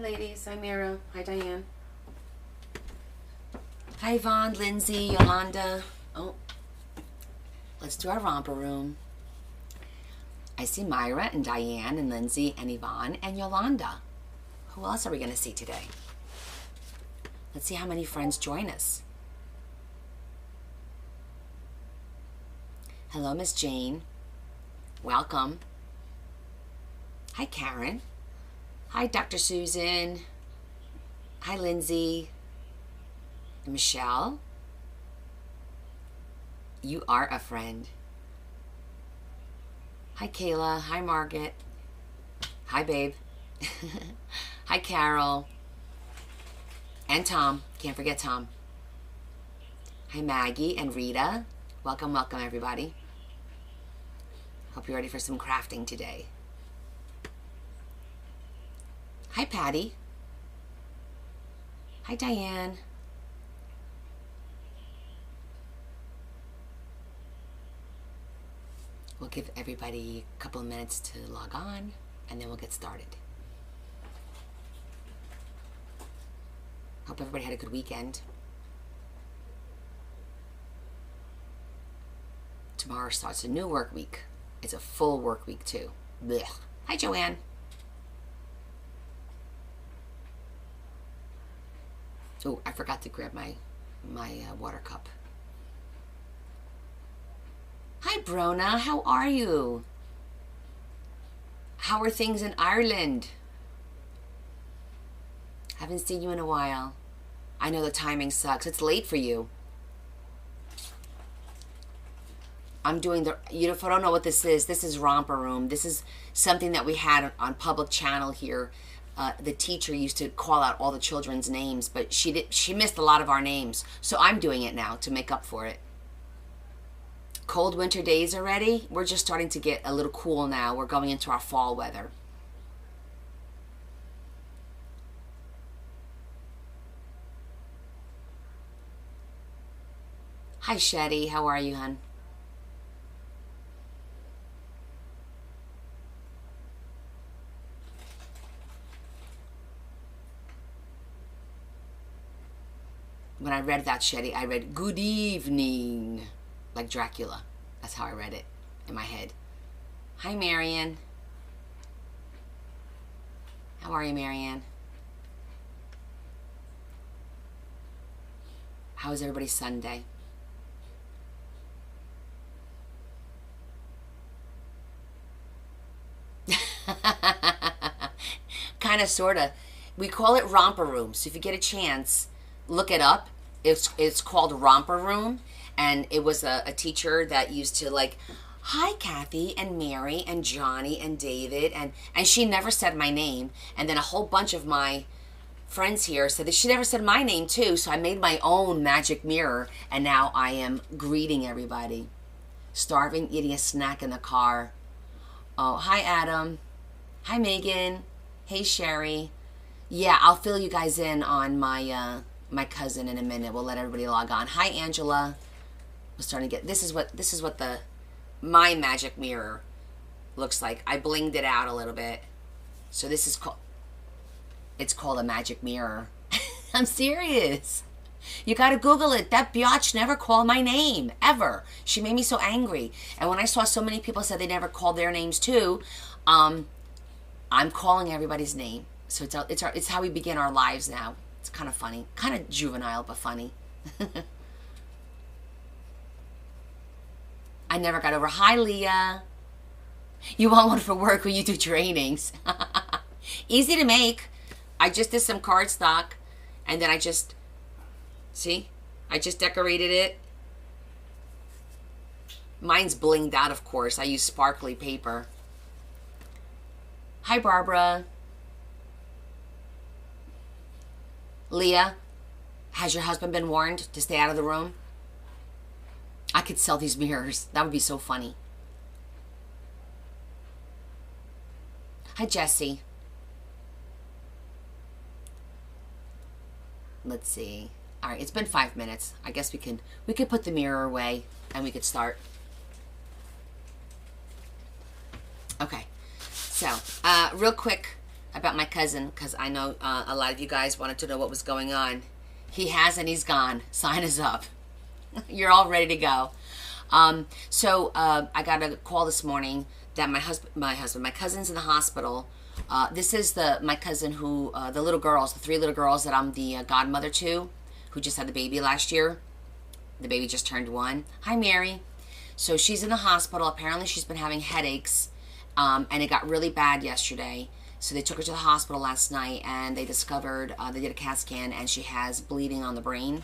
ladies. I'm Mira. Hi, Diane. Hi, Yvonne, Lindsay, Yolanda. Oh, let's do our romper room. I see Myra and Diane and Lindsay and Yvonne and Yolanda. Who else are we going to see today? Let's see how many friends join us. Hello, Miss Jane. Welcome. Hi, Karen. Hi, Dr. Susan. Hi, Lindsay. Michelle. You are a friend. Hi, Kayla. Hi, Margaret. Hi, babe. Hi, Carol. And Tom. Can't forget Tom. Hi, Maggie and Rita. Welcome, welcome, everybody. Hope you're ready for some crafting today. Hi, Patty. Hi, Diane. We'll give everybody a couple of minutes to log on, and then we'll get started. Hope everybody had a good weekend. Tomorrow starts a new work week. It's a full work week, too. Blech. Hi, Joanne. Oh, I forgot to grab my water cup. Hi, Brona. How are you? How are things in Ireland? Haven't seen you in a while. I know the timing sucks. It's late for you. I'm doing the, if I don't know what this is Romper Room. This is something that we had on public channel here. The teacher used to call out all the children's names, but she missed a lot of our names. So I'm doing it now to make up for it. Cold winter days already. We're just starting to get a little cool now. We're going into our fall weather. Hi, Shetty. How are you, hon? When I read that, Shetty, I read, good evening, like Dracula. That's how I read it in my head. Hi, Marian. How are you, Marianne? How was everybody's Sunday? Kind of, sort of. We call it Romper Room, so if you get a chance, look it up. It's called Romper Room, and it was a teacher that used to like, hi, Kathy and Mary and Johnny and David, and she never said my name, and then a whole bunch of my friends here said that she never said my name too, so I made my own magic mirror, and now I am greeting everybody. Starving, eating a snack in the car. Oh, hi, Adam. Hi, Megan. Hey, Sherry. Yeah, I'll fill you guys in on my my cousin in a minute. We'll let everybody log on. Hi, Angela. We're starting to get, this is what my magic mirror looks like. I blinged it out a little bit. So this is it's called a magic mirror. I'm serious. You gotta Google it. That biatch never called my name, ever. She made me so angry. And when I saw so many people said they never called their names too, I'm calling everybody's name. So it's how we begin our lives now. It's kind of funny. Kind of juvenile, but funny. I never got over. Hi, Leah. You want one for work when you do trainings. Easy to make. I just did some cardstock, and then I just decorated it. Mine's blinged out, of course. I use sparkly paper. Hi, Barbara. Leah, has your husband been warned to stay out of the room? I could sell these mirrors. That would be so funny. Hi, Jessie. Let's see. All right, it's been 5 minutes. I guess we could put the mirror away and we could start. Okay. So, real quick, about my cousin, because I know a lot of you guys wanted to know what was going on. He has and he's gone. Sign us up. You're all ready to go. I got a call this morning that my cousin's in the hospital. This is my cousin who, the little girls, the 3 little girls that I'm the godmother to, who just had the baby last year. The baby just turned 1. Hi, Mary. So she's in the hospital. Apparently she's been having headaches, and it got really bad yesterday. So they took her to the hospital last night, and they discovered, they did a CAT scan, and she has bleeding on the brain.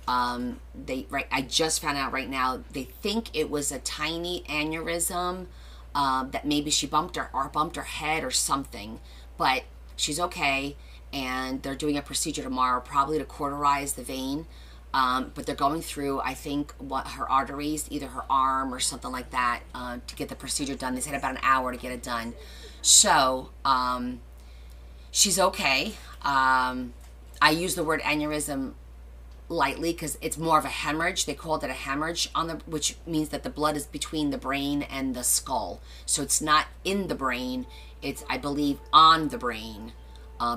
I just found out right now, they think it was a tiny aneurysm, that maybe she bumped her head or something, but she's okay, and they're doing a procedure tomorrow, probably to cauterize the vein. But they're going through, I think, her arteries, either her arm or something like that, to get the procedure done. They said about an hour to get it done. So, she's okay. I use the word aneurysm lightly because it's more of a hemorrhage. They called it a hemorrhage, which means that the blood is between the brain and the skull. So it's not in the brain. It's, I believe, on the brain,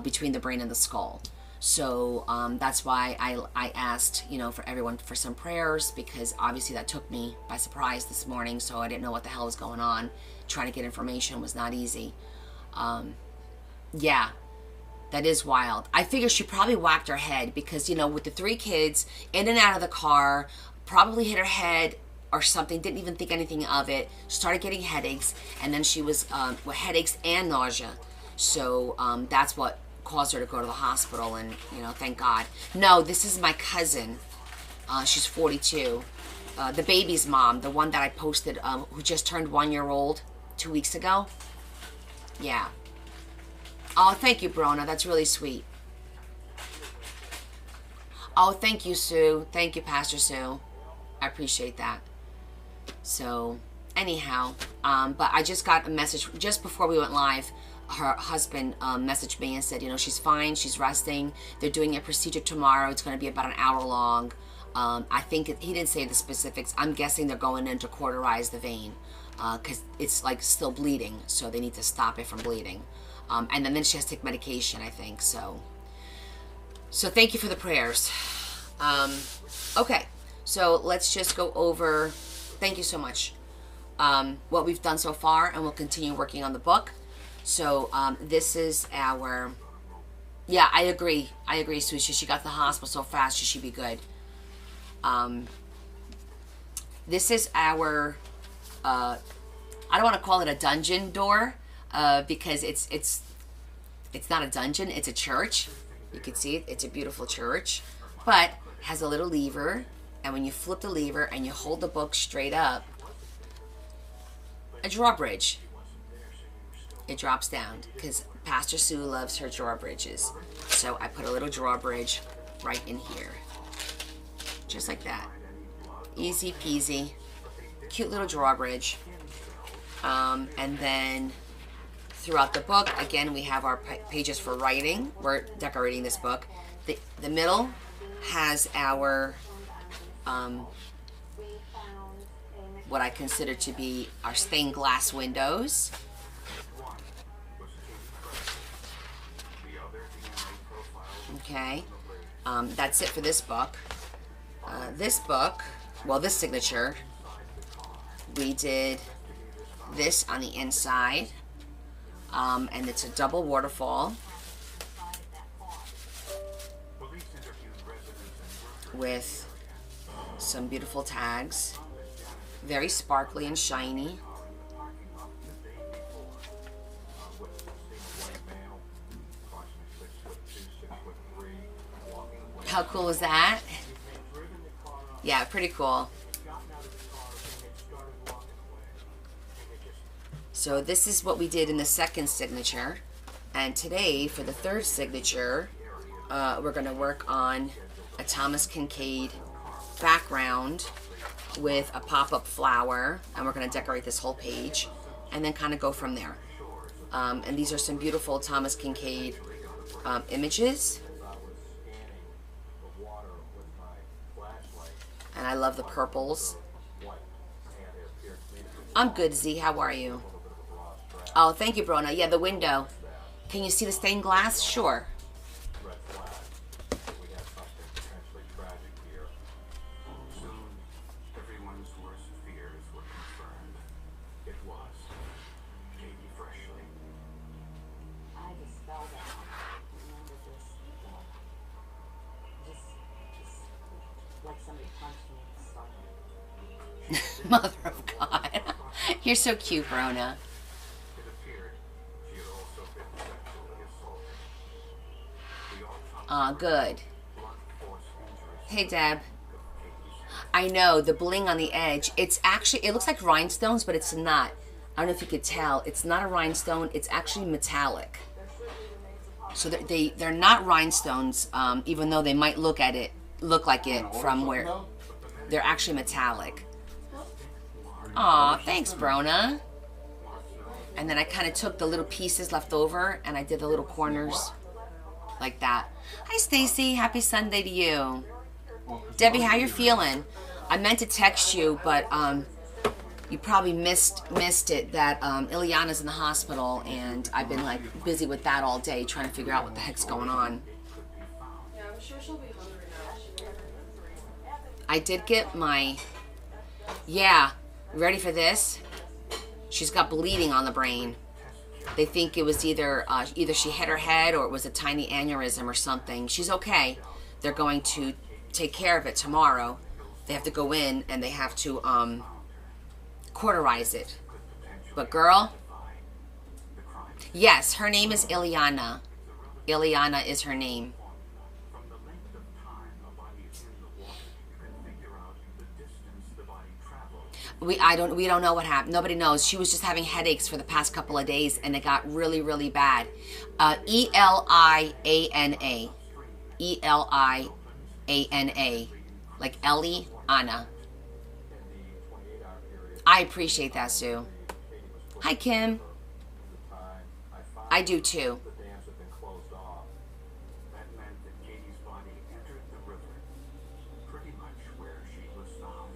between the brain and the skull. So that's why I asked, for everyone for some prayers, because obviously that took me by surprise this morning, so I didn't know what the hell was going on. Trying to get information was not easy. Yeah, that is wild. I figure she probably whacked her head because, with the 3 kids in and out of the car, probably hit her head or something, didn't even think anything of it, started getting headaches, and then she was with headaches and nausea. So that's what caused her to go to the hospital, and thank God. No, this is my cousin. She's 42. The baby's mom, the one that I posted, who just turned 1 year old 2 weeks ago. Yeah. Oh, thank you, Brona. That's really sweet. Oh, thank you, Sue. Thank you, Pastor Sue. I appreciate that. So, anyhow, but I just got a message just before we went live. Her husband messaged me and said, she's fine, she's resting. They're doing a procedure tomorrow. It's going to be about an hour long. I think he didn't say the specifics. I'm guessing they're going in to cauterize the vein because it's like still bleeding, so they need to stop it from bleeding. And then she has to take medication, I think. So thank you for the prayers. Okay, so let's just go over. Thank you so much. What we've done so far, and we'll continue working on the book. So this is our, yeah, I agree, Sushi. She got to the hospital so fast, she should be good. This is our, I don't want to call it a dungeon door, because it's not a dungeon, it's a church. You can see it, it's a beautiful church, but has a little lever, and when you flip the lever and you hold the book straight up, a drawbridge. It drops down because Pastor Sue loves her drawbridges. So I put a little drawbridge right in here. Just like that. Easy peasy. Cute little drawbridge. And then throughout the book, again, we have our pages for writing. We're decorating this book. The middle has our, what I consider to be our stained glass windows. Okay, that's it for this book. This signature, we did this on the inside, and it's a double waterfall with some beautiful tags, very sparkly and shiny. How cool is that? Yeah, pretty cool. So this is what we did in the second signature. And today, for the third signature, we're going to work on a Thomas Kinkade background with a pop-up flower. And we're going to decorate this whole page. And then kind of go from there. And these are some beautiful Thomas Kinkade images. And I love the purples. I'm good, Z. How are you? Oh, thank you, Brona. Yeah, the window. Can you see the stained glass? Sure. Red flag. We have something potentially tragic here. Soon, everyone's worst fears were confirmed. It was Katie Freshley. I just fell down. Remember just like somebody punched me in the stomach. Mother of God. You're so cute, Brona. It appeared she had also been sexually assaulted. The autopsy Good. blunt force injuries Hey, Deb. of Katie's I know, the bling on the edge. It's actually, it looks like rhinestones, but it's not. I don't know if you could tell. It's not a rhinestone. It's actually metallic. So they're not rhinestones, even though they might look like it from where they're actually metallic. Aw, thanks, Brona. And then I kind of took the little pieces left over and I did the little corners like that. Hi, Stacy. Happy Sunday to you. Debbie, how you feeling? I meant to text you, but you probably missed it that Ileana's in the hospital, and I've been like busy with that all day trying to figure out what the heck's going on. Yeah, I'm sure she'll be hungry now. I did get my, yeah, ready for this? She's got bleeding on the brain. They think it was either she hit her head or it was a tiny aneurysm or something. She's okay. They're going to take care of it tomorrow. They have to go in and they have to cauterize it. But girl, yes, her name is Ileana. Ileana is her name. From the length of time a body is in the water, you can figure out the distance the body traveled. We don't know what happened. Nobody knows. She was just having headaches for the past couple of days, and it got really, really bad. Eliana. Eliana. Like Ellie, Anna. I appreciate that, Sue. Hi, Kim. I do too. The dams have been closed off. That meant that Katie's body entered the river, pretty much where she was found.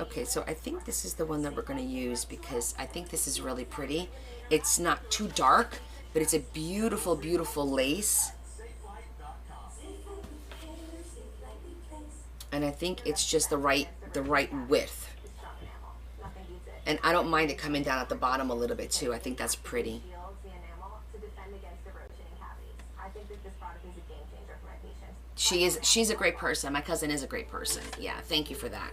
Okay, so I think this is the one that we're going to use because I think this is really pretty. It's not too dark, but it's a beautiful, beautiful lace. And I think it's just the right width. And I don't mind it coming down at the bottom a little bit too. I think that's pretty. She's a great person. My cousin is a great person. Yeah, thank you for that.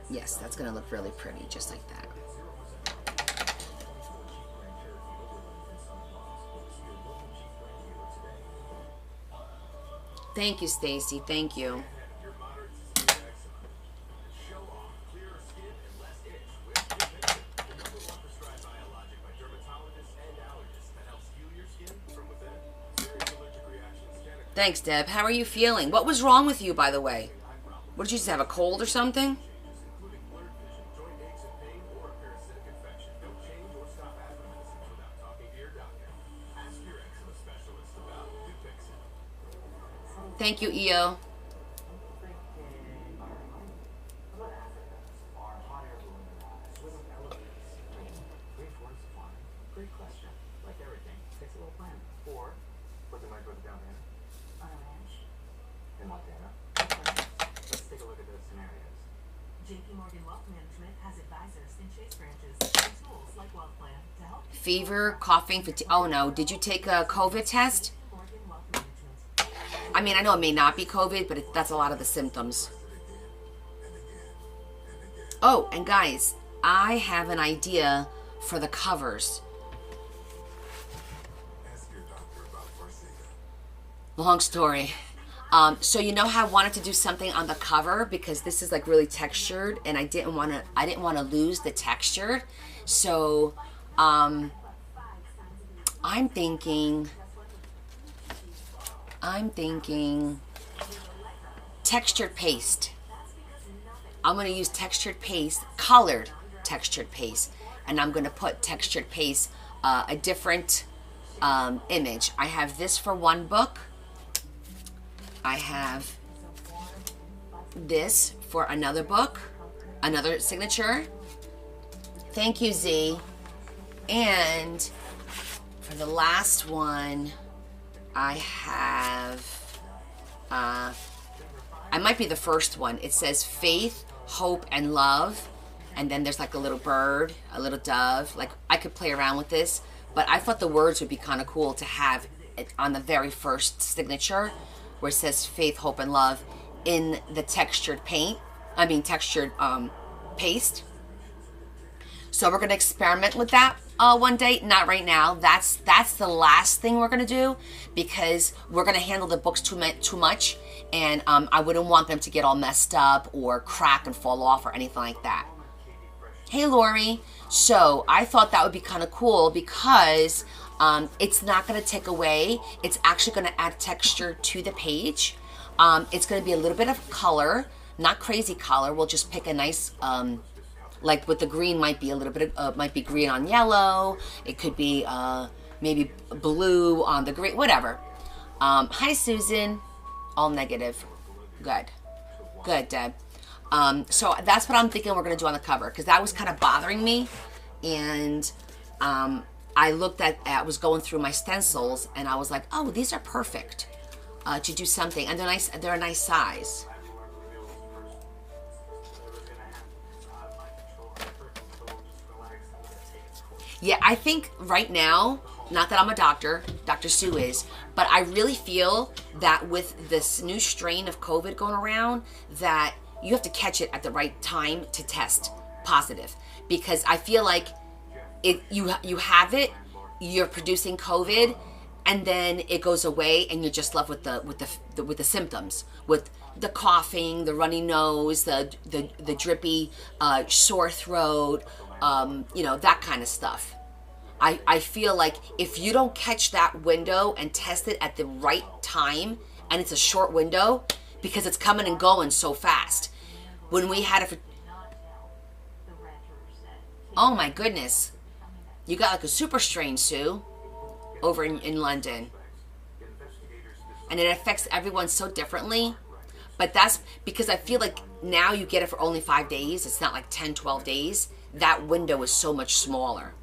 Yes, that's going to look really pretty, just like that. Thank you, Stacy. Thank you. Thanks, Deb. How are you feeling? What was wrong with you, by the way? What, did you just have a cold or something? Thank you, EO. Great question. Like everything, takes a little plan. Or, put the microwave down here. On a ranch. In Montana. Let's take a look at those scenarios. JP Morgan Wealth Management has advisors in Chase branches and tools like Wealth Plan to help you. Fever, coughing, fatigue. Oh no, did you take a COVID test? Morgan Wealth Management. I mean, I know it may not be COVID, but that's a lot of the symptoms. Oh, and guys, I have an idea for the covers. Ask your doctor about Forsythia. Long story. So you know how I wanted to do something on the cover because this is like really textured, and I didn't want to lose the texture. So I'm thinking textured paste. I'm going to use textured paste, colored textured paste, and I'm going to put textured paste a different image. I have this for one book. I have this for another book, another signature. Thank you, Z. And for the last one, I have, I might be the first one. It says faith, hope, and love. And then there's like a little bird, a little dove. Like, I could play around with this, but I thought the words would be kind of cool to have it on the very first signature where it says faith, hope, and love in the textured textured paste. So we're going to experiment with that one day. Not right now. That's the last thing we're going to do, because we're going to handle the books too much, and I wouldn't want them to get all messed up or crack and fall off or anything like that. Hey, Lori. So I thought that would be kind of cool because it's not going to take away. It's actually going to add texture to the page. It's going to be a little bit of color, not crazy color. We'll just pick a nice, like with the green might be a little bit of, might be green on yellow. It could be maybe blue on the green, whatever. Hi, Susan. All negative. Good. Good, Deb. So that's what I'm thinking we're going to do on the cover, because that was kind of bothering me. And I looked at, I was going through my stencils, and I was like, oh, these are perfect to do something. And they're nice, they're a nice size. Yeah, I think right now, not that I'm a doctor, Dr. Sue is, but I really feel that with this new strain of COVID going around, that you have to catch it at the right time to test positive. Because I feel like you have it, you're producing COVID, and then it goes away, and you're just left with the symptoms, with the coughing, the runny nose, the drippy sore throat, you know, that kind of stuff. I feel like if you don't catch that window and test it at the right time, and it's a short window, because it's coming and going so fast. When we had it for, oh my goodness, you got like a super strain, Sue, over in London. And it affects everyone so differently. But that's because I feel like now you get it for only 5 days. It's not like 10, 12 days. That window is so much smaller.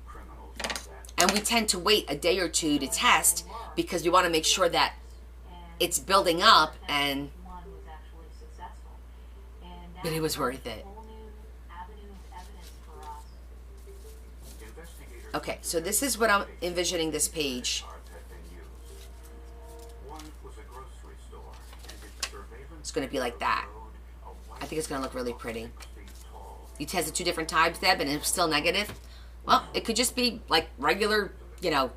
And we tend to wait a day or two to test because we want to make sure that it's building up, and but it was worth it. Okay, so this is what I'm envisioning this page. It's going to be like that. I think it's going to look really pretty. You tested 2 different types, Deb, and it's still negative. Well, it could just be like regular, you know,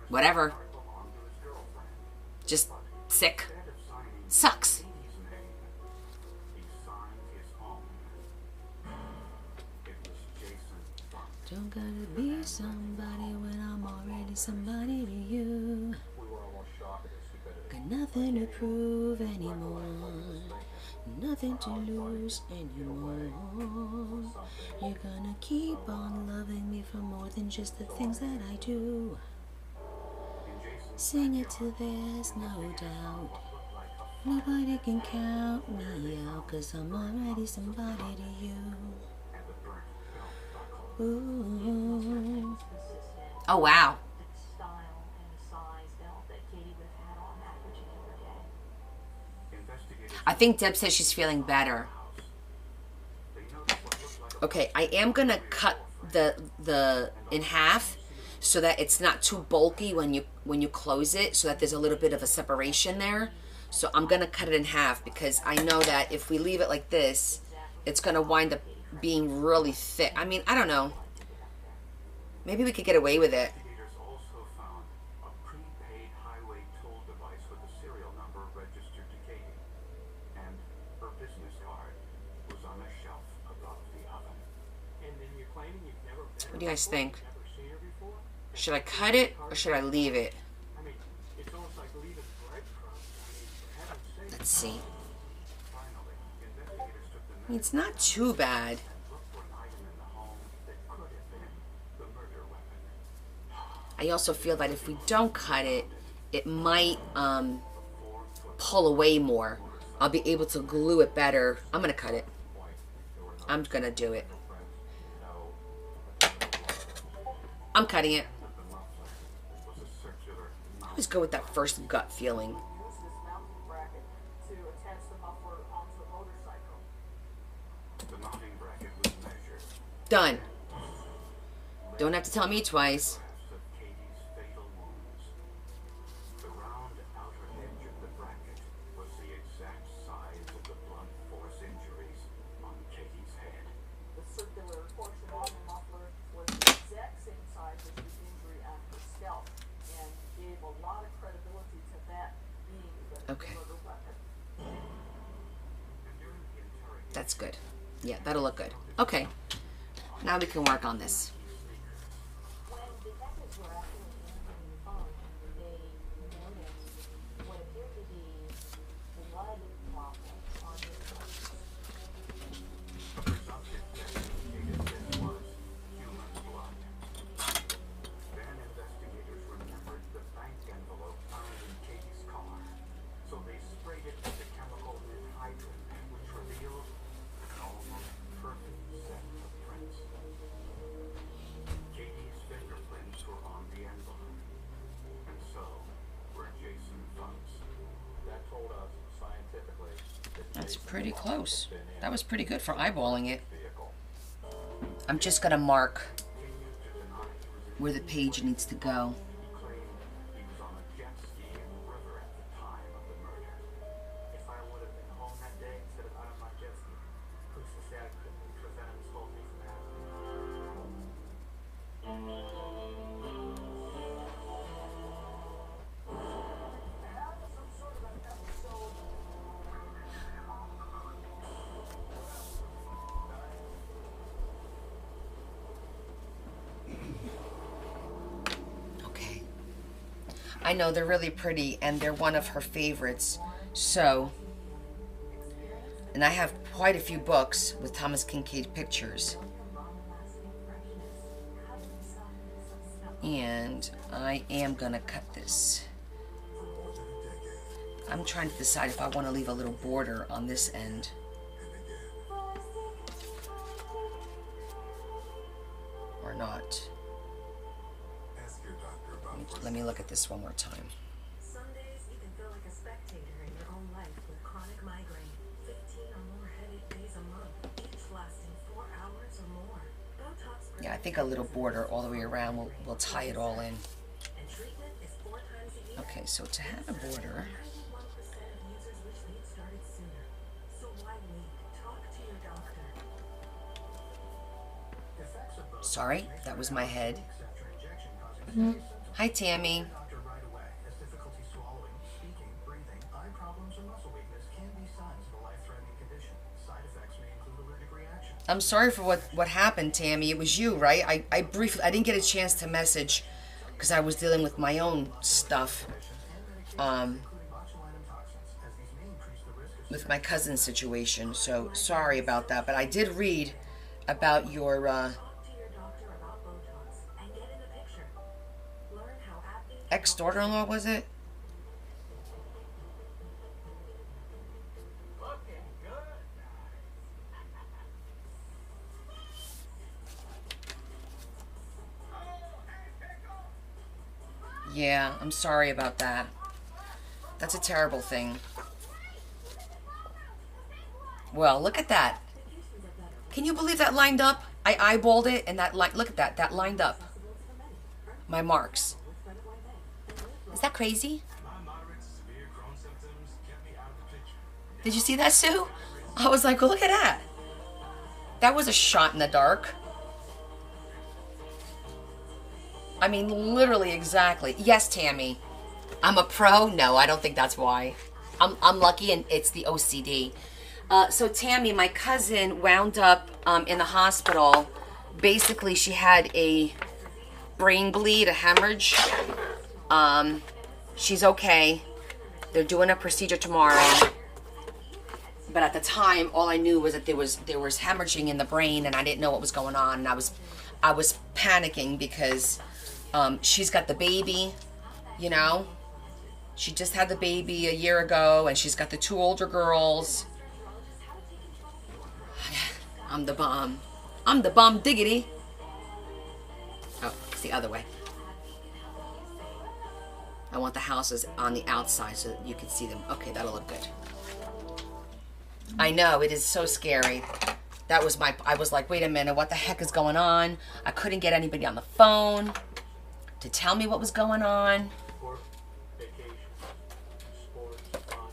whatever. Just sick. Sucks. Don't gotta be somebody when I'm already somebody to you. Got nothing to prove anymore. Nothing to lose anymore. You're gonna keep on loving me for more than just the things that I do. Sing it till there's no doubt. Nobody can count me out, 'cause I'm already somebody to you. Ooh. Oh wow. I think Deb says she's feeling better. Okay, I am gonna cut the in half so that it's not too bulky when you close it, so that there's a little bit of a separation there. So I'm gonna cut it in half because I know that if we leave it like this, it's gonna wind up being really thick. I mean, I don't know. Maybe we could get away with it. Also found a prepaid highway toll device with a serial number registered to Katie, and her business card was on a shelf above the oven. And then you're claiming you've never met her. What do you guys think? Never seen her before? Should I cut it or should I leave it? I mean, it's almost like leaving breadcrumbs. I mean, for heaven's sake. Let's see. It's not too bad. Look for an item in the home that could have been the murder weapon. I also feel that if we don't cut it, it might pull away more. I'll be able to glue it better. I'm gonna cut it. I'm gonna do it. I'm cutting it. Was a circular I always go with that first gut feeling. Use this mounting bracket to attach the muffler onto the motorcycle. The mounting bracket was measured. Done. Don't have to tell me twice. Of Katie's fatal wounds. The round outer edge of the bracket was the exact size of the blunt force injuries on Katie's head. The circular portion of the muffler was the exact same size as the injury on her scalp and gave a lot of credibility to that being the Okay. murder weapon. And during the interrogation, That's good. Yeah, that'll look good. Okay. Now we can work on this. When detectives were actually answering the phone, they noticed what appeared to be blood droplets on his clothes. the subject investigated this was human blood. Then investigators remembered the bank envelope found in Katie's car. So they sprayed it with the chemical anhydride, which revealed an almost perfect set of prints. Katie's fingerprints were on the envelope. And so were Jason Funk's. That told us scientifically that That's Jason pretty Funk close. had been in That was pretty good for eyeballing it. the vehicle. I'm just gonna mark Continued to deny he was in where the page needs to go. He claimed he was on a jet ski in the river at the time of the murder. If I would have been home that day instead of out on my jet ski, who's to say I couldn't prevent him this whole thing from happening? Okay. I know they're really pretty and they're one of her favorites. So, and I have quite a few books with Thomas Kincaid pictures. And I am gonna cut this. I'm trying to decide if I want to leave a little border on this end. Or not. Let me look at this one more time. Some days you can feel like a spectator in your own life with chronic migraine. 15 or more headache days a month, each lasting 4 hours or more. Botox Yeah, I think a little border all the way around will tie it all in. and treatment is 4 times a year. Okay, so to have a border, 91% of users wish they'd started sooner. So why wait? Talk to your doctor. Effects of Botox sorry, that was my head. weeks after injection causing serious symptoms. Hi, Tammy. Doctor right away has difficulty swallowing, speaking, breathing, eye problems, or muscle weakness can be signs of a life-threatening condition. Side effects may include allergic reaction. I'm sorry for what happened, Tammy. It was you, right? I didn't get a chance to message because I was dealing with my own stuff Including botulinum toxins, as these may increase the risk of with my cousin's situation. So sorry about that. But I did read about your Talk to your doctor about Botox and get in the picture. Learn how acne ex-daughter-in-law, was it? looking good. Yeah, I'm sorry about that. That's a terrible thing. Well, look at that. Can you believe that lined up? I eyeballed it and that look at that. That lined up. My marks. Is that crazy? My moderate to severe Crohn's symptoms kept me out of the picture. Did you see that, Sue? I was like, look at that. That was a shot in the dark. I mean, literally, exactly. Yes, Tammy. I'm a pro? No, I don't think that's why. I'm lucky and it's the OCD. So Tammy, my cousin, wound up in the hospital. Basically, she had a brain bleed, a hemorrhage. She's okay. They're doing a procedure tomorrow. But at the time, all I knew was that there was hemorrhaging in the brain, and I didn't know what was going on. And I was panicking because she's got the baby, you know. She just had the baby a year ago, and she's got the 2 older girls. I'm the bomb. I'm the bomb diggity. Oh, it's the other way. I want the houses on the outside so that you can see them. Okay, that'll look good. I know, it is so scary. That was I was like, wait a minute, what the heck is going on? I couldn't get anybody on the phone to tell me what was going on. Work, vacation, sports, fun,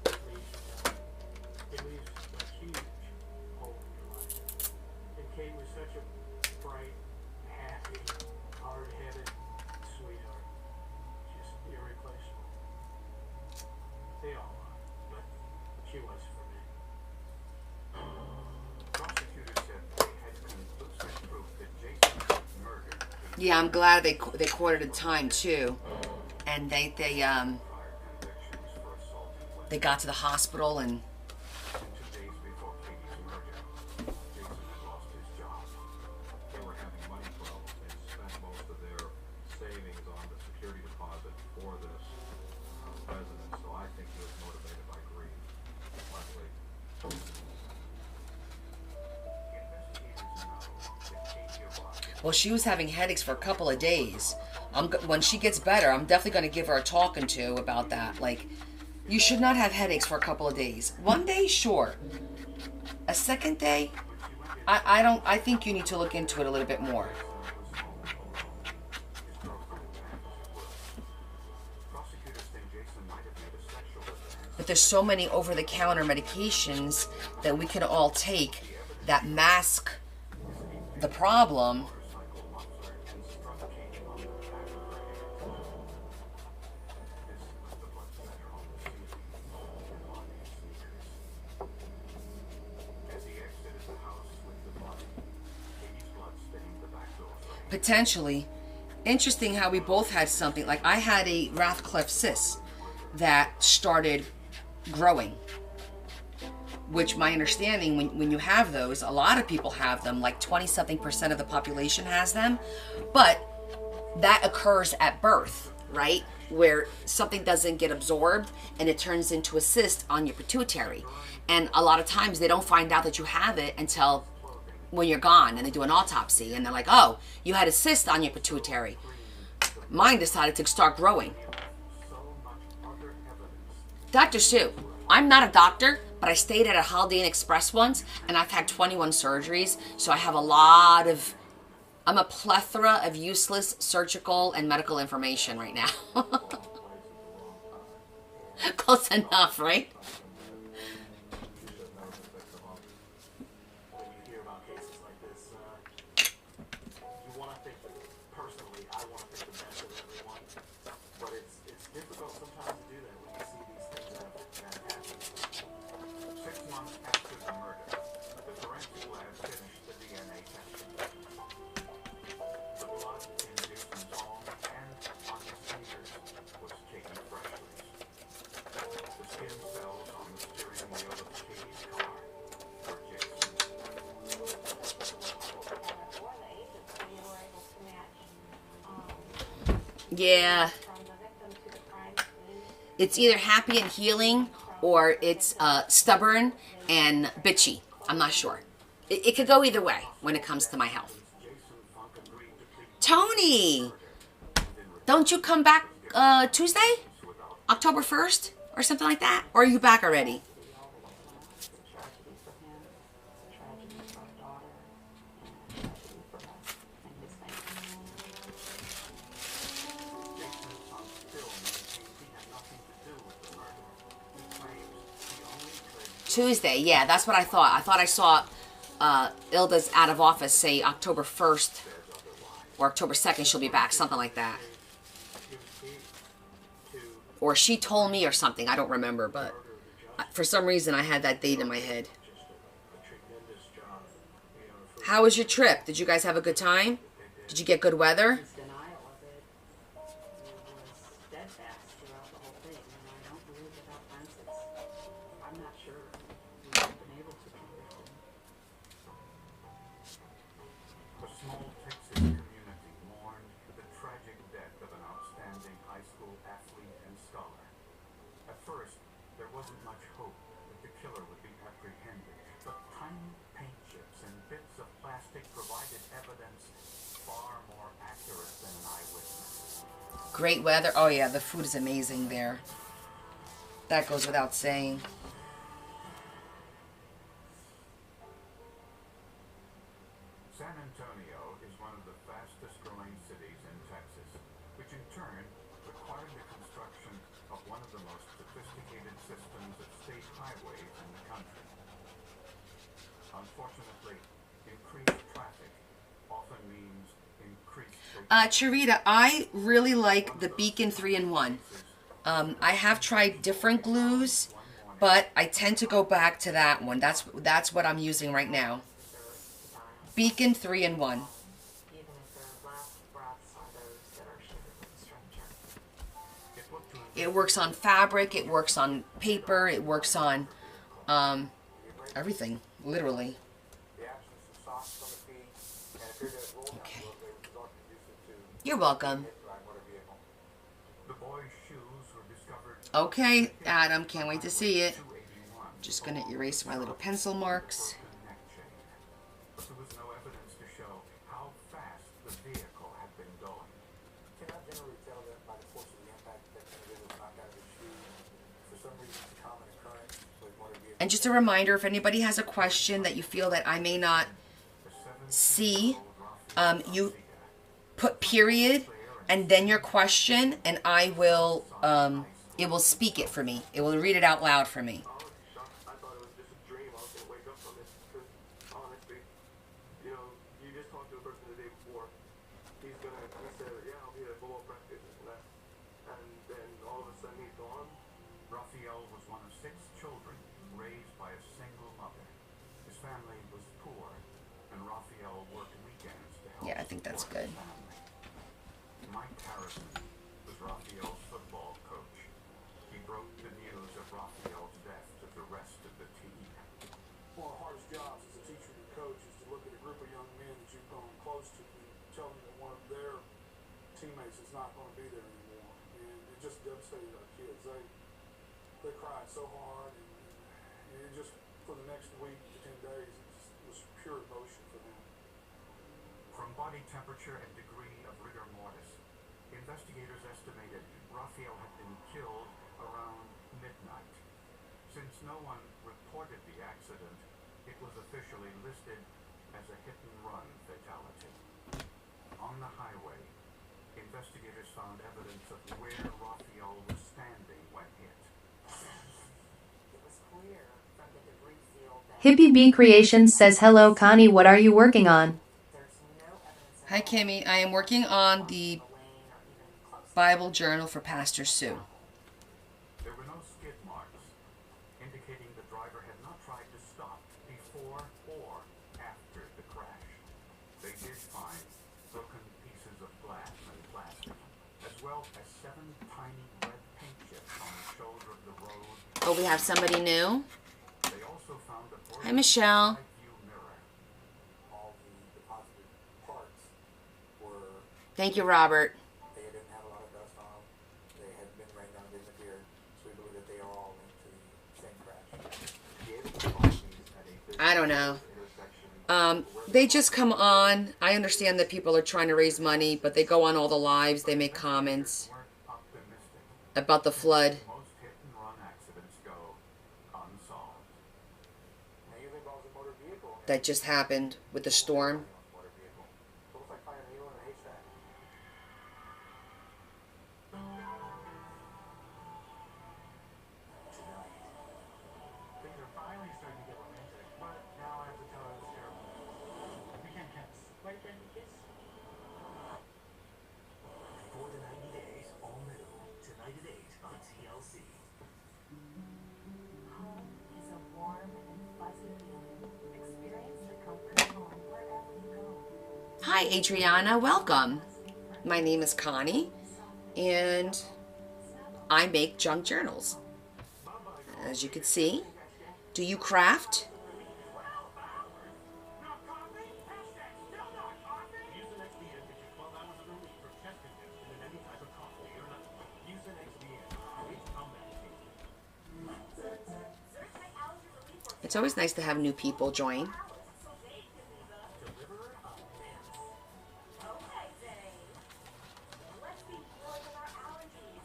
leisure. It leaves a huge hole in your life. And Kate was such a bright, happy, hard-headed sweetheart. Just irreplaceable. They all are, but she was for me. Prosecutors said they had conclusive proof that Jason murdered Yeah, I'm glad they quartered the time too, and they prior convictions for assault and weapons. got to the hospital and 2 days before Katie's murder, Jason had lost his job. They were having money problems and spent most of their savings on the security deposit for this residence. So I think he was motivated by greed. Luckily, investigators know that Katie arrived. well, she was having headaches for a couple of days. When she gets better, I'm definitely going to give her a talking to about that. Like, you should not have headaches for a couple of days. One day, sure. A second day, I don't. I think you need to look into it a little bit more. Prosecutors think Jason might have made a sexual advance. But there's so many over-the-counter medications that we can all take that mask the problem. Motorcycle muffler and struck Katie on the back of her head. This was the blood splatter on the ceiling and on his sneakers. As he exited the house with the body, Katie's blood stained the back door frame. Potentially. Interesting how we both had something. Like, I had a Rathcliffe cyst that started growing. Which, my understanding, when you have those, a lot of people have them. Like 20-something% of the population has them. But that occurs at birth, right? Where something doesn't get absorbed and it turns into a cyst on your pituitary. And a lot of times they don't find out that you have it until when you're gone, and they do an autopsy and they're like, oh, you had a cyst on your pituitary. Mine decided to start growing. So much other evidence. Dr. Sue, I'm not a doctor, but I stayed at a Holiday Inn Express once, and I've had 21 surgeries, so I have I'm a plethora of useless surgical and medical information right now. Close enough, right? When you hear about cases like this, you want to think, personally, I want to think the best of everyone, but it's difficult sometimes to do that when you see these things that happen. 6 months after the murder, the forensic lab finished the DNA testing. The blood in Jason's home and on his fingers was taken freshly. The skin cells on the steering wheel of Katie's car were Jason's. Or the agents, so you were able to match Yeah. from the victim to the crime scene. It's either happy and healing, or it's stubborn and bitchy. I'm not sure. It could go either way when it comes to my health. Tony! Don't you come back Tuesday? October 1st? Or something like that? Or are you back already? It's a tragedy for him, it's a tragedy for our daughter, and a tragedy for us and his family. Jason's son still maintains he had nothing to do with the murder. He claims he only pledged Tuesday, yeah, that's what I thought. I thought I saw Ilda's out of office say October 1st or October 2nd she'll be back, something like that. his key to Or she told me or something, I don't remember, but for some reason I had that date in my head. just a tremendous job, for How was your trip? Did you guys have a good time? Did you get good weather? His denial of it was steadfast throughout the whole thing, and I don't believe without forensics. I'm not sure we have been able to be lifted. The small Texas community mourned the tragic death of an outstanding high school athlete and scholar. At first, there wasn't much hope that the killer would be apprehended, but tiny paint chips and bits of plastic provided evidence far more accurate than an eyewitness. Great weather. Oh yeah, the food is amazing there. That goes without saying. San Antonio is one of the fastest growing cities in Texas, which in turn required the construction of one of the most sophisticated systems of state highways in the country. Unfortunately, increased traffic often means increased Charita, I really like the Beacon 3-in-1. I have tried different glues, but I tend to go back to that one. That's what I'm using right now. Beacon 3-in-1. Even if their last breaths are those that are shielded with a stretcher. It works on fabric, it works on paper, it works on everything, literally. the absence of socks on the feet, and appeared to have rolled down Okay. the road they were conducive to You're welcome. hit-and-run motor vehicle. The boy's shoes were discovered Okay, Adam, can't wait to see it. 281. Just gonna erase my little pencil marks. Broken neck chain. But there was no evidence to show how fast the vehicle had been going. Cannot generally tell that by the force of the impact that the individual knocked out of his shoes. For some reason, it's a common occurrence with motor vehicles. And just a reminder, if anybody has a question that you feel that I may not see, you put period and then your question, and I will, it will speak it for me. It will read it out loud for me. I thought it was just a dream. I was going to wake up from it. Because, honestly, you know, you just talked to a person the day before. He said, yeah, I'll be at football practice and that. And then all of a sudden he's gone. Raphael was one of 6 children raised by a single mother. His family was poor, and Raphael worked weekends to help Yeah, I think that's support his good. family. Mike Harrison was Raphael's football coach. He broke the news of Raphael's death to the rest of the team. One of the hardest jobs as a teacher and coach is to look at a group of young men that you've grown close to and tell them that one of their teammates is not going to be there anymore. And it just devastated our kids. They cried so hard, and it just, for the next week to 10 days, it just was pure emotion for them. From body temperature and degree of rigor mortis, investigators estimated Raphael had been killed around midnight. Since no one reported the accident, it was officially listed as a hit-and-run fatality. On the highway, investigators found evidence of where Raphael was standing when hit. It was clear from the debris field that Hippie Bee Creations says, hello Connie, what are you working on? there's no evidence Hi, Kimmy. I am working on the of the lane or even close. Bible journal for Pastor Sue. There were no skid marks, indicating the driver had not tried to stop before or after the crash. They did find broken pieces of glass and plastic, as well as 7 tiny red paint chips on the shoulder of the road. Oh, we have somebody new. They also found a broken Hi, Michelle. side view mirror. All the deposited parts were, Thank you, Robert. they didn't have a lot of dust on them. They hadn't been rained on, didn't appear. So we believe that they are all into the same crash. The able to find these at a busy I don't know. intersection. They just come on. I understand that people are trying to raise money, but they go on all the lives. They make comments Weren't optimistic. about the flood. Most hit-and-run accidents go unsolved. Now, usually involves a motor vehicle. That just happened with the storm. Motor vehicle. So it's like finding a needle in a haystack. Things are finally starting to get romantic, but now I have to tell her this terrible news. We can't kiss. Why can't we kiss? For the 90 days, all new, tonight at 8 on TLC. Home is a warm and fuzzy feeling. Experience the comfort of home wherever you go. Hi, Adriana. Welcome. My name is Connie, and I make junk journals. As you can see, Do you craft? Use an XDN gets you 12 hours of relief for chest congestion and any type of cough, day or night. Use an XDN. It's combat team. It's always nice to have new people join. Deliverer of mess. Okay, Dave. Let's be dealing with our allergies.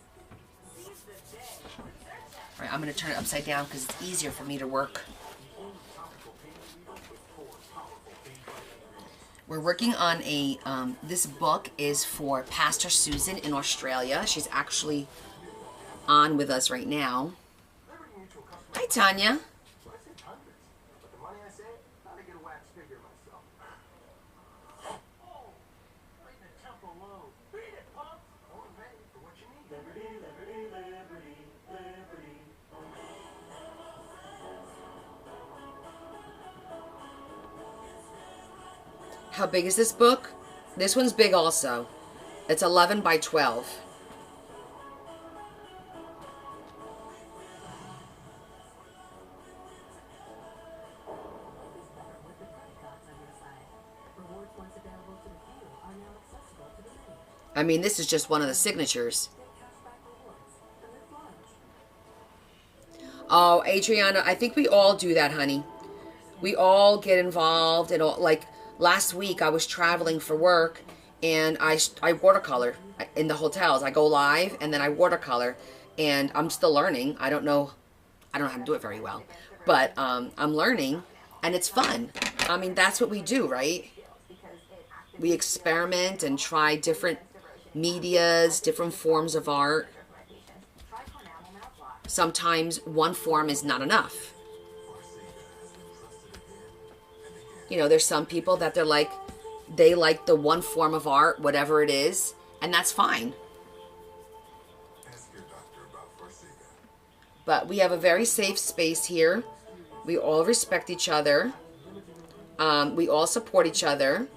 Seize the day. Research that. All right, I'm going to turn it upside down because it's easier for me to work. We're working on a, this book is for Pastor Susan in Australia. She's actually on with us right now. Hi, Tanya. Well, I said hundreds, but the money I saved, thought I'd get a wax figure myself. Oh, right in the temple lobe. Beat it, punk. Only pay for what you need. Liberty, liberty, liberty, liberty. How big is this book? This one's big also. It's 11 by 12. With the credit cards on your side. Rewards once available to the few are now accessible to the many. I mean, this is just one of the signatures. Get cashback rewards and live large. Oh, Adriana, I think we all do that, honey. We all get involved and all, like last week I was traveling for work and I watercolor in the hotels. I go live and then I watercolor and I'm still learning. I don't know how to do it very well, but I'm learning and it's fun. I mean, that's what we do, right? We experiment and try different medias, different forms of art. Sometimes one form is not enough. You know, there's some people that they like the one form of art, whatever it is, and that's fine. Ask your doctor about Forxiga. But we have a very safe space here. We all respect each other. We all support each other.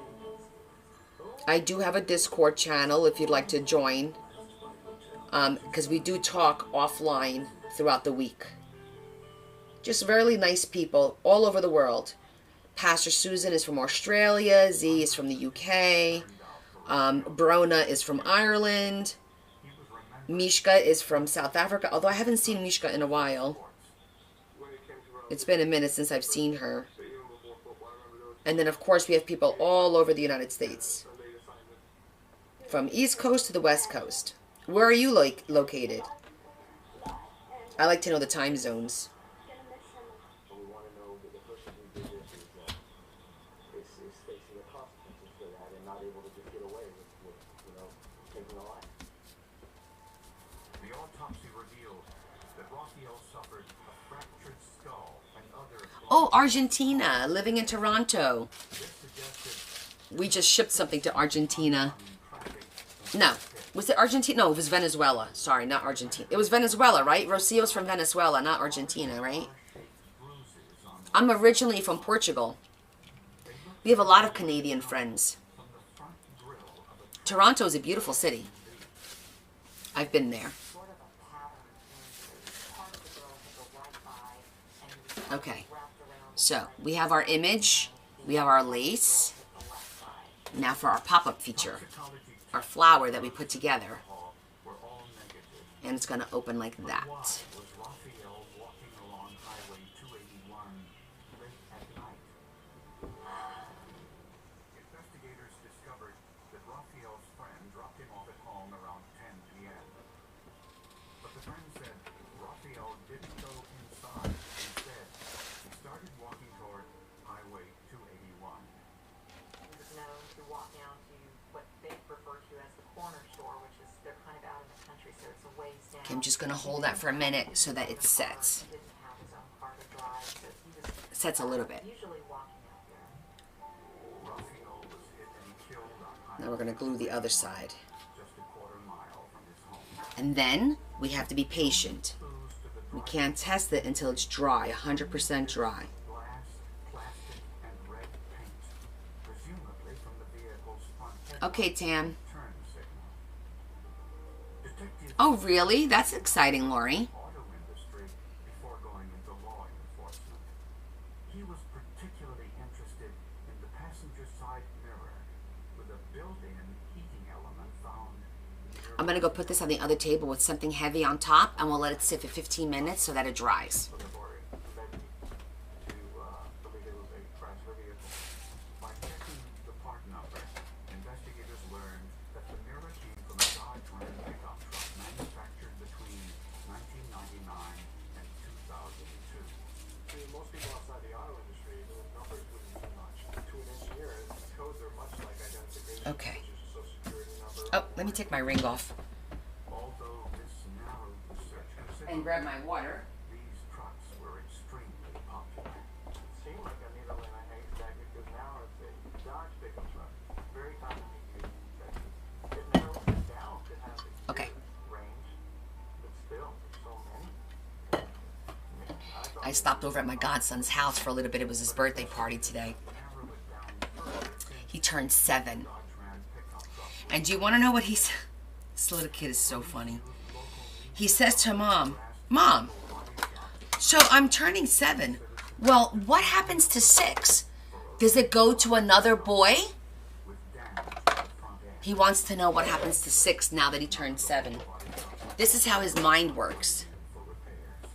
I do have a Discord channel if you'd like to join, because we do talk offline throughout the week. Just really nice people all over the world. Pastor Susan is from Australia. Z is from the UK. Brona is from Ireland. Mishka is from South Africa, although I haven't seen Mishka in a while. It's been a minute since I've seen her. And then, of course, we have people all over the United States. From East Coast to the West Coast. Where are you located? I like to know the time zones. But we want to know that the person who did this is facing the consequences for that and not able to just get away with taking a life. The autopsy revealed that Raphael suffered a fractured skull and other. Oh, Argentina, living in Toronto. This suggested We just shipped something to Argentina. traffic No. Was it Argentina? No, it was Venezuela. Sorry, not Argentina. It was Venezuela, right? Rocio's from Venezuela, not Argentina, right? bruises on I'm originally from Portugal. We have a lot of Canadian friends. from the front grill of a Toronto is a beautiful city. I've been there. Sort of a pattern in part of the girl has a white eye and Okay. wrapped around So, we have our image. We have our lace. the left side. Now for our pop-up feature. Our flower that we put together. hall were all negative. And it's going to open like Why that. was Raphael walking along Highway 281 late at night? Investigators discovered that Raphael's friend dropped him off at home around 10 p.m. But the friend said Raphael didn't go inside. Instead, he started walking toward Highway 281. He was known to walk down to what they refer to as the corner store, which is they're kind of out in the country, so it's a ways down. Okay, I'm just going to hold that for a minute so that it sets. He didn't have his own car to drive, so he was Sets a little bit. usually walking out there. Raphael was hit and killed on Highway Now we're going to glue the other side. just a quarter mile from his home. And then we have to be patient. Clues to the We can't test it until it's dry, 100% dry. glass, plastic, and red paint, presumably from the vehicle's front headlight Okay, Tam. turn signal. Detectives Oh, really? That's exciting, Lori. auto industry before going into law enforcement. going to go put this on the other table with something heavy on top, and we'll let it sit for 15 minutes so that it dries. for the board led me to believe it was a transfer vehicle. By checking the part number, investigators learned that the mirror came from a Dodge Ram pickup truck manufactured between 1999 and 2002. I mean, most people outside the auto industry, the numbers wouldn't mean much. To an engineer, codes are much like identification. Okay. Which is a social security number. Oh, let me take my ring off Although this narrowed the search and considerably, grab my water. these trucks were extremely popular. Seemed like a needle in a haystack because now it's a Dodge pickup truck. Very commonly used. It narrows it down to have the Okay. range, but still, so many. I stopped over at my godson's house for a little bit. It was his birthday party today. Narrow it down further, He turned 7. Dodge Ram pickup truck And do you want to know what he said? This little kid is so funny. He says to Mom, Mom, so I'm turning 7. Well, what happens to 6? Does it go to another boy? with damage to the front end. He wants to know what happens to 6 now that he turned 7. This is how his mind works. For repairs.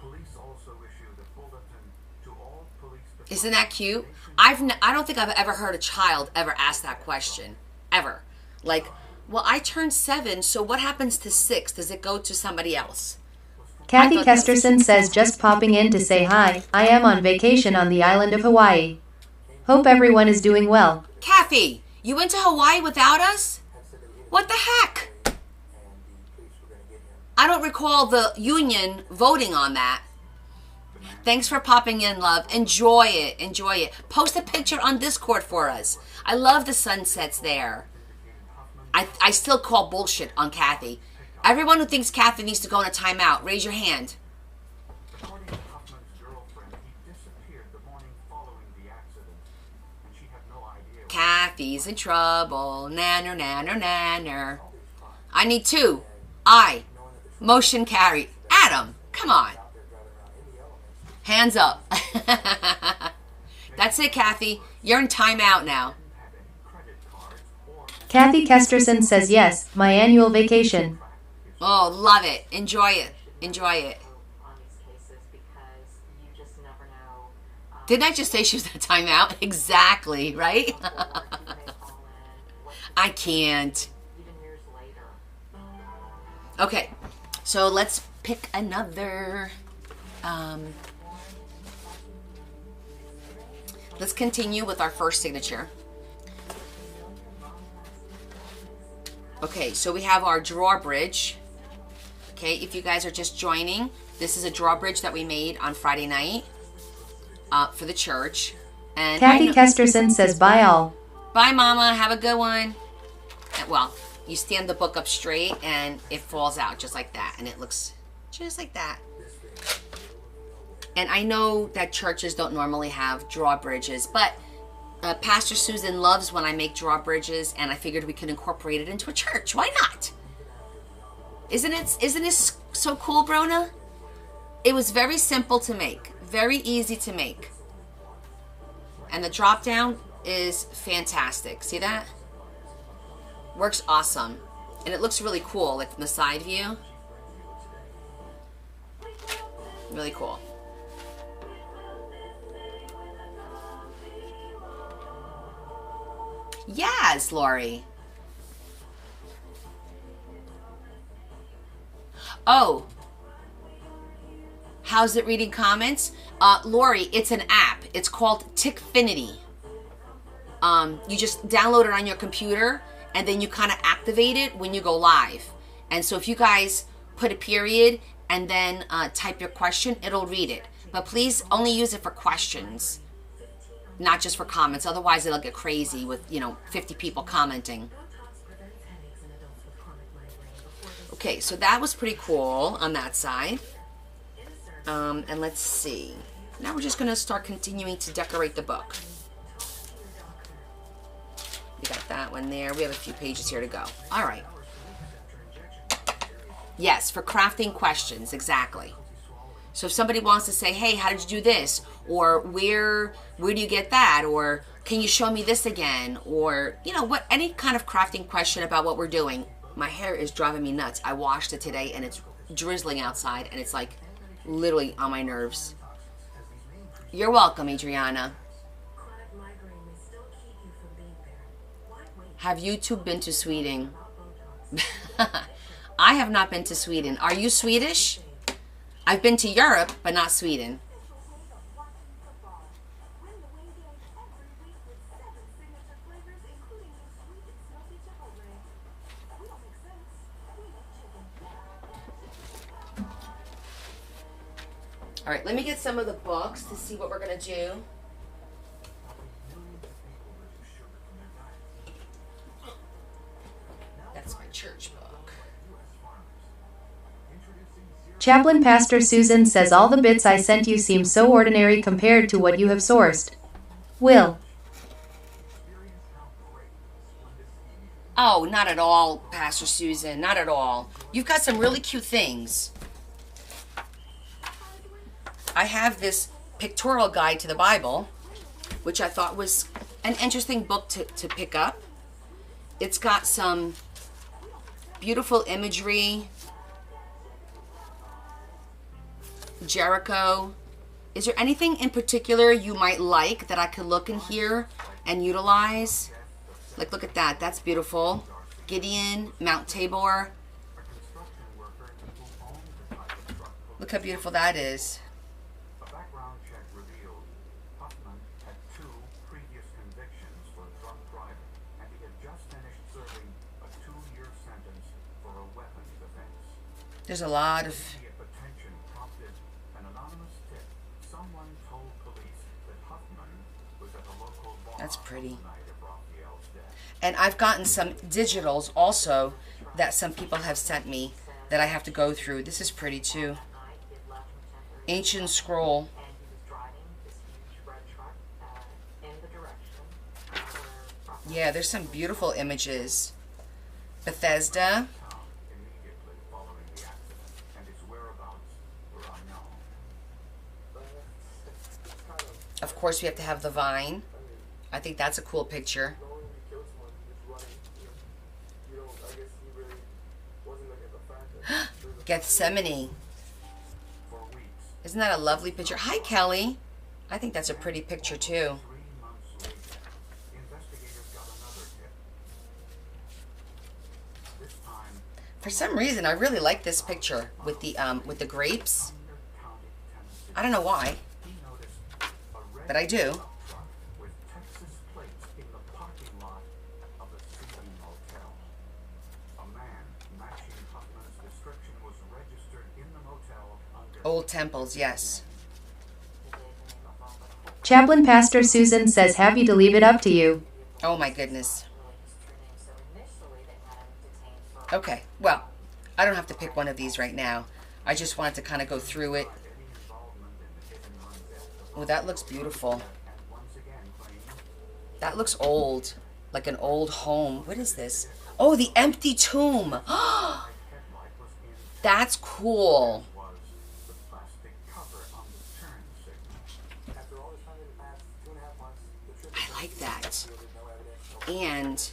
Police also issued a bulletin to all police departments. Isn't that cute? I don't think I've ever heard a child ever ask that question. Ever. Like, well, I turned 7, so what happens to 6? Does it go to somebody else? Kathy thought that's- Kesterson says just popping in to say hi. I am on vacation on the island of Hawaii. Hope everyone is doing well. Kathy, you went to Hawaii without us? What the heck? And the police were going to get him. I don't recall the union voting on that. Thanks for popping in, love. Enjoy it. Enjoy it. Post a picture on Discord for us. I love the sunsets there. I still call bullshit on Kathy. Everyone who thinks Kathy needs to go on a timeout, raise your hand. According to Huffman's girlfriend, he disappeared the morning following the accident, and she had no idea. Kathy's in trouble. Nanner, nanner, nanner. I need 2. I. Motion carry. Adam, come on. Hands up. That's it, Kathy. You're in timeout now. Have any credit cards or Kathy Kesterson says yes, my annual vacation. Oh, love it. Enjoy it. Enjoy it. On these cases because you just never know. Didn't I just say she was in a timeout? Exactly, right? Who may call in, what, I can't. even years later. Okay, so let's pick another. Let's continue with our first signature. Okay, so we have our drawbridge. Okay, if you guys are just joining, this is a drawbridge that we made on Friday night for the church. And I Kathy know- Kesterson says bye all. Bye, Mama. Have a good one. Well, you stand the book up straight and it falls out just like that. And it looks just like that. And I know that churches don't normally have drawbridges, but Pastor Susan loves when I make drawbridges, and I figured we could incorporate it into a church. Why not? Isn't it so cool, Brona? It was very simple to make. Very easy to make. And the drop down is fantastic. See that? Works awesome. And it looks really cool, like from the side view. Really cool. Yes, Lori. Oh. How's it reading comments? Lori, it's an app. It's called Tickfinity. You just download it on your computer, and then you kind of activate it when you go live. And so if you guys put a period and then type your question, it'll read it. But please only use it for questions, not just for comments. Otherwise, it'll get crazy with, 50 people commenting. Okay, so that was pretty cool on that side. And let's see. Now we're just going to start continuing to decorate the book. We got that one there. We have a few pages here to go. All right. Yes, for crafting questions, exactly. So if somebody wants to say, hey, how did you do this? Or where do you get that? Or can you show me this again? Or, what any kind of crafting question about what we're doing. My hair is driving me nuts. I washed it today and it's drizzling outside and it's like literally on my nerves. You're welcome, Adriana. Chronic migraine may still keep you from being there. Why wait? Have you two been to Sweden? About Botox. I have not been to Sweden. Are you Swedish? I've been to Europe, but not Sweden. Win the wing game every week with 7 signature flavors, including new sweet and smoky chipotle. We don't make sense. We make chicken. All right, let me get some of the books to see what we're going to do. That's my church book. Chaplain Pastor Susan says all the bits I sent you seem so ordinary compared to what you have sourced. Will. Oh, not at all, Pastor Susan. Not at all. You've got some really cute things. I have this pictorial guide to the Bible, which I thought was an interesting book to pick up. It's got some beautiful imagery. Jericho. Is there anything in particular you might like that I could look in here and utilize? Like, look at that. That's beautiful. Gideon, Mount Tabor. Look how beautiful that is. A background check revealed Huffman had 2 previous convictions for drunk driving, and he had just finished serving a 2-year sentence for a weapons offense. There's a lot of... Immediate attention prompted an anonymous tip. Someone told police that Huffman was at a local bar That's pretty. on the night of Raphael's death. And I've gotten some digitals also that some people have sent me that I have to go through. This is pretty too. Ancient scroll. And he was driving this huge red truck in the direction where Yeah, there's some beautiful images. Bethesda. Immediately following the accident, and his whereabouts were unknown. Of course, we have to have the vine. I think that's a cool picture. Knowing you killed someone who's running, you don't, I guess he really wasn't looking at the fact that there's a Gethsemane. For weeks, Isn't that a lovely picture? Hi, Kelly. I think that's a pretty picture too. 3 months later, investigators got another tip. This time, For some reason, I really like this picture with the grapes. Sumner County, Tennessee, I don't know why, he noticed a red but I do. truck with Texas plates in the parking lot of a Seaton motel. A man matching Huffman's description was registered in the motel under Old temples, yes. Chaplain Pastor Susan says happy to leave it up to you. Oh my goodness. so initially they had him detained for Okay, well, I don't have to pick one of these right now. I just wanted to kind of go through it. any involvement in the hit and run death of Oh, that looks beautiful. and once again claimed That looks old, like an old home. What is this? Oh, the empty tomb. headlight was in That's cool. was the plastic cover on the turn signal. after all this time in the past 2.5 months, the trip I like that. yielded no evidence. And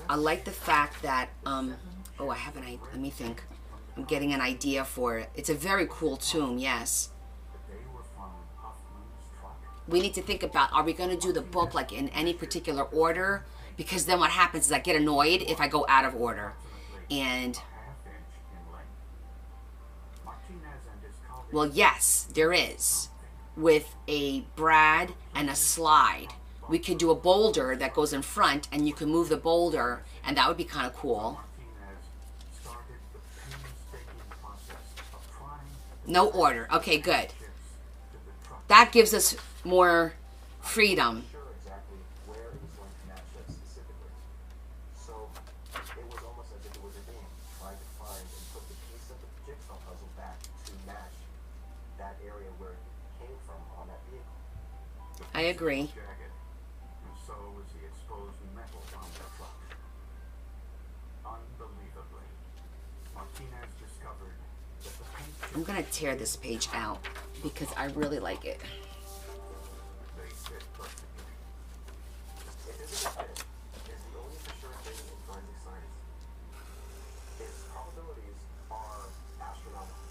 I like the fact that, oh, I have an idea. Let me think. I'm getting an idea for it. It's a very cool tomb, yes. They were from Huffman's truck. We need to think about, are we going to do the book like in any particular order? Because then what happens is I get annoyed if I go out of order. And, Half-inch in length. Martinez and his colleagues well, yes, there is. With a brad and a slide. We could do a boulder that goes in front and you can move the boulder and that would be kind of cool. Martinez started the painstaking process of trying No order. Okay, good. ships to the truck. That gives us more freedom. Sure exactly where it was going to match up specifically. So it was almost as if it was a game, trying to find and put the piece of the jigsaw puzzle back to match that area where it came from on that vehicle. I agree. Jagged, and so was the exposed metal on the truck. Unbelievably, Martinez discovered that the paint I'm going to tear this page out because I really like it. they fit perfectly. If it is a fit, it's the only for sure thing in forensic science. are astronomical.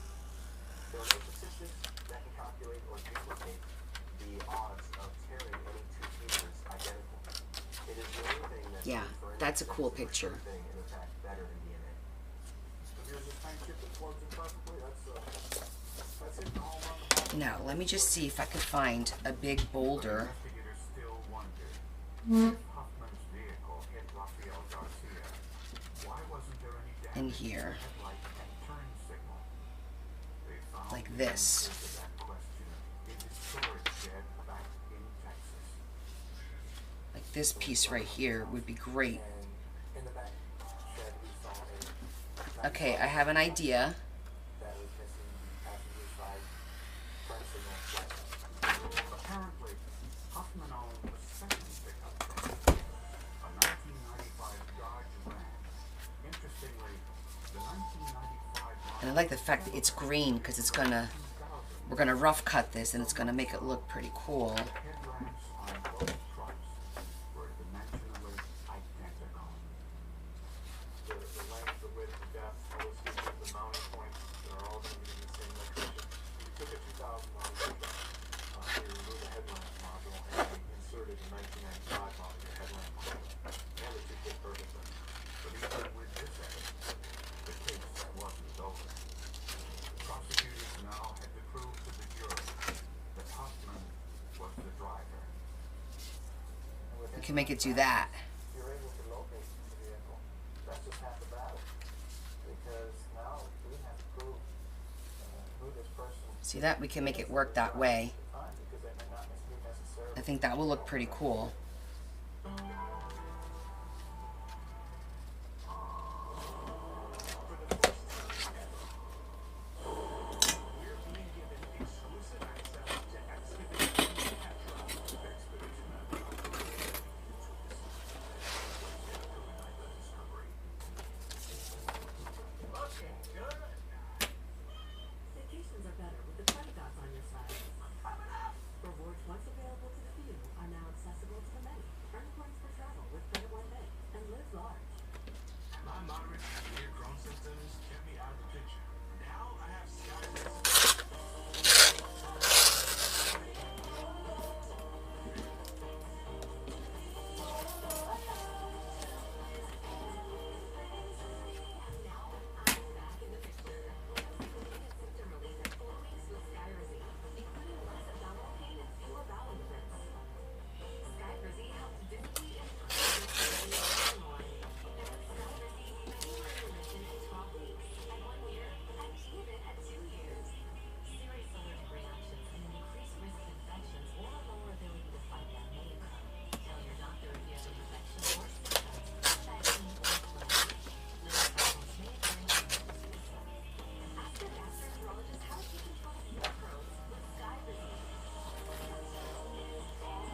There are no statistics that can calculate or duplicate the odds of tearing any two features identical. It is the only thing that Yeah, that's a cool picture. thing and in fact better than DNA. So here's this tank chip that plugs in perfectly. That's hitting the home run. Now, let me just see if I could find a big boulder Investigators still wondered if Huffman's vehicle hit Rafael Garcia. Why wasn't there any damage in to the here, headlight and turn signal? They found like the this. answer to that question in his storage shed back in Texas. Like this piece right here would be great. And in the back shed we saw a Okay, I have an idea. that was missing passenger side turn signal flashlight. Apparently, Huffman owned a second pickup truck, a 1995 Dodge Ram. Interestingly, the 1995 And I like the fact that it's green because it's gonna, we're gonna rough cut this and it's gonna make it look pretty cool. headlamps on both trucks were dimensionally identical. The length, the width, the depth, all those features, the mounting points, they're all going to be in the same location. We took a 2000 model pickup, we removed the headlamp module, and we inserted a 1995 model headlamp module. And the two fit perfectly. But even with this evidence, the case wasn't over. Prosecutors now had to prove to the jury that Huffman was the driver. You can make it do that. You're able to locate the vehicle. That's just half the battle. Because now we have to prove who this person See that? We can make it work that way. is, because they may not be necessarily. I think that will look pretty cool. Vacations are better with the credit dots on your side. Rewards once available to the few are now accessible to the many. Earn points for travel with Credit One Bank and live large. My moderate severe Chrome symptoms kept me out of the picture. Now I have Sky.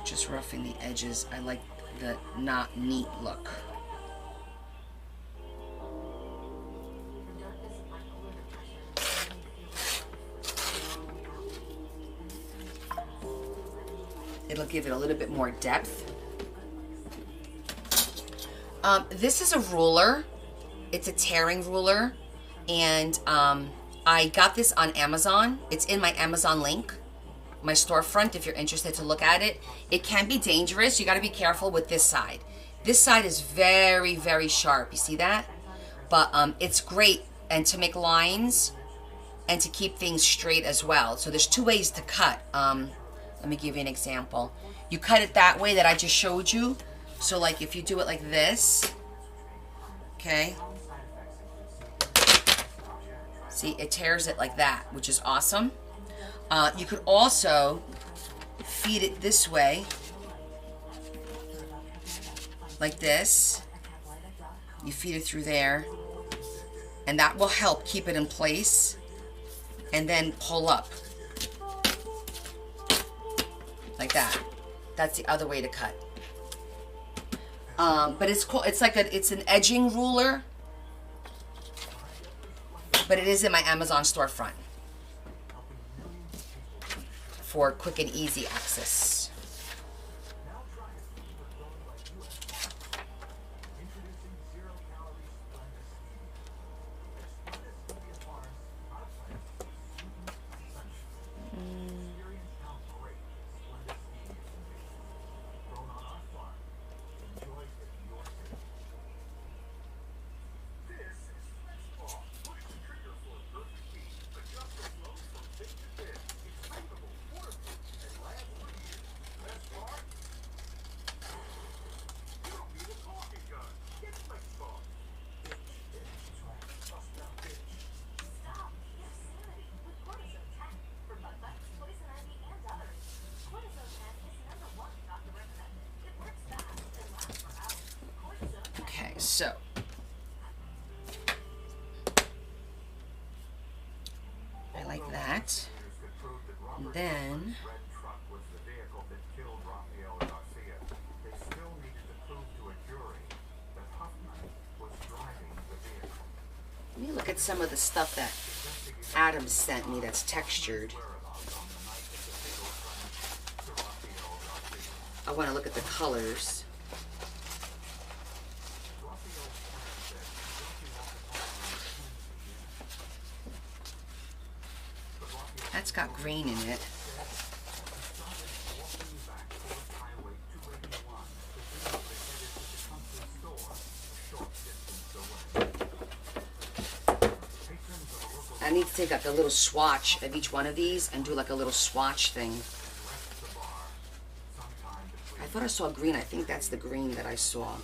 Just roughing the edges. I like the not neat look. It'll give it a little bit more depth. This is a ruler. It's a tearing ruler. And I got this on Amazon. It's in my Amazon link. My storefront, if you're interested to look at it. It can be dangerous. You got to be careful with this side. This side is very, very sharp. You see that? But it's great and to make lines and to keep things straight as well. So there's two ways to cut. Let me give you an example. You cut it that way that I just showed you. So like if you do it like this, okay? See, it tears it like that, which is awesome. You could also feed it this way, like this. You feed it through there, and that will help keep it in place, and then pull up, like that. That's the other way to cut. But it's cool. It's like it's an edging ruler, but it is in my Amazon storefront for quick and easy access. So, I like that. And then, Red truck was the vehicle that killed Rafael Garcia. They still needed to prove to a jury that Huffman was driving the vehicle. let me look at some of the stuff that Adam sent me that's textured. I want to look at the colors. That's got green in it. I need to take like a little swatch of each one of these and do like a little swatch thing. I thought I saw green. I think that's the green that I saw.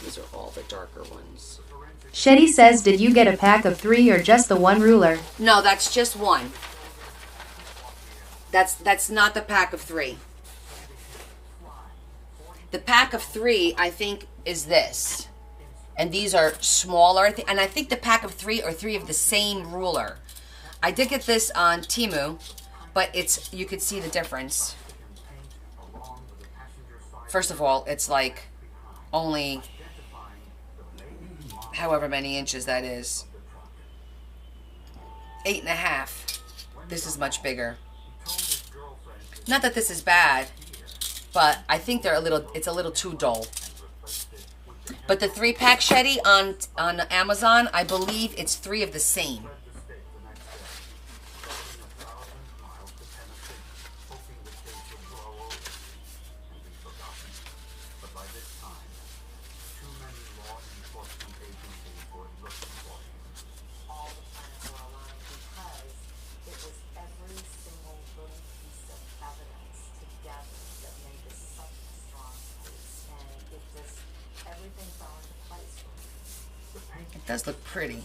These are all the darker ones. Shetty says, did you get a pack of 3 or just the one ruler? No, that's just one. That's not the pack of 3. The pack of 3, I think, is this. And these are smaller. And I think the pack of 3 are 3 of the same ruler. I did get this on Temu, but you could see the difference. First of all, it's like only however many inches that is. 8.5. This is much bigger. Not that this is bad, but I think it's a little too dull. But the 3-pack Shetty on Amazon, I believe it's 3 of the same. It does look pretty.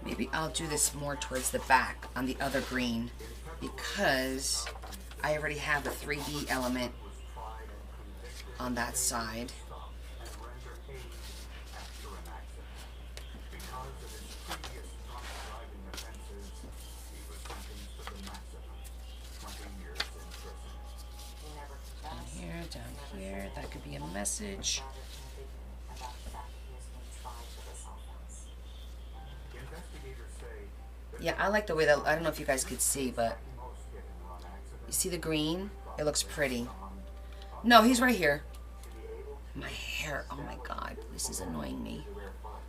Maybe I'll do this more towards the back on the other green because I already have a 3D element on that side. Down here, that could be a message. Yeah, I like the way that, I don't know if you guys could see, but you see the green? It looks pretty. No, he's right here. My hair, oh my God, this is annoying me.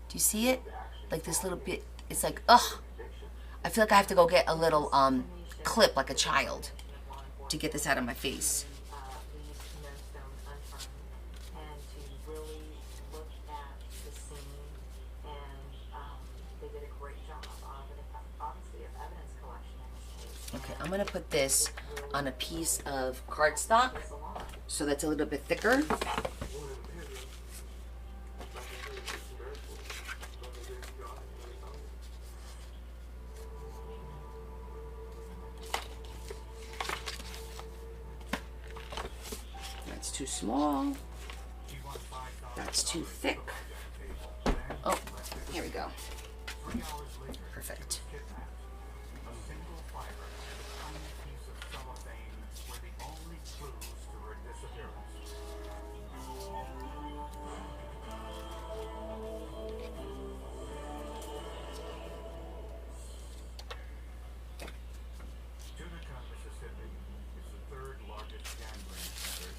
Do you see it? Like this little bit, it's like, ugh. I feel like I have to go get a little clip like a child to get this out of my face. Okay, I'm going to put this on a piece of cardstock so that's a little bit thicker. That's too small. That's too thick. Oh, here we go. Perfect.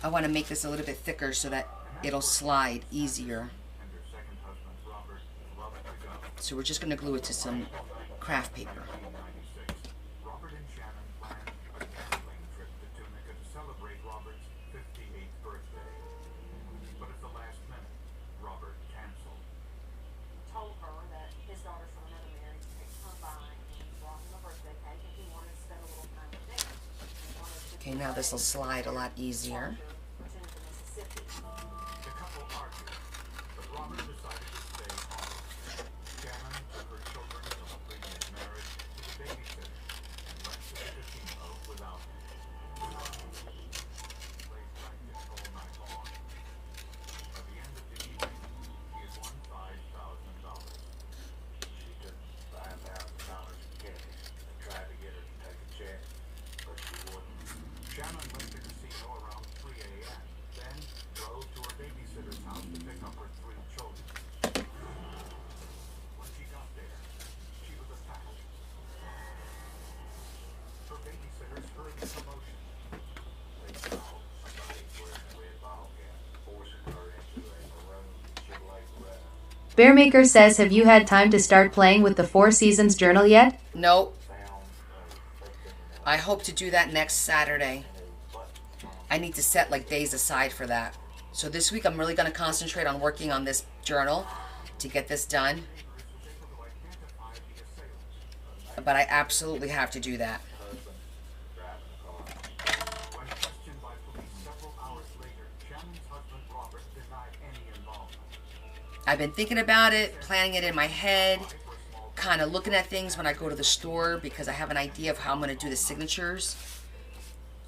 I want to make this a little bit thicker so that it'll slide easier. So we're just going to glue it to some craft paper. Robert and Shannon planned a gambling trip to Tunica to celebrate Robert's 58th birthday. But at the last minute, Robert Okay, now this will slide a lot easier. The couple argued, but Robert decided to stay home. Shannon took her children from a previous marriage to the babysitter and went to the casino without him. Played practice all night long. By the end of the evening, he had won $5,000. She took $5,000 in cash and tried to get her to take a check, but she wouldn't. Shannon left the casino around 3 a.m., then drove to her babysitter's house to pick up her 3 children. When she got there, she was attacked. Her babysitters heard the commotion. They saw somebody wearing a red ball cap, forcing her into a maroon Chevrolet Corvette. Bearmaker says, have you had time to start playing with the Four Seasons journal yet? Nope. Found a victim in I hope to do that next Saturday. a button. I need to set like days aside for that. So this week I'm really going to concentrate on working on this journal to get this done. But I absolutely have to do that. Husband driving the car. When questioned by police several hours later, Shannon's husband Robert denied any involvement. I've been thinking about it, planning it in my head, kind of looking at things when I go to the store because I have an idea of how I'm going to do the signatures.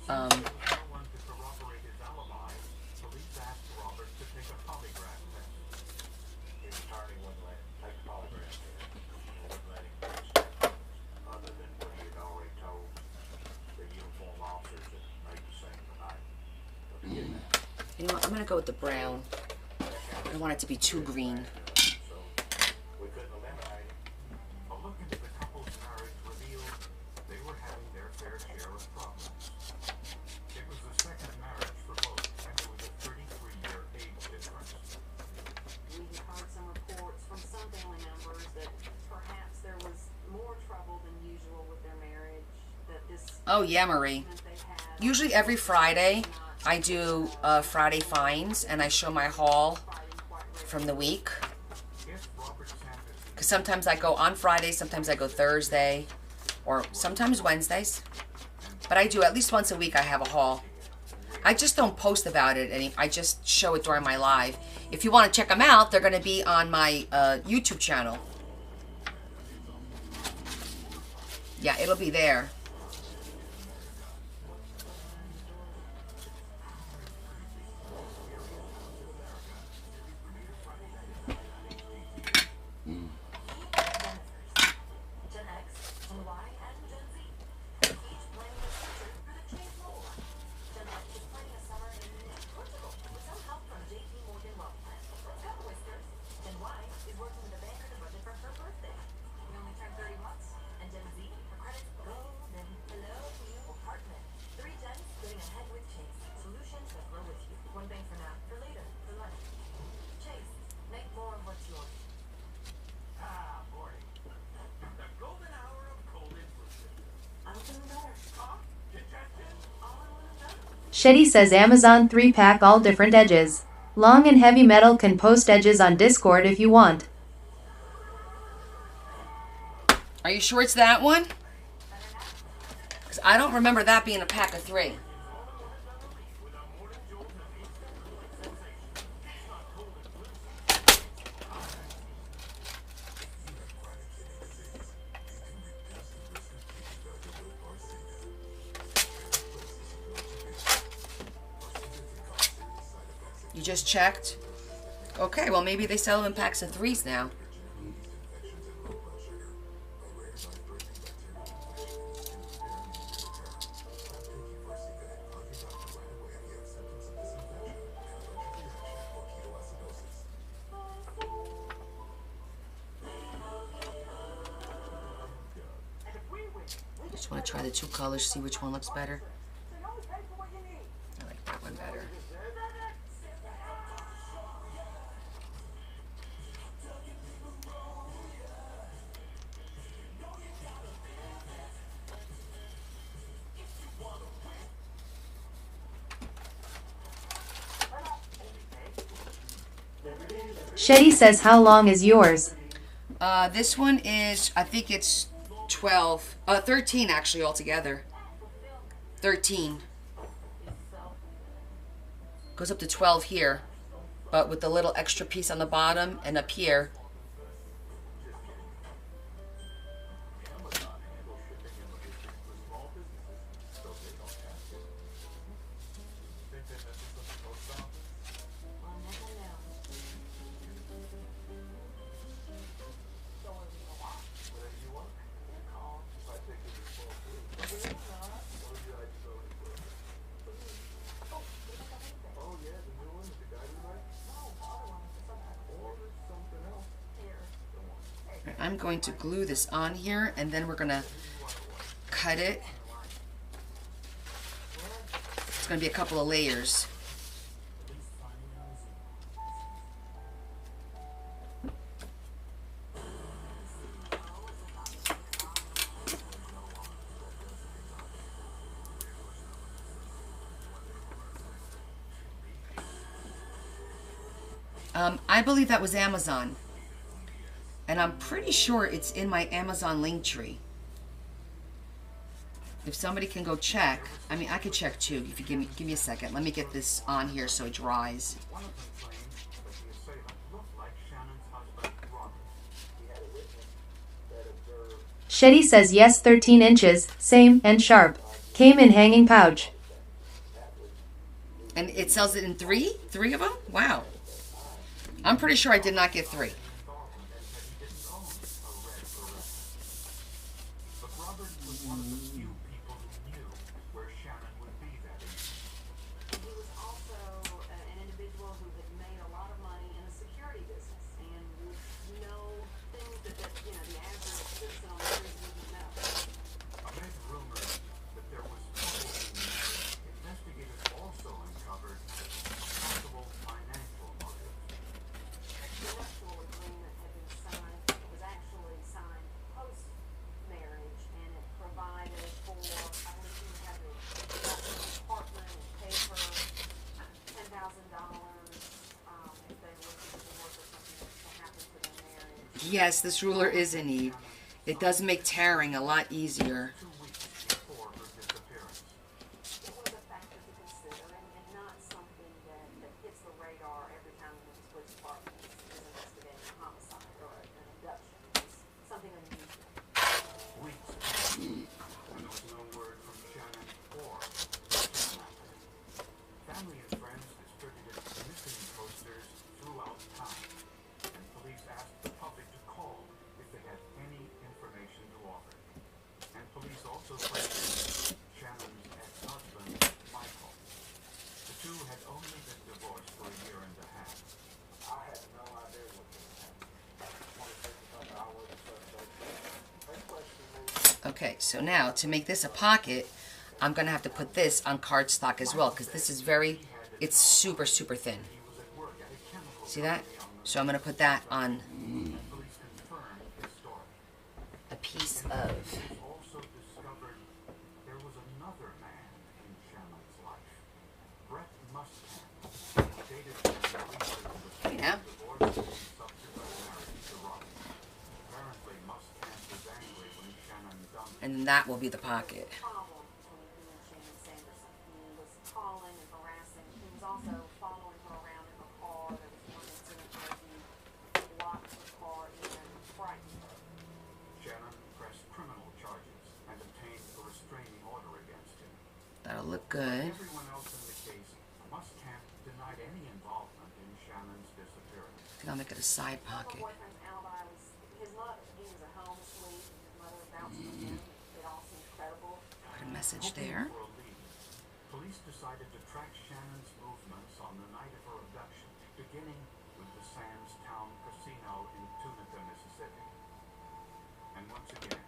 No one could corroborate his alibi. Police asked Robert to take a polygraph test. His attorney wouldn't let him take the polygraph test. He wouldn't let him do stuff other than what he had already told the uniform officers that made the scene tonight. But he didn't have. You know what? I'm going to go with the brown. I don't want it to be too green. So we couldn't eliminate him. A look into the couple's marriage revealed they were having their fair share of problems. It was the second marriage for both, and there was a 33-year age difference. We heard some reports from some family members that perhaps there was more trouble than usual with their marriage, that this Oh, yeah, Marie. that they had Usually every Friday, I do Friday finds, and I show my haul from the week. If Robert Sanderson Because sometimes I go on Friday, sometimes I go Thursday, or sometimes Wednesdays. But I do at least once a week. I have a haul. I just don't post about it. I just show it during my live. If you want to check them out, they're going to be on my YouTube channel. Yeah, it'll be there. Gen X, Gen Y, and Gen Z. Each planning a future for the Chase Roll. Gen X is planning a summer in Portugal with some help from JP Morgan Wealth Plan. Let's go, Whiskers. Gen Y is working with a banker to budget for her birthday. We only turned 30 months. And Gen Z, her credit's golden. Hello, new apartment. 3 gens getting ahead with Chase. Solutions that grow with you. One bank for now, for later, for life. Chase, make more of what's yours. Ah, boy. The golden hour of cold improvement. I'm feeling better. Digestion. All I want to know. Shetty says Amazon 3-pack all different edges. Long and heavy metal can post edges on Discord if you want. Are you sure it's that one? Because I don't remember that being a pack of 3. You just checked? Okay, well maybe they sell them in packs of 3s now. Just want to try the 2 colors, see which one looks better. I like that one better. Shetty says, how long is yours? This one is, I think it's 13 actually altogether. 13. Goes up to 12 here, but with the little extra piece on the bottom and up here. Amazon handles shipping and logistics for small businesses, so they don't have to. Think they mentioned something post office? We'll never know. So when you go off, Whatever you want. you call. If I take it as small food, But we're not. what would you like to go in for? Oh, we don't have anything. Oh yeah, the new one with the guy you like? No, the other one, something. Or something else. Here. Don't want. I'm going to glue this on here, and then we're going to cut it. It's going to be a couple of layers. I believe that was Amazon. And I'm pretty sure it's in my Amazon link tree. If somebody can go check, I mean, I could check too. If you give me a second, let me get this on here so it dries. One of them claimed that the assailant looked like Shannon's husband, Robert. He had a witness that observed Shetty says yes, 13 inches, same, and sharp. Came in hanging pouch. And it sells it in three of them? Wow. I'm pretty sure I did not get 3. But Robert was one of the few people who knew where Shannon would be that evening. He was also an individual who had made a lot of money in the security business and would know things that the average citizen on the street wouldn't know. Amid rumors that there was trouble in the marriage, investigators also uncovered possible financial motives. The nuptial agreement had been signed, it was actually signed post-marriage, and it provided for, I believe he would have to get an apartment and pay for $10,000 if they were to divorce or something to happen to their marriage. Yes, this ruler is in need. It does make tearing a lot easier. 2 weeks before her disappearance. It was a factor to consider and not something that hits the radar every time the police department is investigating a homicide or an abduction. It's something unusual. Weeks passed, and there was no word from Shannon or Samantha. Family and friends distributed missing posters throughout town, and police asked the public to call if they had any information to offer. And police also questioned Shannon's ex-husband, Michael. The two had only been divorced for a year and a half. I had no idea what was happening. I just wanted to take something I wasn't suspect. Next question is, Okay, so now to make this a pocket, I'm going to have to put this on cardstock as well, because this is it's super, super thin. He was at work at a chemical See that? company on the So I'm going to put that on police confirmed his story. a piece of... Also discovered there was another man in Shannon's life. Brett Muscat, dated from the Hey now. divorce and subsequent marriage to Robert. Apparently Muscat was angry when Shannon dumped him. And that will be the pocket. Problem between he and Shannon Sanderson. He was calling and harassing. He was also following her around in her car. There was one incident where he locked the car in and frightened her. Shannon pressed criminal charges and obtained a restraining order against him. That'll look good. Everyone else in the case, Muscat denied any involvement in Shannon's disappearance. I think I'll make it a side Her pocket. boyfriend's alibi was his mother. He was at home asleep, and his mother bounced from him. It all seemed credible. Put a message there. For a lead, police decided to track Shannon's movements on the night of her abduction, beginning with the Sands Town Casino in Tunica, Mississippi. And once again,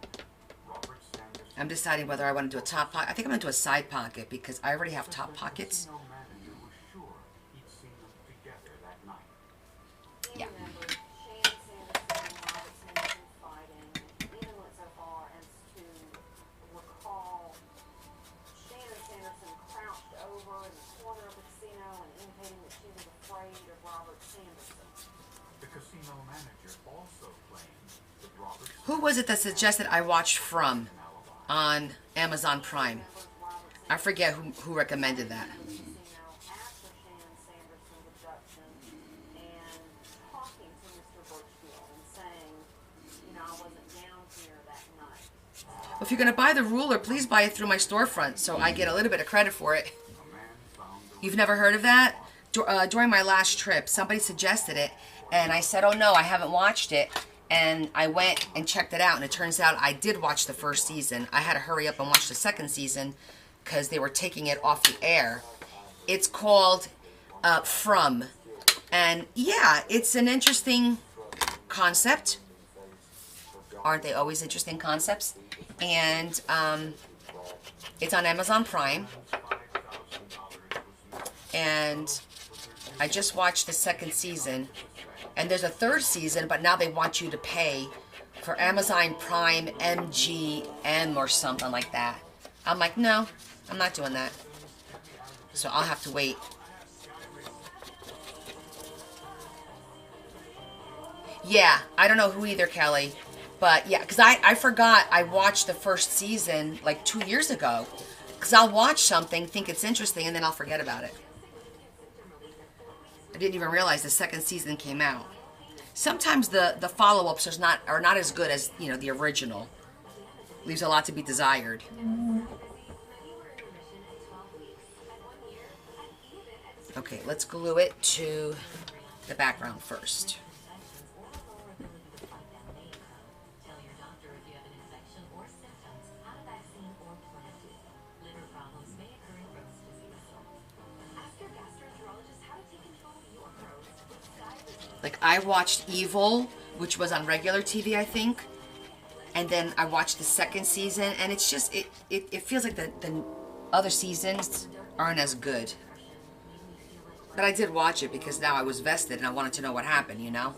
Robert Sanderson, I'm deciding whether I want to do a top pocket. I think I'm going to do a side pocket because I already have top pockets. casino manager, was sure he'd seen them together that night. He Yeah. remembered Shannon Sanderson and Robert Sanderson fighting, and even went so far as to recall Shannon Sanderson crouched over in the corner of the casino and indicating that she was afraid of Robert Sanderson. The casino manager also claimed that Robert Who was it that suggested I watch From on Amazon Prime? Remembers Robert I forget who recommended that. Sanderson after Shannon If you're going to buy the ruler, please buy it through my storefront so I get a little bit of credit for it. You've never heard of that? During my last trip, somebody suggested it, and I said, oh no, I haven't watched it. And I went and checked it out, and it turns out I did watch the first season. I had to hurry up and watch the second season because they were taking it off the air. It's called From. And yeah, it's an interesting concept. Aren't they always interesting concepts? And it's on Amazon Prime. And I just watched the second season. And there's a third season, but now they want you to pay for Amazon Prime MGM or something like that. I'm like, no, I'm not doing that. So I'll have to wait. Yeah, I don't know who either, Kelly. But yeah, because I forgot I watched the first season like 2 years ago. Because I'll watch something, think it's interesting, and then I'll forget about it. I didn't even realize the second season came out. Sometimes the follow-ups are not as good as, you know, the original. Leaves a lot to be desired. Okay, let's glue it to the background first. Like, I watched Evil, which was on regular TV, I think. And then I watched the second season, and it's just, it feels like the other seasons aren't as good. But I did watch it because now I was vested and I wanted to know what happened, you know?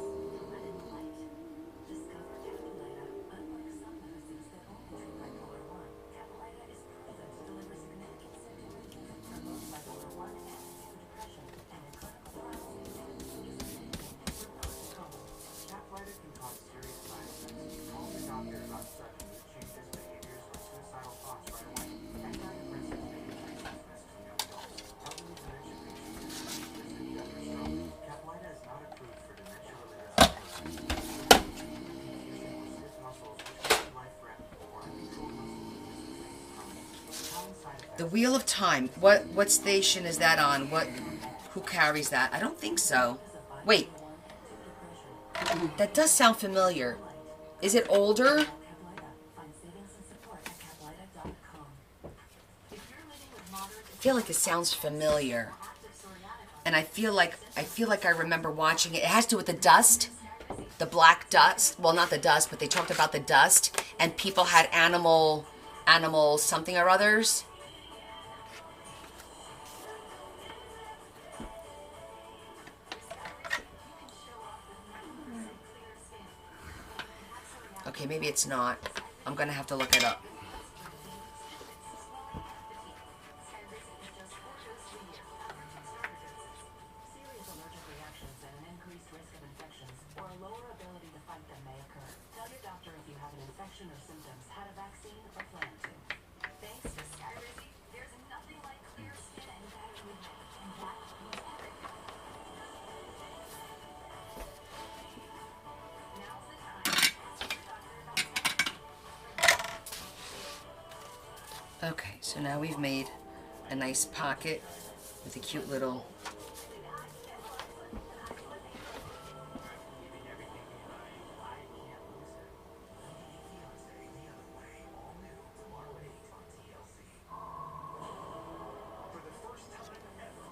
The Wheel of Time. What station is that on? Who carries that? I don't think so. Wait. That does sound familiar. Is it older? I feel like it sounds familiar. And I feel like I remember watching it. It has to do with the dust. The black dust. Well, not the dust, but they talked about the dust. And people had animal something or others. Okay, maybe it's not. I'm gonna have to look it up. Serious allergic reactions and an increased risk of infections or a lower ability to fight them may occur. Tell your doctor if you have an infection or symptoms, had a vaccine, or plan to. Thanks to Skyrizi, there's nothing like clear skin and better movement. And that means everything. Now's the time. Ask your doctor about Skyrizi. Okay, so now we've made a nice pocket with a cute little... For the first time ever,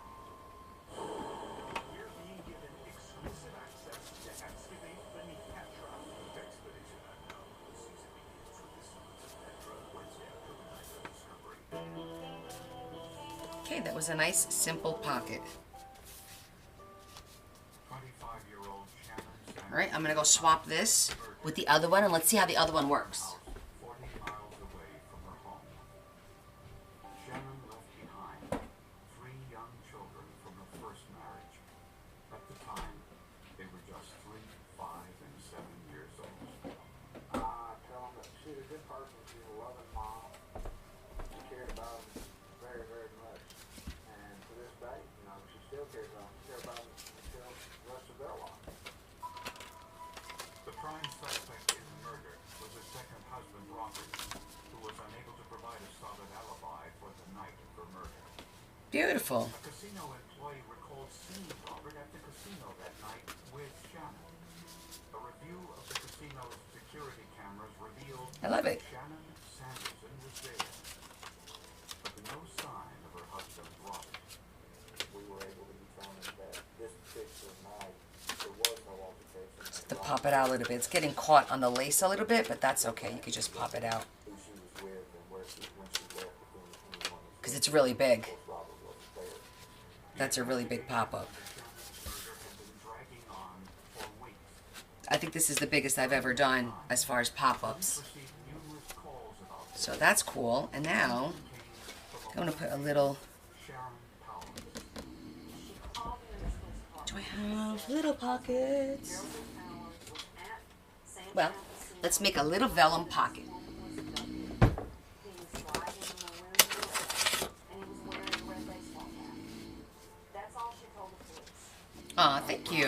we're being given exclusive access to excavate beneath Petra. Expedition Unknown. The season begins with the scenes of Petra, Wednesday, October 9th of Discovery. Okay, that was a nice, simple pocket. 25-year-old Shannon Sanders, Alright, I'm gonna go swap this with the other one, and let's see how the other one works. 40 miles away from her home. Shannon left behind 3 young children from her first marriage. At the time, they were just 3, 5, and 7 years old. Tell them that she was a good person, she was a loving mom, she cared about them very, very much. And to this day, you know, she still cares about them until the rest of their life. The prime suspect in the murder was her second husband, Robert, who was Beautiful. A casino employee recalled seeing Robert at the casino that night with Shannon. A review of the casino's security cameras revealed I love it. Shannon Sanderson was there, but no sign of her husband Robert. We were able to determine that this particular night there was no altercation. To pop it out a little bit. It's getting caught on the lace a little bit, but that's okay. You could just pop it out. Who she was with and when she left within 21 Because it's really big. Robert wasn't there. That's a really big pop-up. Shannon's murder had been dragging on for weeks. I think this is the biggest I've ever done as far as pop-ups. Received numerous calls about this. So that's cool. And now, I'm going to put a little... Sharon Powers. She called the Ministries Department. Do I have little pockets? Geraldine Powers was at Sandtown Well, Casino. let's make a little vellum pocket. He was driving a Winnebago, and he was wearing a red baseball cap. That's all she told the police. Aw, thank you.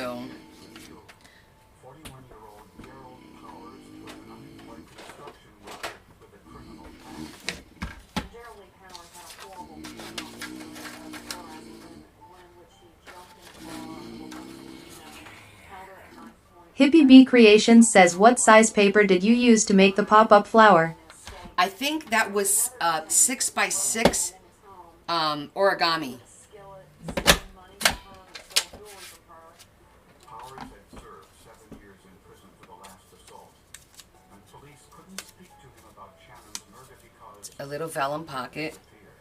41-year-old Gerald Powers was an unemployed construction worker with a criminal past. Geraldine Powers had a horrible criminal history of terrorizing women, one in which he jumped in a car with a held her at knife point. Hippie Bee Creations says, what size paper did you use to make the pop-up flower? I think that was 6x6 origami. Skillet, stealing money from her, and stole jewelry from her. Powers had served 7 years in prison for the last assault, and police couldn't speak to him about Shannon's murder because A little vellum pocket. he disappeared.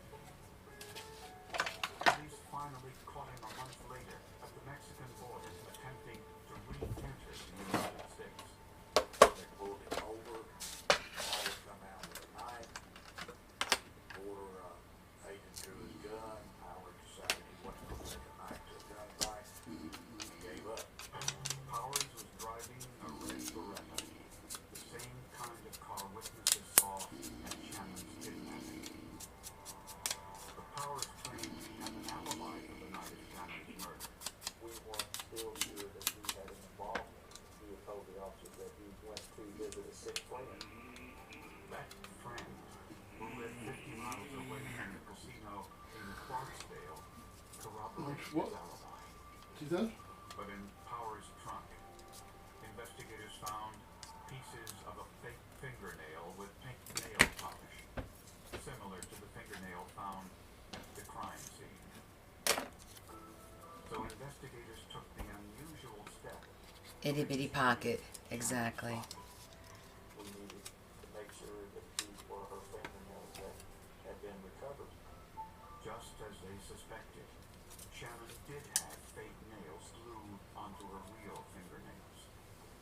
Police finally caught him a month later at the Mexican border attempting to re-enter the United States. They pulled him over. Powers come out with a knife. Border agent drew his gun. Powers decided he wasn't going to take a knife to a gunfight. He gave up. Powers was driving a red Beretta, the same kind of car witnesses saw at Shannon's kidnapping. But Powers claimed he had an alibi for the night of Shannon's murder. We weren't still sure that he had an involvement. He had told the officer that he went to visit a sick friend. That friend, who lived 50 miles away from the casino in Clarksdale, corroborated his What? alibi. See that? But in Powers' trunk, investigators found pieces of a fake fingernail with pink nail polish, similar to the fingernail found at the crime scene. So investigators took the unusual step Itty bitty pocket. Exactly. We needed to make sure that these were her fingernails that had been recovered. just as they suspected. Shannon did have fake nails glued onto her real fingernails,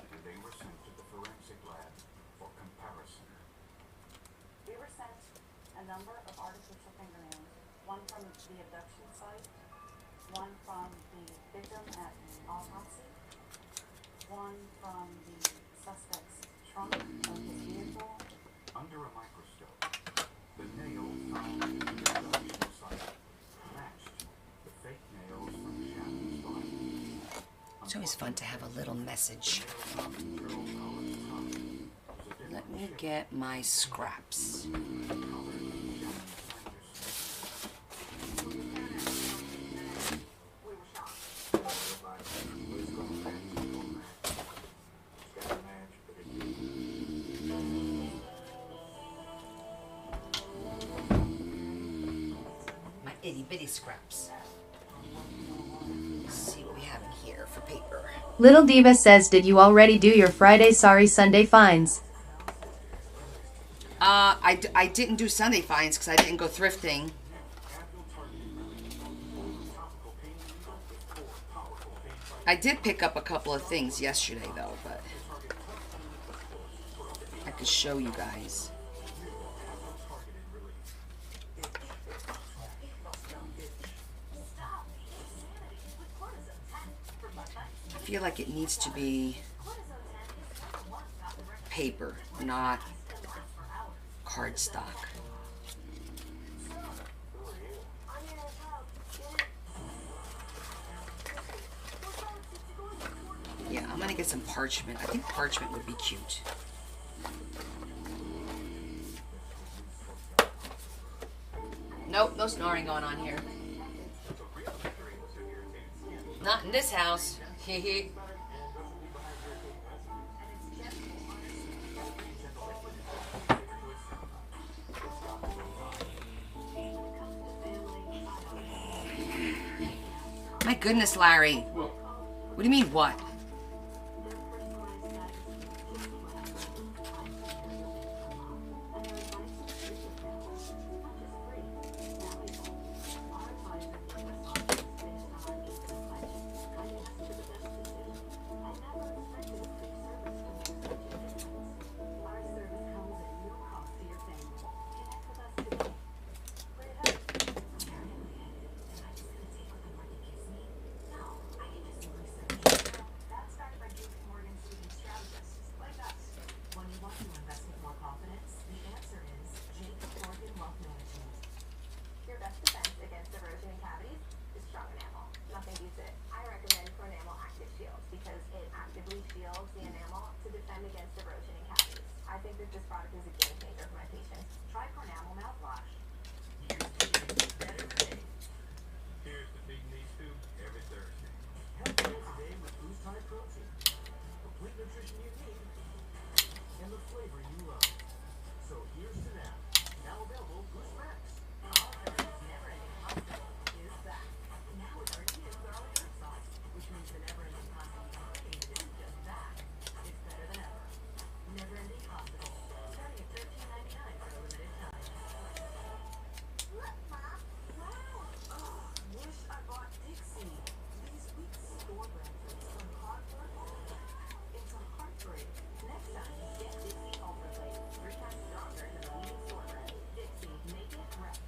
and they were sent to the forensic lab for comparison. We were sent a number of artificial fingernails, one from the abduction site, one from the victim at autopsy, one from the suspect's trunk of his vehicle. Under a microscope, the nail found in the abduction site matched the fake nails from Shannon's body. It's always fun to have a little message. Let me get my scraps. We were shocked. Everybody said, "Well, it's gonna match, it's gonna match." It's gotta match, but it didn't. My itty bitty scraps. Let's see what we have in here for paper. Little Diva says, did you already do your Friday Sorry Sunday finds? I didn't do Sunday finds because I didn't go thrifting. I did pick up a couple of things yesterday though, but I could show you guys. I feel like it needs to be paper, not cardstock. Yeah, I'm gonna get some parchment. I think parchment would be cute. Nope, no snoring going on here. Not in this house. Hee My goodness, Larry. What do you mean, what? Your best defense against erosion and cavities is strong enamel. Nothing beats it. I recommend Pronamel Active Shield because it actively shields the enamel to defend against erosion and cavities. I think that this product is a game changer for my patients. Try Pronamel mouthwash. Here's to feeding these two every Thursday. Help you today with Boost High Protein. Complete nutrition you need and the flavor you love. So here's to now. Now available Boost Max. Never-ending hospital is back. Now with our new garlic herb sauce, which means the never-ending pasta you crave isn't just that. It's better than ever. Never-ending hospital, starting at $13.99 for a limited time. Look, Mom. Wow! Oh, wish I bought Dixie. These weak store brand drinks from Hartford. It's a heartbreak. Next time, get Dixie Ultra Plate. 3 times stronger than the leading store brand. Dixie, make it right.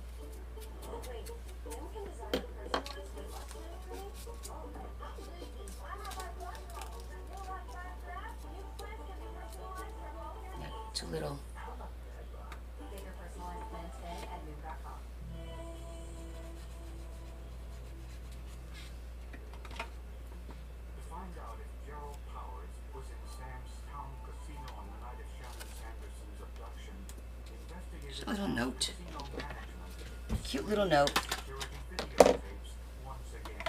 Oh, wait. You can design a personalized weight loss plan for me? Oh, absolutely. I'm not like one couple. You'll like that. New plans can be personalized for all your Yeah, needs. too little. Get your personalized plan today at Noom.com. To find out if Gerald Powers was in Sam's Town Casino on the night of Shannon Sanderson's abduction, investigators Just a little note. casino management Cute little note. security videotapes once again.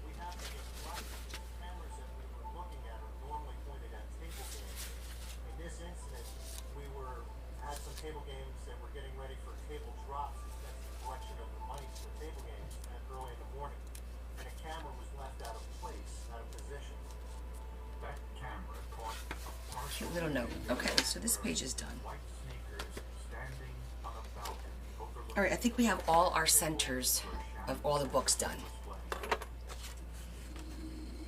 We have to get right. Cameras that we were looking at are normally pointed at table games. In this incident, we had some table games that were getting ready for table drops. That's the collection of the money for table games early in the morning. And a camera was left out of place, out of position. That camera caught a partial Cute little note. Okay, so this page is done. white sneakers standing on a balcony overlooking All right, I think we have all our centers of all the books done. display.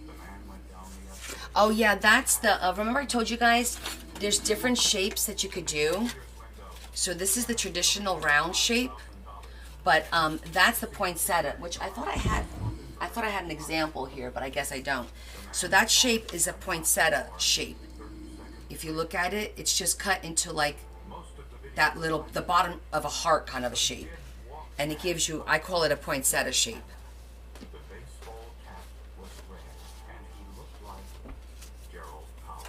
The man went down the upstairs Oh yeah, that's the, remember I told you guys, there's different shapes that you could do. window. So this is the traditional round shape, but that's the poinsettia, which I thought I had an example here, but I guess I don't. So that shape is a poinsettia shape. If you look at it, it's just cut into like that little, the bottom of a heart kind of a shape. And it gives you, I call it a poinsettia shape. The baseball cap was red, and he looked like Gerald Powers.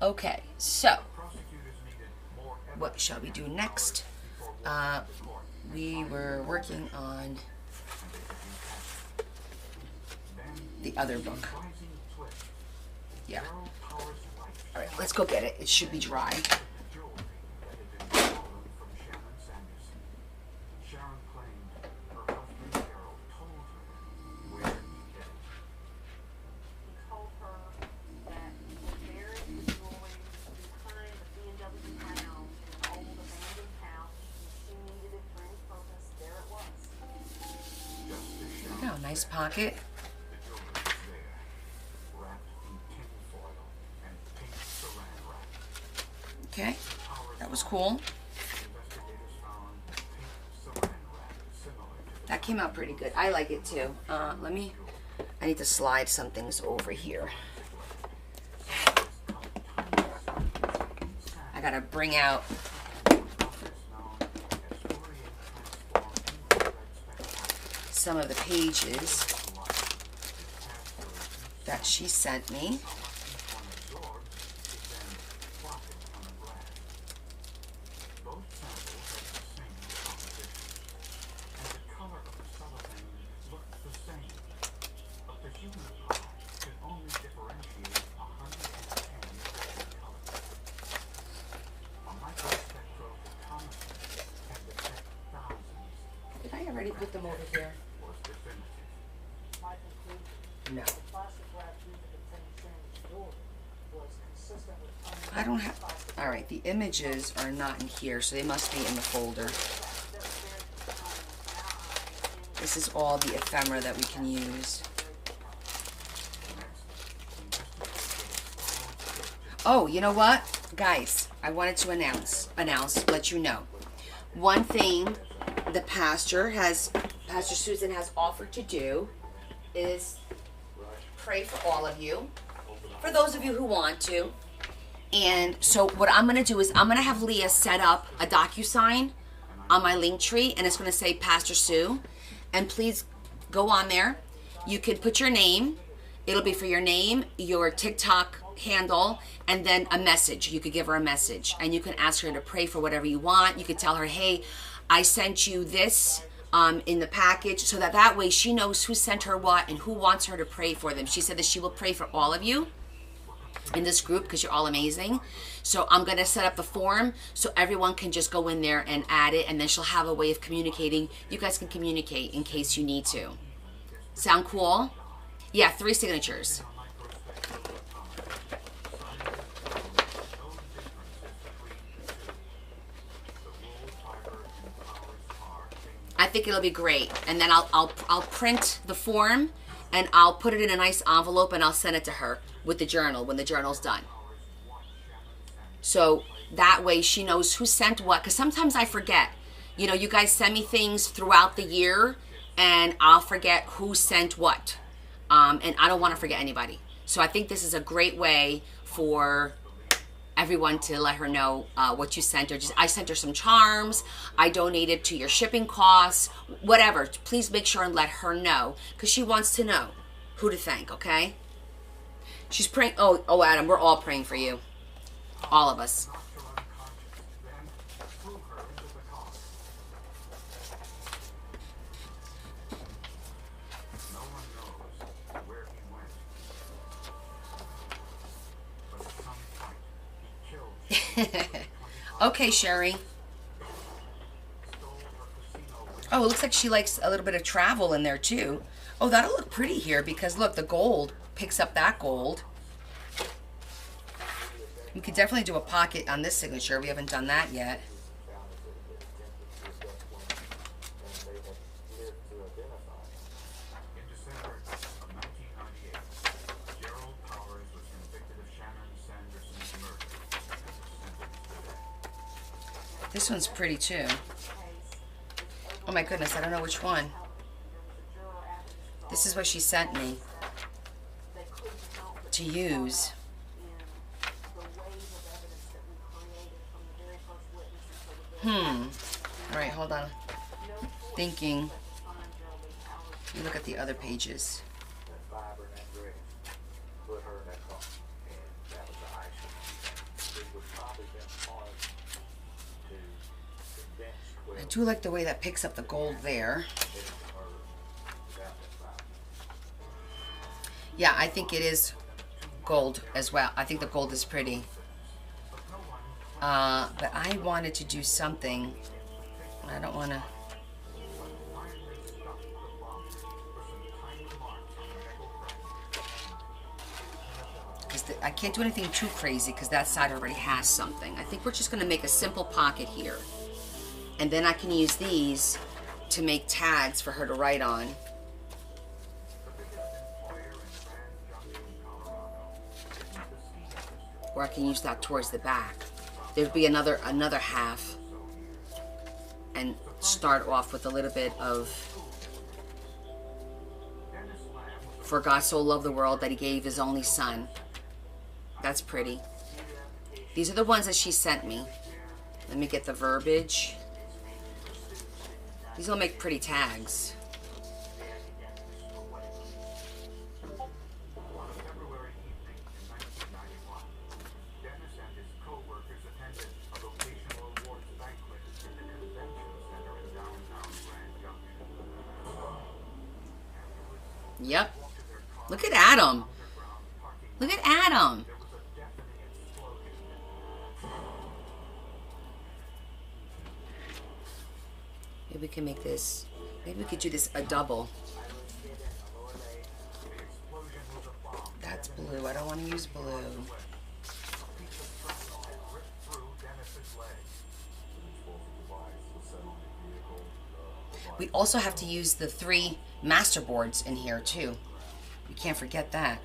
Okay, so Prosecutors needed more evidence what shall we do next? before walking to court, We were working on and they could be captured. Then, the other book. surprising twist. Yeah. Gerald Powers' wife All right, let's go get it. It should be dry. the jewelry that had been stolen from Sharon Sanderson. Sharon claimed her husband Gerald told her where he hid it. He told her that he was buried the jewelry behind the B&W Crown in an old abandoned couch, and she needed it for any purpose. There it was. Just as Sharon Oh, nice pocket. the jewelry was there, wrapped in tin foil and pink saran wrap. Okay, Powers that was cool. investigators found pink saran wrap similar to the That came out pretty good. I like it too. I need to slide some things over here. I gotta bring out some of the pages that she sent me. The color of the cellophane looked the same, but the hue already put them over here. was definitive. My conclusion, No. the plastic wrap used to contain Shannon's jewelry was consistent with I don't have. All right, the images are not in here, so they must be in the folder. This is all the ephemera that we can use. Oh, you know what? Guys, I wanted to let you know. One thing the Pastor Susan has offered to do is pray for all of you, for those of you who want to. And so what I'm going to do is I'm going to have Leah set up a DocuSign on my Linktree, and it's going to say Pastor Sue. And please go on there. You can put your name. It'll be for your name, your TikTok handle, and then a message. You could give her a message, and you can ask her to pray for whatever you want. You could tell her, hey, I sent you this in the package, so that way she knows who sent her what and who wants her to pray for them. She said that she will pray for all of you in this group because you're all amazing. So I'm going to set up the form so everyone can just go in there and add it, and then she'll have a way of communicating. You guys can communicate in case you need to. Sound cool? Yeah, 3 signatures. I think it'll be great. And then I'll print the form and I'll put it in a nice envelope and I'll send it to her with the journal when the journal's done. So that way she knows who sent what, because sometimes I forget. You know, you guys send me things throughout the year and I'll forget who sent what. And I don't want to forget anybody. So I think this is a great way for everyone to let her know what you sent her. I sent her some charms. I donated to your shipping costs. Whatever. Please make sure and let her know, because she wants to know who to thank, okay? She's praying. Oh, Adam, we're all praying for you. All of us. Okay, Sherry. Oh, it looks like she likes a little bit of travel in there too. Oh, that'll look pretty here because look, the gold picks up that gold. We could definitely do a pocket on this signature. We haven't done that yet. In December of 1998, Gerald Powers was convicted of Shannon Sanderson's murder and was sentenced to death. This one's pretty too. Oh my goodness, I don't know which one. This is what she sent me to use. All right, hold on. Thinking. Let me look at the other pages. I do like the way that picks up the gold there. Yeah, I think it is gold as well. I think the gold is pretty. But I wanted to do something. I don't want to. Because I can't do anything too crazy because that side already has something. I think we're just going to make a simple pocket here. And then I can use these to make tags for her to write on. Or I can use that towards the back. There'd be another half. And start off with a little bit of, for God so loved the world that he gave his only son. That's pretty. These are the ones that she sent me. Let me get the verbiage. These will make pretty tags. Yep. Look at Adam. Look at Adam. Maybe we can make this Maybe we could do this a double. That's blue. I don't want to use blue. We also have to use the 3 master boards in here too. We can't forget that.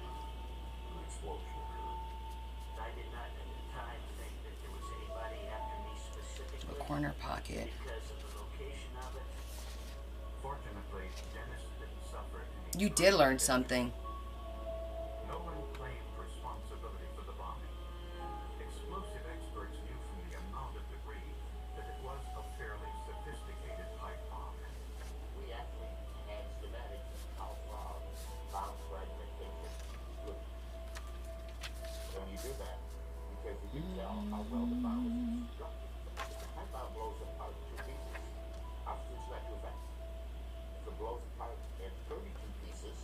A corner pocket. You did learn something. No one claimed responsibility for the bombing. Explosive experts knew from the amount of debris that it was a fairly sophisticated pipe bomb. We actually had schematics of bomb fragmentation. Look, when you do that, because you can tell how well the bomb is constructed. If the pipe bomb blows apart in 2 pieces, our students not too fast. If it blows apart in 32 pieces,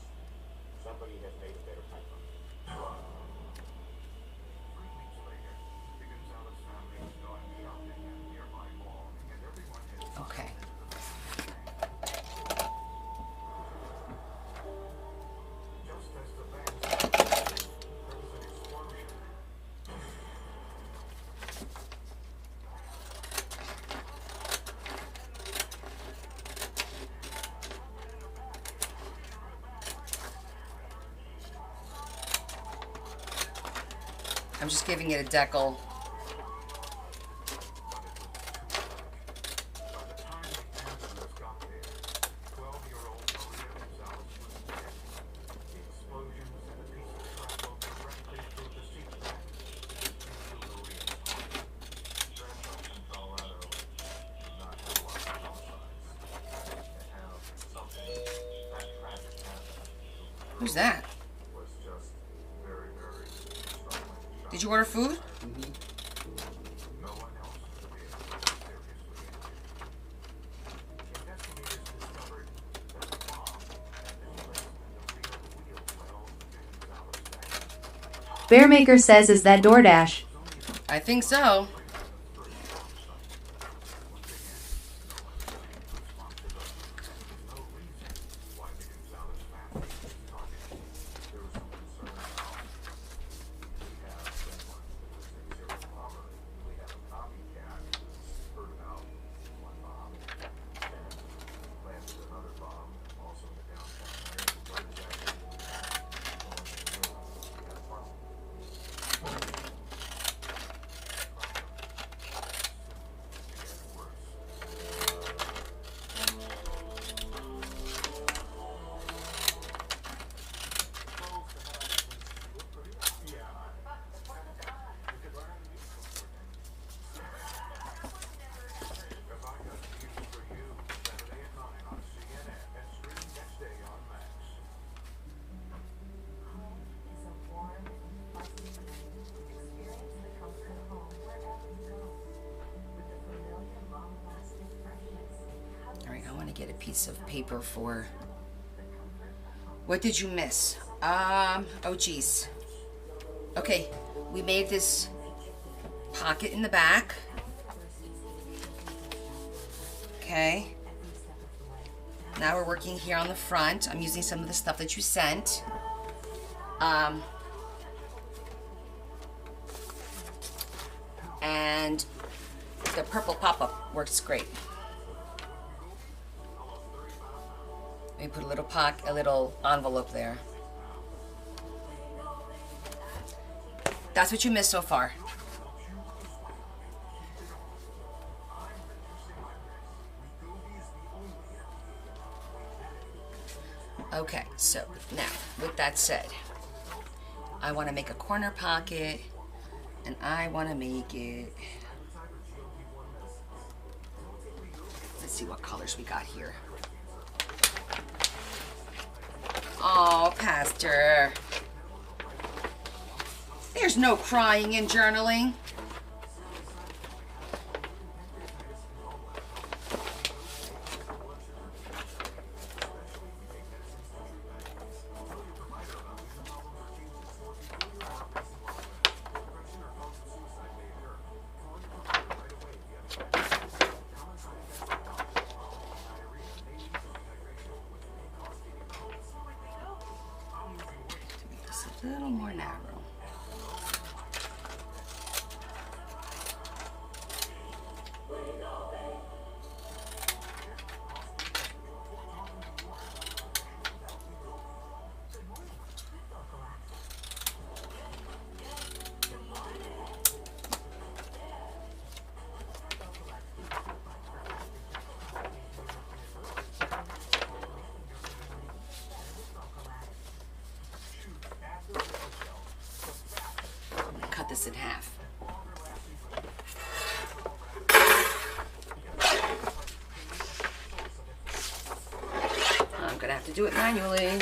somebody has made a better pipe bomb. 3 weeks later, the Gonzalez family is going shopping at a nearby mall, and everyone is Okay. just as the band started, there was an explosion. I'm just giving it a decal. By the time the ambulance got there, 12-year-old Maria Gonzalez was dead. The explosions and the pieces traveled directly through the seat back into Maria's heart. Grandpa in Colorado did not have a lot of downsides. To have something that tragic happen Who's that? was just very, very troubling. Did you order food? No one else could be seriously injured. Investigators discovered that the bomb had been placed in the rear wheel well of the Gonzalez van. Bearmaker says, is that DoorDash? I think so. No reason why the Gonzalez family was targeted. There was some concern about we have someone who was a serial robber. We have a copycat who's heard about one bomb and planted another bomb also in the downtown area. What exactly do we have going on in the room? We have a problem. If I got news for you, Saturday at 9 on CNN and streaming next day on Max. Home is a warm, fuzzy place. Experience the comfort of home wherever you go. With the familiar, long-lasting freshness. All right, I want to get a piece of paper for. What did you miss? Oh geez. Okay, we made this pocket in the back. Okay. Now we're working here on the front. I'm using some of the stuff that you sent. And the purple pop-up works great. Let me put a little envelope there. That's what you missed so far. Okay, so now, with that said, I want to make a corner pocket, and I want to make it. Let's see what colors we got here. Oh, Pastor. There's no crying in journaling. do it manually.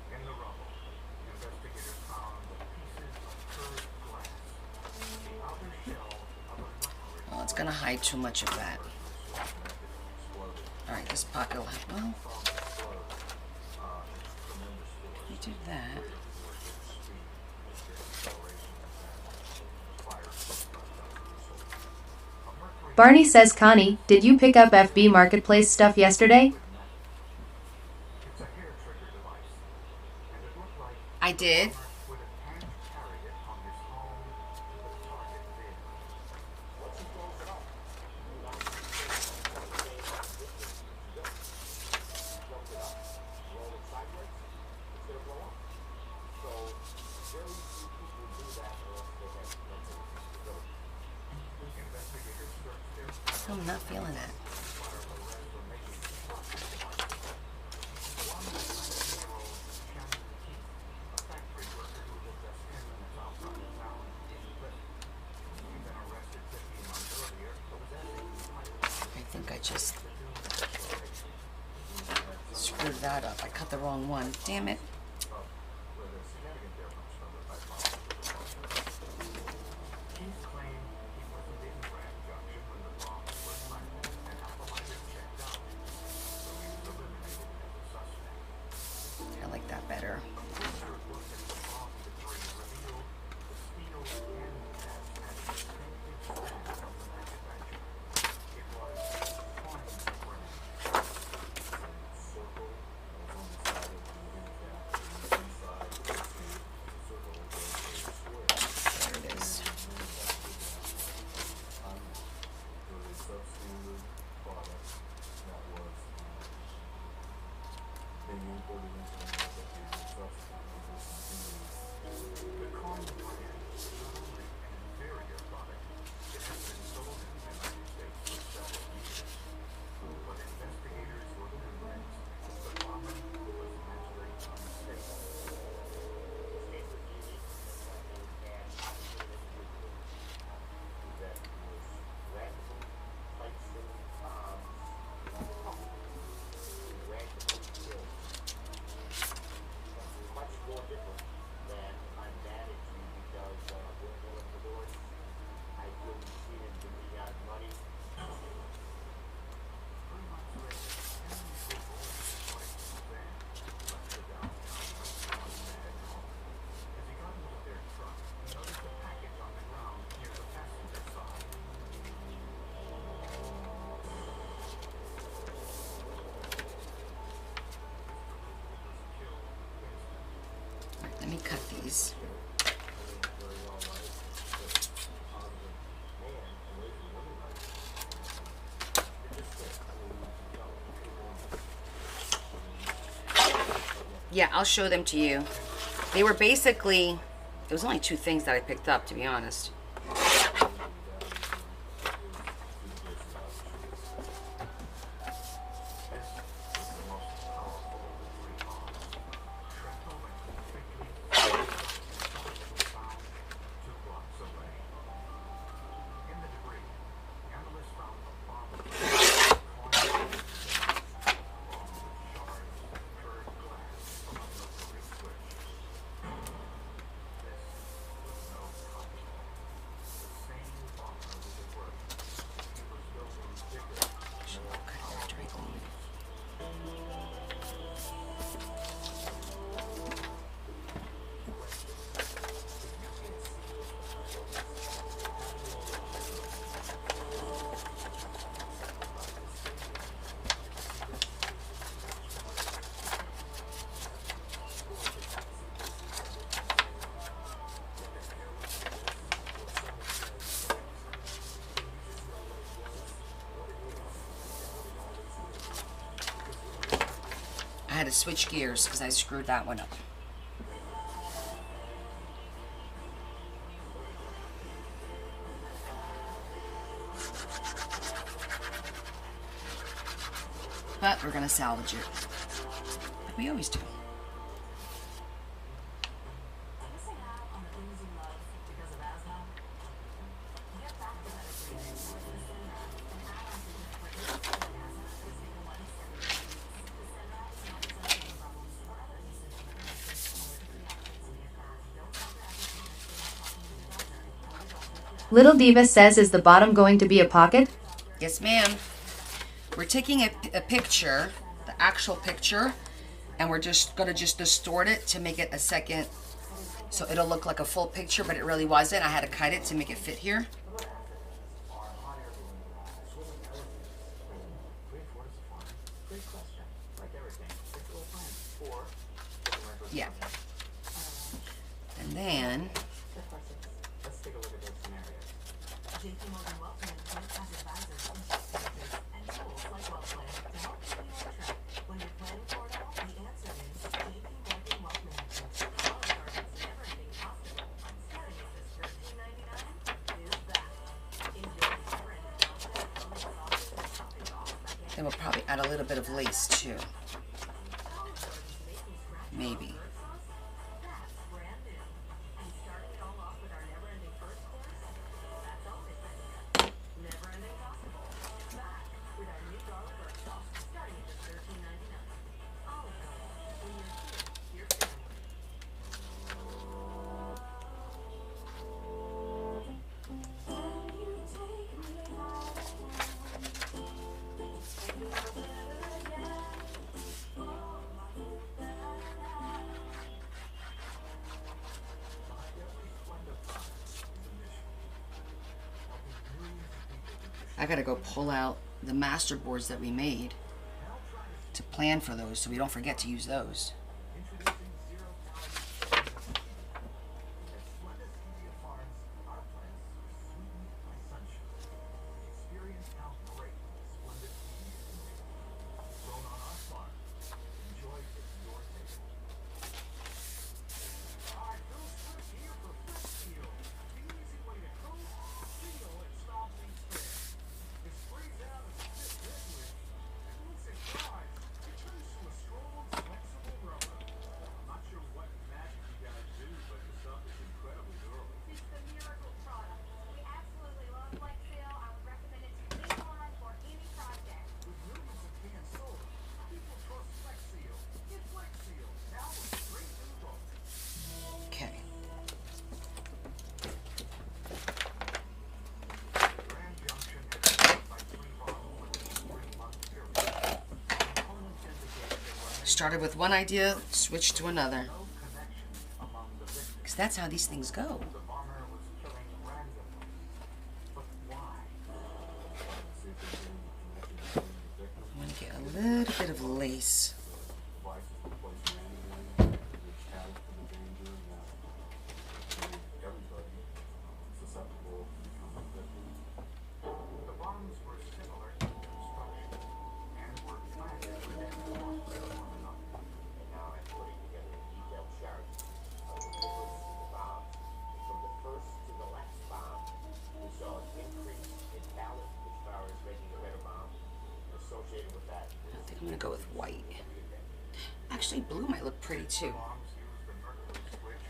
In the rubble, investigators found pieces of curved glass, the outer shell of a mercury Well, it's gonna hide too much of that. All right, this pocket will have, well, you did that. Barney says, Connie, did you pick up FB Marketplace stuff yesterday? It's a hair trigger device, and it looked like I did. would have hand carried it from his home to the target vehicle. Once he closed it up, he jumped it up, roll it sideways, it's gonna blow up. So very few people do that unless they have mental disability. Investigators searched their I'm not feeling it. factory worker who lived just 10 minutes outside of town in Britain. He'd been arrested 15 months earlier, but was actually I think I just screwed that up. I cut the wrong one. Damn it. with a significant difference from the pipeline. Keith claimed he wasn't in Grand Junction when the bombs were planted and Appalachia checked out, so he was eliminated as a suspect. I like that better. Research looked at the bomb debris revealed the steel end caps had a distinctive stamp of the manufacturer. It was fine granite. Circle was on the side of the end cap, and inside the circle was a square. There it is. It was a substandard product that was being imported into the market and subsequently discontinued. The Corn brand was not only an inferior product, it has been sold in the United States for several years. But investigators were convinced the bomber was mentally unstable. It was unique and opportunistic that was randomly placing bombs randomly killed. That's much more different than I'm managing because we're one of the doors. I wouldn't see him to me out money. 3 months later, Henry drove over to his wife Suzanne, left the downtown restaurant to head home. As he got into their truck, he noticed a package on the ground near the passenger side. Let me cut these. Yeah, I'll show them to you. They were basically, it was only 2 things that I picked up, to be honest. to switch gears because I screwed that one up. But we're going to salvage it. Like we always do. Missing out on the things you love because of asthma? Get back to better breathing with Fasenra, an add-on treatment for irritating asthma with single one steroid. Fasenra is not designed for problems or other uses of medicines similar to pre-operative Simeoclax. Don't stop your application without talking to your doctor. Your doctor should Little Diva says, is the bottom going to be a pocket? Yes, ma'am. We're taking a picture, the actual picture, and we're just going to distort it to make it a second, so it'll look like a full picture, but it really wasn't. I had to cut it to make it fit here. Yeah. And then, Let's take a look at those scenarios. JP Morgan Wealth Management has advisors, instructors, and tools like WealthPlan to help keep you on track. When you're planning for it all, the answer is JP Morgan Wealth Management. Olive Garden's never-ending hospital, starting at just $13.99, is back. Enjoy never-ending hospital, filming sauces, and shopping balls by getting then we'll probably add a little bit of lace too. Olive Garden's making scratch Maybe. sauce. That's brand new. And starting it all off with our never-ending first course, that's always been good. Never-ending possible. Back with our new garlic herb sauce, starting at just $13.99. Olive Garden. When you're here, you're family. I gotta go pull out the master boards that we made to plan for those so we don't forget to use those. Experience how great Splendid Tea is made. Grown on our farm. Enjoy at your table. Alright, Phil Swift here for Fresh Seal. The easy way to cook, seal, and stop things fair. It sprays out as a thick liquid, and once it dries, it turns to a strong, flexible rubber. I'm not sure what magic you guys do, but the stuff is incredibly durable. It's the miracle product. We absolutely love Flex Seal. I would recommend it to anyone for any project. With millions of cans sold, people trust Flex Seal. Get Flex Seal, now with great new book. Okay. Grand Junction has been by 3 bottles within a 3-month period. Components indicate there was Started with one idea, switched to another. no connection among the victims. Because that's how these things go. The bomber was killing randomly. But why? I'm gonna get a little bit of lace. The bombs were similar in construction and were planted within 4 feet of one another. And now I'm putting together a detailed chart of the difference in the bombs. From the first to the last bomb, we saw an increase in talent as far as making a better bomb. Associated with that I think I'm gonna go with white. Actually, blue might look pretty too. Bombs used the mercury switch.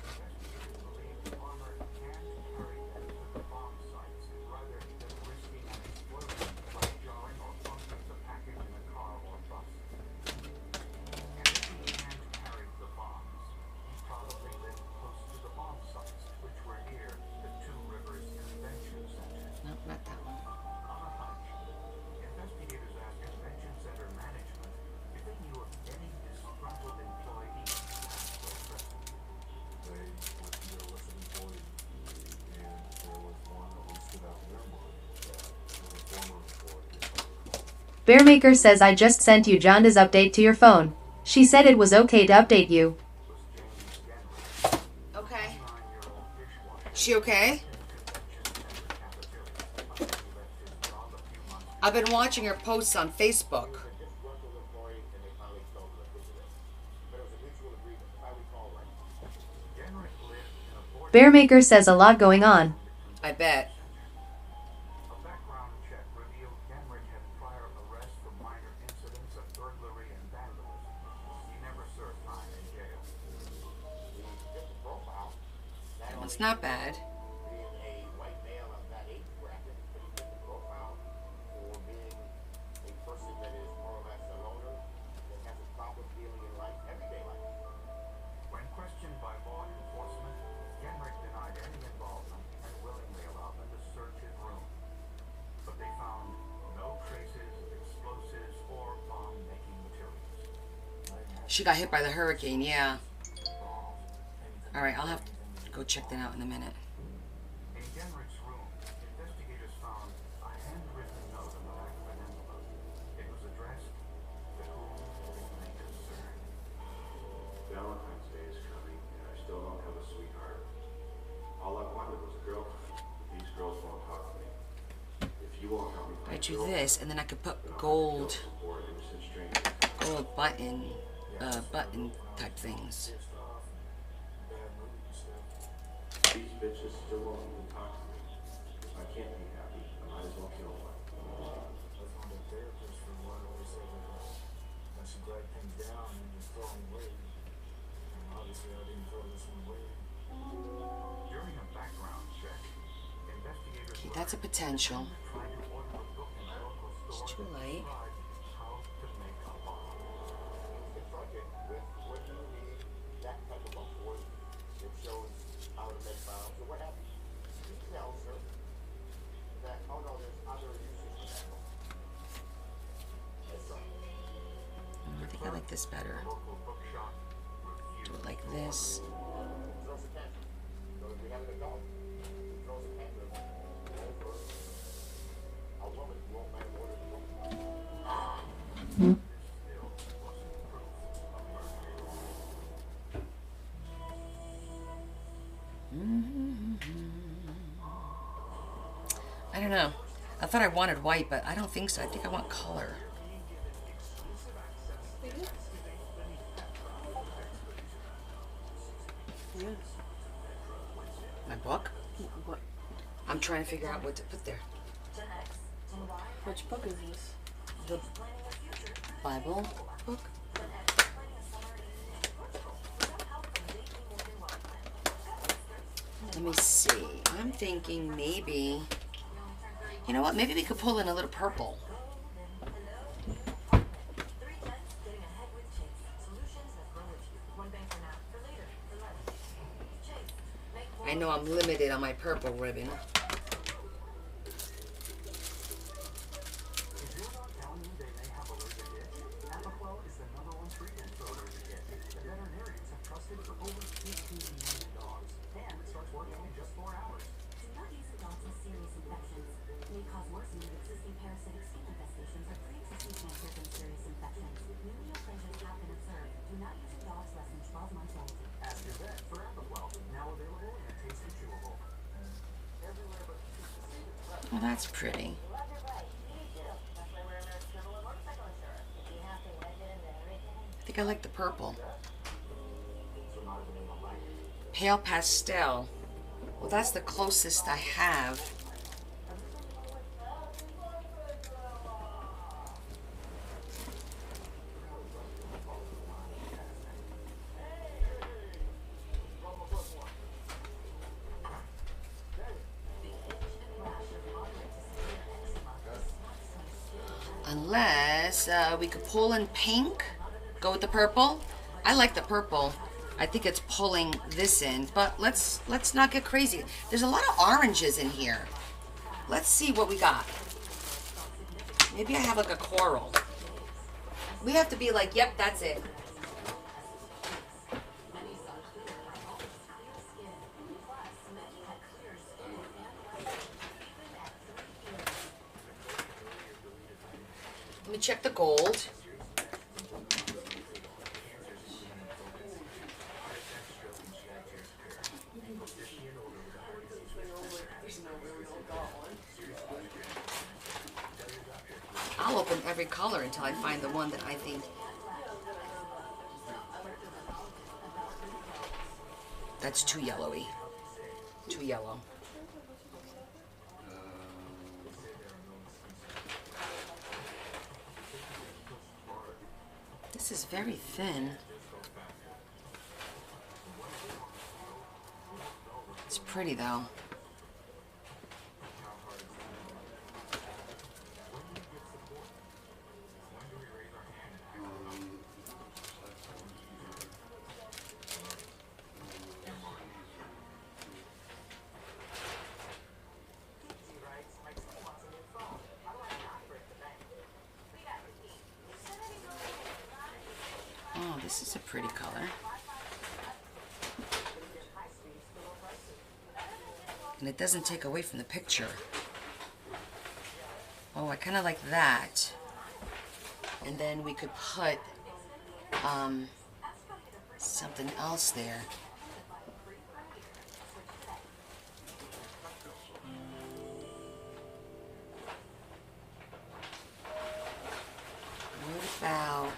Investigators believe the bomber hand-carried them to the bomb sites rather than risking an explosion by jarring or bumping the package in a car or bus. And if he hand-carried the bombs, he probably lived close to the bomb sites, which were near the Two Rivers Convention Center. No, not that one. On a hunch, investigators asked Convention Center management if they knew of any disgruntled employees past their present. They were still listening for you, and there was one that stood out in their mind that was a former employee. Bearmaker says, I just sent you Jonda's update to your phone. She said it was okay to update you. Was James Genry, Okay. 9-year-old dishwasher She okay? in Convention Center cafeteria. He left his job a few months I've been watching her posts on Facebook. the disgruntled employee Bearmaker says a lot going on. I bet. A background check revealed Genrich had prior arrests for minor incidents of burglary and vandalism. He never served time in jail. It's not bad. Being a white male of that age bracket, but he fit the profile for being a person that is more or less a loner, that has a problem dealing in life, everyday life. When questioned by law enforcement, Genrich denied any involvement and willingly allowed them to search his room. But they found no traces of explosives or bomb-making materials. She got hit by the hurricane, yeah. Alright, I'll have to go check that out in a minute. In Genrich's room, investigators found a handwritten note on the back of an envelope. It was addressed to whom it may concern. Valentine's Day is coming, and I still don't have a sweetheart. All I wanted was a girlfriend. These girls won't talk to me. If you won't help me I find a do girlfriend, this, and then I could put then I'll gold, support innocent strangers. button type things. These bitches still won't even talk to me. If I can't be happy, I might as well kill one. I found a therapist for a while who said I should write things down and just throw them away. And obviously I didn't throw this one away. During a background check, investigators Okay, that's a potential. tried to order a book in a local store It's too that light. described how to make a bomb. Confronted with what do you need that type of a for? It shows how to make bombs or what have you. He tells her that, oh no, there's other uses for that book. That's right. I think I like this better. Local bookshop Do refused it like this. Throws a tantrum. So if we have an adult who throws a tantrum over a woman who won't let him order the book. still wasn't proof of murder. I don't know. I thought I wanted white, but I don't think so. I think I want color. My book? What? I'm trying to figure out what to put there. Which book is this? The Bible book? Let me see. I'm thinking maybe... You know what? Maybe we could pull in a little purple. I know I'm limited on my purple ribbon. If you're not telling me they may have allergic itch, Apoquel is the #1 treatment for allergic itch that veterinarians have trusted for over 15 million dogs. And it starts working in just 4 hours. Do not use in dogs with serious infections. May cause worsening of existing parasitic skin infestations or pre-existing cancers and serious infections. New neoplasias have been observed. Do not use in dogs less than 12 months old. Ask your vet for Apoquel, now available in a tasty chewable. Everywhere but Well, that's pretty. Love your bike. Me too. That's why we're America's #1 motorcycle insurer. If you have to wedge it into everything. I think I like the purple. Pale pastel. Well, that's the closest I have. Unless we could pull in pink, go with the purple. I like the purple. I think it's pulling this in, but let's not get crazy. There's a lot of oranges in here. Let's see what we got. Maybe I have like a coral. We have to be like, yep, that's it. Let me check the gold. I'll open every color until I find the one that I think. That's too yellowy. Too yellow. This is very thin. It's pretty though. Oh, this is a pretty color. And it doesn't take away from the picture. Oh, I kind of like that. And then we could put something else there. What about...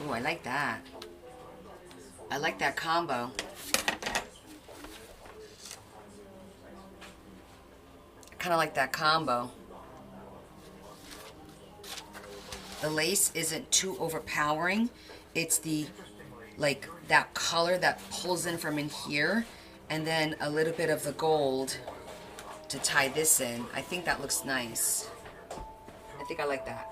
Oh, I like that. I like that combo. I kind of like that combo. The lace isn't too overpowering. It's the, like, that color that pulls in from in here, and then a little bit of the gold to tie this in. I think that looks nice. I think I like that.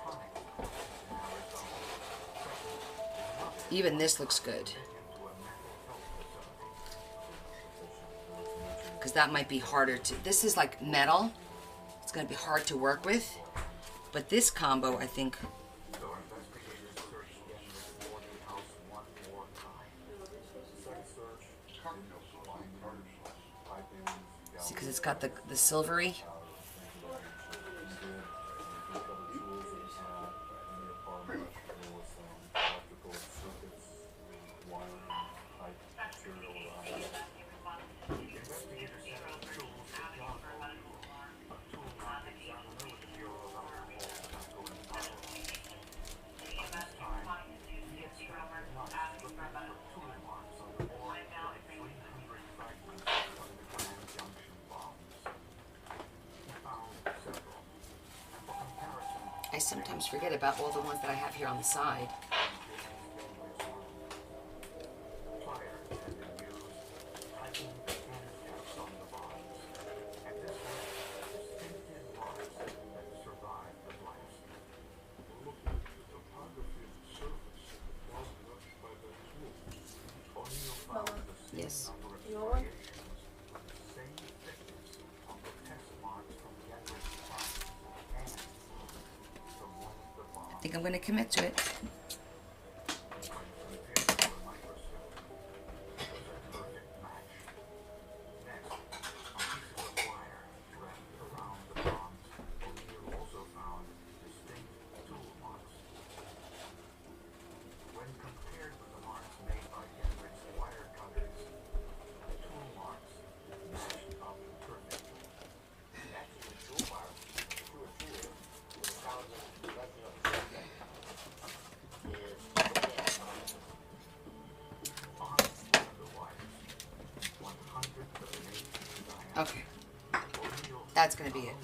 Even this looks good. Because that might be harder to... This is like metal. It's going to be hard to work with. But this combo, I think... See, because it's got the silvery... I sometimes forget about all the ones that I have here on the side. Yes. I think I'm going to commit to it. Okay, that's going to be it.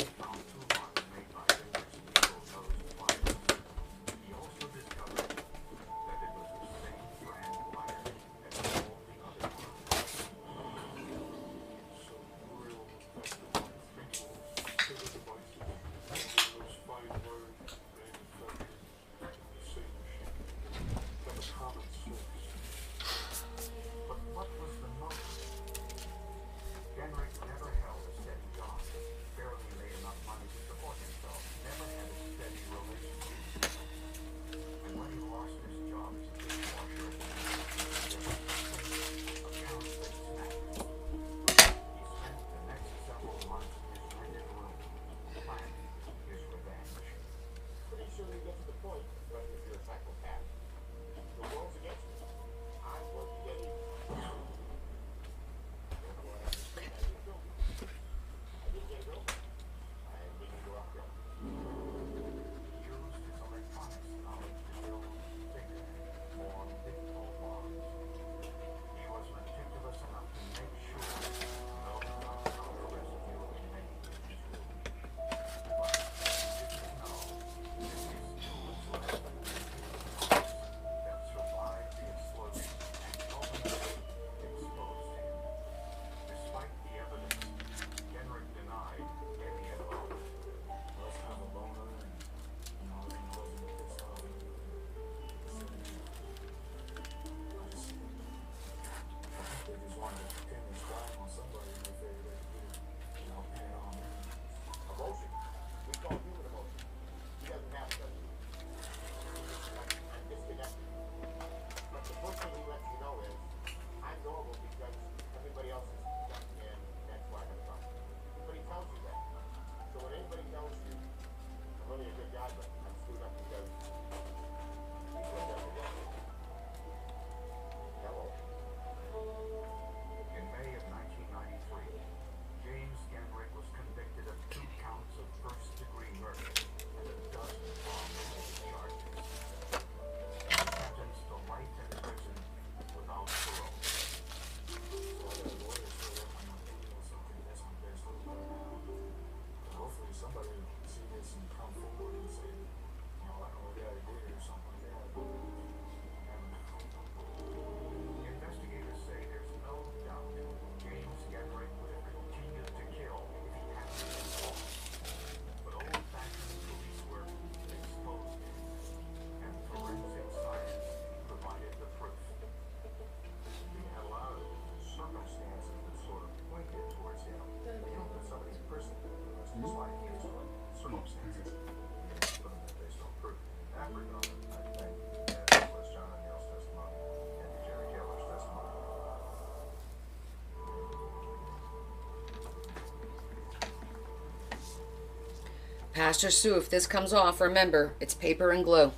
Pastor Sue, if this comes off, remember, it's paper and glue.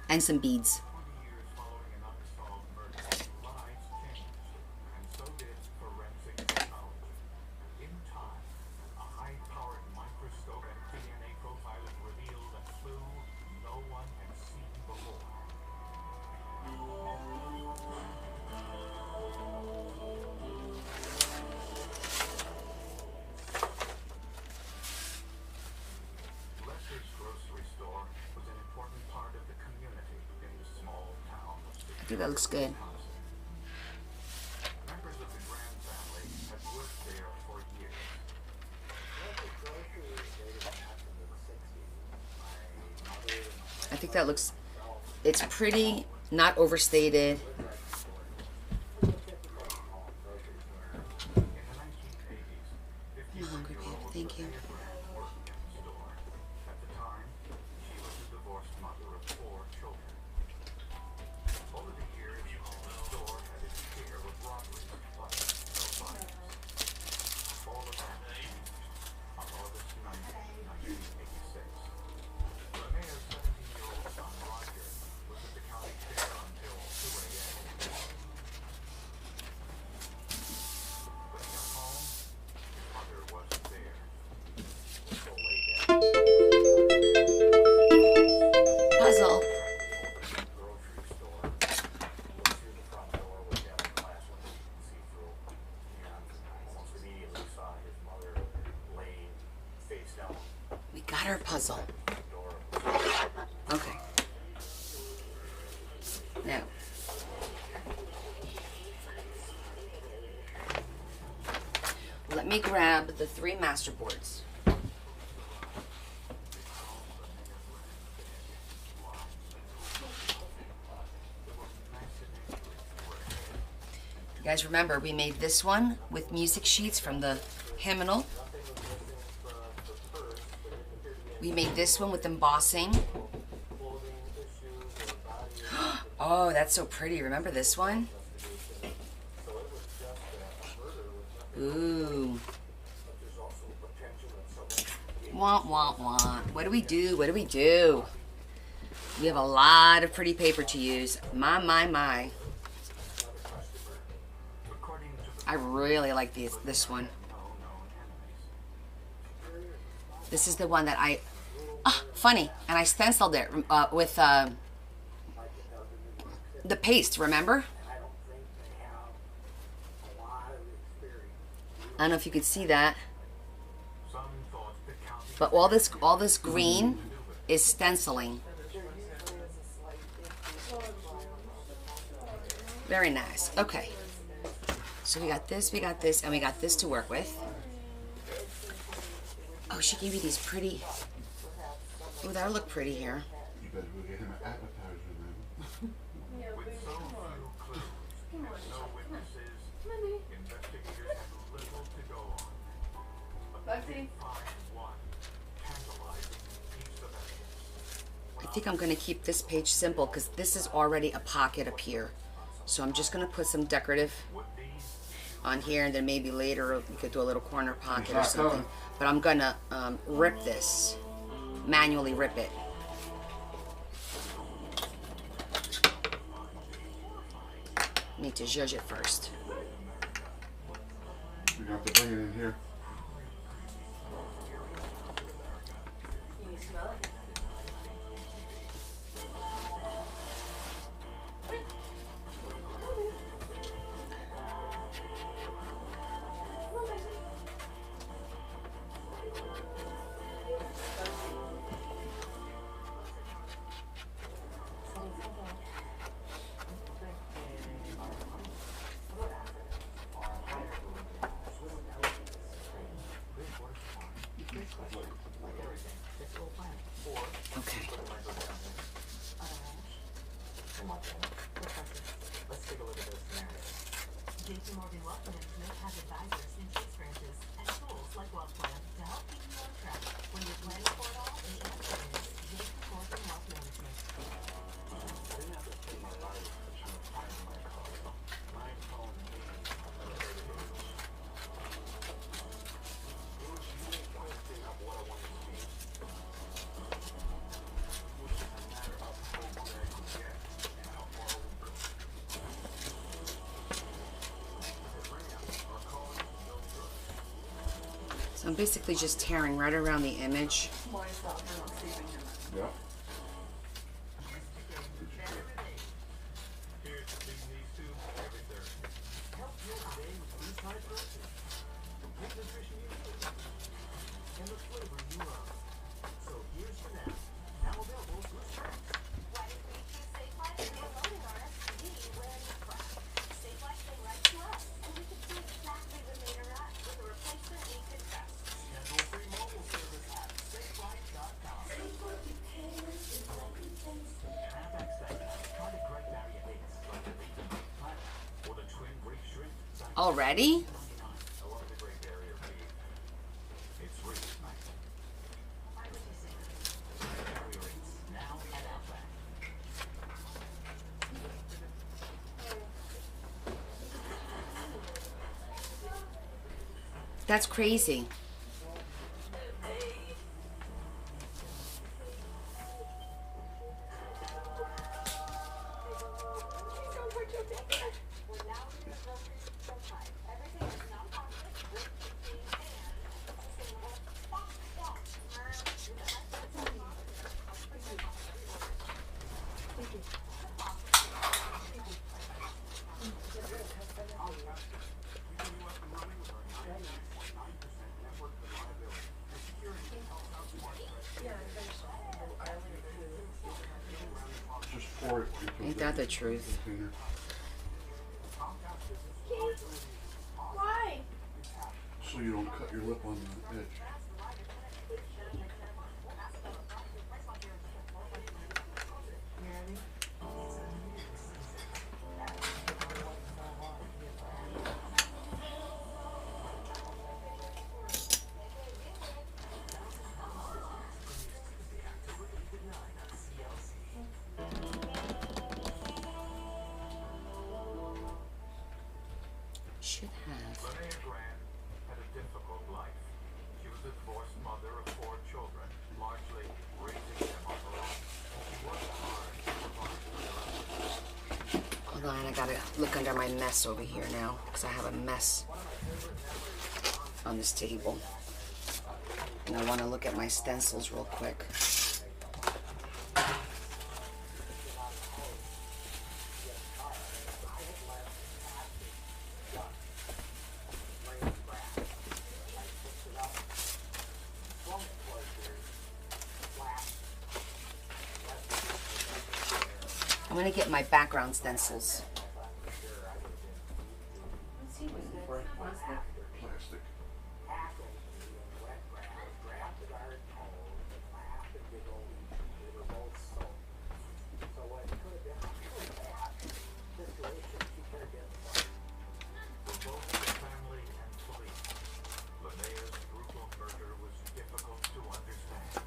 And some beads. 20 years following an unsolved murder, lives changed, and so did forensic technology. In time, a high-powered microscope and DNA profiling revealed a clue no one had seen before. Lester's grocery store was an important part of the community in the small town of I think that looks good. Members of the Graham family had worked there for years. I think that looks, it's pretty, not overstated. In the 1980s, You're welcome, babe. Thank you. Graham worked in the store. At the time, she was the divorced mother of 4 children. Over the years, the store had its share of robberies, but no fires. All of that changed on August 9, 1986. Renee's 17-year-old son Roger was at the county fair until 2 a.m. When he got home, his mother wasn't there. Puzzle. Grocery store. Look through the front door with that glass window you can see through. And almost immediately saw his mother laying face down We got our puzzle. at the door. Okay. Now. Let me grab the 3 master boards. You guys remember we made this one with music sheets from the hymnal. We made this one with embossing. Oh, that's so pretty. Remember this one? Ooh. Wah, wah, wah. What do we do? What do we do? We have a lot of pretty paper to use. My, my, my. I really like this one. This is the one that I... funny. And I stenciled it with the paste, remember? I don't know if you could see that. But all this green is stenciling. Very nice. Okay. So we got this, and we got this to work with. Oh, she gave me these pretty... Oh, that'll look pretty here. You better go get him an appetizer then. With so few clues and no witnesses, investigators had little to go on. But they did find one tantalizing piece of evidence. I think I'm going to keep this page simple because this is already a pocket up here. So I'm just going to put some decorative on here, and then maybe later we could do a little corner pocket or something. But I'm going to rip this, manually rip it. Need to zhuzh it first. You're going to have to bring it in here. So I'm basically just tearing right around the image. Yeah. Here's to feeding these two every Thursday. Help fuel the day with Boost High Protein. Complete nutrition you need. And the flavor you love. So here's your now. Now available at Boost High. Why did we choose Safe Life? We were loading our SUV when it crashed. Safe Life came right to us, and we could see exactly what made her run with a replacement we could trust. Schedule free mobile service at safelife.com. Traffic segment. Target correct barrier dates like the Beacon platform or the twin brake shrimp. Already? Along the Great Barrier Reef, it's Reef Night. Barrier rates now at Outback. That's crazy. We're now in the grocery store type. Everything is non-toxic, gluten-free, and sustainable. Box, box. Keeping you up and running with our 99.9% network reliability and security that helps out smart Just pour it into Ain't that the truth? container. Why? So you don't cut your lip on the edge. Should have. Linnea Grant had a difficult life. She was a divorced mother of 4 children, largely raising them on her own. She worked hard to provide for their efforts. Hold on, I gotta look under my mess over here now, because I have a mess on this table. And I want to look at my stencils real quick. I'm gonna get my background stencils. Plastic. For both the family and police, Linnea's brutal murder was difficult to understand.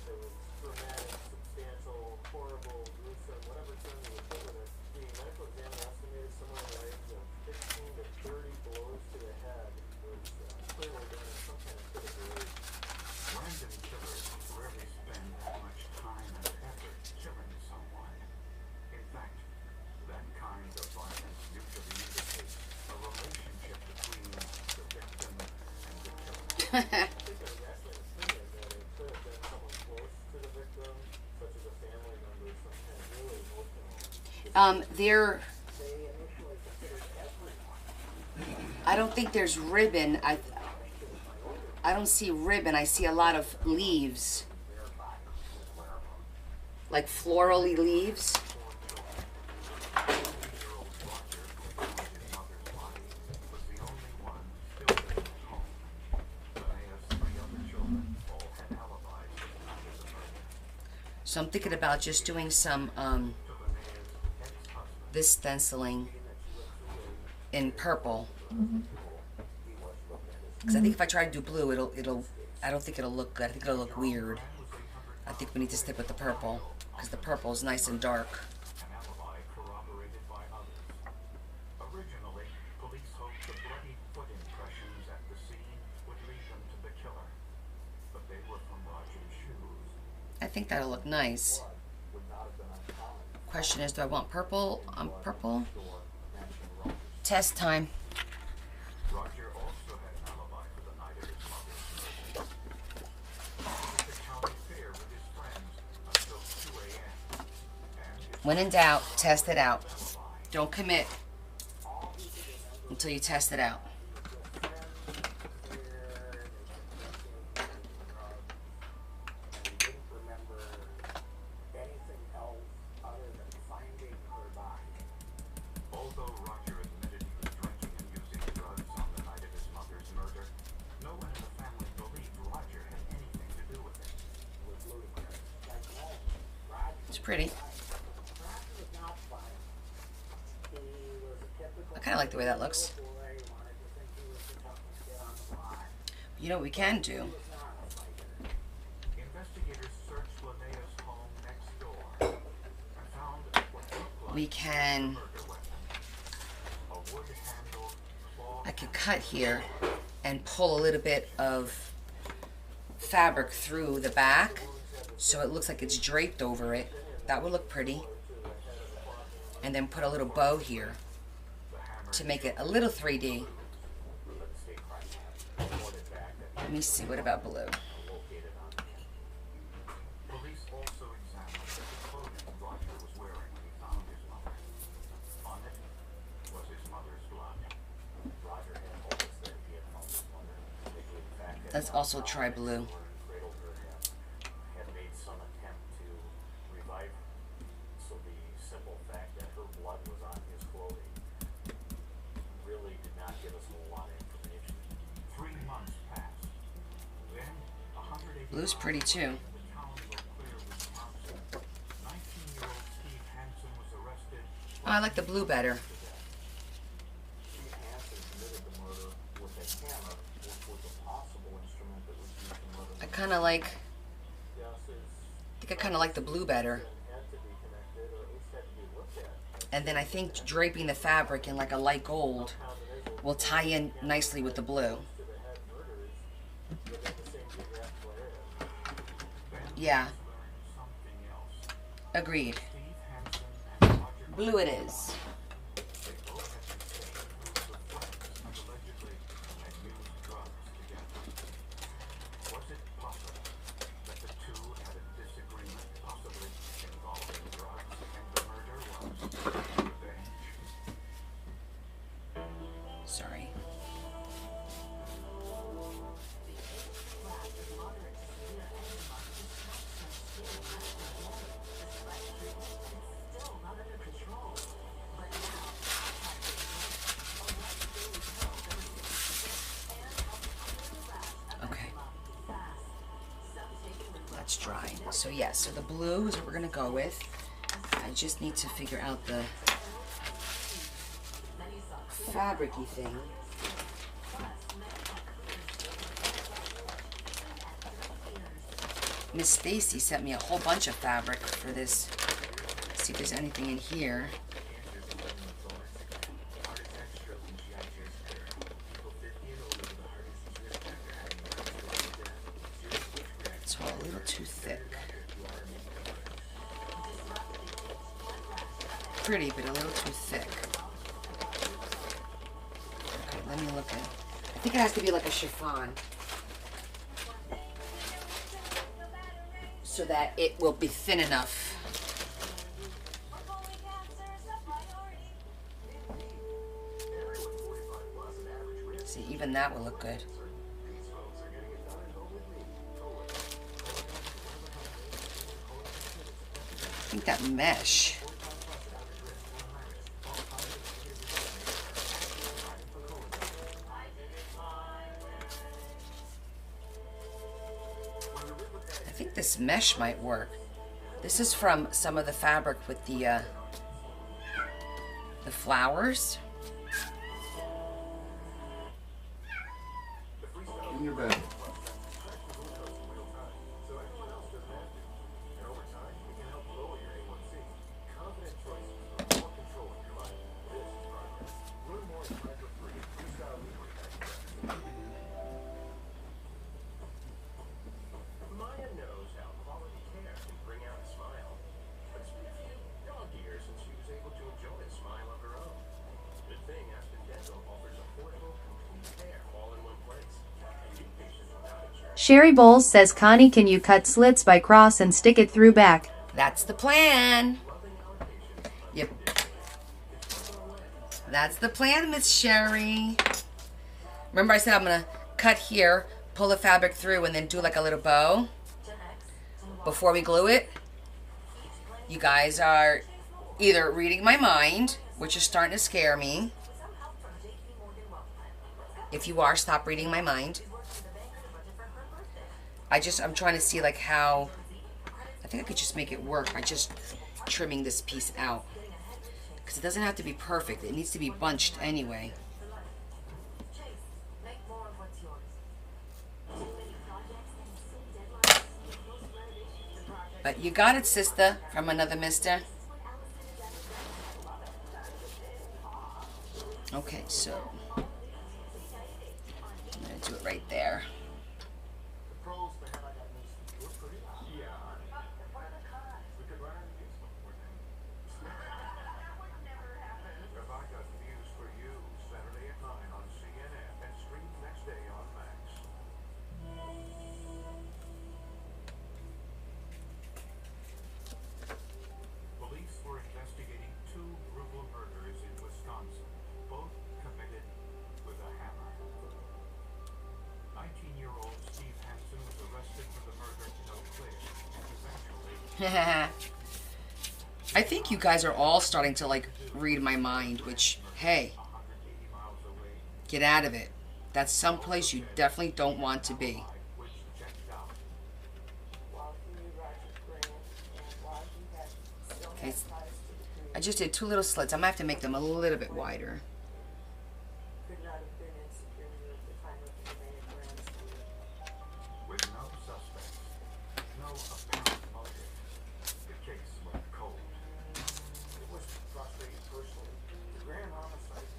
It was traumatic, substantial, horrible, gruesome, whatever term you would put it. The medical examiner estimated somewhere in the range of 15 to 30 blows to the head was clearly done in some kind of critical age. Random killers rarely spend that much time and effort killing someone. In fact, that kind of violence usually indicates a relationship between the victim and the killer. I think there was actually an opinion that it could have been someone close to the victim, such as a family member, some kind of really emotional. There, They initially considered everyone. I don't think there's ribbon. I don't see ribbon. I see a lot of leaves, like florally leaves. Year-old Roger, who found his mother's body, was the only one still living at home. Linnea's 3 other children all had alibis for the night of the murder. So I'm thinking about just doing some To Linnea's ex-husband, this stenciling in purple. Because I think if I try to do blue, I don't think it'll look good. I think it'll look weird. I think we need to stick with the purple, because the purple is nice and dark. an alibi corroborated by others. Originally, police hoped the bloody foot impressions at the scene would lead them to the killer. But they were from Roger's shoes. I think that'll look nice. Question is, do I want purple on purple? Test time. Roger also had an alibi for the night of his mother's When in doubt, test it out. Don't commit until you test it out. Although Roger admitted he was drinking and using drugs on the night of his mother's murder, no one in the family believed Roger had anything to do with it. It's pretty. I kind of like the way that looks. You know what we can do? Investigators searched Linnea's home next door and found what looked like We can... a wood-handled claw. I could cut here and pull a little bit of fabric through the back so it looks like it's draped over it. That would look pretty. And then put a little bow here to make it a little 3D. Let me see, what about blue? Police also examined the clothing Roger was wearing when he found his mother. On it was his mother's blood. Roger had told us that he had found his mother. The fact that Let's also try blue. cradled her had made some attempt to revive her. So the simple fact that her blood was on his clothing really did not give us a whole lot of information. 3 months passed. Then, 180 Blue's pretty too. the town of Eau Claire, Wisconsin, 19-year-old Steve Hansen was arrested. Oh, I like the blue better. Steve Hansen committed the murder with a hammer, which was a possible instrument that was used to murder. I kind of like, Yes, it's I think I kind of like the blue better. had to be connected, or at least had to be looked at. And then I think draping the fabric in like a light gold will tie in nicely with the blue. To the head murderers within the same geographical area. Yeah, Something else. agreed. Steve Hansen and Roger Blue it is. They both had been staying groups of friends and allegedly had used drugs together. Was it possible that the two had a disagreement, possibly involving drugs, and the murder was revenge? Sorry. Okay. That's dry. So yes, so the blue is what we're gonna go with. I just need to figure out the fabric-y thing. Miss Stacy sent me a whole bunch of fabric for this. See if there's anything in here. It's all a little too thick. Pretty, but a little too thick. Okay, let me look at it. I think it has to be like a chiffon, so that it will be thin enough. See, even that will look good. I think that mesh. I think this mesh might work. This is from some of the fabric with the flowers. In your bed. Maya knows how quality care can bring out a smile. But it's been a few dog years since she was able to enjoy a smile of her own. Good thing Aspen Dental offers affordable, complete care all in one place. Treating patients without insurance. Sherry Bowles says, Connie, can you cut slits by cross and stick it through back? That's the plan. Loving our patients That's the plan, Miss Sherry. Remember I said I'm going to cut here, pull the fabric through, and then do like a little bow before we glue it? You guys are either reading my mind, which is starting to scare me. If you are, stop reading my mind. I'm trying to see like how, I think I could just make it work by just trimming this piece out. Because it doesn't have to be perfect. It needs to be bunched anyway. But you got it, sister, from another mister. Okay, so I'm going to do it right there. The pros, man, I got news for you. We're pretty loud. Yeah. We could run our kids before then. Have I got news for you? Saturday at 9 on CNN and stream next day on Max. Police were investigating 2 brutal murders in Wisconsin, both committed with a hammer. 19-year-old Steve Hansen was arrested for the murder in Eau Claire and eventually I think you guys are all starting to like read my mind, which, hey, 180 miles away, get out of it. That's someplace you definitely don't want to be. which checked out. While he knew Roger Grant and while he had still Okay, had ties to the I just did 2 little slits. I'm going to have to make them a little bit wider. could not have been in Superior at the time of the Linnea Graham scheme. With no suspects, no apparent motive, the case went cold. It was frustrating personally. The grand homicide,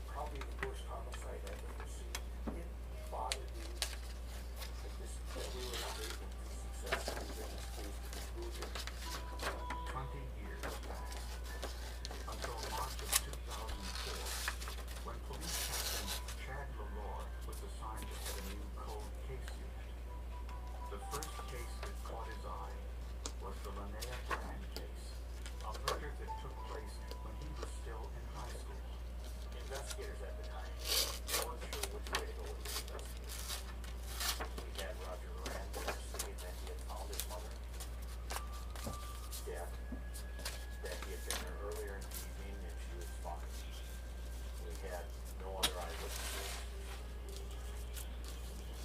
probably the worst homicide I've ever seen. It bothered me that we were not able to successfully bring this case to conclusion. 20 years passed until March of 2004, when police captain Chad Lalore was assigned to head a new cold case unit. The first case that caught his eye was the Linnea Graham case, a murder that took place when he was still in high school. Investigators at the time weren't sure which way to go with the investigation. We had Roger Moran there stating that he had found his mother dead, that he had been there earlier in the evening and she was fine. We had no other eyewitnesses.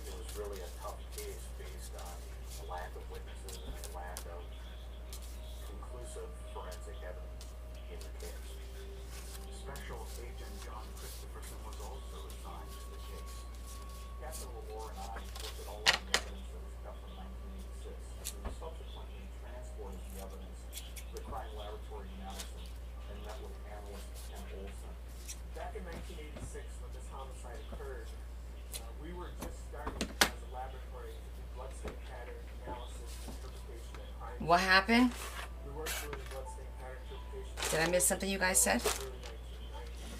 It was really a tough case based on a lack of witnesses and a lack of conclusive forensic evidence in the case. Special Agent John Christopherson was also assigned to the case. Captain Lalore and I looked at all of the evidence that was kept from 1986, and we subsequently transported the evidence to the crime laboratory in Madison and met with analyst Ken Olson. Back in 1986, when this homicide occurred, we were just starting as a laboratory to do blood stain pattern analysis and interpretation of crime. What happened? We worked through the blood stain pattern interpretation. Did I miss something you guys said? Early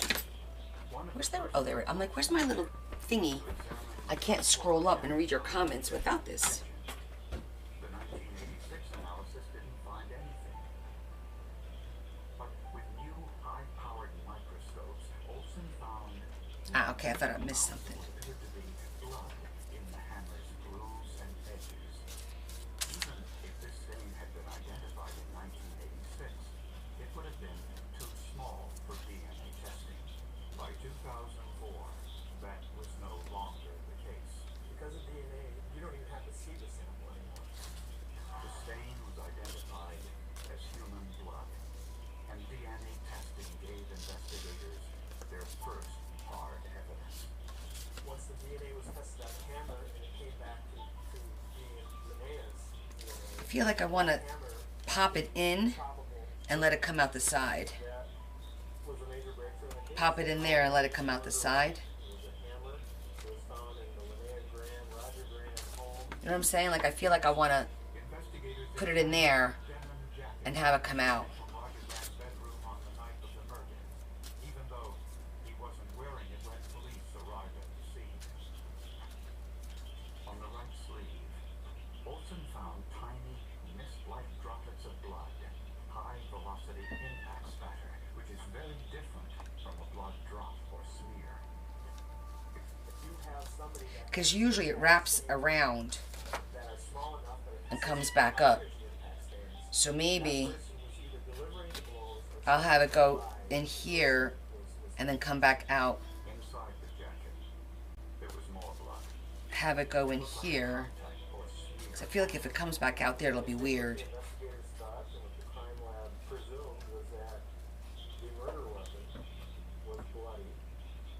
1990s. Where's that? Oh, there. I'm like, where's my little thingy? I can't scroll up and read your comments without this. The 1986 analysis didn't find anything. But with new high-powered microscopes, Olson found Ah, okay. I thought I missed something. appeared to be blood in the hammer's grooves and edges. Even if this stain had been identified in 1986, it would have been too small for DNA testing. By 2004, that was no longer the case. Because of DNA, you don't even have to see the sample anymore. The stain was identified as human blood, and DNA testing gave investigators their first hard evidence. Once the DNA was tested on the hammer and it came back to being Linnea's DNA, I feel like I want to hammer pop it in probable and let it come out the side. that was a major breakthrough in the case. Pop it in there and let it come out the side. It was a hammer that was found in the Linnea Graham, Roger Graham home. You know what I'm saying? Like, I feel like I want to Investigators put it in there denim jacket and have it come out. from Roger Graham's bedroom on the night of the murder, even though he wasn't wearing it when police arrived at the scene. On the right sleeve, Olson found tiny, mist-like droplets of blood, high-velocity impact spatter, which is very different from a somebody that Because usually it wraps around that are small enough that it and comes back up. energy impacts theirs. So maybe Person was either delivering the blows or I'll have it go in here and then come back out. Inside the jacket, there was more blood. Have it go in here. Or smear. 'Cause I feel like if it comes back out there, it'll be weird. investigators thought and what the crime lab presumed was that the murder weapon was bloody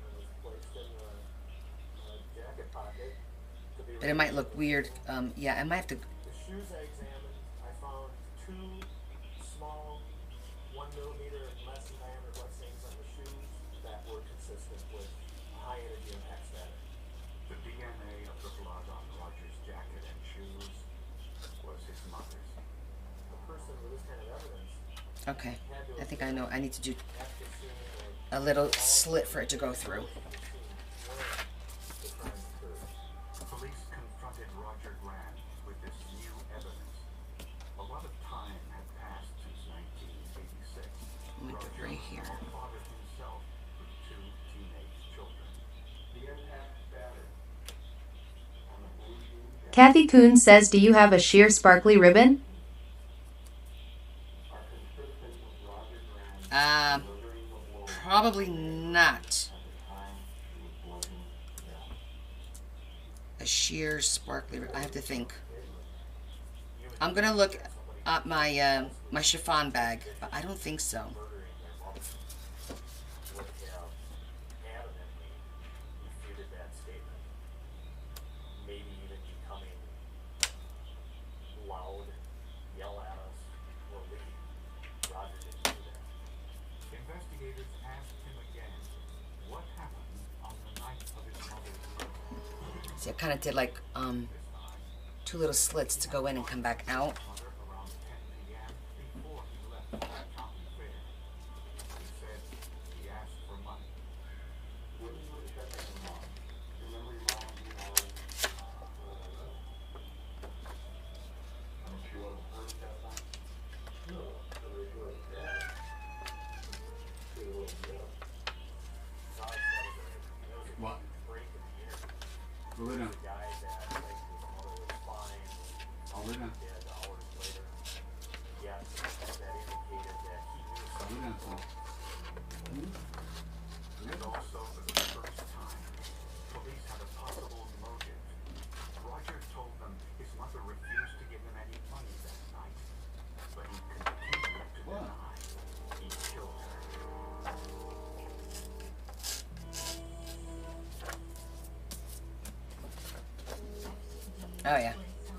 and was placed in the jacket pocket to be But it might look weird. Yeah, I might have to. The shoes I examined, I found 2 small 1 millimeter and less in diameter bloodstains on the shoes that were consistent with high energy impact static. The DNA of the blood on Roger's jacket and shoes was his mother's. A person with this kind of evidence Okay. I think I know. I need to do after seeing or a little slit for it to go through. seeing where the crime occurred. Police confronted Roger Grant with this new evidence. A lot of time had passed since 1986. Like Roger right here. was a father himself with 2 teenage children. The impact battered on the blue jean Kathy Kuhn says, do you have a sheer sparkly ribbon? are consistent with Roger Grant Um, delivering the blow at probably not. the time he was bludgeoned to death. A sheer sparkly. I have to think. I'm gonna look at my my chiffon bag, but I don't think so. Murdering their mother would have adamantly refuted that statement. Maybe even becoming loud, yell at us, or leave. Roger didn't do that. Investigators asked him again what happened on the night of his mother's murder. See, I kind of did like 2 little slits to go in and come back out. Mother around 10 p.m. before he left for the county fair. He said he asked for money. What did you expect from your mom? Do you remember your mom being all and she wasn't hurt that time? No, she was bad. She was bad. Guys, that was a What? break in the interview. Go lay down. The guy that claimed his mother was fine, I'll lay down. dead hours later. Yes, that indicated that he knew Lay something. down, son. And also, for the first time, police had a possible motive. Roger told them his mother refused to give him any money that night, but he continued to deny he killed her. Oh yeah,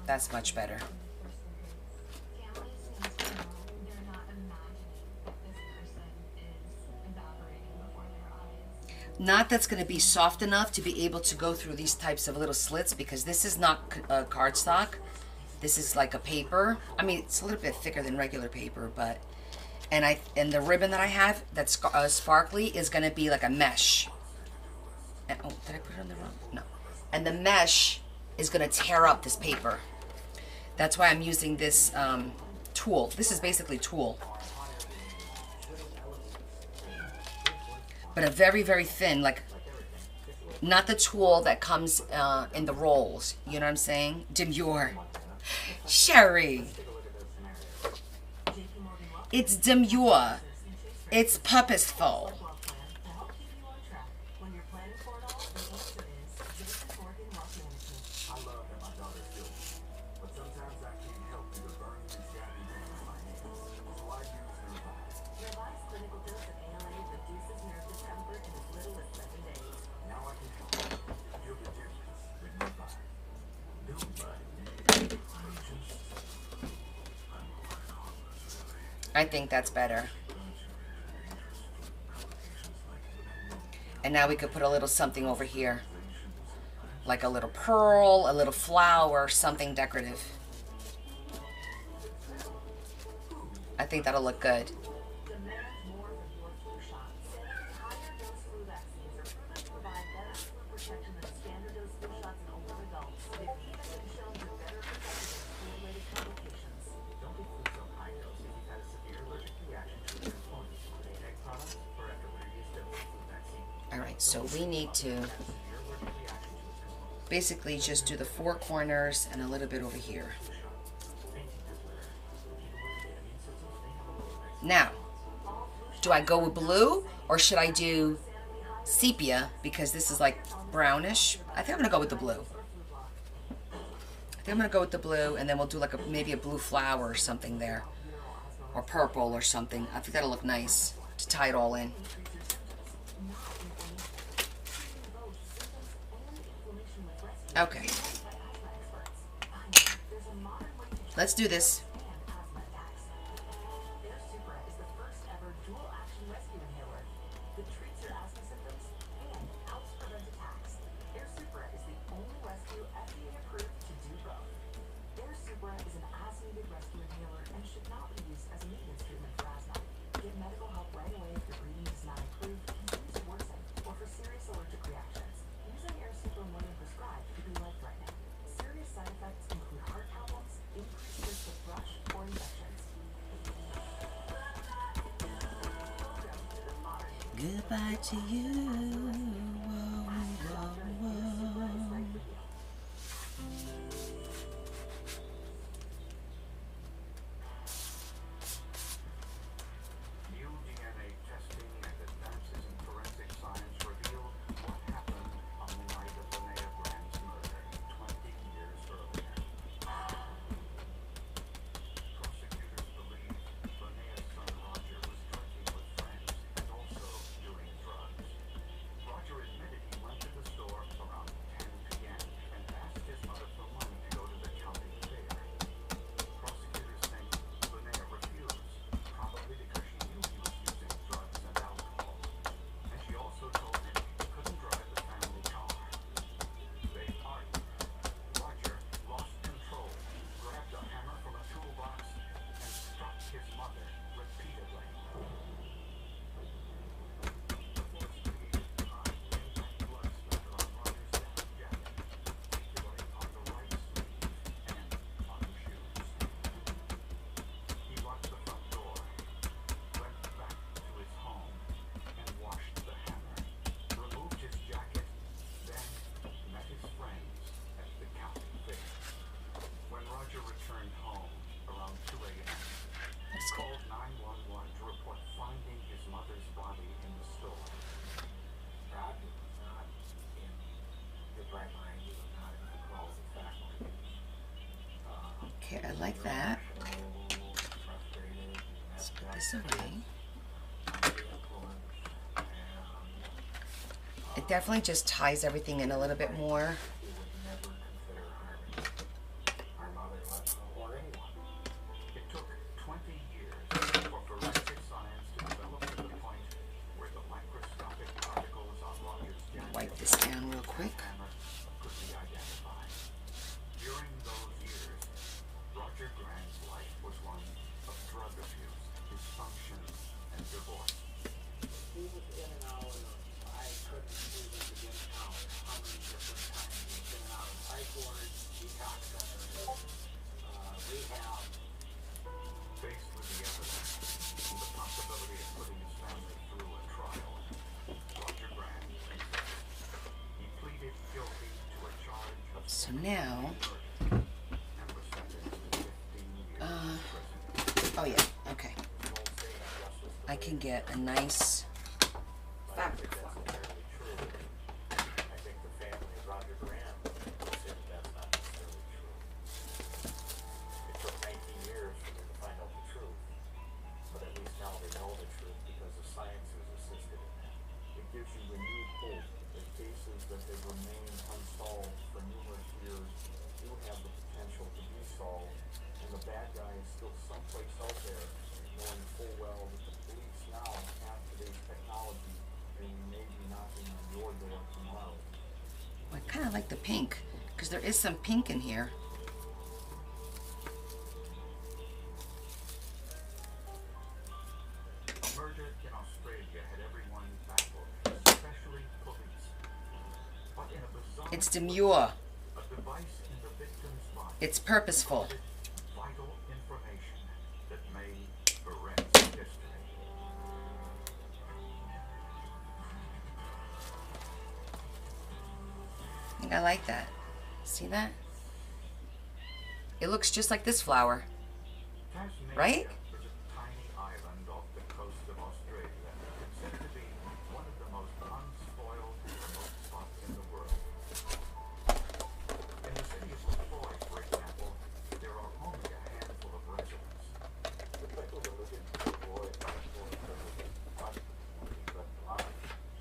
that's much better. Families need to know they're not imagining that this person is evaporating before their eyes. Not that's going to be soft enough to be able to go through these types of little slits, because this is not cardstock. This is like a paper. I mean, it's a little bit thicker than regular paper, but and the ribbon that I have that's sparkly is going to be like a mesh. And, oh, did I put it on the wrong? No. And the mesh is going to tear up this paper. That's why I'm using this tool. This is basically tulle, but a very, very thin, like not the tulle that comes in the rolls. You know what I'm saying? Demure. Sherry. It's demure. It's purposeful. I love that my daughter's guilty, but sometimes I can't help but burn these goddamn in my hands. So I use Nervine. Revised clinical dose of ALA reduces nerve discomfort in as little as 7 days. Now I can help you feel the difference with Nervine. Nervine. I think that's better. And now we could put a little something over here. Like a little pearl, a little flower, something decorative. I think that'll look good. The Merit More than Your Flu Shot says higher dose flu vaccines are proven to provide better flu protection than standard dose flu shots in older adults. They've even been shown to better protect against flu-related complications. Don't get flu so high dose if you've had a severe allergic reaction to your employment, including egg products, or after winter use of flu vaccine. All right, so we need to Severe allergic reaction to a basically just do the 4 corners and a little bit over here. Now, do I go with blue or should I do sepia because this is like brownish? I think I'm gonna go with the blue. I think I'm gonna go with the blue, and then we'll do like maybe a blue flower or something there, or purple or something. I think that'll look nice to tie it all in. Okay. Let's do this. Goodbye to you. Whoa, whoa, whoa. New DNA testing and advances in forensic science reveal what happened on the night of Linnea Grant's murder 20 years earlier. Prosecutors believe Linnea's son Roger was drinking with friends and also doing drugs. Roger admitted he went to the store around 10 p.m. and asked his mother for money to go to the county fair. Prosecutors think Linnea refused, probably because she knew he was using drugs and alcohol. And she also told him he couldn't drive the family car. They argued. Roger lost control, grabbed a hammer from a toolbox, and struck his mother repeatedly. The force created high impact blood splatter on Roger's denim jacket, particularly on the right sleeve and on the shoes. He locked the front door, went back to his home, and washed the hammer, removed his jacket, then met his friends at the county fair. When Roger returned home around 2 a.m., he called 911 to report finding his mother's body in the store. Roger was not in his right mind. He was not in control of the faculty. Okay, I like that. Frustrated, Let's messed put up, this away. under the influence, and It definitely just ties everything in a little bit more. he would never consider harming our mother, or anyone. It took 20 years for forensic science to develop to the point where the microscopic particles on Roger's jacket Wipe this down real quick. hammer could be identified. During those years, Roger Grant's life was one of drug abuse, dysfunction, and divorce. He was in and out of, I couldn't even begin to count how many different times he was in and out of psych wards, detox centers, rehab. Faced with the evidence and the possibility of putting his family through a trial, Roger Grant consented. He pleaded guilty to a charge of So now, murder and was sentenced to 15 years in prison. oh yeah, okay. I can get a nice fabric That's flower. entirely true. I think the family of Roger Grant would say that that's not necessarily true. It took 19 years for them to find out the truth, but at least now they know the truth because the science has assisted in that. It gives you renewed hope that cases that have remained unsolved for numerous years do have the potential to be solved, and the bad guy is still someplace out there, knowing full well that the police now have today's technology and we may be knocking on your door tomorrow. I kind of like the pink because there is some pink in here. A murder in Australia had everyone baffled, especially police. But in a bizarre It's demure. a device in the victim's body It's purposeful. recorded vital information that made forensic history. I think I like that. See that? It looks just like this flower, Tasmania right? is a tiny island off the coast of Australia, considered to be one of the most unspoiled remote spots in the world. In the city of Lacroix, for example, there are only a handful of residents. The people that live in the boy,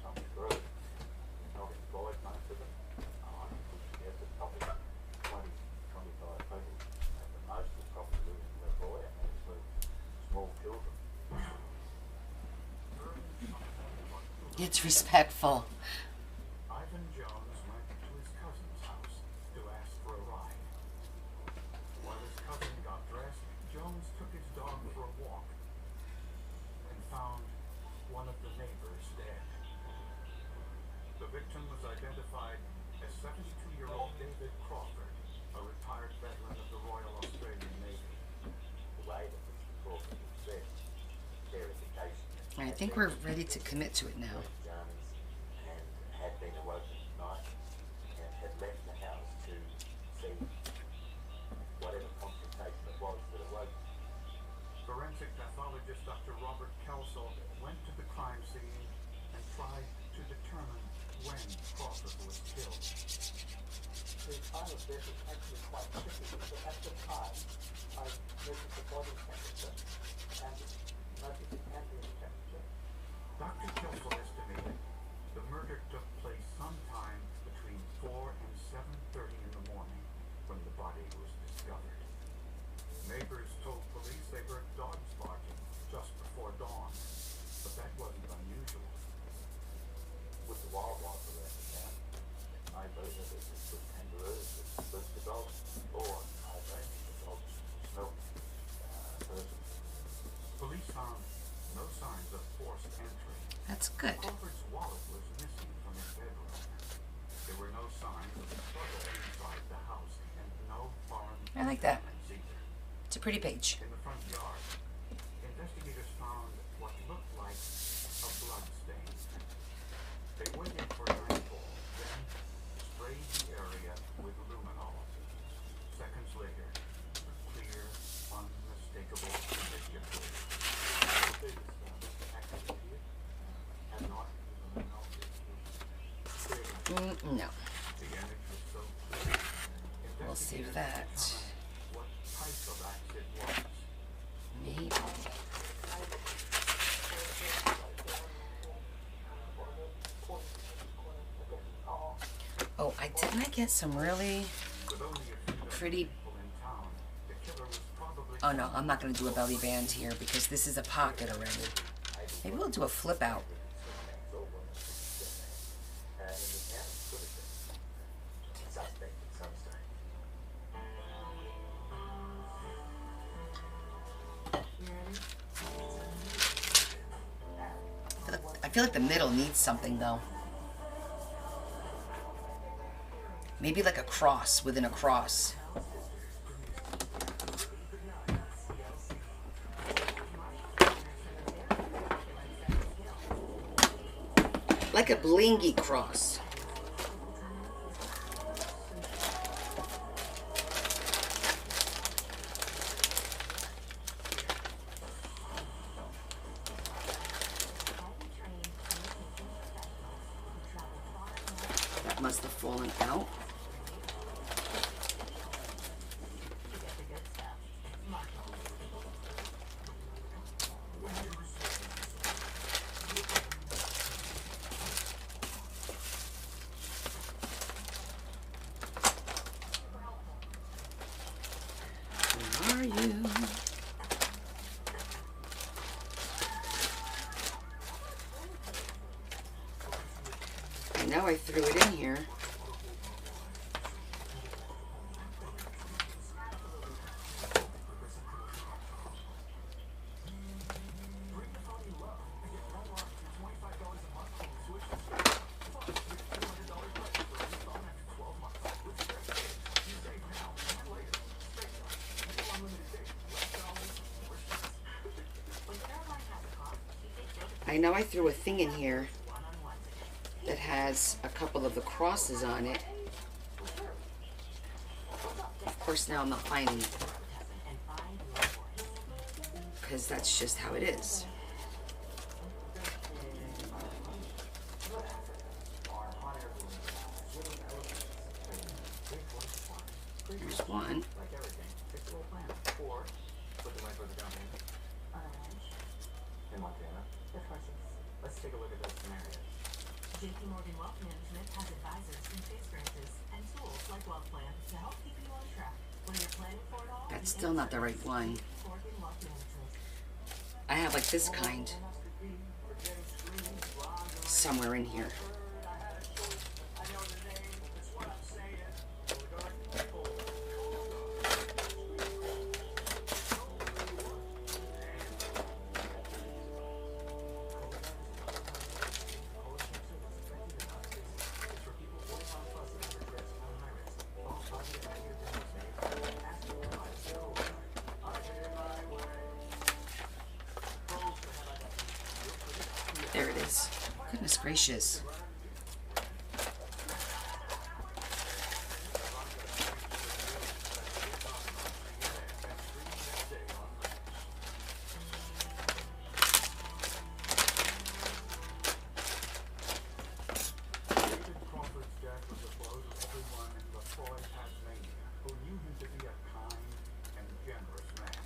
some grew, not employed, most of them. Yes, it's probably 20, 25 people. And the most will probably live in the boy, and that's with small children. It's respectful. Ivan Jones went to his cousin's house to ask for a ride. While his cousin got dressed, Jones took his dog for a walk and found one of the neighbors dead. The victim was identified as 72-year-old David Crawford, a retired veteran of the Royal Australian Navy. The way that Mr. Crawford was dressed, their indication. I think we're ready to commit to it now. And had been awoken at night and had left the house to see whatever confrontation it was that awoke. Forensic pathologist Dr. Robert Kelsall went to the crime scene and tried to determine when Crawford was killed. The time of death is actually quite tricky because at the time I measured the body temperature and noticed the ambient temperature. Dr. Kelsall estimated the murder took place sometime between 4 and 7:30 in the morning when the body was discovered. Neighbors told police they heard dogs barking just before dawn, but that wasn't unusual. With the wildlife around the town, maybe it was the kangaroos that spooked the dogs, or maybe the dogs smelt persons. Police found no signs of forced entry. That's good. Crawford's wallet was missing from his bedroom. There were no signs of a struggle inside the house, and no foreign I like that. fingerprints either. It's a pretty page. In the front yard, investigators found what looked like a blood stain. They waited for nightfall, then sprayed the area with luminol. Seconds later, a clear, unmistakable image appeared. And not even an obvious No. The image was so clear. We'll save Investigators that. determined what type of axe it was. Maybe. Oh, didn't I get some really With only a few pretty... people in town, the killer was probably Oh no, I'm not going to do a belly band here because this is a pocket already. Maybe we'll do a flip out. suspect at some stage. I feel like the middle needs something though. Maybe like a cross within a cross. Like a blingy cross. That must have fallen out. Where are you? I know I threw it in here. I know I threw a thing in here that has a couple of the crosses on it. course, now I'm not finding it. Because that's just how it is. Here's one. In Montana. Let's take a look at those scenarios. JP Morgan Wealth Management has advisors in Chase branches and tools like Wealth Plan to help keep you on track. When you're planning for it all, That's still not the right one. Morgan Wealth Management. I have like this kind somewhere in here. There it is. Goodness gracious. David Crawford's death was a blow to everyone in LaCroix, Tasmania, who knew him to be a kind and generous man.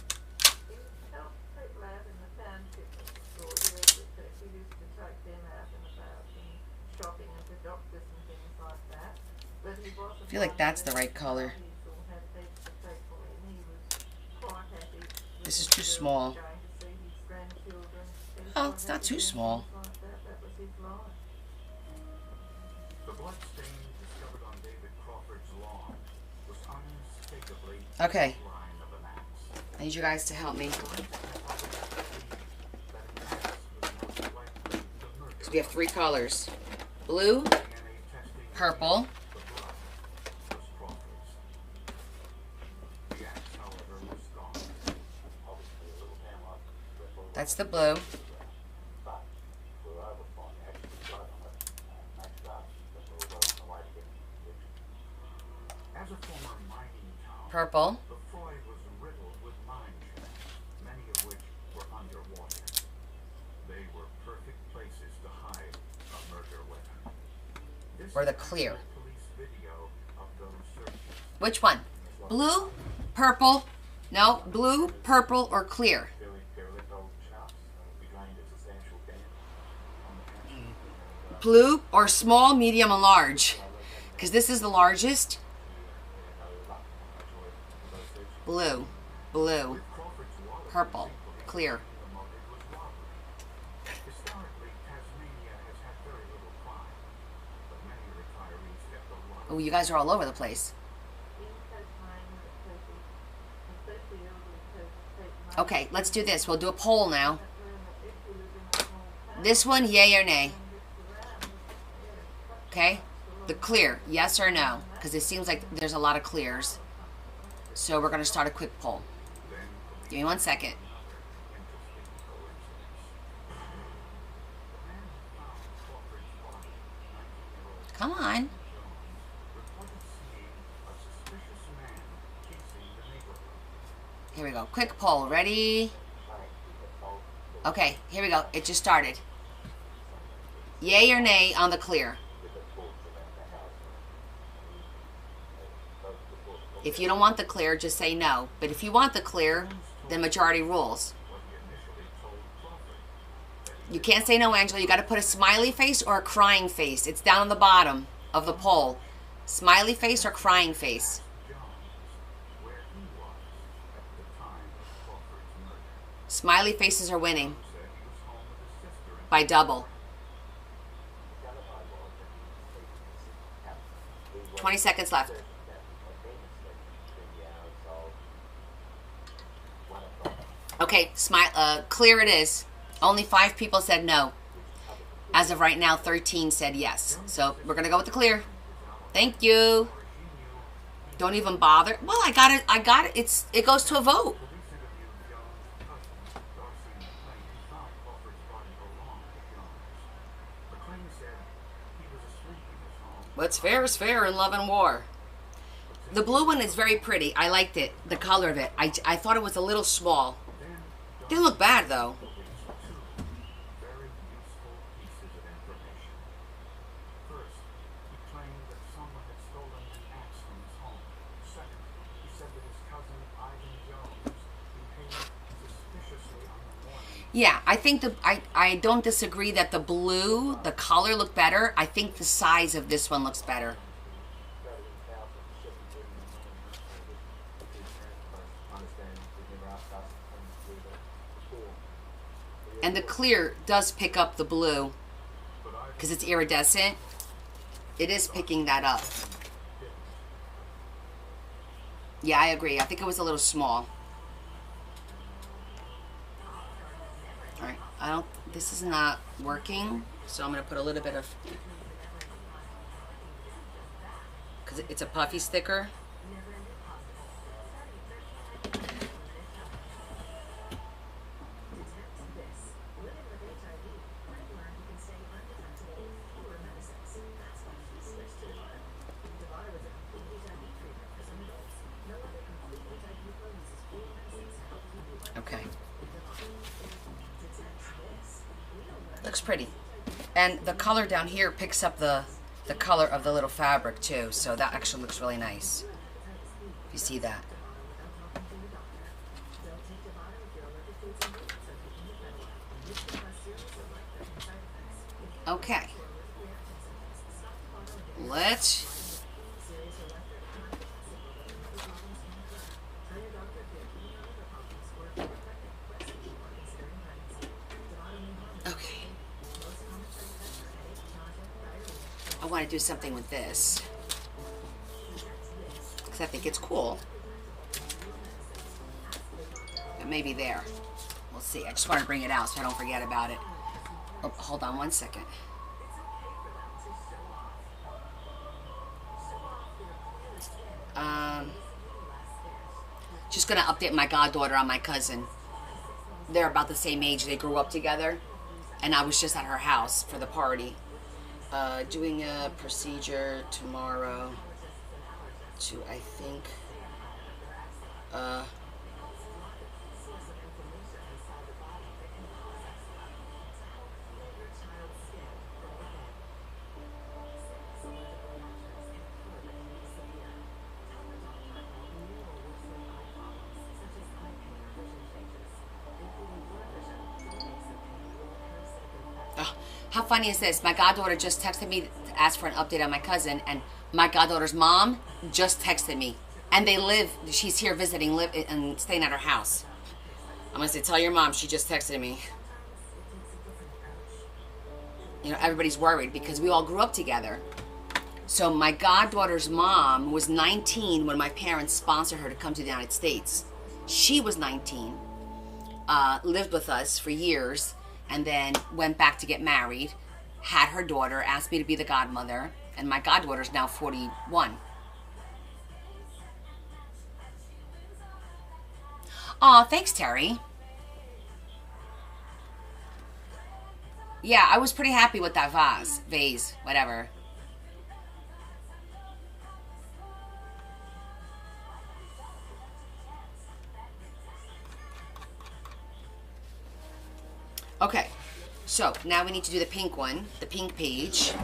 He helped take lab in the township store here that he used to take them out and about and shopping and to doctors and things like that. But he wasn't. I feel like that's the right color. This is too small. Oh, it's not too small. The blood stain discovered on David Crawford's lawn was unmistakably Okay. the line of an axe. I need you guys to help me. So we have 3 colors. Blue, DNA testing purple, the blood was Crawford's. The axe, however, was gone. Obviously, a little hammer, that's the blue. but we were able to find the actual blood on it and matched up. But we were well on the way to getting the conviction. As a former mining town, Purple, LaCroix was riddled with mine shafts, many of which were underwater. They were perfect places to hide a murder weapon. This or the is clear. police video of those searches. Which one? Blue, purple, no, blue, purple, or clear? Derelict old shafts we drained a substantial dam on the township. Blue or small, medium, and large? Because this is the largest. Blue, blue, purple, clear. The motive was robbery. Historically, Tasmania has had very little crime, but many retirees kept a lot Oh, you guys are all over the place. Okay, let's do this. We'll do a poll now. This one, yay or nay? Okay? The clear, yes or no? Because it seems like there's a lot of clears. So we're going to start a quick poll. Give me 1 second. Come on. Here we go. Quick poll. Ready? Okay, here we go. It just started. Yay or nay on the clear? If you don't want the clear, just say no. But if you want the clear, then majority rules. You can't say no, Angela. You got to put a smiley face or a crying face. It's down on the bottom of the poll. Smiley face or crying face. Smiley faces are winning by double. 20 seconds left. Okay, clear it is. Only 5 people said no. As of right now, 13 said yes. So we're gonna go with the clear. Thank you. Don't even bother. Well, I got it. I got it. It goes to a vote. What's fair is fair in love and war. The blue one is very pretty. I liked it, the color of it. I thought it was a little small. Didn't look bad though. Very useful pieces of information. First, he claimed that someone had stolen an axe from his home. Second, he said that his cousin Ivan Jones behaved suspiciously on the morning. Yeah, I think I don't disagree that the blue, the color looked better. I think the size of this one looks better. Rather than half of the shipping duty and the parents understand we never asked us to come through the pool. And the clear does pick up the blue because it's iridescent. It is picking that up. Yeah, I agree. I think it was a little small. All right, this is not working, so I'm gonna put a little bit of, because it's a puffy sticker. Okay. Looks pretty. And the color down here picks up the color of the little fabric too, so that actually looks really nice. If you see that. Okay. Let's I want to do something with this because I think it's cool. But maybe there. We'll see. I just want to bring it out so I don't forget about it. Oh, hold on one second. Just going to update my goddaughter on my cousin. They're about the same age. They grew up together. And I was just at her house for the party. Doing a procedure tomorrow to, I think, how funny is this? My goddaughter just texted me to ask for an update on my cousin, and my goddaughter's mom just texted me. And she's here visiting, and staying at her house. I'm going to say, tell your mom she just texted me. You know, everybody's worried because we all grew up together. So my goddaughter's mom was 19 when my parents sponsored her to come to the United States. She was 19, lived with us for years, and then went back to get married, had her daughter, asked me to be the godmother, and my goddaughter's now 41. Aw, thanks, Terry. Yeah, I was pretty happy with that vase, whatever. Okay, so now we need to do the pink one, the pink page.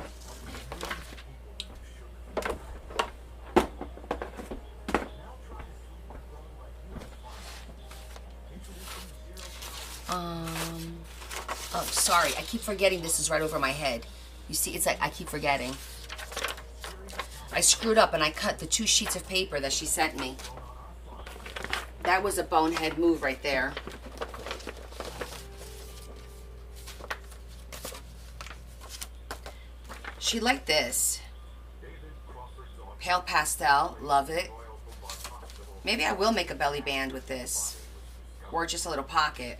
Oh, sorry, I keep forgetting this is right over my head. You see, it's like I keep forgetting. I screwed up and I cut the 2 sheets of paper that she sent me. That was a bonehead move right there. She liked this. Pale pastel, love it. Maybe I will make a belly band with this. Or just a little pocket.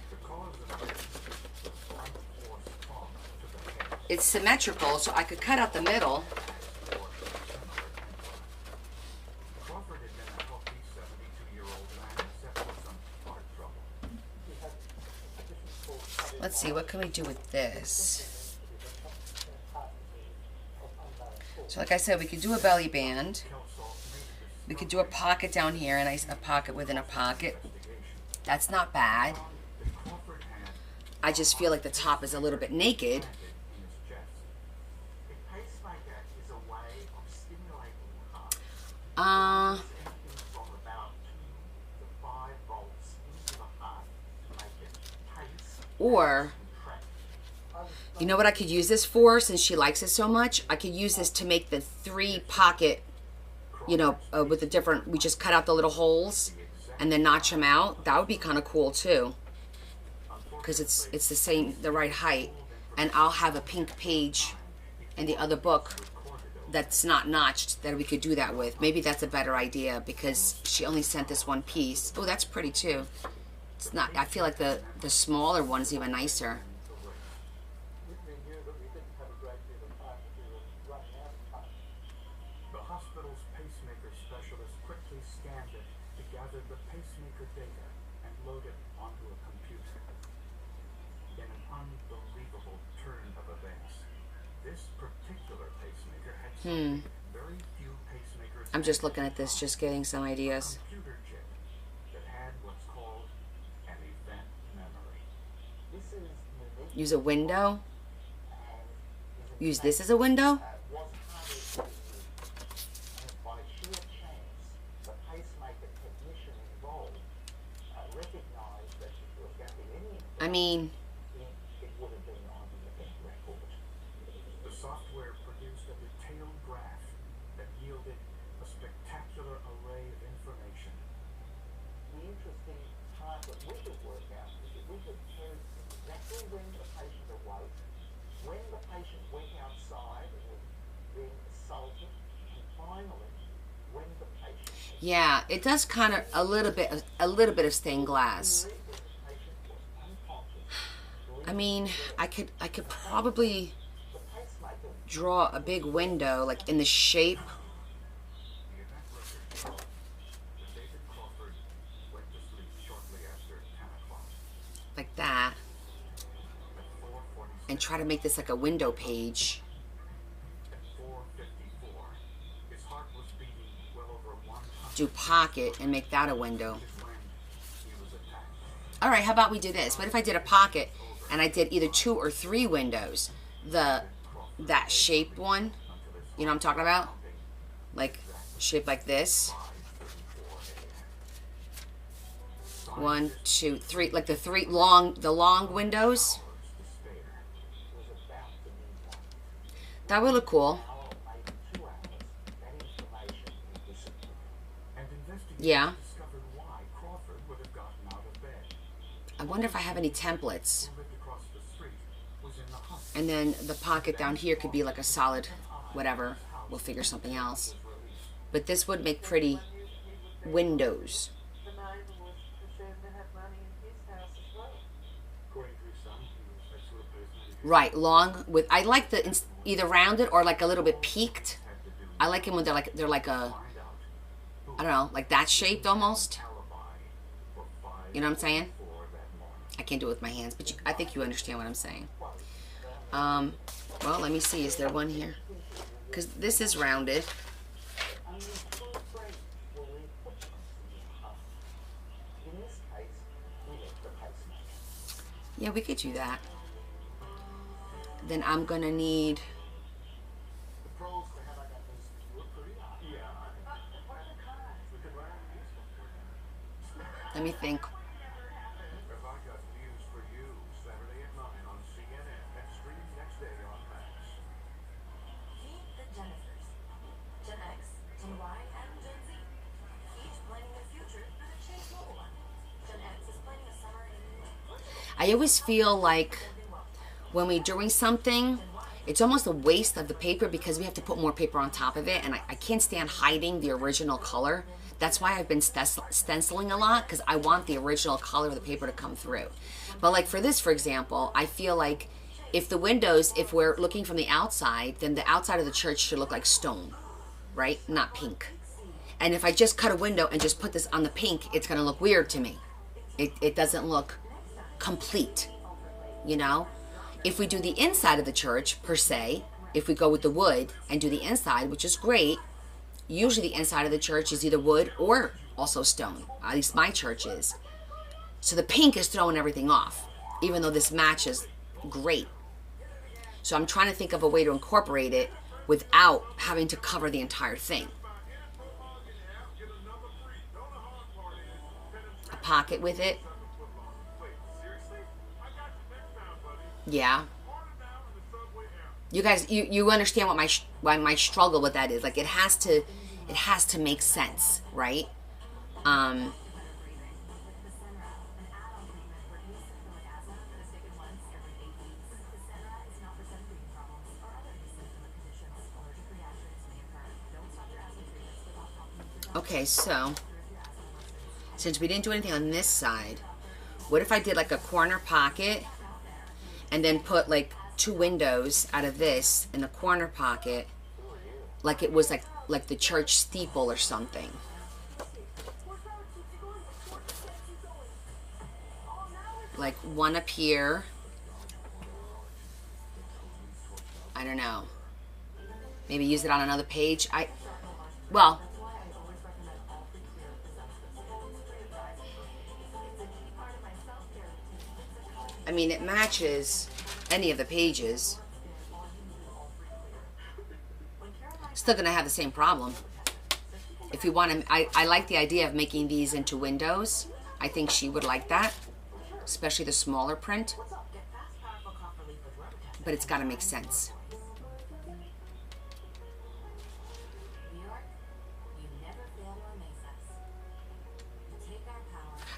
It's symmetrical, so I could cut out the middle. Let's see, what can we do with this? So like I said, we could do a belly band. We could do a pocket down here and a pocket within a pocket. That's not bad. I just feel like the top is a little bit naked. A pacemaker is a way of stimulating the heart. Anything from about 2 to 5 volts into the heart to make it pace Or, and track. you know what I could use this for, since she likes it so much? I could use this to make the 3 pocket, you know, with the different, we just cut out the little holes and then notch them out. That would be kind of cool too. Because it's the same, the right height. And I'll have a pink page in the other book that's not notched that we could do that with. Maybe that's a better idea because she only sent this one piece. Oh, that's pretty too. It's not, I feel like the smaller one's even nicer. We knew that we didn't have a great deal of time, but we were running out of time. The hospital's pacemaker specialist quickly scanned it to gather the pacemaker data and load it onto a computer. In an unbelievable turn of events, this particular pacemaker had something very few pacemakers I'm just looking at this, just getting some ideas. computer chip that had what's called an event memory. This is unique Use a window. and Use this as a window. was hardly ever used. And by sheer chance, the pacemaker technician involved recognized that if there was going to be any I mean, it would have been on the event record. The software produced a detailed graph that yielded a spectacular array of information. The interesting part that we could work out is that we could tell exactly when the patient awoke, when the patient went outside and was being assaulted, and finally, when the patient yeah, it does kind of a little bit of stained glass. the patient was unconscious. I mean, I could probably The pacemaker draw a big window like in the shape. The event record showed that David Crawford went to sleep shortly after 10 o'clock. Like that, At 4:46, and try to make this like a window page. at 4:54, his heart was beating well over 100 Do pocket and make that a window. when he was attacked. All right, how about we do this? What if I did a pocket and I did either 2 or 3 windows? That shaped one, you know what I'm talking about? Like shaped like this. 1, 2, 3, like the long windows. That would look cool. And investigators Yeah. discovered why Crawford would have gotten out of bed. I wonder if I have any templates. Who lived across the street was in the hospital. And then the pocket down here could be like a solid whatever. We'll figure something else. But this would make pretty windows. The neighbour was presumed to have money in his house as well. According to his son, he was next to a pacemaker. Right, long with, I like the either rounded or like a little bit peaked. I like them when they're like a, I don't know, like that shaped almost. You know what I'm saying? I can't do it with my hands, but I think you understand what I'm saying. Well, let me see. Is there one here? Because this is rounded. Yeah, we could do that. Then I'm gonna need. The pros to have I got this look pretty. Yeah. We could learn these. Let me think. Have I got news for you? Saturday at 9 on CNN and streaming next day on Max. Meet the Jennifers. Gen X, Gen Y, and Gen Z. Each planning their future for the Chase Mobile One. Gen X is planning a summer in Portugal. I always feel like when we're doing something, it's almost a waste of the paper because we have to put more paper on top of it, and I can't stand hiding the original color. That's why I've been stenciling a lot, because I want the original color of the paper to come through. But like for this, for example, I feel like if the windows, if we're looking from the outside, then the outside of the church should look like stone, right? Not pink. And if I just cut a window and just put this on the pink, it's going to look weird to me. It doesn't look complete, you know? If we do the inside of the church, per se, if we go with the wood and do the inside, which is great, usually the inside of the church is either wood or also stone. At least my church is. So the pink is throwing everything off, even though this matches great. So I'm trying to think of a way to incorporate it without having to cover the entire thing. A pocket with it. Yeah. You guys, you understand what my struggle with that is. Like, it has to make sense, right? Okay, so since we didn't do anything on this side, what if I did like a corner pocket and then put like 2 windows out of this in the corner pocket, like it was like the church steeple or something. Like one up here. I don't know. Maybe use it on another page. Well, I mean, it matches any of the pages. Still gonna have the same problem. If you want to, I like the idea of making these into windows. I think she would like that, especially the smaller print. But it's gotta make sense.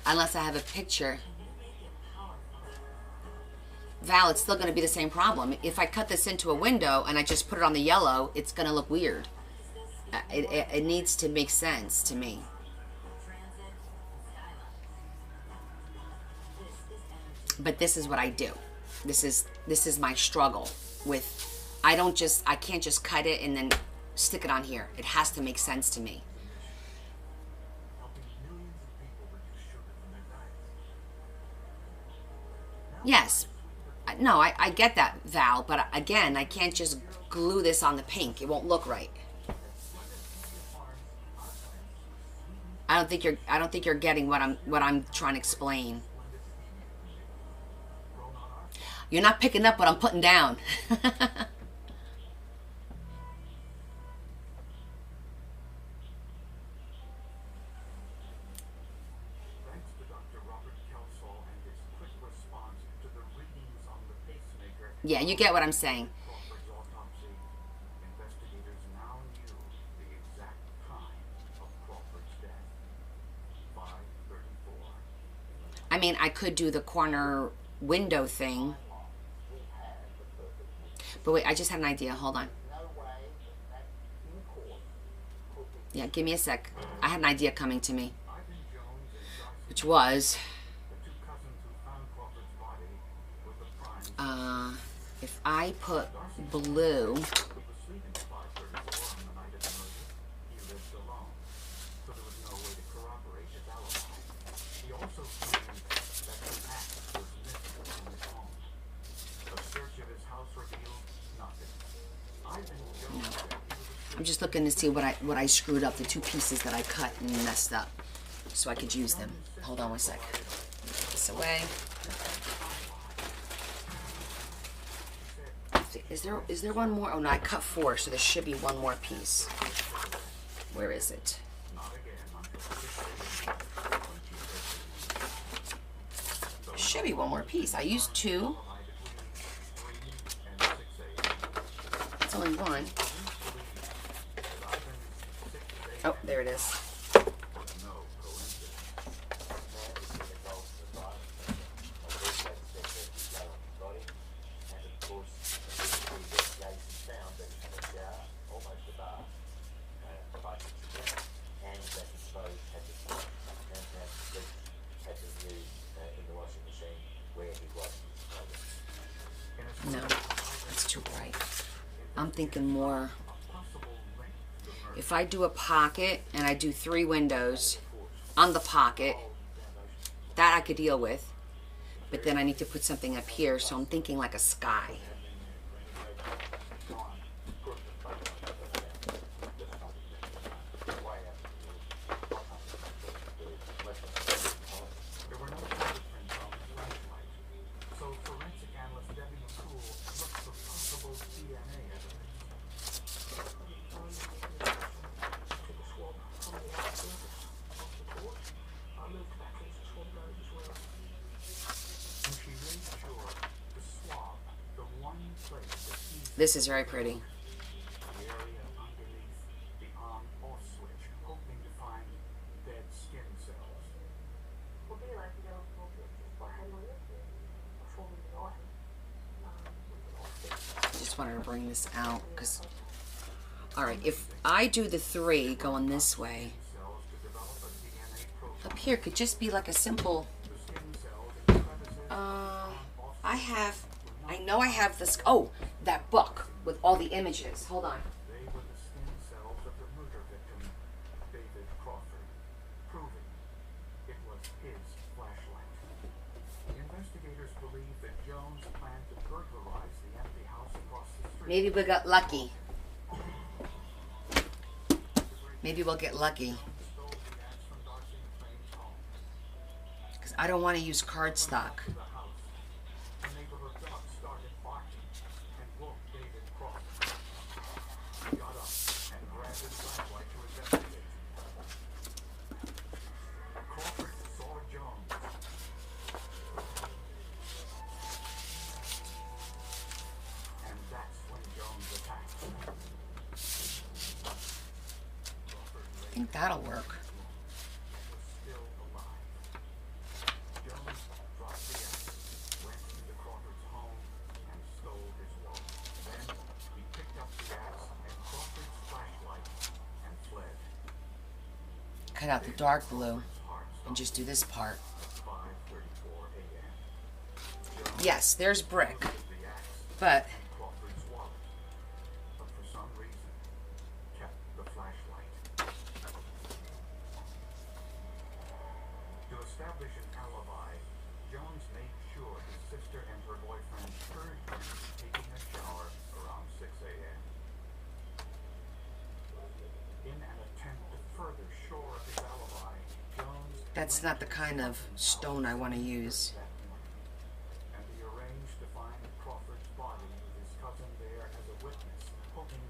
Unless I have a picture. Val, it's still going to be the same problem. If I cut this into a window and I just put it on the yellow, it's going to look weird. It needs to make sense to me. But this is what I do. This is my struggle with, I can't just cut it and then stick it on here. It has to make sense to me. Yes. No, I get that, Val, but again, I can't just glue this on the pink. It won't look right. I don't think you're getting what I'm trying to explain. You're not picking up what I'm putting down. Yeah, you get what I'm saying. I mean, I could do the corner window thing. But wait, I just had an idea. Hold on. Yeah, give me a sec. I had an idea coming to me. Which was... if I put blue... I'm just looking to see what I screwed up, the 2 pieces that I cut and messed up, so I could use them. Hold on one sec. Put this away. Is there one more? Oh no, I cut 4, so there should be one more piece. Where is it? Should be one more piece. I used 2. It's only 1. Oh, there it is. No, that's too bright. I'm thinking more... If I do a pocket and I do 3 windows on the pocket, that I could deal with. But then I need to put something up here, so I'm thinking like a sky. This is very pretty. The area underneath the on-off switch, hoping to find dead skin cells. Would be like to go for Henry before we go on. Just wanted to bring this out because. All right, if I do the 3 going this way, Cells to develop a DNA protein. up here could just be like a simple. The skin cells and crevices I know I have this. Oh, that book with all the images. Hold on. They were the skin cells of the murder victim, David Crawford, proving it was his flashlight. Investigators believe that Jones planned to burglarize the empty house across the street. Maybe we got lucky. Maybe we'll get lucky. Stole the axe from Darcy McLean's home. Because I don't want to use cardstock. To the house, the neighborhood dog started barking and woke David Crawford. He got up and grabbed his flashlight to investigate. Crawford saw Jones. And that's when Jones attacked. I think that'll work. Was still alive. Jones dropped the axe, went into Crawford's home, and stole his wallet. Then he picked up the axe and Crawford's flashlight and fled. Cut out the dark blue and just do this part. 5:34 a.m. Yes, there's brick, The axe but and Crawford's wallet, but for some reason kept the flashlight. To establish an alibi, Jones made sure his sister and her boyfriend heard him taking a shower around 6 a.m. In an attempt to further shore up his alibi, Jones that's not the kind of stone I want to use. that morning, and he arranged to find Crawford's body with his cousin there as a witness, hoping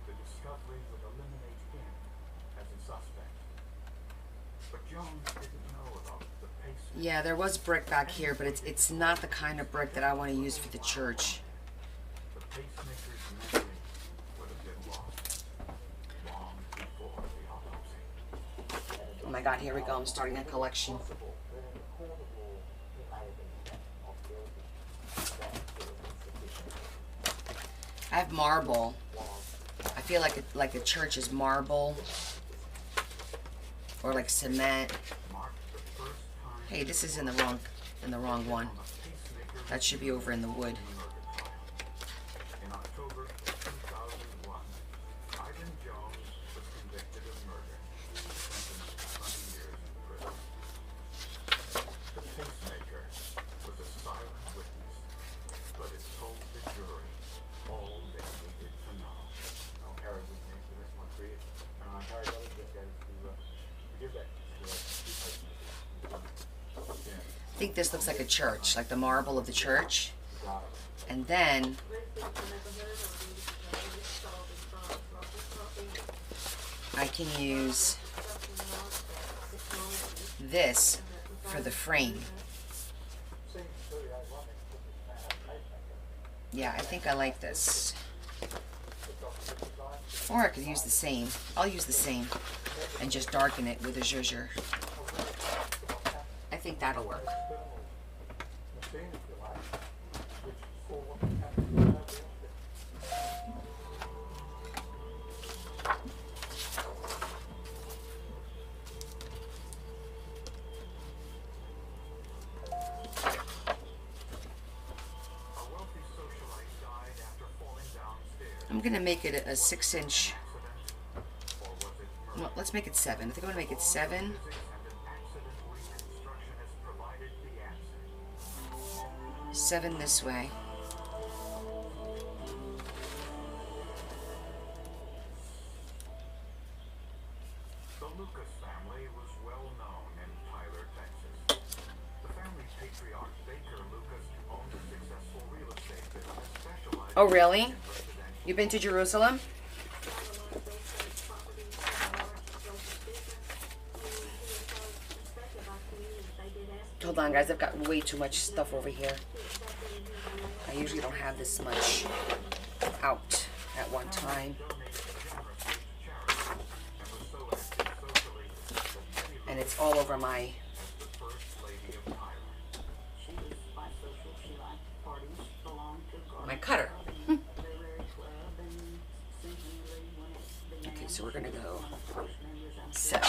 the discovery would eliminate him as a suspect. But Jones didn't know about the pacemaker. Yeah, there was brick back here, but it's not the kind of brick that I want to use for the church. The pacemaker's memory would have been lost long before the autopsy. Oh my God, here we go. I'm starting a collection. I have marble. I feel like the church is marble or like cement. Marked the first time Hey, this is in the wrong one. a pacemaker That should be over in the wood. murder trial. In October 2001, Ivan Jones was convicted of murder, sentenced to 20 years in prison. The pacemaker was a silent witness, but it told the jury all they needed to know. Harry was named for this one, created. Harry Dudley just got to give that to I think this looks like a church, like the marble of the church. And then I can use this for the frame. Yeah, I think I like this. Or I could use the same. I'll use the same and just darken it with a zhuzher. I think that'll work. I'm gonna make it a 6-inch. Well, let's make it 7. I think I'm gonna make it 7. 7 this way. The Lucas family was well known in Tyler, Texas. The family's patriarch, Baker Lucas, owned a successful real estate business specializing Oh, really? in residential. You've been to Jerusalem? Hold on, guys. I've got way too much stuff over here. I usually don't have this much. out at one time. And it's all over my cutter. Okay, so we're gonna go 7.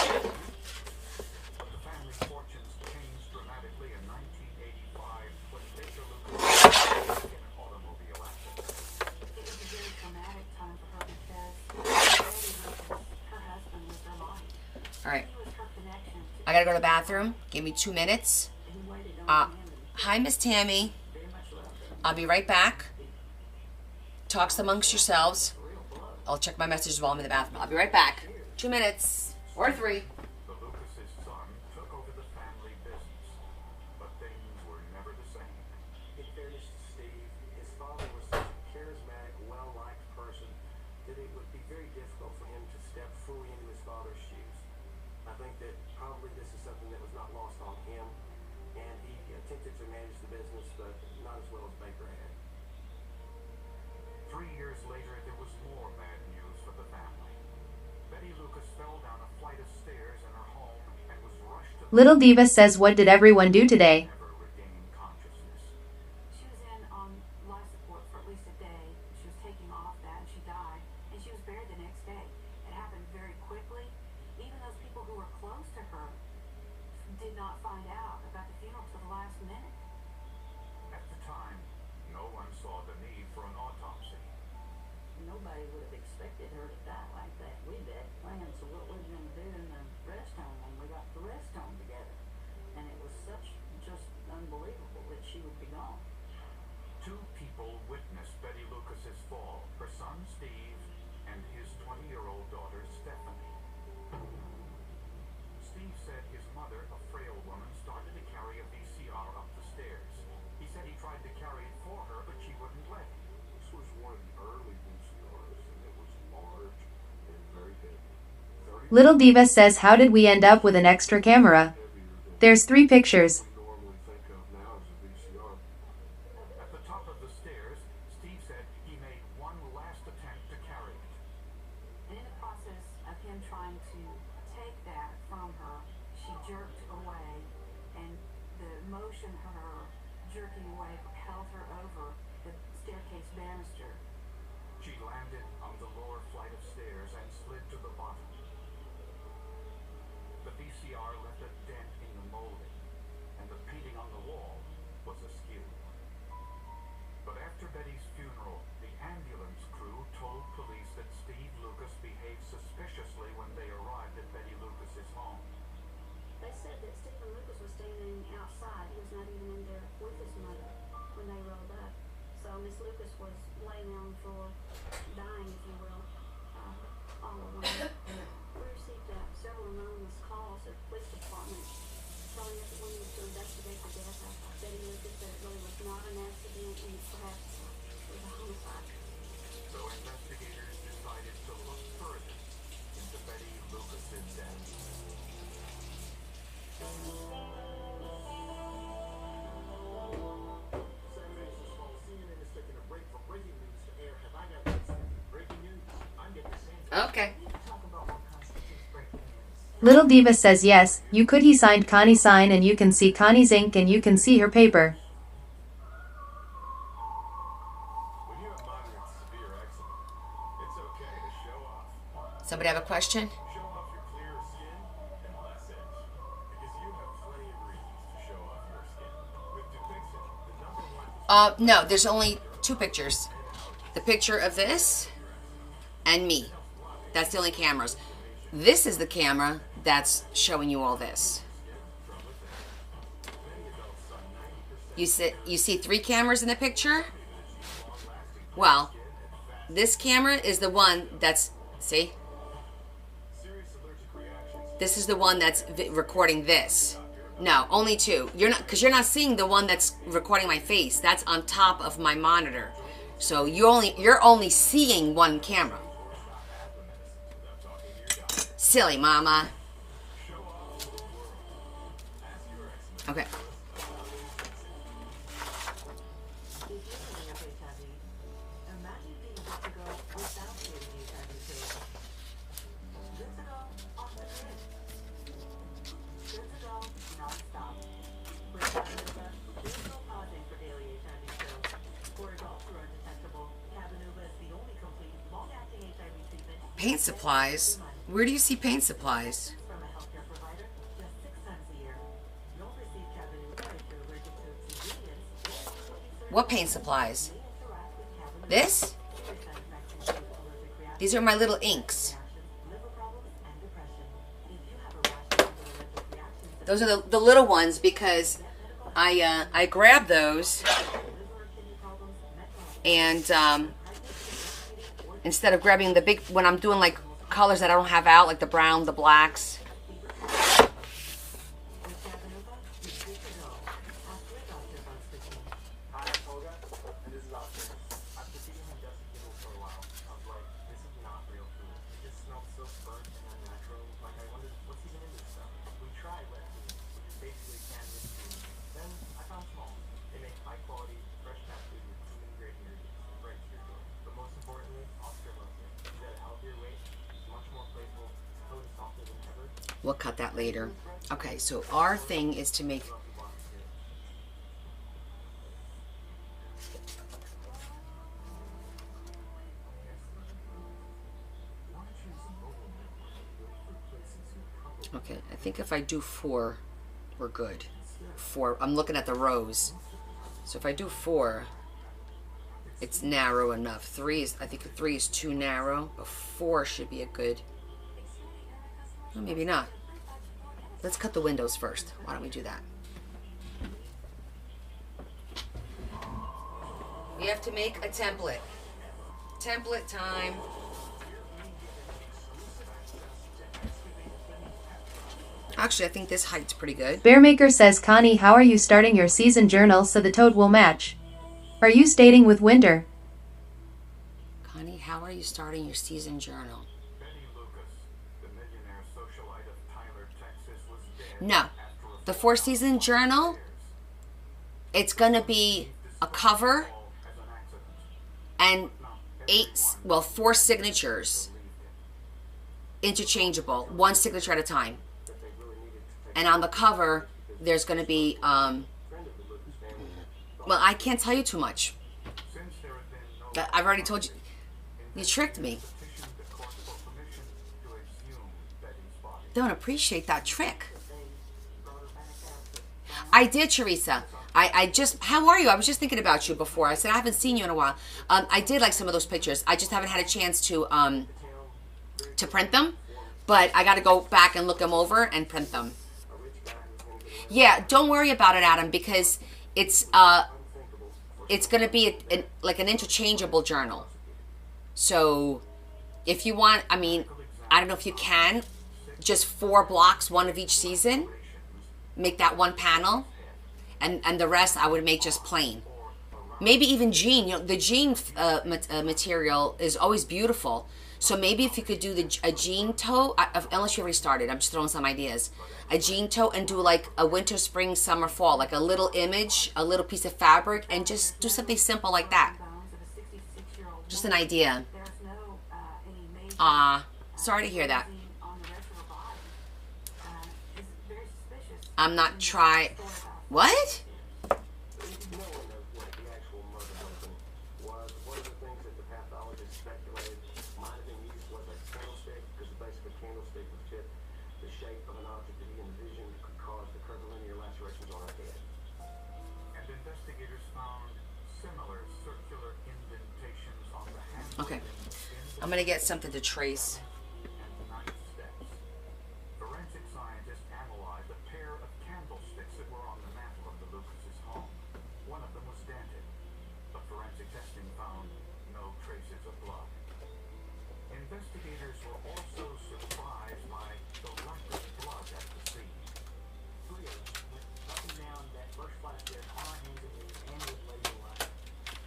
All right, I gotta go to the bathroom. Give me 2 minutes. Hi, Miss Tammy. I'll be right back. Talks amongst yourselves. I'll check my messages while I'm in the bathroom. I'll be right back. 2 minutes or 3. The Lucas's son took over the family business, but things were never the same. In fairness to Steve, his father was such a charismatic, well-liked person that it would be very difficult for him to step fully into his father's shoes. I think that probably this is something that was not lost on him, and he attempted to manage the business, but not as well as Baker had. 3 years later, there was more bad news for the family. Betty Lucas fell down a flight of stairs in her home and was rushed to Little Diva says, what did everyone do today? never regain consciousness. She was in on life support for at least a day. She was taking off that and she died. And she was buried the next day. It happened very quickly. Even those people who were close to her did not find out about the funeral till the last minute. At the time, no one saw the need for an autopsy. Nobody would have expected her to die like that. We had plans of what we were going to do in the rest home when we got the rest home together. And it was such just unbelievable that she would be gone. 2 people witnessed Betty Lucas's fall, her son Steve and his 20-year-old daughter Stephanie. Steve said his mother, a frail woman, started to carry a VCR up the stairs. He said he tried to carry it for her, but she wouldn't let him. This was one of the early VCRs, and it was large and very heavy. Little Diva says, how did we end up with an extra camera? There's 3 pictures. We normally think of now as a VCR. At the top of the stairs, Steve said he made one last attempt to carry it. And in the process of him trying to take that from her, she jerked away, and the motion of her jerking away propelled her over the staircase banister. She landed on the lower flight of stairs and slid to the bottom. The VCR left a dent in the molding, and the painting on the wall was askew. But after Betty's funeral, the ambulance crew told police that Steve Lucas behaved suspiciously when they arrived at Betty Lucas's home. They said that Stephen Lucas was standing outside. He was not even in there with his mother when they rolled up. So Miss Lucas was laying there on the floor, dying, if you will, all alone. We received several anonymous calls at the police department telling us that we needed to investigate the death of Betty Lucas, that it really was not an accident and perhaps it was a homicide. So investigators decided to look further into Betty Lucas's death. CNN is taking a break from breaking news to air. Have I got this? Breaking news. I'm getting the same. Okay. Talk about what constitutes breaking news. Little Diva says, yes, you could. He signed Connie's sign and you can see Connie's ink and you can see her paper. When you have moderate to severe eczema, it's okay to show off. Somebody have a question? Show off your clearer skin and less edge. Because you have plenty of reasons to show off your skin. With Dupixent, the #1 No, there's only 2 pictures. The picture of this and me. That's the only cameras. This is the camera that's showing you all this. You see 3 cameras in the picture? Well, this camera is the one that's, see? This is the one that's recording this. No, only 2. You're not, because you're not seeing the one that's recording my face. That's on top of my monitor. So you're only seeing 1 camera. Silly mama. Okay. If you have HIV, imagine being victim Paint supplies? Where do you see paint supplies? From a healthcare provider just 6 times a year. You'll receive Cabenuva if you're allergic to its ingredients. What paint supplies? Interact with Cabenuva. This? Every side effect includes allergic reactions, These are my little inks. liver problems, and depression. If you have a rash of allergic reactions, Those are the little ones because I grab those and instead of grabbing the big, when I'm doing like colors that I don't have out, like the brown, the blacks. Hi, Olga, and this is Oscar. I've been eating Dusty Kibble for a while. I was like, this is not real food. It just smells so burnt and unnatural. Like, I wondered, what's even in this stuff? We tried wet food, which is basically canned mixed food. Then I found small. They make high quality, fresh cat food with human grade ingredients right to your door. But most importantly, Oscar loves it. He's at a healthier weight. He's much more playful, totally softer than ever. We'll cut that later. Okay, so our thing is to make. Okay, I think if I do 4, we're good. 4, I'm looking at the rows. So if I do 4, it's narrow enough. 3 is, I think 3 is too narrow, but 4 should be a good, well, maybe not. Let's cut the windows first. Why don't we do that? We have to make a template. Template time. Actually, I think this height's pretty good. Bearmaker says, Connie, how are you starting your season journal so the toad will match? Are you stating with winter? Connie, how are you starting your season journal? Betty Lucas, the millionaire socialite of Tyler, Texas, was dead. No. The 4-season journal, it's going to be a cover and 4 signatures. Interchangeable. 1 signature at a time. And on the cover, there's going to be, well, I can't tell you too much. I've already told you. You tricked me. Don't appreciate that trick. I did, Teresa. I just, how are you? I was just thinking about you before. I said, I haven't seen you in a while. I did like some of those pictures. I just haven't had a chance to print them. But I got to go back and look them over and print them. Yeah, don't worry about it, Adam, because it's going to be like an interchangeable journal. So if you want, I mean, I don't know if you can, just 4 blocks, 1 of each season, make that 1 panel, and the rest I would make just plain. Maybe even jean. You know, the jean material is always beautiful. So maybe if you could do a jean toe, unless you already started, I'm just throwing some ideas. A jean toe and do like a winter, spring, summer, fall, like a little image, a little piece of fabric, and just do something simple like that. Just an idea. Sorry to hear that. I'm not trying. What? Okay, I'm gonna get something to trace. Forensic scientists analyzed a pair of candlesticks that were on the mantle of the Lucas's home. One of them was dented, but forensic testing found no traces of blood. Investigators were also surprised by the lack of blood at the scene. 3 of us went up and down that first flight of stairs on our hands and knees and with laser light,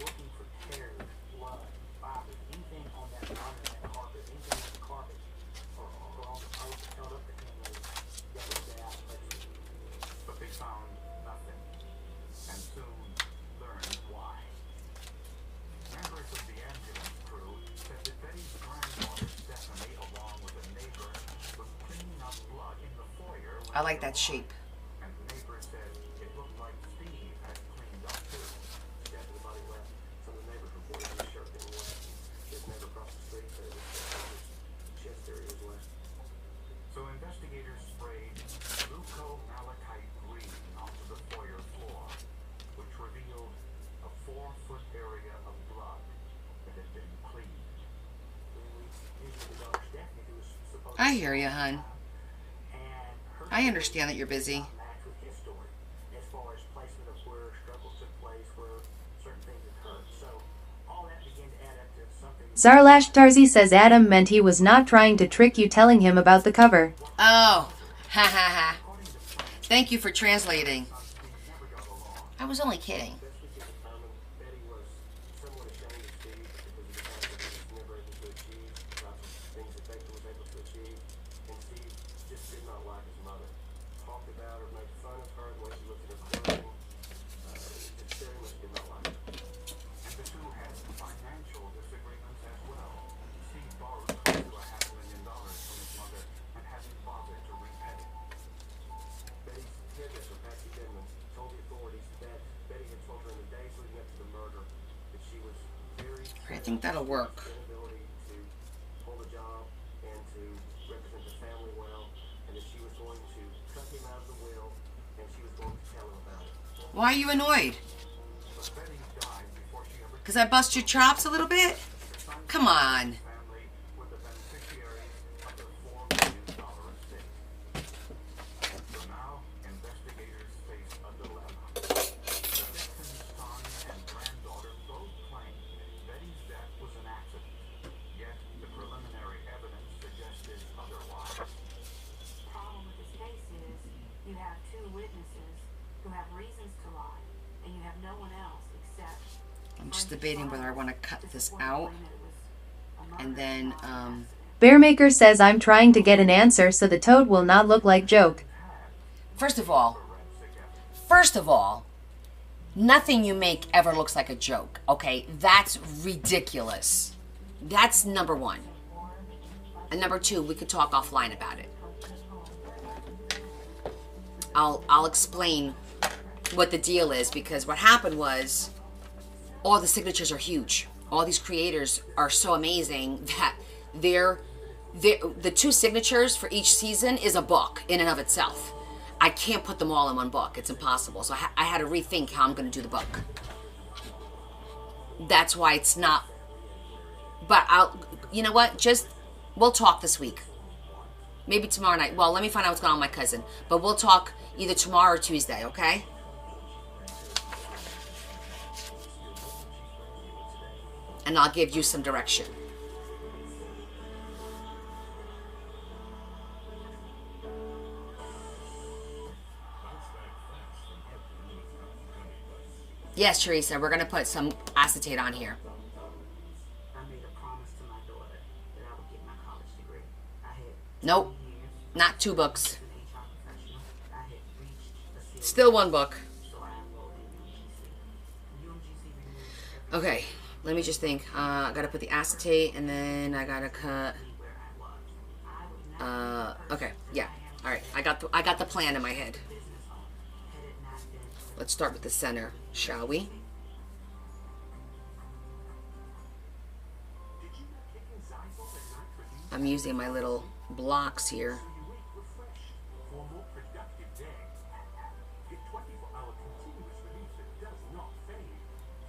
looking for tears, blood, fibers, anything on that garment, that carpet, anything on the carpet, or on the post that held up the candle that was that electric. But they found nothing, and soon learned why. Members of the ambulance crew said that Betty's granddaughter Stephanie, along with a neighbor, was cleaning up blood in the foyer. I like that shape. And the neighbor said it looked like Steve had cleaned up too. After the body left, some of the neighbors reported his shirt getting wet. His neighbor across the street said it was hear you, hun. And her I understand that you're busy. story match with his story as far as placement of where struggles took place, where certain things occurred. So all that began to add up to something. Zarlash Tarzi says Adam meant he was not trying to trick you, telling him about the cover. Oh, ha ha ha. Thank you for translating. I was only kidding. Best we could determine, Betty was somewhat ashamed of Steve because of the fact that he was never able to achieve lots of things that Baker was able to achieve. And Steve just did not like his mother. Talked about her, made fun of her, the way she looked at her clothing. Just very much did not like her. And the two had financial disagreements as well. Steve borrowed close to $500,000 from his mother and hadn't bothered to repay it. Betty's hairdresser, Patsy Denman, told the authorities that Betty had told her in the days leading up to the murder that she was very I think that'll work. inability to hold a job and to represent the family well, and that she was going to cut him out of the will, and she was going to tell him about it. Why are you annoyed? But Betty died before she ever Because I bust your chops a little bit? Come on. family were the beneficiaries of the $4 million estate. So now, investigators face a dilemma. The victim's son and granddaughter both claim Betty's death was an accident, yet the preliminary evidence suggested otherwise. Problem with this case is you have two witnesses who have reasons to lie, and you have no one else except. I'm just debating whether I want to cut this out and then, Bearmaker says I'm trying to get an answer so the toad will not look like joke. first of all, nothing you make ever looks like a joke, okay? That's ridiculous. That's number one. And number two, we could talk offline about it. I'll explain what the deal is, because what happened was all the signatures are huge. All these creators are so amazing that the two signatures for each season is a book in and of itself. I can't put them all in one book. It's impossible. So I had to rethink how I'm going to do the book. That's why it's not. But you know what? We'll talk this week. Maybe tomorrow night. Well, let me find out what's going on with my cousin. But we'll talk either tomorrow or Tuesday, okay? And I'll give you some direction. Yes, Teresa, we're going to put some acetate on here. I made a promise to my daughter that I would get my college degree. I had Nope, 2 years not 2 books. as an HR professional. I had reached a ceiling, Still 1 book. so I enrolled in UMGC. UMGC renews every Okay, let me just think. I got to put the acetate, and then I got to cut. where I was. I would not Okay, yeah. All right, I got the plan in my head. business owner had it not been for Let's start with the center, shall we? I'm using my little blocks here. For a more productive day, get 24-hour continuous relief that does not fade.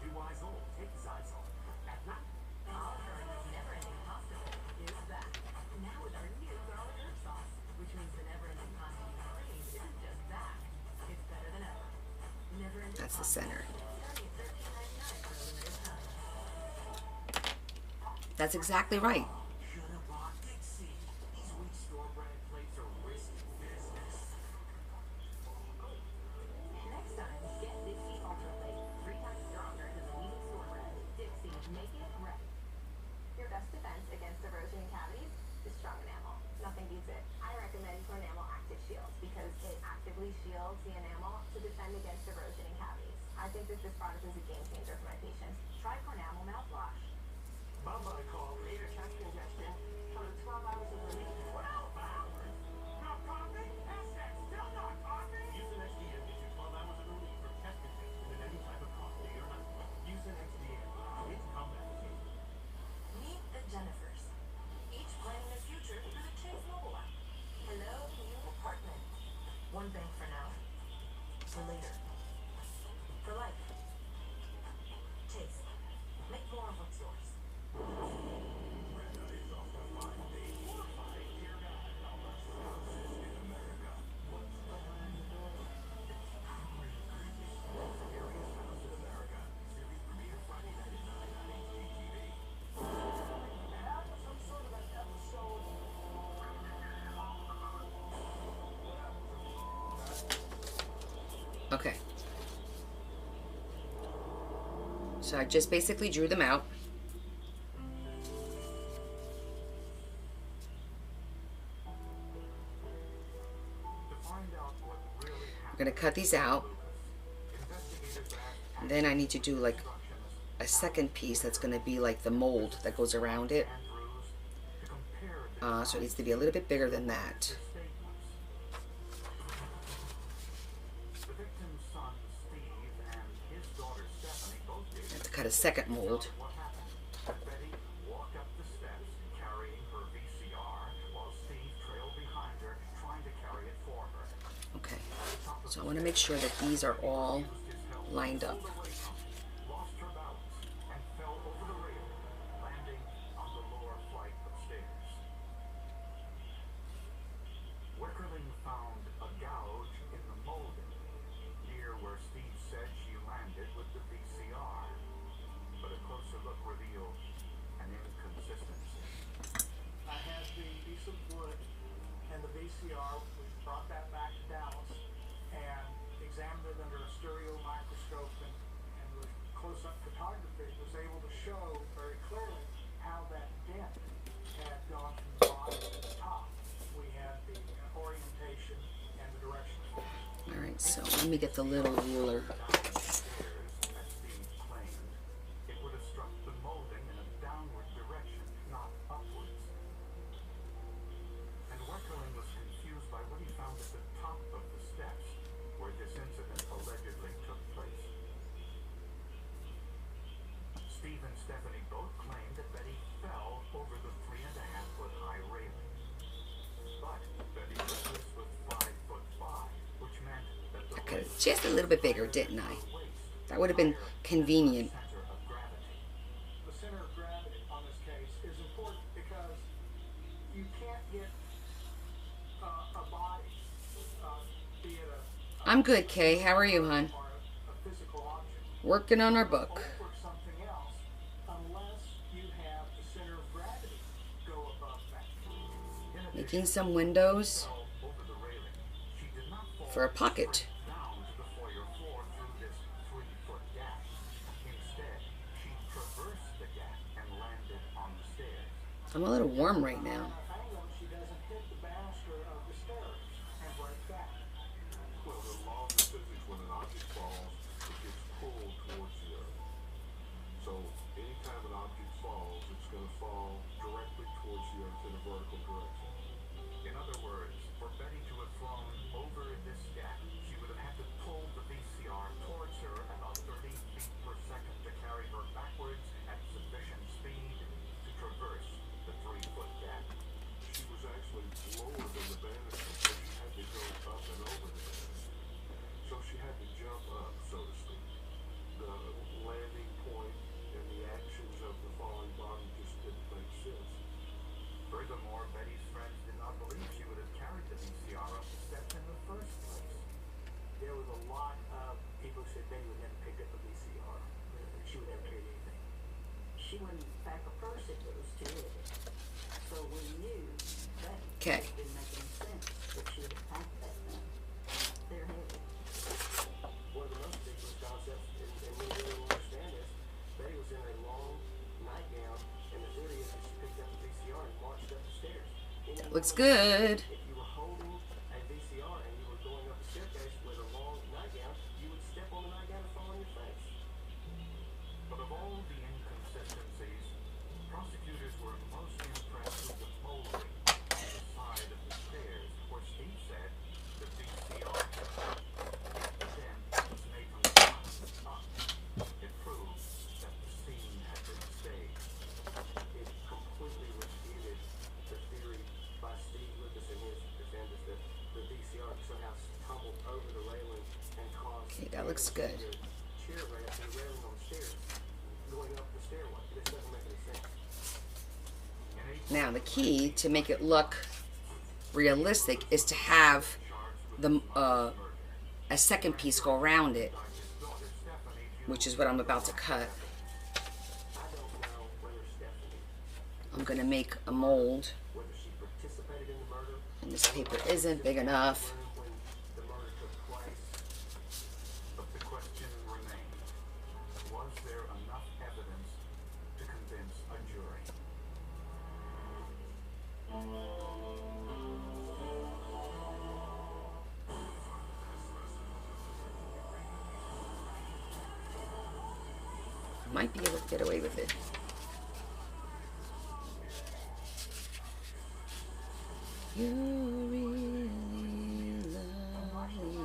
Do Izol, take Zizol. At night, Alzheimer's Never-Ending Hospital is back. Now with our new garlic herb sauce, which means the never-ending continuity cream isn't just back, it's better than ever. Never-Ending That's the center. starting at $13.99 for a limited time. That's exactly right. shoulda bought Dixie. These weak store brand plates are risky business. Next time, get Dixie Ultra Plate, 3 times stronger than the leading store brand. Dixie, make it right. Your best defense against erosion and cavities is strong enamel. Nothing beats it. I recommend Cornamel Active Shield because it actively shields the enamel to defend against erosion and cavities. I think that this product is a game changer for my patients. Try Cornamel mouthwash. Bye-bye, call. Greater chest congestion. Up to 12 hours of relief. 12 hours. Not coughing? Hashtag still not coughing? Use an XDM gives you 12 hours of relief from chest congestion and any type of cough day or night. Use an XDM. It's combat safe. Meet the Jennifers, each planning their future through the Chase mobile app. Hello, new apartment. One bank for now, for later, for life. Chase, make more of what's yours. Brenda is off to find a fortified dear guy. Okay. So I just basically drew them out. I'm going to cut these out. And then I need to do like a second piece that's going to be like the mold that goes around it. So it needs to be a little bit bigger than that. I have to cut a second mold. Okay, so I want to make sure that these are all lined up. VCR, we brought that back to Dallas and examined it under a stereo microscope, and with close-up photography was able to show very clearly how that dent had gone from the bottom to the top. We had the orientation and the direction. Alright, so let me get the little ruler. Just a little bit bigger, didn't I? That would have been convenient. The center of gravity on this case is important because you can't get a body, be it a I'm good, Kay. How are you, hon? or a physical object, Working on our book. over something else unless you have the center of gravity go above that. Making some windows for a pocket. I'm a little warm right now. She doesn't hit the banister of the stairs and break that. Well, the law of physics, when an object falls, it gets pulled towards the earth. So anytime an object falls, it's going to fall directly towards the earth in a vertical direction. In other words, for Betty to have flown over this gap, she would have had to pull the VCR towards her about 30 feet per second to carry her backwards at sufficient speed to traverse the 3-foot gap. She was actually lower than the banister, so she had to go up and over the banister. So she had to jump up, so to speak. The landing point and the actions of the falling body just didn't make sense. Furthermore, Betty's friends did not believe she would have carried the VCR up the steps in the first place. There was a lot of people who said Betty would never pick up a VCR. She would never carry anything. She wouldn't pack a purse if it was too heavy. So we knew that Okay. it didn't make any sense that she would have packed that thing. They're heavy. One of the most ridiculous concepts, and we really don't understand this, Betty was in a long nightgown, and the theory is that she picked up the VCR and marched up the stairs. That looks good. If you were holding a VCR and you were going up the staircase with a long nightgown, you would step on the nightgown and fall on your face. But of all the inconsistencies, prosecutors were most impressed with the molding on the side of the stairs, where Steve said the VCR then was made from the bottom up. It proved that the scene had been staged. It completely refuted the theory by Steve Lucas and his defenders that the VCR somehow tumbled over the railing and caused Okay, that looks good. the chair rail, the railing on the stairs, going up the stairway. This doesn't make any sense. Now, the key to make it look realistic is to have the a second piece go around it, which is what I'm about to cut. I don't know whether Stephanie, I'm going to make a mold, whether she participated in the murder, and this paper isn't big enough. when the murder took place, Might be able to get away with it. You're really lovely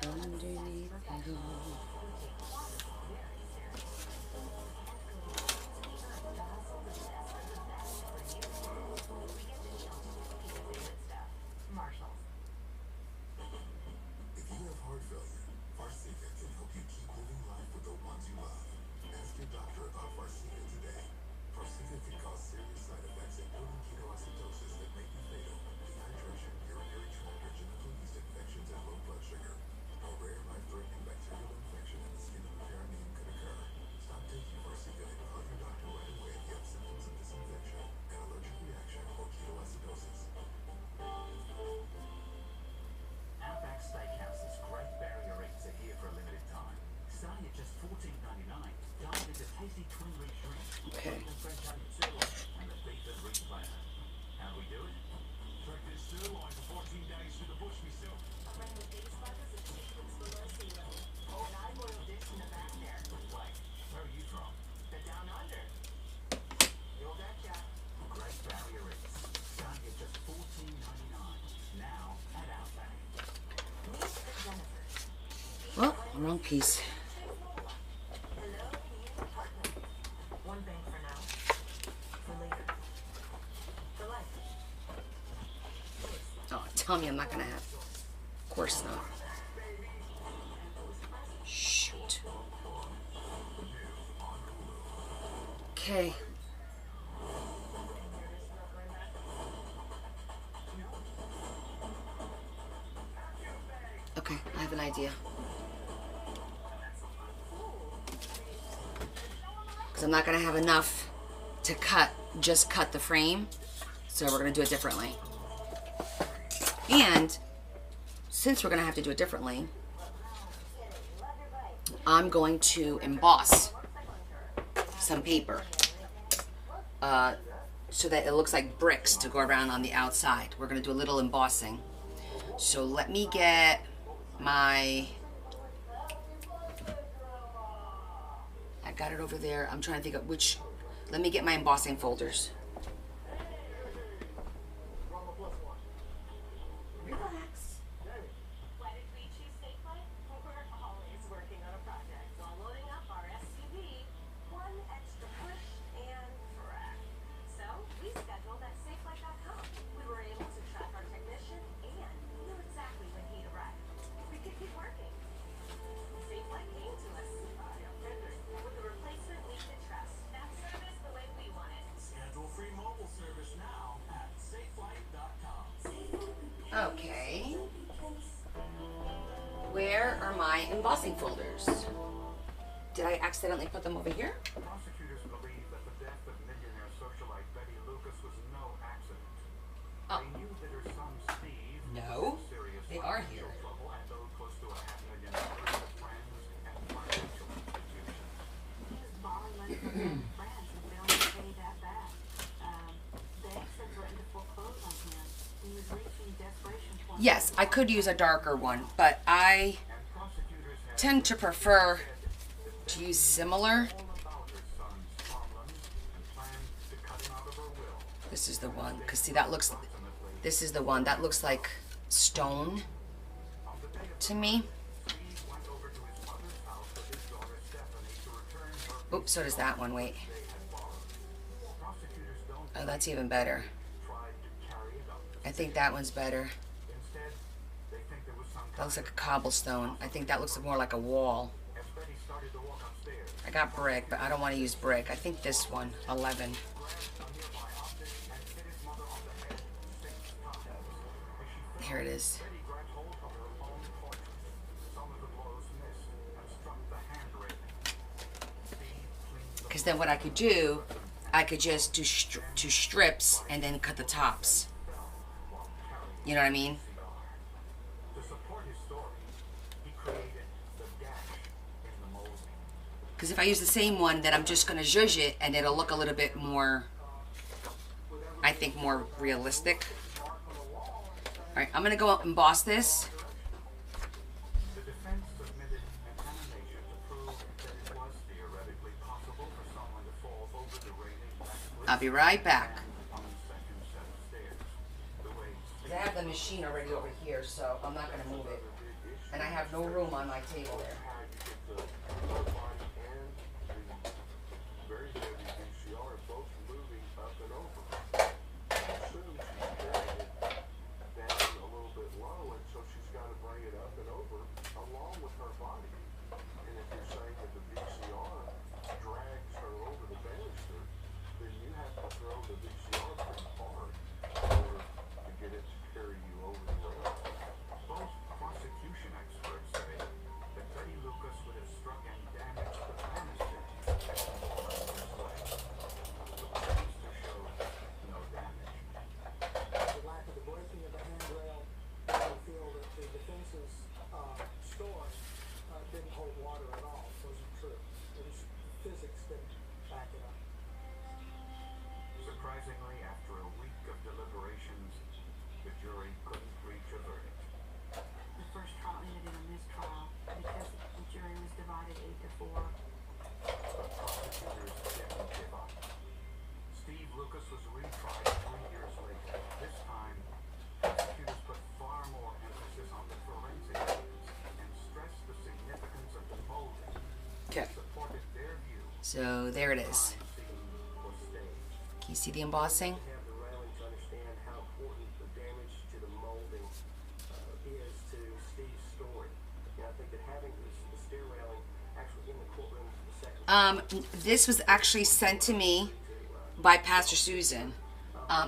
underneath it all. Marshalls. If you have heart failure, Farxiga can help you keep living life with the ones you love. Ask your doctor about Farxiga today. Farxiga can cause serious side effects, including ketoacidosis that may be fatal, dehydration, urinary tract or genital yeast infections, and low blood sugar. A rare life-threatening bacterial infection in the skin of the perineum could occur. Stop taking Farxiga and call your doctor right away if you have symptoms of this infection, an allergic reaction, or ketoacidosis. Outback Steakhouse's Great Barrier Reefs are here for a limited time. Starting at just $14.99, dine into tasty twin reef shrimp, Okay. and French onion sirloin, and the beef and reef platter. How do we do it? Track this sirloin for 14 days through the bush myself. I ran with these butters and sequence below sea level. Oh, and I boiled this in the back there. Wait, where are you from? They're down under. You'll betcha. Great Barrier Reefs, starting at just $14.99. Now at Outback. Meet the Jennifers. Well, wrong piece. Hello, new partner. One thing for now. For later. For life. Oh, tell me I'm not gonna have. Of course not. Shoot. Okay. Okay, I have an idea. Because I'm not gonna have enough to just cut the frame. So we're gonna do it differently. And since we're gonna have to do it differently, I'm going to emboss some paper so that it looks like bricks to go around on the outside. We're gonna do a little embossing. So let me get my, I got it over there. I'm trying to think of which, let me get my embossing folders. Relax. Why did we choose Stateflight? We're always working on a project while loading up our SUV. One extra push and crack. So we scheduled at Stateflight.com. We were able to track our technician and knew exactly when he'd arrive. We could keep working. Stateflight came to us with a replacement we could trust. That service the way we want it. Schedule free mobile service now at safelight.com. Okay. Where are my embossing folders? Did I accidentally put them over here? Prosecutors believe that the death of millionaire socialite Betty Lucas was no accident. Oh. They knew that her son Steve No, was in serious they are financial here. trouble and owed close to $500,000 to friends and financial institutions. He was borrowing money from family and friends and failing to pay that back. Banks had threatened to foreclose on him. He was reaching desperation point. Yes, I could use a darker one, but I And prosecutors had tend to prefer to use similar. all about her son's problems and planned to cut him out of her will. This is the one, because see, that looks, this is the one, that looks like stone to me. Steve went over to his mother's house with his daughter Stephanie to return her Oops, so does that one, wait. they had borrowed. Prosecutors don't Oh, that's even better. tried to carry it up. I think that one's better. Instead, they think there was some That looks like a cobblestone. I think that looks more like a wall. As Betty started to walk upstairs, I got brick, but I don't want to use brick. I think this one, 11. grabbed a nearby object and hit his mother on the head 6 times. As she Here it is. Betty grabbed hold of her own portrait. Some of the blows missed and struck the hand railing. Steve cleaned the Because then what I could do, I could just do two strips and then cut the tops. while carrying You know what I mean? the cigar. To support his story, he created the gash in the molding. Because if I use the same one, then I'm just going to zhuzh it and it'll look a little bit more I think, more realistic. Alright, I'm gonna go emboss this. The defense submitted an animation to prove that it was theoretically possible for someone to fall over the railing backwards I'll be right back. on the second set of stairs. The way I have the machine already over here, so I'm not gonna move it. And I have no room on my table there. how you get the body and the very heavy VCR both moving up and over. Soon she's carrying it down a little bit low, and so she's got to bring it up and over along with her body. And if you're saying that the VCR drags her over the banister, then you have to throw the VCR pretty hard in order to get it to carry you over the rail. both prosecution experts say that Betty Lucas would have struck and damaged the banister had she fallen this way. The banister showed no damage. The lack of the breaking of the handrail, I feel that the defense's story didn't hold water at all. It wasn't true. It was physics didn't back it up. Surprisingly, after a week of deliberations, the jury couldn't reach a verdict. The first trial ended in a mistrial because the jury was divided 8-4. But prosecutors didn't give up. Steve Lucas was retried 3 years later. This time, prosecutors put far more emphasis on the forensic evidence and stressed the significance of the molding. Okay. Supported their view. So there it is. Crime scene was staged. Can you see the embossing? Have the railing to understand how important the damage to the molding is to Steve's story. And I think that having the stair railing actually in the courtroom for the second This was actually sent to me by Pastor Susan.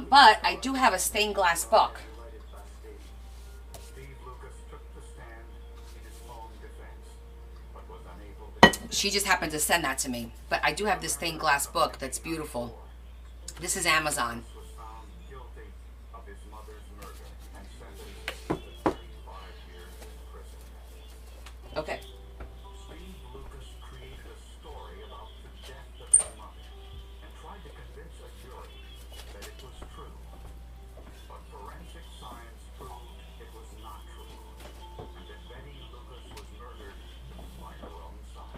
But I do have a stained glass book. related by Steve. Steve Lucas took the stand in his own defense, but was unable to. She just happened to send that to me. But I do have this stained glass book that's beautiful. This is Amazon. Was found guilty of his mother's murder and sentenced to 35 years in prison. Okay. Steve Lucas created a story about the death of his mother and tried to convince a jury that it was true. But forensic science proved it was not true, and that Betty Lucas was murdered by her own son.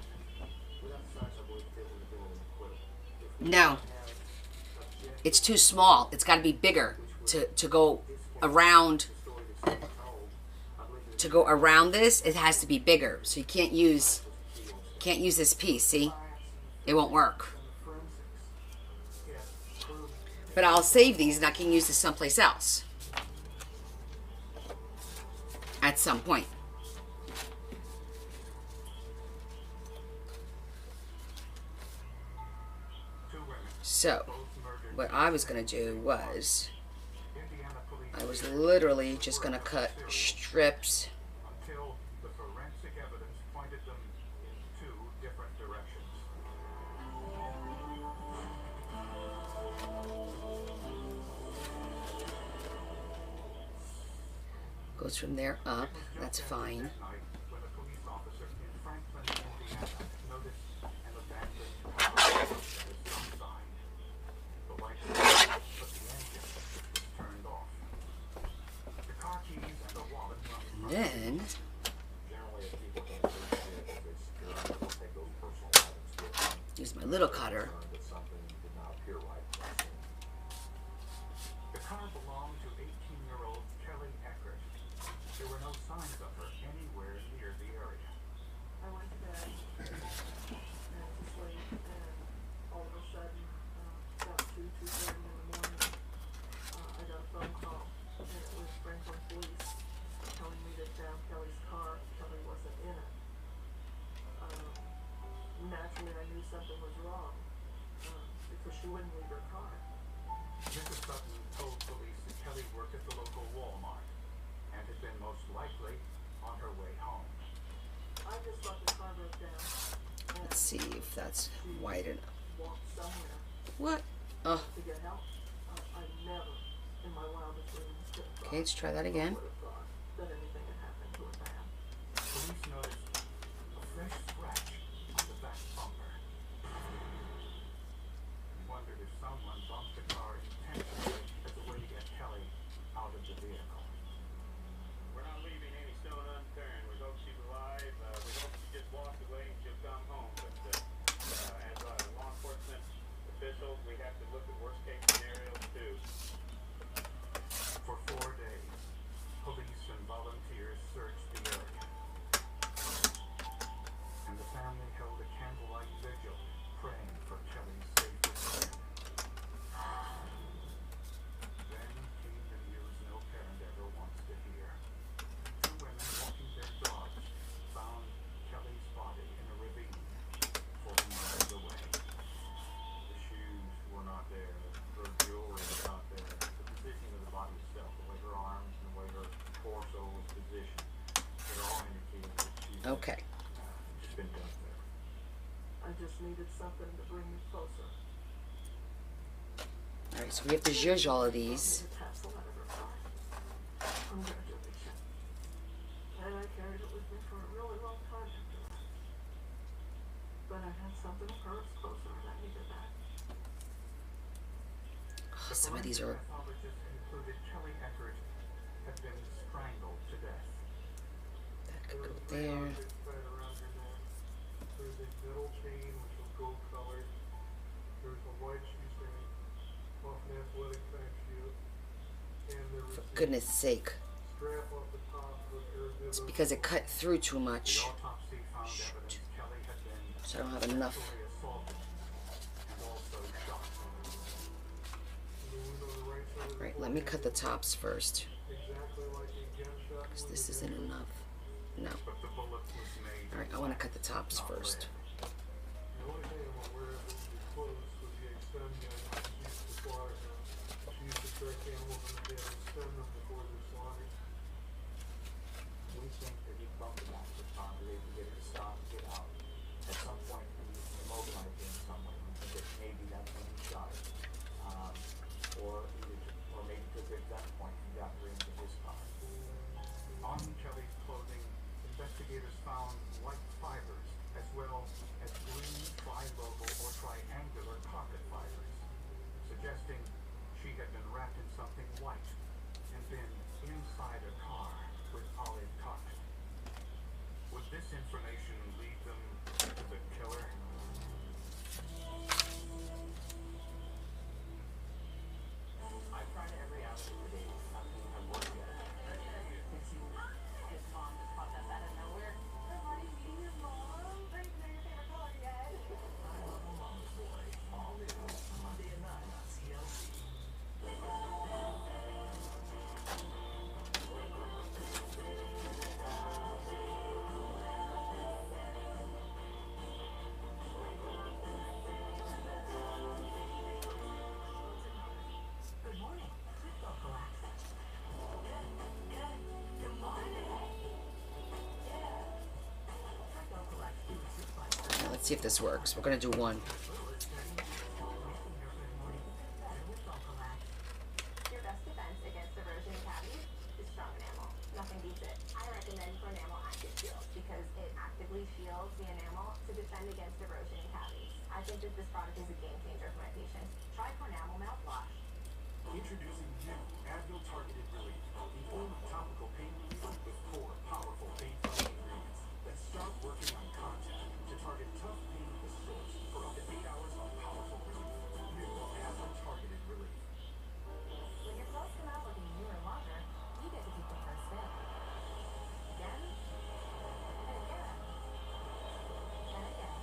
Without the science, I believe it would have been an acquittal. If we No. It's too small. It's got to be bigger to go around. story that's being told, I believe that To go around this, it has to be bigger. So you can't use this piece. See, it won't work. But I'll save these and I can use this someplace else at some point. Two women, So both murdered. what I was gonna do was Indiana police I was literally just gonna cut strips. until the forensic evidence pointed them in two different directions. Goes from there up. That's fine. That night, when a police officer in Franklin, Indiana, noticed an abandoned car that was unsigned. The light was on, but the engine was turned off. The car keys and the wallet were And then generally if people don't appreciate that they secure, they don't take those personal items with them. use my little cutter. That something did not appear right. The car belonged to 18-year-old Kelly Eckert. There were no signs of her anywhere near the area. I went to bed and to sleep, and all of a sudden, about 2:30 in the morning, I got a phone call, and it was Franklin Police telling me they found Kelly's car. Kelly wasn't in it. Naturally, I knew something was wrong because she wouldn't leave her car. Mrs. Sutton told police that Kelly worked at the local Walmart and had been most likely on her way home. I just thought the car broke down. And Let's see if that's wide enough. walked somewhere What? Oh, to get help. I never, in my wildest dreams, could have okay. Let's try that again. would have thought that anything had happened to her bad. Police noticed a fresh scratch on the back bumper. He wondered if someone bumped the car intentionally Okay. It's been done there. I just needed something to bring me closer. All right, so we have to zhuzh all of these. Need a tassel out of her car. Congratulations. And I carried it with me for a really long time after that. But I had something of hers closer and I needed that. Oh, some of these are. Pathologist included Kelly Eckert had been strangled to death. That could go There was there. a big thread around her neck. There was a metal chain which was gold colored. There was a white shoestring off an athletic track shoe. And there was For a goodness sake. strap off the top of a pair of It's Nibbles. because it cut through too The much. autopsy found evidence Kelly had been So I don't have enough. sexually assaulted and also shot. The wound on the right side of the Right, let me cut the tops first. exactly like a gunshot Because wound this have isn't been. enough. No. But the bullet was made. Alright, I want to cut the tops first. The only thing I'm aware of is the close was the extend gun she used to slaughter them. She used to track animals in the dead and extend them before they're slaughtered. We think that he bumped the back of the car, they could get her to stop, get out. At some point, he immobilized her in some way. We think that maybe that's when he shot her. Or maybe took her at that point and got her into his car. On Kelly's clothing, investigators found white fibers as well as green tri-local or triangular pocket fibers, suggesting she had been wrapped in something white and been inside a car with Olive Cox. Would this information lead them to the killer? I've tried every avenue for days, nothing has worked yet. His mom just popped up out of nowhere. Everybody meeting your mom? Are you know your favorite color yet? I love a mama's boy. All new, Monday at 9 on TLC. Good morning. Please don't relax. Good morning. Now, let's see if this works. We're going to do one. Your best defense against erosion and cavities is strong enamel. Nothing beats it. I recommend Cornamel Active Shield because it actively shields the enamel to defend against erosion and cavities. I think that this product is a game changer for my patients. Try Cornamel mouthwash. Introducing new Advil Targeted Relief, the only topical pain reliever with 4 powerful pain-fighting ingredients that start working on contact to target tough pain at the source for up to 8 hours of powerful relief. New Advil Targeted Relief. When your clothes come out looking new or longer, you get to keep them for a spin. Again, and again, and again.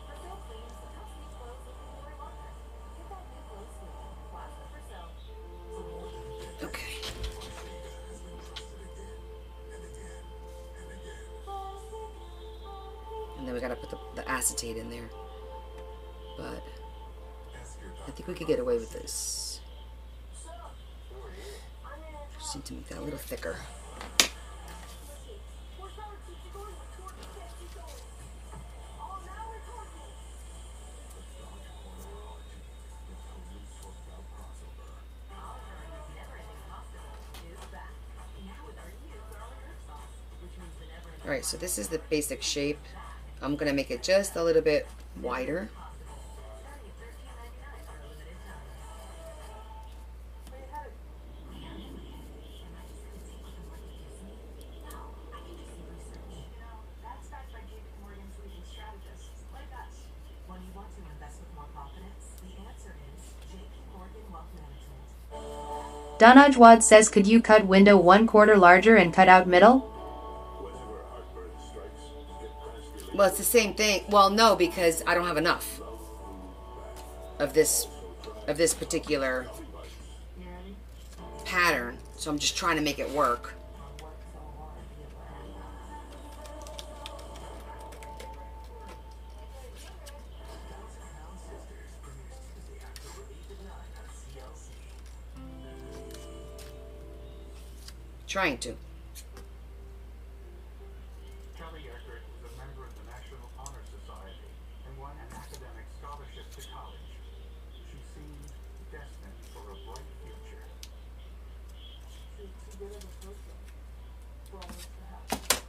Brazil cleans the tough sleep clothes looking new or longer. Get that new clothes feeling. Last with Brazil. Okay. And then we got to put the acetate in there. But I think we could get away with this. Just need to make that a little thicker. Alright, so this is the basic shape. I'm going to make it just a little bit wider. That's backed by JP Morgan sweeping strategists like us. When you want to invest with more confidence, the answer is JP Morgan Wealth Management. Donajwad says, could you cut window 1/4 larger and cut out middle? Well, it's the same thing. Well, no, because I don't have enough of this particular pattern. So I'm just trying to make it work. Kelly Trying to. Eckert won an academic scholarship to college. She seemed destined for a bright future. She was too good of a person for all this to happen.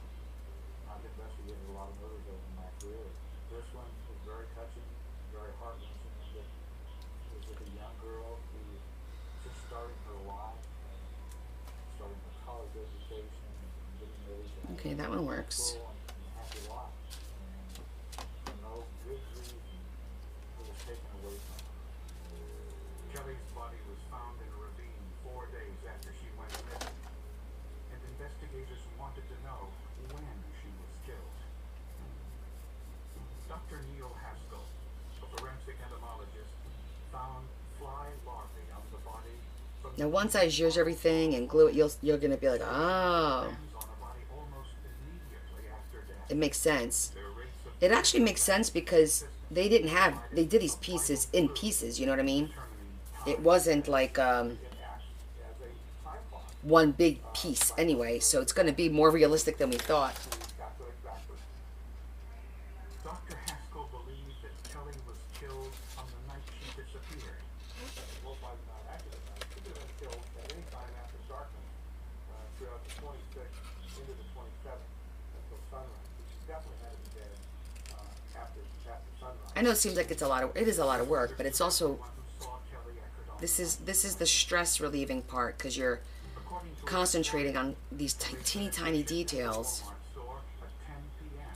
I've investigated a lot of murders over my career. This one was very touching, very heart-wrenching. It was with a young girl who was just starting her life, starting her college education, and getting ready to Okay, that one works. full and happy life. And for no good reason, it was taken away from her. Kelly's body was found in a ravine 4 days after she went missing, and investigators wanted to know when she was killed. Dr. Neil Haskell, a forensic entomologist, found fly larvae on the body. From Now, once I zhuzh everything and glue it, you're gonna be like, oh, on a body almost immediately after death. it makes sense. Their rates of It actually makes sense because they did these pieces in pieces. You know what I mean? It wasn't like one big piece anyway, so it's gonna be more realistic than we thought. Dr. Haskell believed that Kelly was killed on the night she disappeared. Well, by not accident, she could have been killed at any time after darkness throughout the 26th into the 27th until sunrise. She definitely had to be dead after sunrise. I know it seems like it is a lot of work, but it's also One who saw Kelly Eckert on this is the stress relieving part because you're according to concentrating on these teeny tiny details. Walmart store at 10 p.m.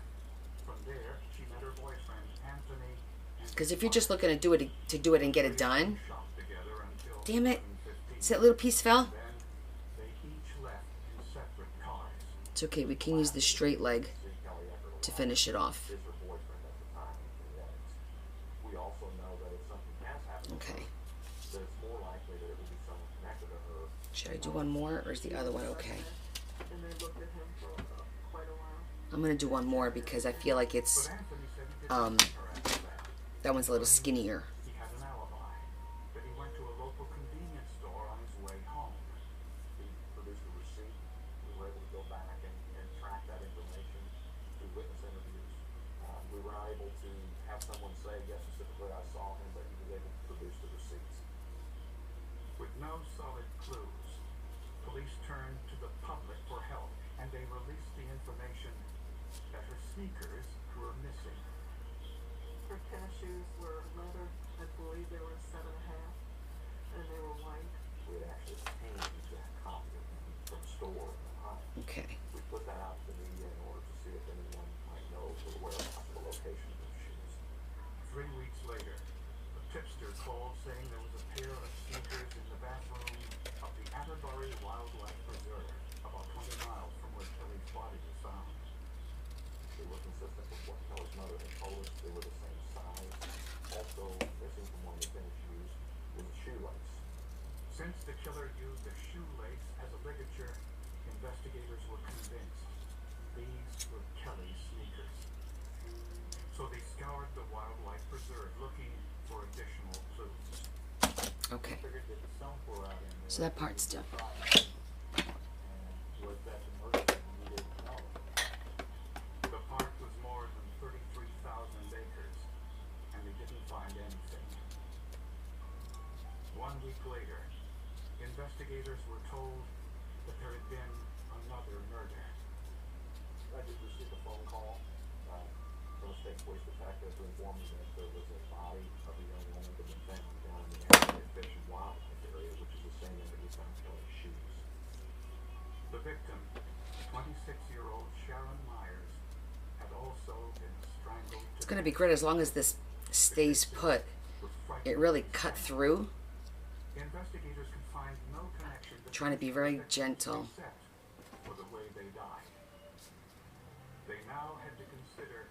From there, she met her boyfriend Anthony. And Because if you're just looking to do it and get it done, shopped together until damn it, 7:15. see that little piece fell? Then they each left in separate cars. It's okay, we can use the straight leg to finish it off. Is her boyfriend at the time of the events. We also know that if something has happened, Okay. that it's more likely that it will be someone connected to her. Should I do one more or is the other one okay? And they looked at him for quite a while. I'm gonna do one more because I feel like it's Anthony said he didn't see her after that. that one's a little skinnier. He had an alibi, but he went to a local convenience store on his way home. He produced a receipt. We were able to go back and track that information through witness interviews. We were not able to have someone say, yes, specifically I saw him, but he was able to produce the receipts. With no solid clues, police turned to the public for help, and they released the information that her sneakers were missing. Her tennis shoes were leather. I believe they were 7.5, and they were white. We had actually obtained an exact copy of them from a store in Ohio. Okay. We put that out to the media in order to see if anyone might know or aware of the location of those shoes. 3 weeks later, a tipster called saying there was a pair of sneakers in the bathroom of the Atterbury Wildlife Preserve, about 20 miles from where Kelly's body was found. They were consistent with what Kelly's mother had told us. They were the same size. Also, missing from one of the tennis shoes was a shoelace. Since the killer used a shoelace as a ligature, investigators were convinced these were Kelly's sneakers. So they scoured the wildlife preserve looking for additional clues. Okay. Figured that some were out in there. So that part's done. And was that the murder that we didn't know? The park was more than 33,000 acres, and they didn't find anything. 1 week later, investigators were told that there had been another murder. I did receive a phone call from a state police detective who informed me that there was a body of a young woman that had been found down in the Atterbury Fish and Wildlife area, which is the same area we found Kelly's shoes. The victim, 26-year-old Sharon Myers, had also been strangled to It's gonna be great as long as this stays put. It really cut through. Investigators could find no connection Trying to be very gentle. except for the way they died. They now had to consider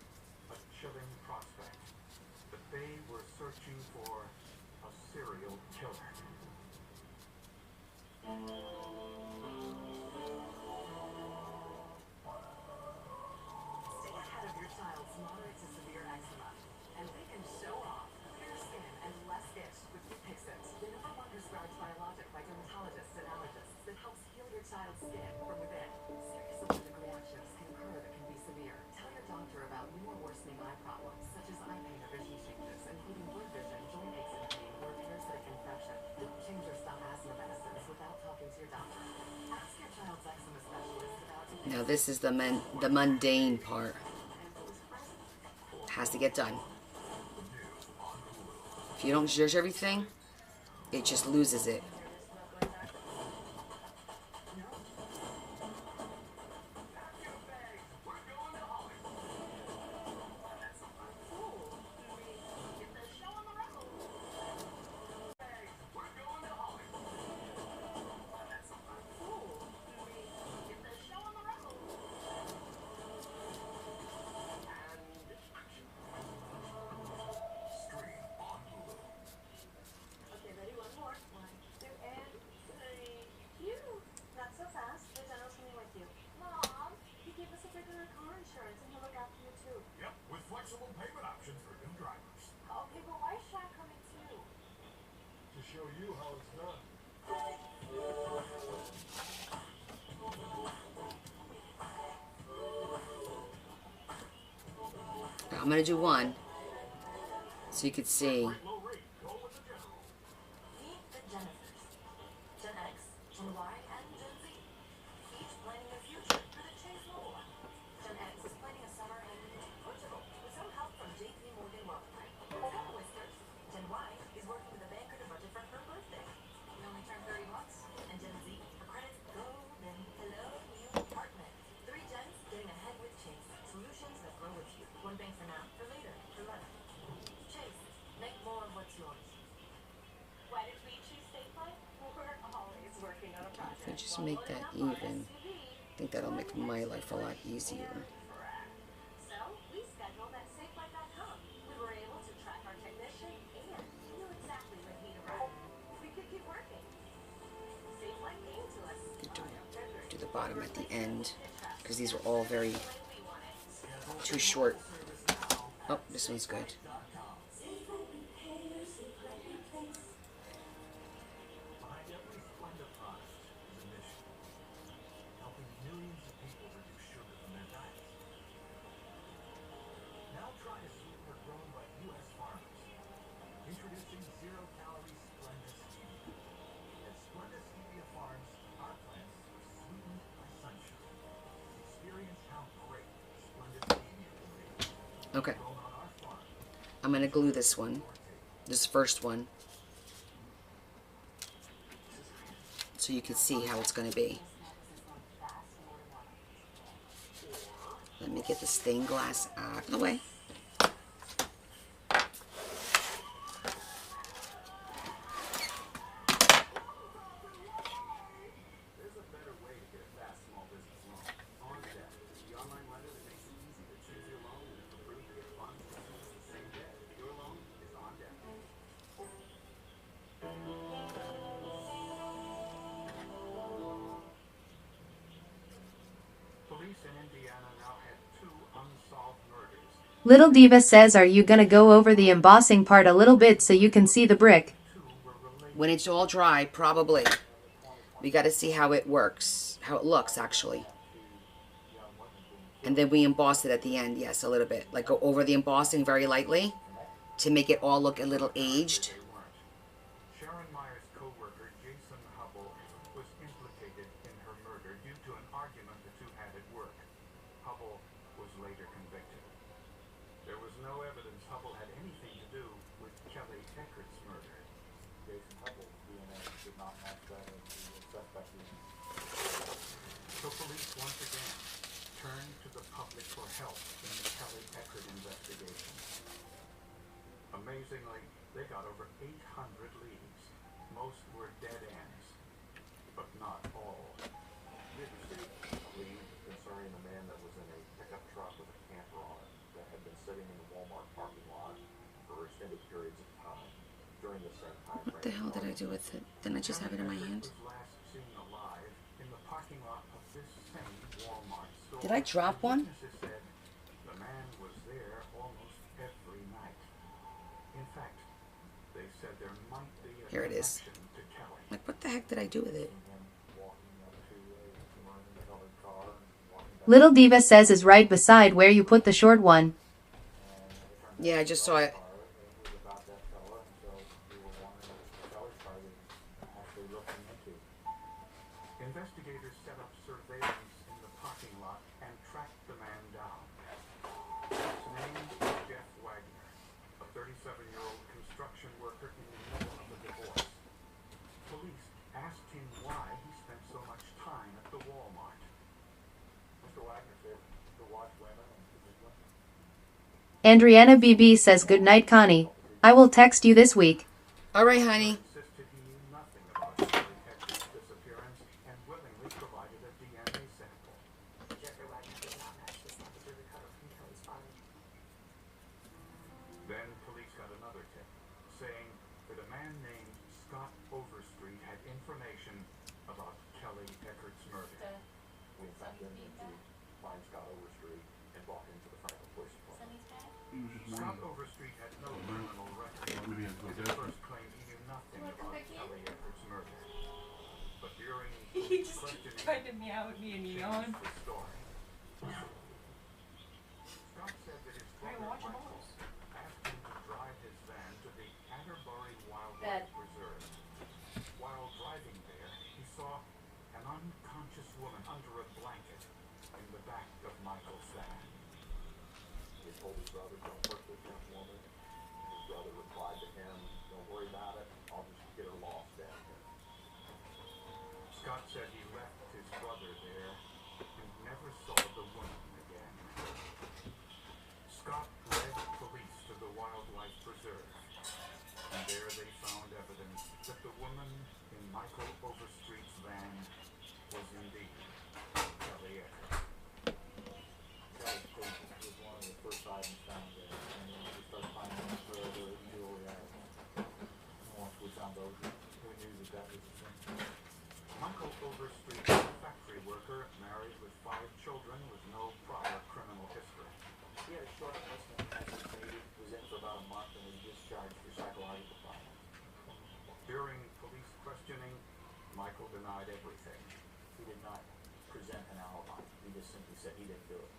a chilling prospect, that they were searching for a serial killer. Stay ahead of your child's moderate to severe eczema, and we can show off clear skin and less itch with Dupixent, the #1 prescribed biologic by dermatologists and allergists that helps heal your child's skin from within. Serious allergic reactions can occur that can be severe. Tell your doctor about new or worsening eye problems, such as eye pain or vision this is the mundane part. Has to get done. If you don't judge everything, it just loses it. Okay, ready? One more. 1, 2, and 3. Phew! Not so fast. The general's coming with you. Mom, he gave us a regular car insurance and he'll look after you too. Yep, with flexible payment options for new drivers. Okay, but why is Shaq coming too? To show you how it's done. I'm gonna do one so you could see. Low rate, go with the general. Meet the Jennifers. Gen X, Gen Y, and Gen Z. Each planning their future for the Chase Mobile. Gen X is planning a summer in Portugal with some help from JP Morgan Wealth Plan. Whiskers. Gen Y is working with a banker to budget for her birthday. We only turned 30 months. And Gen Z, her credits golden. Hello, new apartment. 3 gens getting ahead with Chase. Solutions that grow with you. One bank for now, for later, for life. Chase, make more of what's yours. Why did we choose State Line? We're always working on a project. If I just make that even, I think that'll make my life a lot easier. So, we scheduled at SafeLight.com. We were able to track our technician and knew exactly when he'd arrive. We could keep working. SafeLight came to us. Do the bottom at the end, because these are all very too short. Oh, this one's good. Behind every Splenda product is a mission. Helping millions of people reduce sugar from their diets. Now try a sweetener grown by U.S. farmers. Introducing zero-calorie Splenda Stevia. At Splenda Stevia Farms, our plants are sweetened by sunshine. Experience how great Splenda Stevia can be. Okay. Grown on our farm. I'm gonna glue this one, this first one, so you can see how it's gonna be. Let me get the stained glass out of the way. There's a better way to get a fast small business loan. OnDeck, the online lender that makes it easy to choose your loan and if approved to get funds as soon as the same day. Your loan is OnDeck. Police in Indiana now have 2 unsolved murders. Little Diva says, are you gonna go over the embossing part a little bit so you can see the brick? 2 were related. When it's all dry, probably. We gotta see how it works, how it looks actually. And then we emboss it at the end, yes, a little bit. Like go over the embossing very lightly to make it all look a little aged. They weren't. Sharon Meyer's co-worker, Jason Hubble, was implicated in her murder due to an argument the two had at work. Hubble was later convicted. There was no evidence Hubble had anything to do with Kelly Eckert's murder. Jason Hubble's DNA did not match that of the suspect. So police once again turned to the public for help in the Kelly Eckert investigation. Amazingly, they got over 800 leads. Most were dead ends, but not all. Did you see a lead concerning the man that was in a pickup truck with a camper on it that had been sitting in the Walmart parking lot for extended periods of time during the same time frame? What the hell did I do with it? Didn't I just have it in my hand? Was last seen alive in the parking lot of this same Walmart store. Did I drop one? Witnesses said the man was there almost every night. In fact, they said there might be a Here it is. connection to Kelly. Like, what the heck did I do with it? Walking up to a maroon-colored car and walking back. Little Diva says is right beside where you put the short one. Yeah, I just saw it. It was about that fella, and so we were wondering if the Kelly car was actually looking into. Investigators set up surveillance in the parking lot Andriana BB says good night, Connie. I will text you this week. All right, honey. Insisted he knew nothing about Kelly Hector's disappearance and willingly provided a DNA sample. Jeffrey Wagner did not match the sample we recovered from Kelly's body. Then police got another tip, saying that a man named Scott Overstreet had information about Kelly Eckert's murder. We sent them to find Scott Overstreet and walk into the Franklin Police Department. Scott Overstreet had no criminal record, and at first claimed he knew nothing about Kelly Eckert's murder. But during He just questioning, keeps trying to meow at me and yawn. changed the story. Scott said that his brother watch your Michael balls. asked him to drive his van to the Atterbury Bed. Wildlife Reserve. While driving there, he saw an unconscious woman under a blanket in the back of Michael's van. He told his brother, don't hurt this young woman. And his brother replied to him, don't worry about it. I'll just get her lost down here. Scott said he left his brother there and never saw the woman again. Scott led police to the wildlife preserve, and there they found evidence that the woman in Michael Overstreet's van was indeed Kelly Eckert. Kelly's case was one of the first items found there. And then we started finding further jewelry items. And once we found those, we knew that that was the thing. Michael Overstreet was a factory worker, married with 5 children with no prior criminal history. He had a short enlistment as a Navy, was in for about a month and was discharged for psychological problems. During police questioning, Michael denied everything. He did not present an alibi. He just simply said he didn't do it.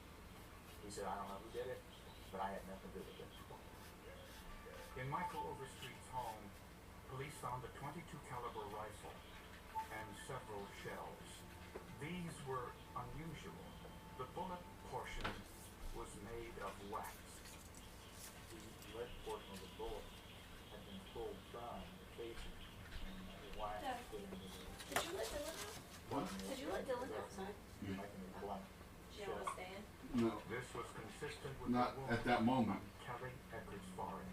He said, I don't know who did it, but I had nothing to do with it. In Michael Overstreet's home, police found a .22 caliber rifle and several shells. These were unusual. The bullet portion was made of wax. The lead portion of the bullet had been pulled from the casing and the wax put into the Did you let Dylan out? What? Did you let Dylan outside? Making a blank She on shell. the stand? No, This was consistent with not the wound at that moment. on Kelly Eckert's forehead.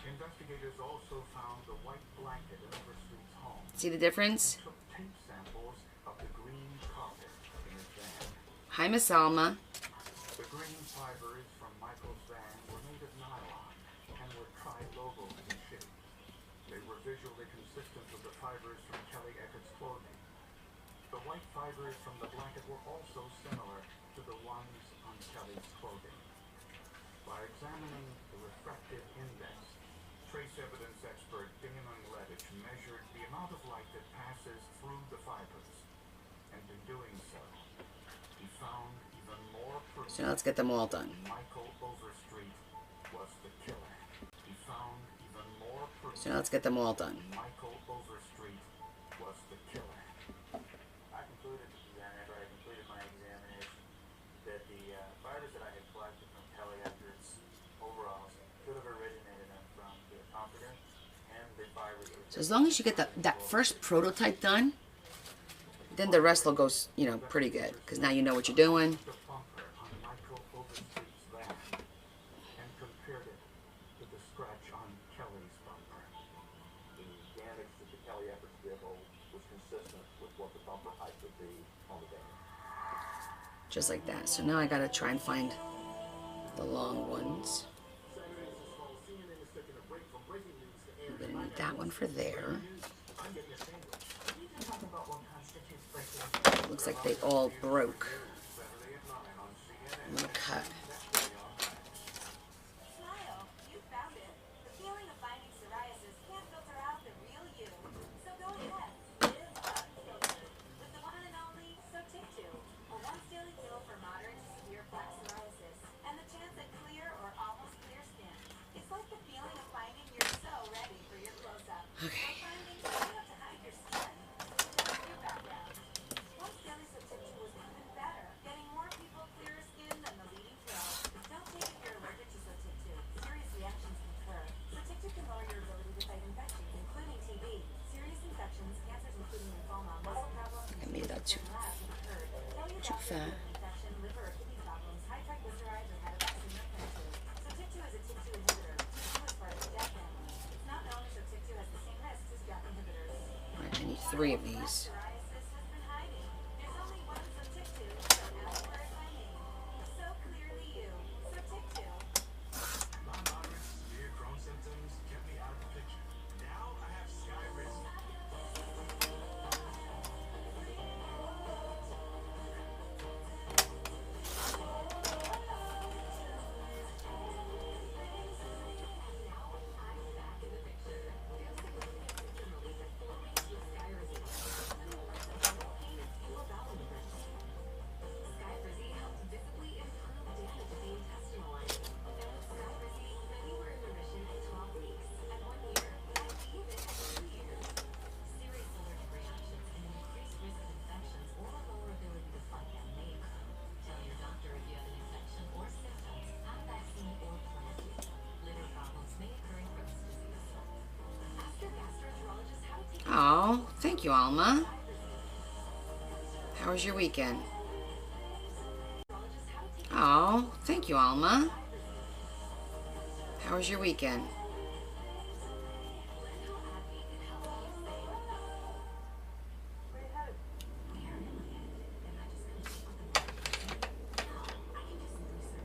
Investigators also found the white blanket in Overstreet's home. See the difference? Took tape samples of the green carpet in his van. Hi, Miss Alma. The green fibers from Michael's van were made of nylon and were tri-logo in shape. They were visually consistent with the fibers from Kelly Eckert's clothing. The white fibers from the blanket were also similar to the ones on Kelly's clothing. By examining the refractive index, trace evidence expert Damon Lettich measured the amount of light that passes through the fibers, and in doing so, he found even more proof So now let's get them all done. Michael Overstreet was the killer. He found even more proof So now let's get them all done. Michael Overstreet was the killer. I concluded, after I completed my examination, that the fibers that I had collected from Kelly Eckert's overalls could have originated from the comforter and the fibers. So as long as you get that first prototype done, then the rest will go, pretty good. Because now you know what you're doing. The bumper on Michael Overstreet's van and compared it to the scratch on Kelly's bumper. The damage to the Kelly Eckert's vehicle was consistent with what the bumper height would be on the van. Just like that. So now I gotta try and find the long ones. I'm gonna need that one for there. Looks like they all broke. I'm gonna cut. Smile, you found it. The feeling of fighting psoriasis can't filter out the real you. So go ahead, live unfiltered with the one and only Sotictu, a once daily pill for moderate to severe plaque psoriasis, and the chance at clear or almost clear skin. It's like the feeling of finding you're so ready for your close-up. Okay. Or finding you have to hide your skin. Your background. Once daily Sotictu was proven better 3 of these. Psoriasis has been hiding. There's only one Sotyktu, so ask for it by name. So clearly you. Sotyktu. Non-moderate, severe Crohn's symptoms kept me out of the picture. Now I have Skyrizi. Skyrizi helped visibly improve damage of the intestinal lining. And with Skyrizi, many were in remission at 12 weeks, at 1 year, and even at 2 years. Serious allergic reactions and an increased risk of infections or a lower ability to fight them may occur. Tell your doctor if you have an infection or symptoms, have vaccine or plan to. Liver problems may occur in Crohn's disease. Ask your gastroenterologist how to take Oh, thank you, Alma. How was your weekend? Oh, thank you, Alma. How was your weekend? Where you headed?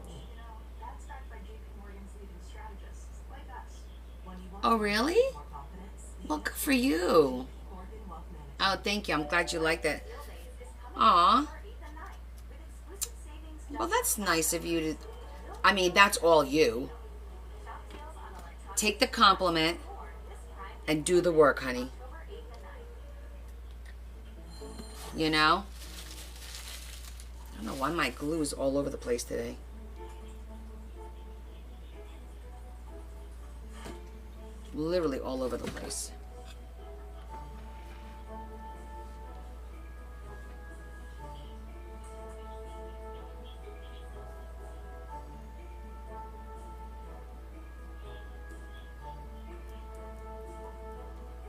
You know, that's backed by JP Morgan's leading strategists, like us. When you want Oh, really? more confidence, Well, good for you. Morgan Wealth Management. Oh, thank you. I'm glad you like that. Aw. Well, that's nice of you to... I mean, that's all you. Take the compliment and do the work, honey. You know? I don't know why my glue is all over the place today. Literally all over the place.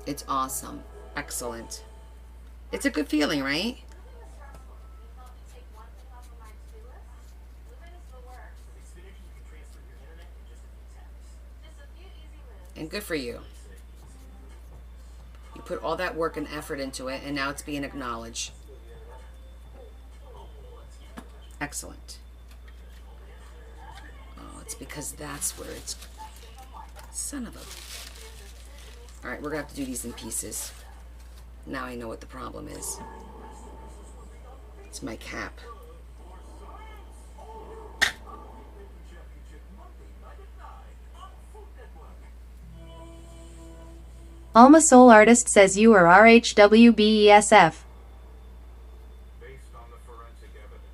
It's awesome. Excellent. It's a good feeling, right? And good for you. You put all that work and effort into it, and now it's being acknowledged. Excellent. Oh, it's because that's where it's... Son of a... Alright, we're going to have to do these in pieces. Now I know what the problem is. It's my cap. Alma Soul Artist says you are RHWBESF. Based on the forensic evidence,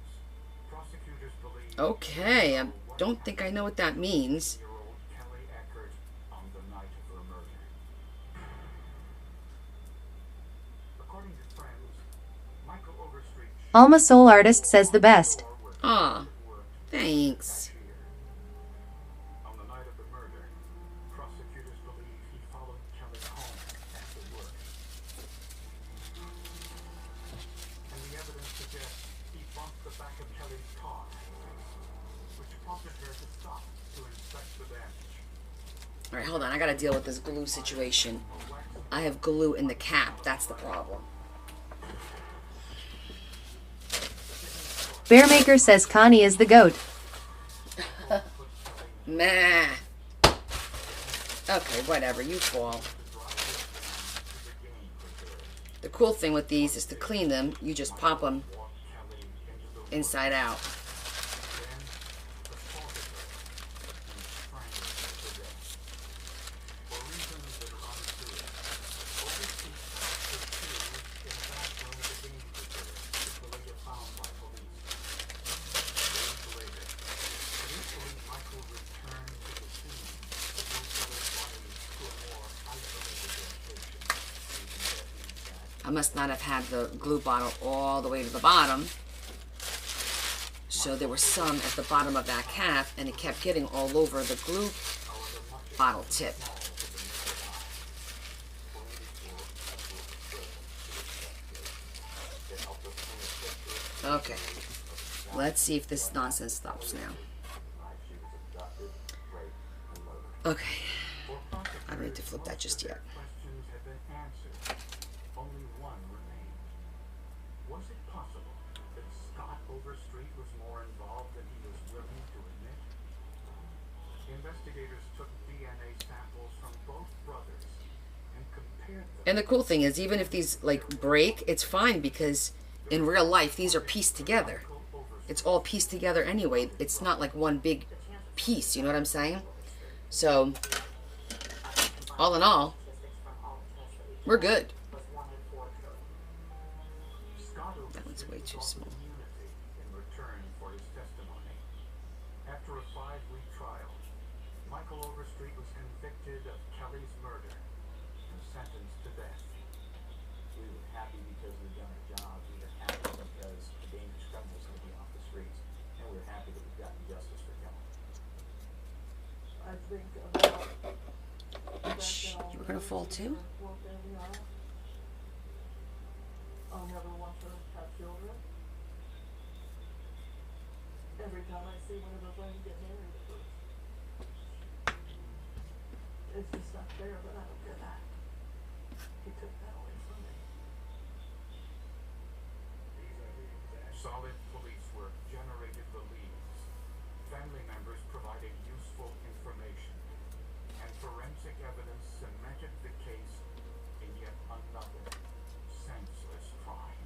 prosecutors believe Okay, I don't think I know what that means. year-old Kelly Eckert on the night of her murder. According to friends, Michael Overstreet Alma Soul Artist says the best. Aw, thanks. on the night of the murder, prosecutors believe he followed Kelly home after work. And the evidence suggests he bumped the back of Kelly's car, which prompted her to stop to inspect the damage. Alright, hold on. I gotta deal with this glue situation. I have glue in the cap. That's the problem. Bearmaker says Connie is the GOAT. Meh. Okay, whatever. You fall. The cool thing with these is to clean them, you just pop them inside out. I must not have had the glue bottle all the way to the bottom. So there was some at the bottom of that cap, and it kept getting all over the glue bottle tip. Okay. Let's see if this nonsense stops now. Okay. I don't need to flip that just yet. Questions have been answered. Only one Overstreet was more involved than he was willing to admit. Investigators took DNA samples from both brothers and compared them. And the cool thing is, even if these like break, it's fine because in real life these are pieced together. It's all pieced together anyway. It's not like one big piece, you know what I'm saying? So, all in all, we're good. That one's way too small. In return for his testimony. After a 5-week trial, Michael Overstreet was convicted of Kelly's murder and sentenced to death. We were happy because we've done our jobs. We were happy because the dangerous criminals will be off the streets. And we were happy that we've gotten justice for Kelly. I think about Shh, you were gonna fall too? I'll never want to have children. Every time I see one of our friends get married, it's just not fair, but I don't get that. He took that away from me. Solid police work generated the leads. Family members provided useful information. And forensic evidence cemented the case in yet another senseless crime.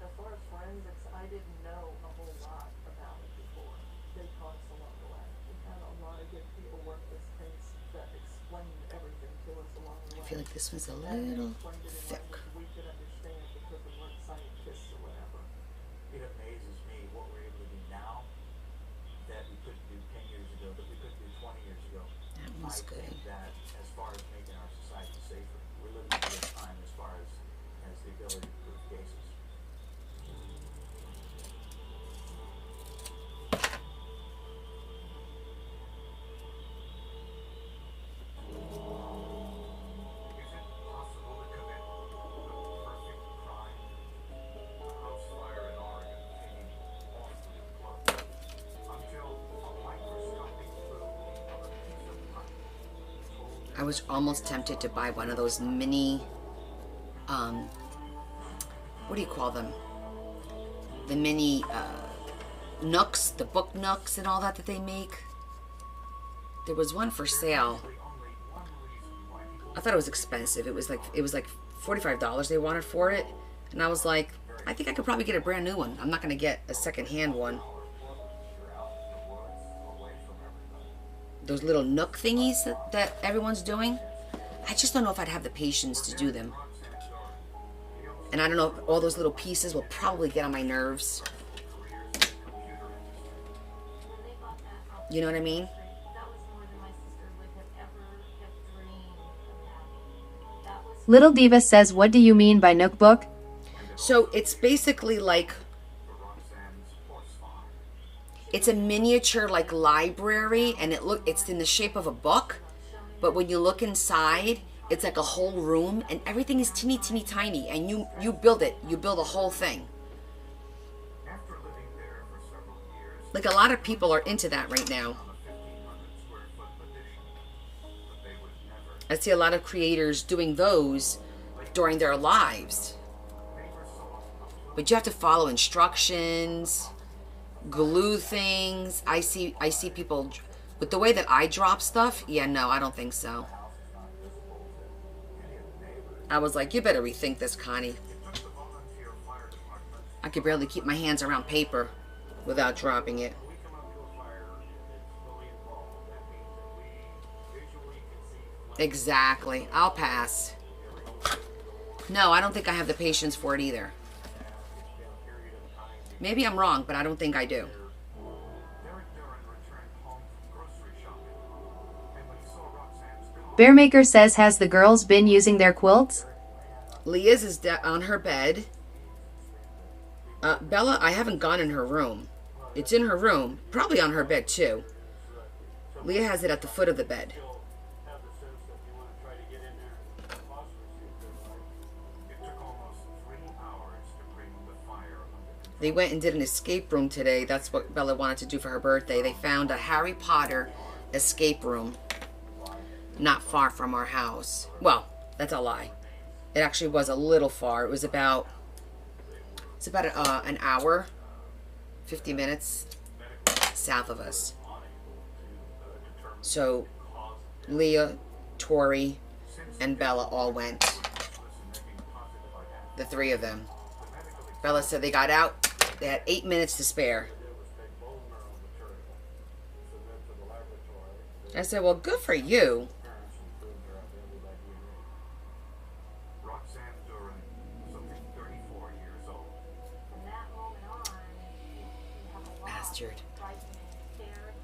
As far as forensics, I didn't know a whole lot about it before. They taught us along the way. We had a lot of good people work this case that explained everything to us along the way. I feel like this one's a And they little explained it in thick. language we could understand because we weren't scientists or whatever. It amazes me what we're able to do now that we couldn't do 10 years ago, that we couldn't do 20 years ago. That one's I good. think that as far as making our society safer, we're living in a good time as far as the ability to prove cases. Is it possible to commit the perfect crime? A house fire in Oregon came awfully close until a microscopic plume of a piece of pipe told I was almost tempted to buy one of those mini, what do you call them? The mini nooks, the book nooks and all that they make. There was one for sale. I thought it was expensive. It was like $45 they wanted for it, and I was like, I think I could probably get a brand new one. I'm not gonna get a second-hand one. Those little nook thingies that everyone's doing. I just don't know if I'd have the patience to do them. And I don't know if all those little pieces will probably get on my nerves. When they bought that house, You know what I mean? that was more than my sister would have ever have dreamed of having. That was Little Diva says, what do you mean by Nook Book? So it's basically like, it's a miniature like library, and it's in the shape of a book, but when you look inside, it's like a whole room, and everything is teeny tiny, and you build it. You build a whole thing. after living there for several years Like a lot of people are into that right now. on a 1,500 square foot addition, but they would never. I see a lot of creators doing those during their lives. Neighbors saw a But you have to follow instructions, glue things. I see people with the way that I drop stuff. Yeah, no, I don't think so. I was like, you better rethink this, Connie. I could barely keep my hands around paper without dropping it. we come up to a fire and it's fully involved. That means that we visually can see Exactly. I'll pass. No, I don't think I have the patience for it either. Maybe I'm wrong, but I don't think I do. Derek Duran returned home from grocery shopping, and when he saw Roxanne's car, Bearmaker says, has the girls been using their quilts? Leah's is on her bed. Bella, I haven't gone in her room. It's in her room, probably on her bed too. Leah has it at the foot of the bed. Have the sense that you want to try to get in there and phosphorus it took almost 3 hours to bring the fire under control. They went and did an escape room today. That's what Bella wanted to do for her birthday. They found a Harry Potter escape room not far from our house. Well, that's a lie. It actually was a little far. It was about an hour 50 minutes south of us. So Leah, Tori, and Bella all went. The three of them. Bella said they got out. They had 8 minutes to spare. I said, well, good for you. Roxanne Duran, something 34 years old. From that moment on, you have a lot Bastard. frightened and scared.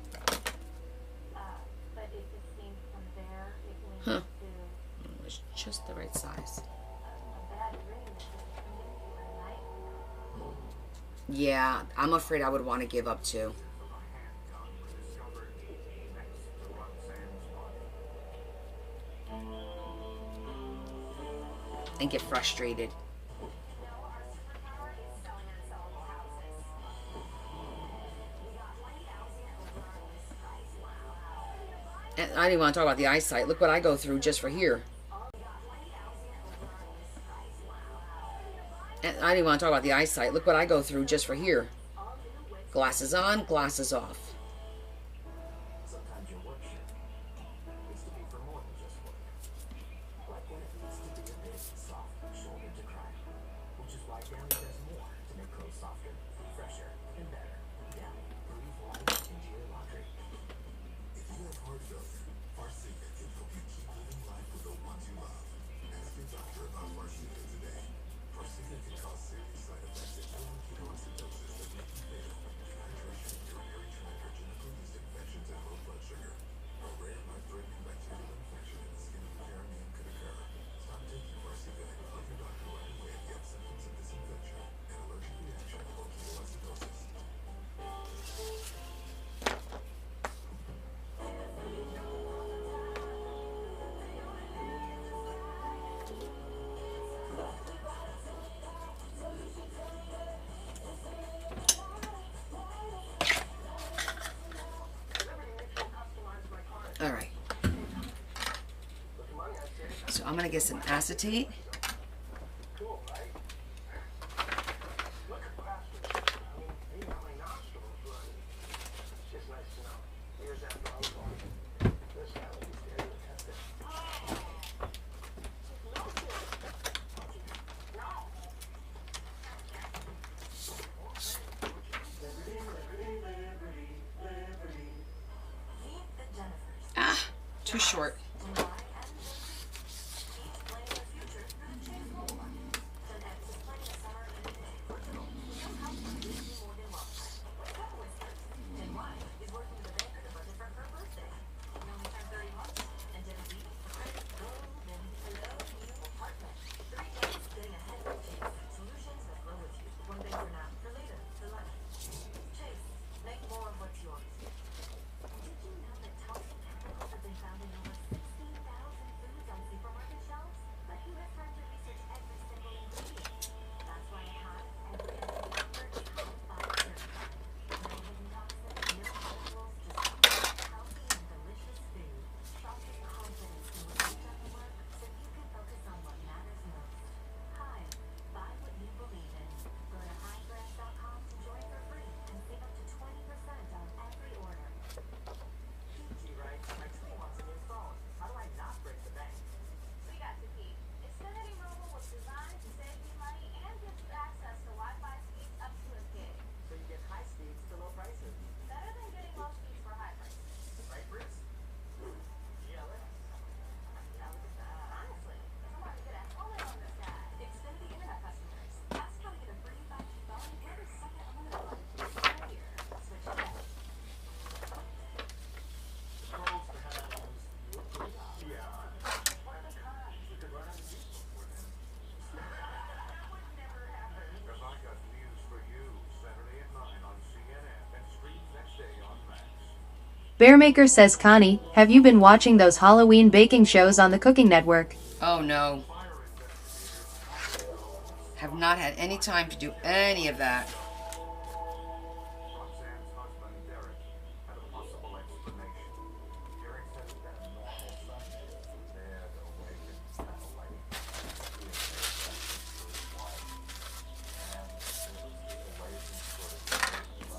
But it just seemed from there, it went Huh. to It was just the right size. a bad dream that just turned into a nightmare. Yeah, I'm afraid I would want to give up too. And get frustrated. No, our superpower is selling unsellable houses. We got 20,000 over our list price. Wow. And I didn't want to talk about the eyesight. Look what I go through just for here. And I didn't want to talk about the eyesight. Look what I go through just for here. Glasses on, glasses off. Sometimes your work shirt needs to be for more than just work. Like when it needs to be a big, soft shoulder to cry. Which is why Downy does more to make clothes softer, fresher, and better. Downy, breathe life into your laundry. If you have heart failure, Farxiga can help you keep living life with the ones you love. Ask your doctor about Farxiga today. Farxiga can cause serious side effects, including ketoacidosis that make you fail, dehydration, urinary tract or genital yeast infections, and low blood sugar. A rare, life-threatening bacterial infection in the skin of the perineum could occur. Stop taking Farxiga and tell your doctor right away if you have symptoms of this infection, an allergic reaction, or ketoacidosis. All right. So I'm going to get some acetate. Cool, right? Look at plastic. I mean, you know my nostrils, but it's just nice to know. Here's that phone. This guy will be scared to test it. Ah, too short. Bearmaker says, Connie, have you been watching those Halloween baking shows on the Cooking Network? Oh no. Have not had any time to do any of that. Roxanne's husband, Derek, had a possible explanation. Derek said it had been a normal Sunday. They had awakened kind of late. He had made breakfast for his wife. And it was a lazy sort of day.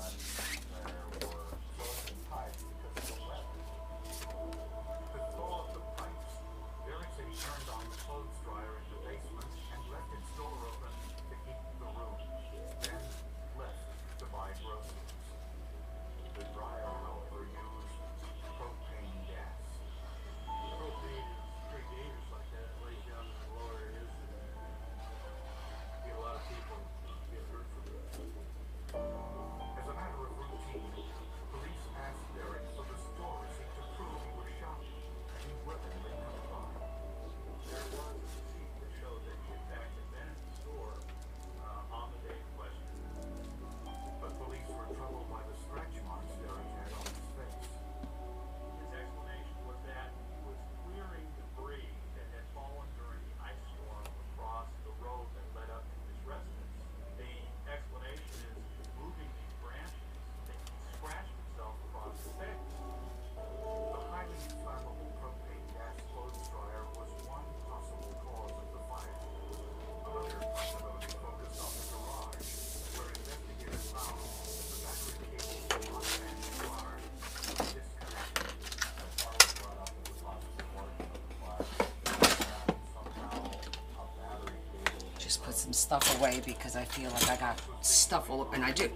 stuff away because I feel like I got stuff all over, and I do.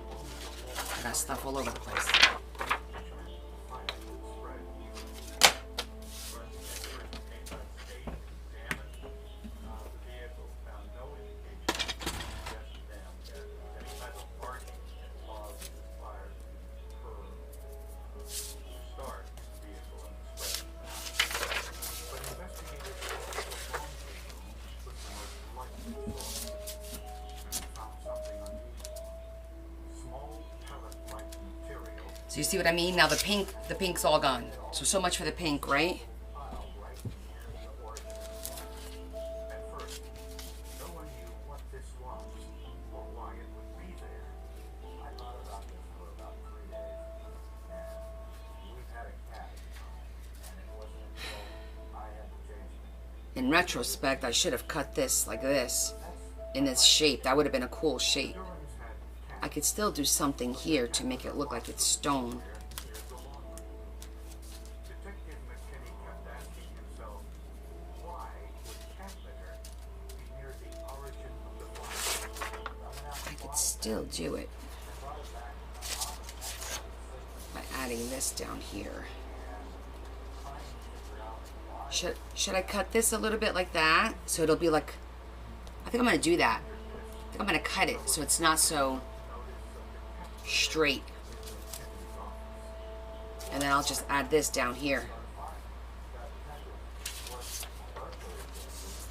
I got stuff all over the place. So you see what I mean? Now the pink's all gone. So much for the pink, right? In retrospect, I should have cut this like this, in this shape. That would have been a cool shape. I could still do something here to make it look like it's stone. I could still do it by adding this down here. Should I cut this a little bit like that? So it'll be like, I think I'm going to do that. I think I'm going to cut it so it's not so straight. And then I'll just add this down here.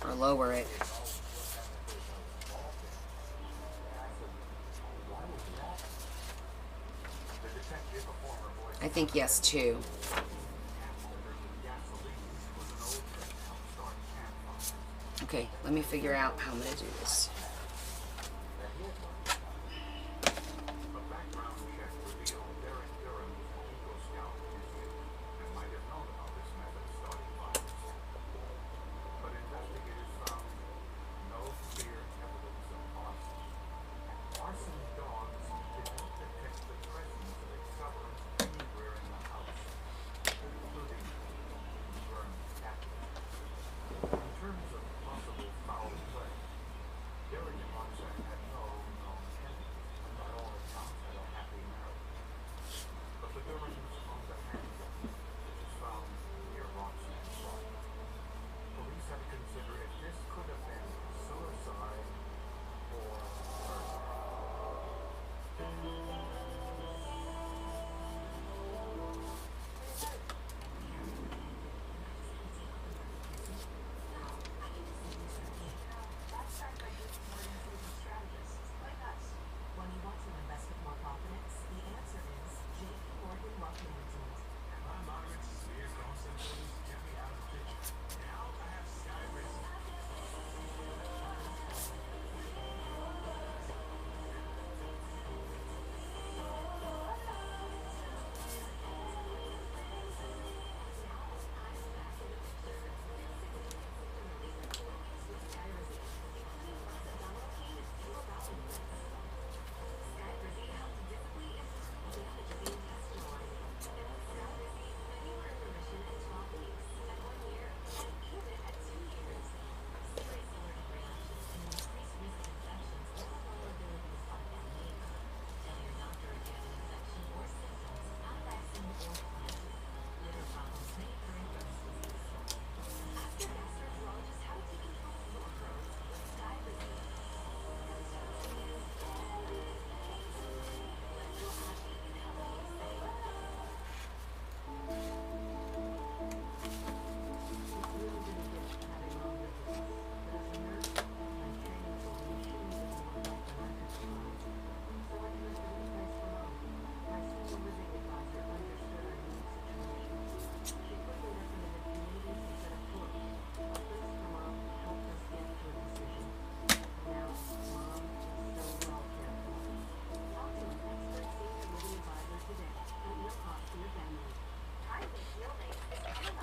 Or lower it. I think yes too. Okay, let me figure out how I'm going to do this.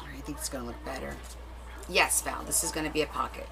I think it's going to look better. Yes, Val, this is going to be a pocket.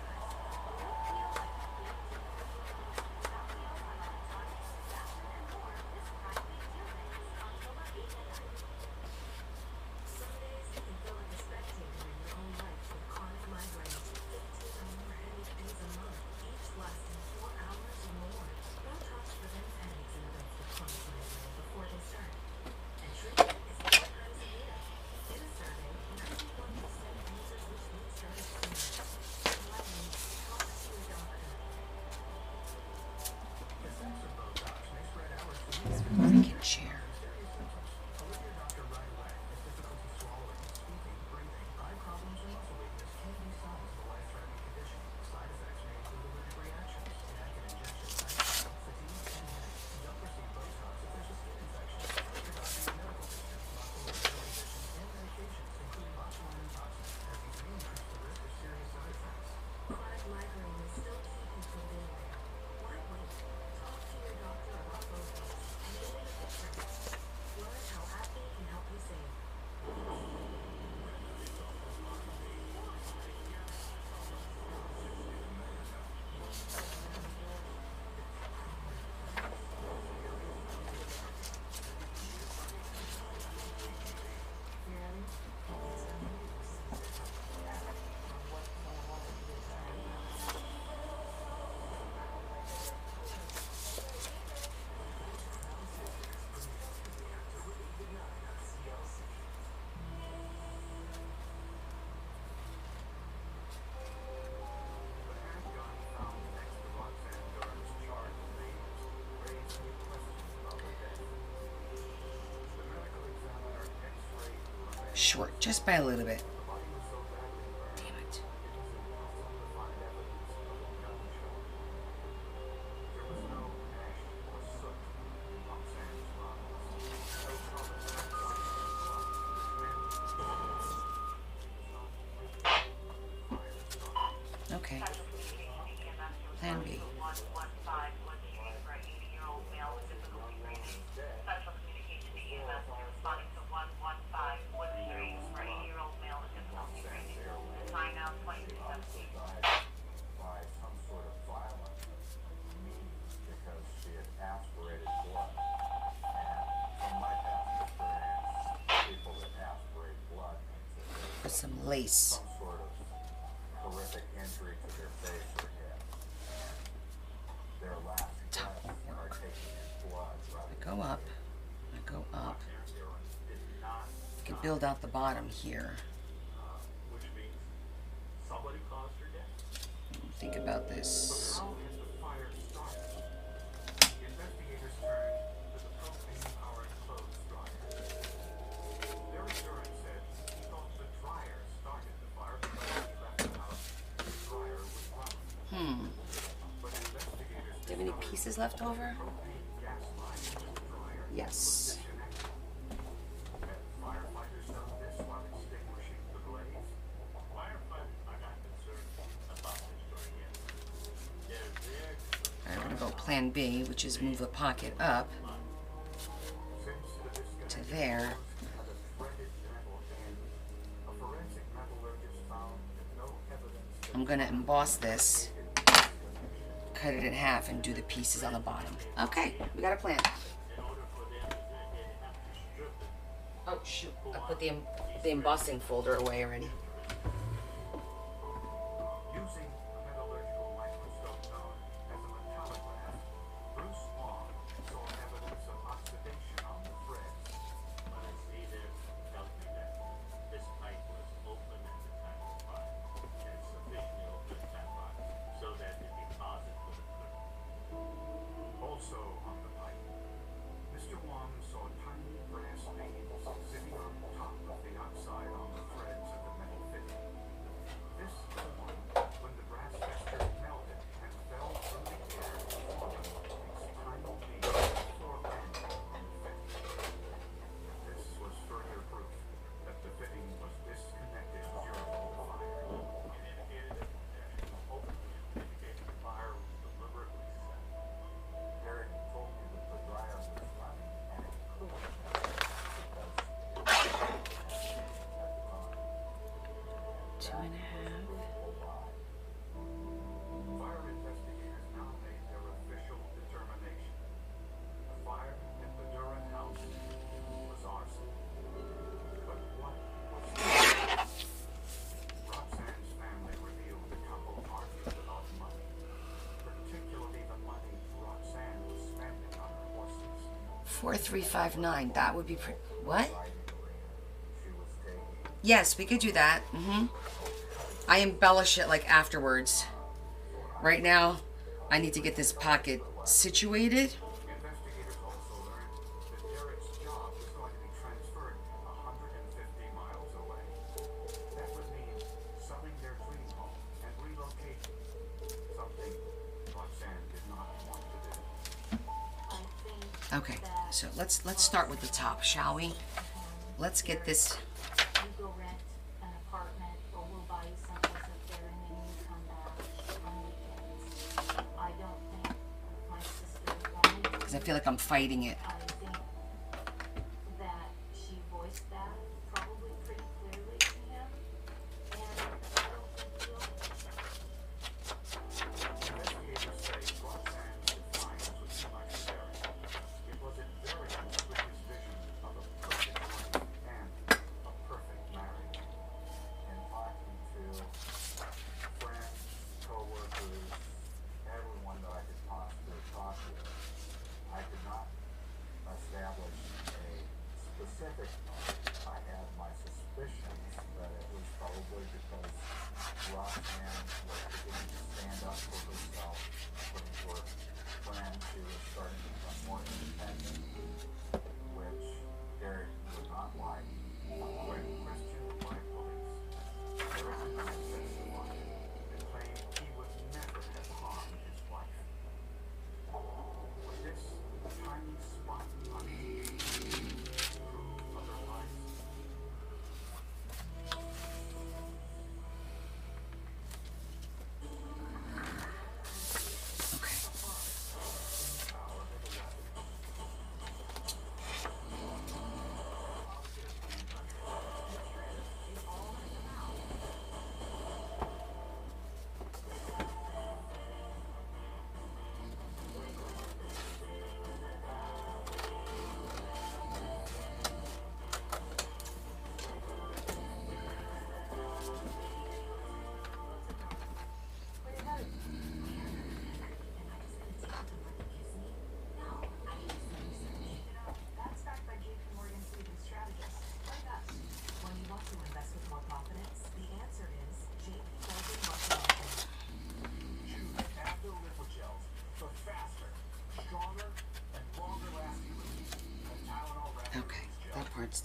short, just by a little bit. Damn it. Okay. Plan B. By some sort of violent means because she had aspirated blood. And from my past experience, people that aspirate blood means that there's With some lace. some sort of horrific injury to their face or head. And their last breaths are taking in blood rather I go up. I go up. I can build out the bottom here. Which means somebody caused her death. Think about this. How has the fire started? Investigators turned to the propane-powered clothes dryer. Derek Duran said he thought the dryer started the fire because he left the house. The dryer was running. But investigators Do you have any pieces left over? propane gas line in the dryer Yes. disconnected. Had firefighters done this while extinguishing the blaze? Firefighters are not concerned about this right yet. They're there to Alright, we're gonna go plan B, which is move the pocket up since the disconnect to there. had a threaded metal end. A forensic metallurgist found no evidence that I'm gonna emboss this, cut it in half, and do the pieces on the bottom. Okay, we got a plan. in order for them to they'd have to strip it. Oh shoot, I put the embossing folder away already. Using a metallurgical microscope known as a metallograph, Bruce Wong saw evidence of oxidation on the threads. What I see there tells me that this pipe was open at the time of the fire, and sufficiently open at that fire so that the deposit could occur. Also on the pipe, Mr. Wong saw tiny brass beads sitting on top of the outside on the threads of the metal fitting. This formed when the brass fixture melted and fell through the air, forming these tiny beads for landing on the fitting. This was further proof that the fitting was disconnected during the fire. It indicated that openly indicated the fire was deliberately set. Derek told me that the dryer was running and it couldn't have because it was at the time. 2.5. Fire investigators now made their official determination. The fire at the Duran house was arson. But what was it? Roxanne's family revealed the couple argued about money, particularly the money Roxanne was spending on her horses. 4359. That would be what? She was taking Yes, we could do that. I embellish it like afterwards. Right now, I need to get this pocket situated. Investigators also learned that Derek's job was going to be transferred 150 miles away. That would mean selling their dream home and relocating, something Roxanne did not want to do. I think Okay, so let's start with the top, shall we? Let's get this. you go rent an apartment or we'll buy you someplace up there and then you come back on weekends. I don't think my sister wanted Because I feel like I'm fighting it. I think that she voiced that probably pretty clearly to him, and I don't think he opened Investigators say Roxanne's defiance was too much for Derek. It was at variance with his vision of a perfect life and a perfect marriage. in talking to friends, co-workers, everyone that I could possibly talk to. I could not establish a specific I had my suspicions that it was probably because Roxanne was beginning to stand up for herself, looking for friends. She was starting to become more independent, which Derek would not like. When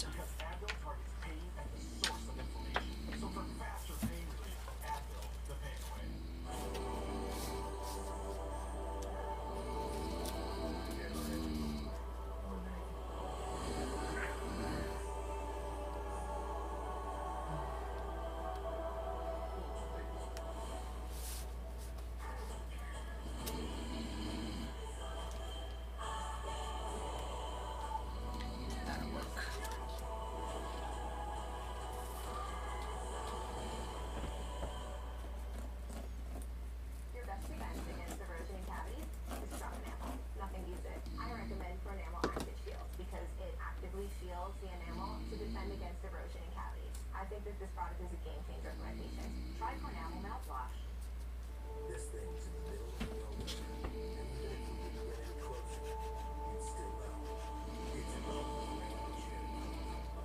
system. Because Advil targets pain at the source of inflammation. So for faster pain relief, Advil, the pain away. That'll work. Your best defense against erosion and cavities is strong enamel. Nothing beats it. I recommend Pro Enamel Active Shield because it actively shields the enamel to defend against erosion and cavities. I think that this product is a game changer for my patients. Try Pro Enamel mouthwash. This thing's in the middle of nowhere, and even if we didn't get any closer, you'd still know. It's involved in the gym.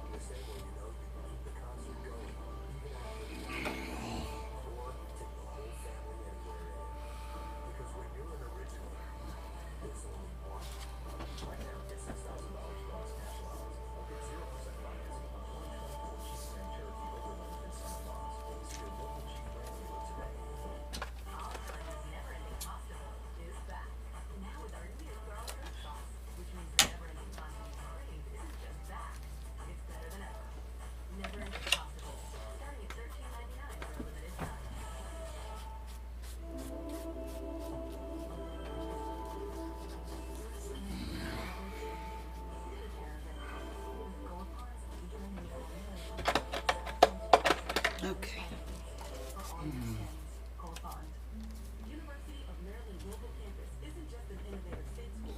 The same way you know you can keep the concert going, even after the night. Or take the whole family anywhere in it. Because when you're an original, there's only one. Right now, get $6,000 bonus cash allowance. Get 0% financing on 2024 Jeep Grand Cherokee Overland and Santa Claus. See your local Jeep Grand dealer today. Oliver's Never Ending Hospital is back. Now with our new garlic herb sauce, which means the never ending pasta you crave isn't just back, it's better than ever. Never Ending Hospital, starting at $13.99 for a limited time. Okay. University of Maryland Global Campus isn't just an innovative state school.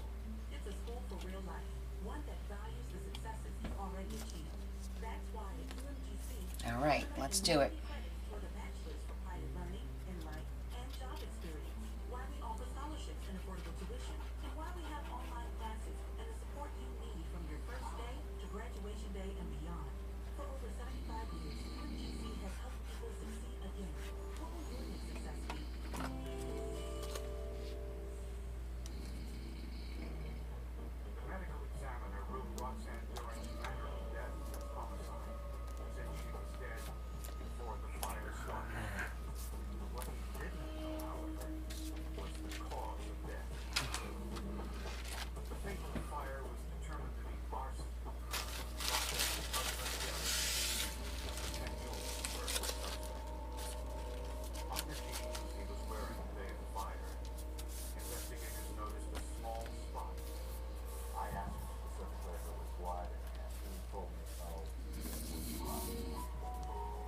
It's a school for real life, one that values the successes you've already achieved. That's why at UMGC, All right, let's do it. credits for the bachelor's for private learning in life and job experience, why we offer scholarships and affordable tuition, and why we have online classes and the support you need from your first day to graduation day and beyond. For over 75 years, UMGC has helped people succeed again. What will your next success be? The medical examiner ruled Roxanne Duran's manner of death as homicide, since she was dead before the fire started. What he didn't know, however, was the cause of death. The fatal fire was determined to be arson. Roxanne's husband, Derek, was a potential murder suspect. On the jeans he was wearing the day of the fire, investigators noticed a small spot. I asked him specifically if it was blood, and he told me no, it was blood.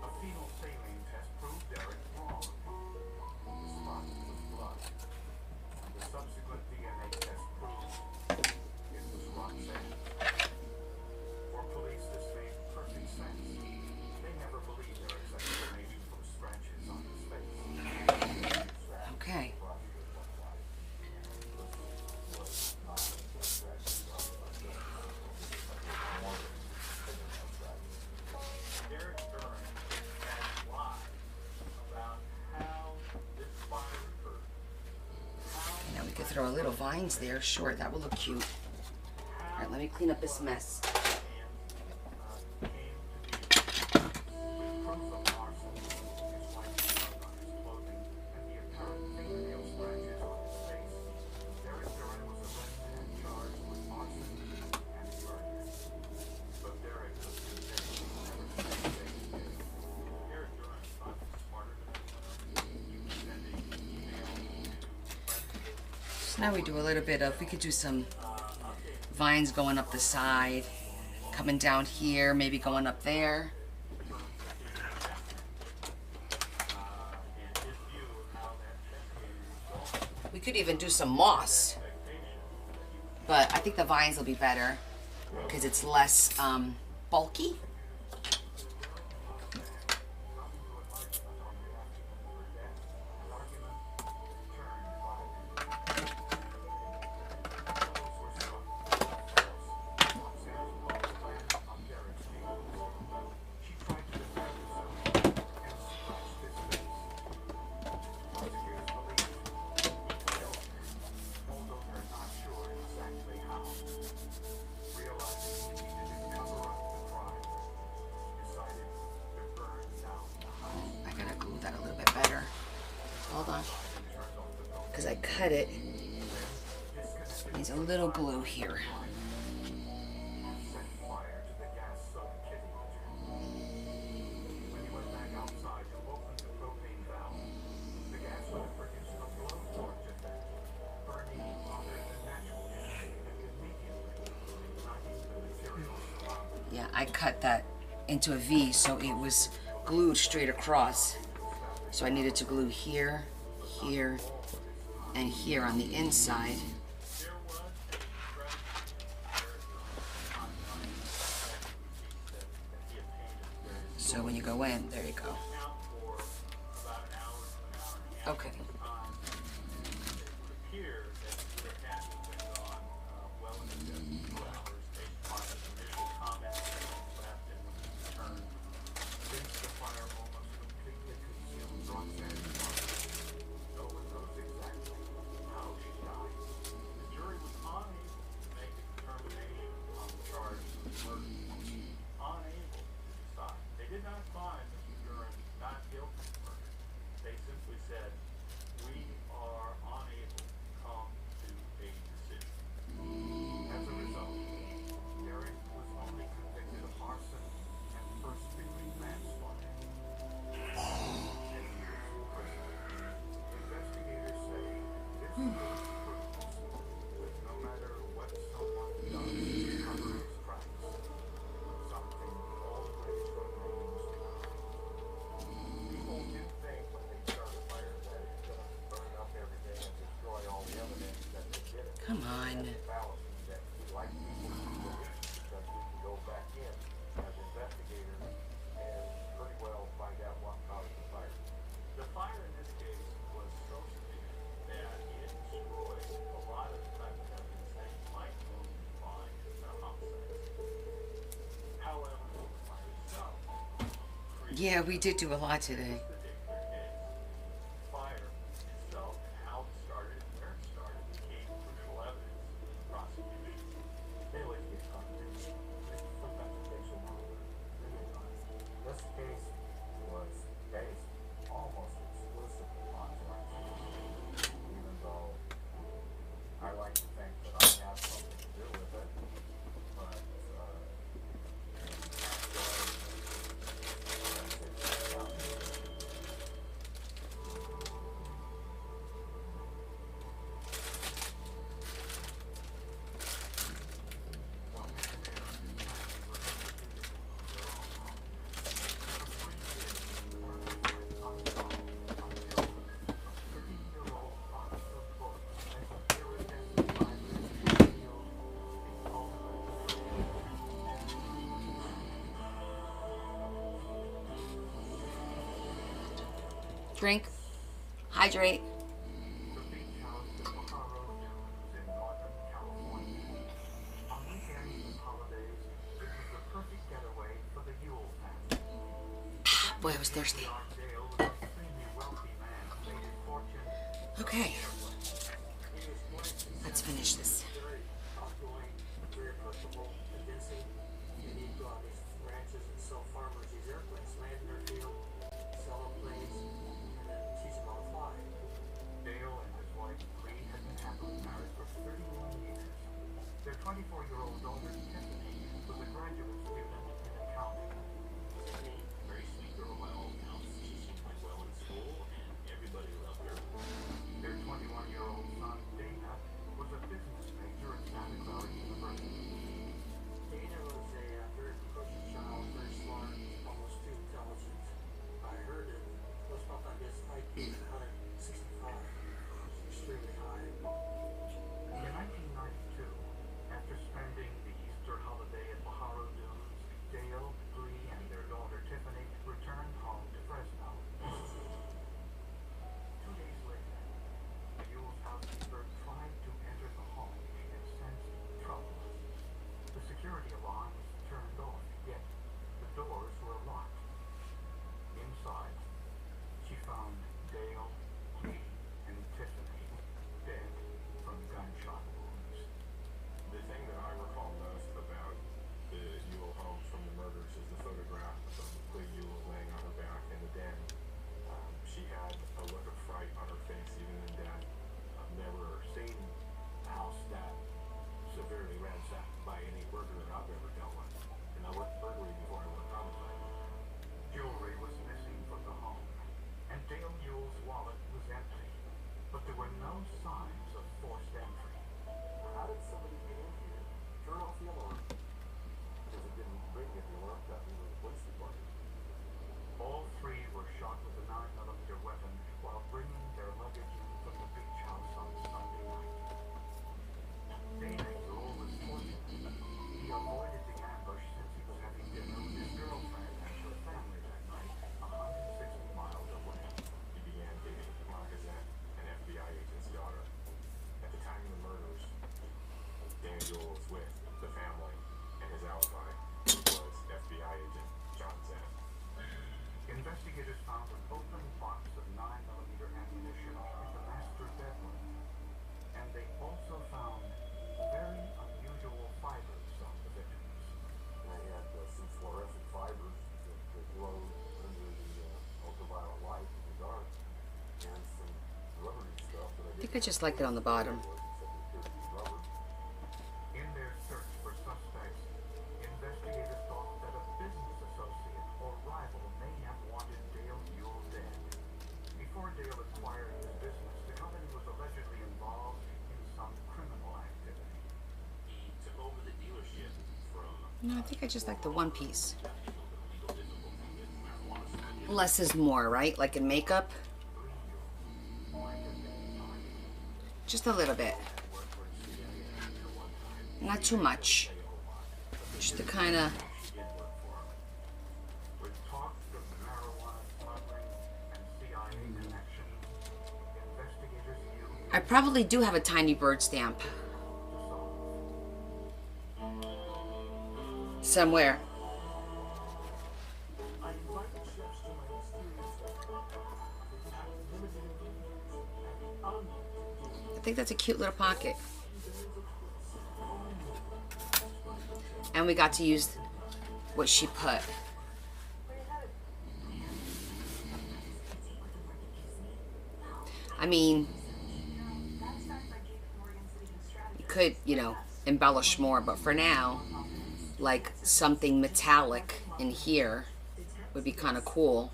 A fetal saline test proved Derek wrong. The spot was blood. The subsequent DNA test proved it was Roxanne. For police, this made perfect sense. They never believed Derek's explanation for the scratches on his face. Okay. Derek Duran had lied about how this fire occurred. Now we could throw a little vines there. Sure, that will look cute. All right, let me clean up this mess. Came to be with proof of arson, his wife's blood on his clothing, and the apparent fingernail scratches on his face. Derek Duran was arrested and charged with arson and murder. But Derek was convinced he never committed anything. Derek Duran thought he was smarter than anyone else. He was sending emails to friends. So now we do a little bit of, we could do some vines going up the side, coming down here, maybe going up there. We could even do some moss, but I think the vines will be better because it's less bulky. Realizing he needed to cover up the crime. cut it. Needs a little glue here. Set fire to the gas-soaked kitty litter. When he went back outside to open the propane valve, the gas would have produced a blowtorch effect, burning hotter than natural gas and immediately igniting the material surrounding. Yeah, I cut that into a V so it was glued straight across. So I needed to glue here, here, and here on the inside. So when you go in, there you go. Okay. Come on. The fire in this case was so severe that it destroyed a lot of the type of evidence that you might normally find in a homicide. However, the fire itself Yeah, we did do a lot today. fire itself and how it started and where it started became crucial evidence in the prosecution. They always get caught too. Sometimes it takes a while. This case was based almost exclusively on drugs. Even though I like to think that I have something to do with it, but Drink. Hydrate. The beach house at Pajaro Dunes in Northern California. On weekends and holidays, it was the perfect getaway for the Yule family. Boy, I was thirsty. Dale was an extremely wealthy man who made his fortune. Okay. Let's finish this. Very outgoing, very approachable, convincing. And he'd go on these ranches and sell farmers these airplanes, land in their field, sell them planes, and then teach them how to fly. Dale and his wife Bree had been happily married for 31 years. Their 24-year-old daughter Tiffany was a graduate student in accounting. Tiffany, very sweet girl by all accounts. She seemed like well in school and everybody loved her. Their 21-year-old son Dana was a business major at Santa Clara University. Dana was a very precocious child, very smart, almost too intelligent. I heard it was about that his IQ was 165, extremely high. In 1992, after spending the Easter holiday at Pajaro Dunes, Dale, Bree, and their daughter Tiffany returned home to Fresno. 2 days later, the Yule's housekeeper tried to enter the home and sensed trouble. The security alarm was turned off, yet the doors were locked. Inside, she found Dale, Bree, and Tiffany dead from gunshot wounds. The thing that I recall most about the Yule homes from the murders is the photograph of Clay Yule laying on her back in the den. She had a look of fright on her face even in death. There I just like it on the bottom. In their search for suspects, investigators thought that a business associate or rival may have wanted Dale Buell dead. Before Dale acquired his business, the company was allegedly involved in some criminal activity. He took over the dealership from No, I think I just like the one piece. Less is more, right? Like in makeup. Just a little bit. Not too much. Just to kind of... with talks of marijuana smuggling and CIA connections. Investigators used I probably do have a tiny bird stamp. Somewhere. I invited chefs to my mysterious restaurant. They have limited ingredients and unlimited I think that's a cute little pocket. And we got to use what she put. I mean, you could, you know, embellish more, but for now, like something metallic in here would be kind of cool.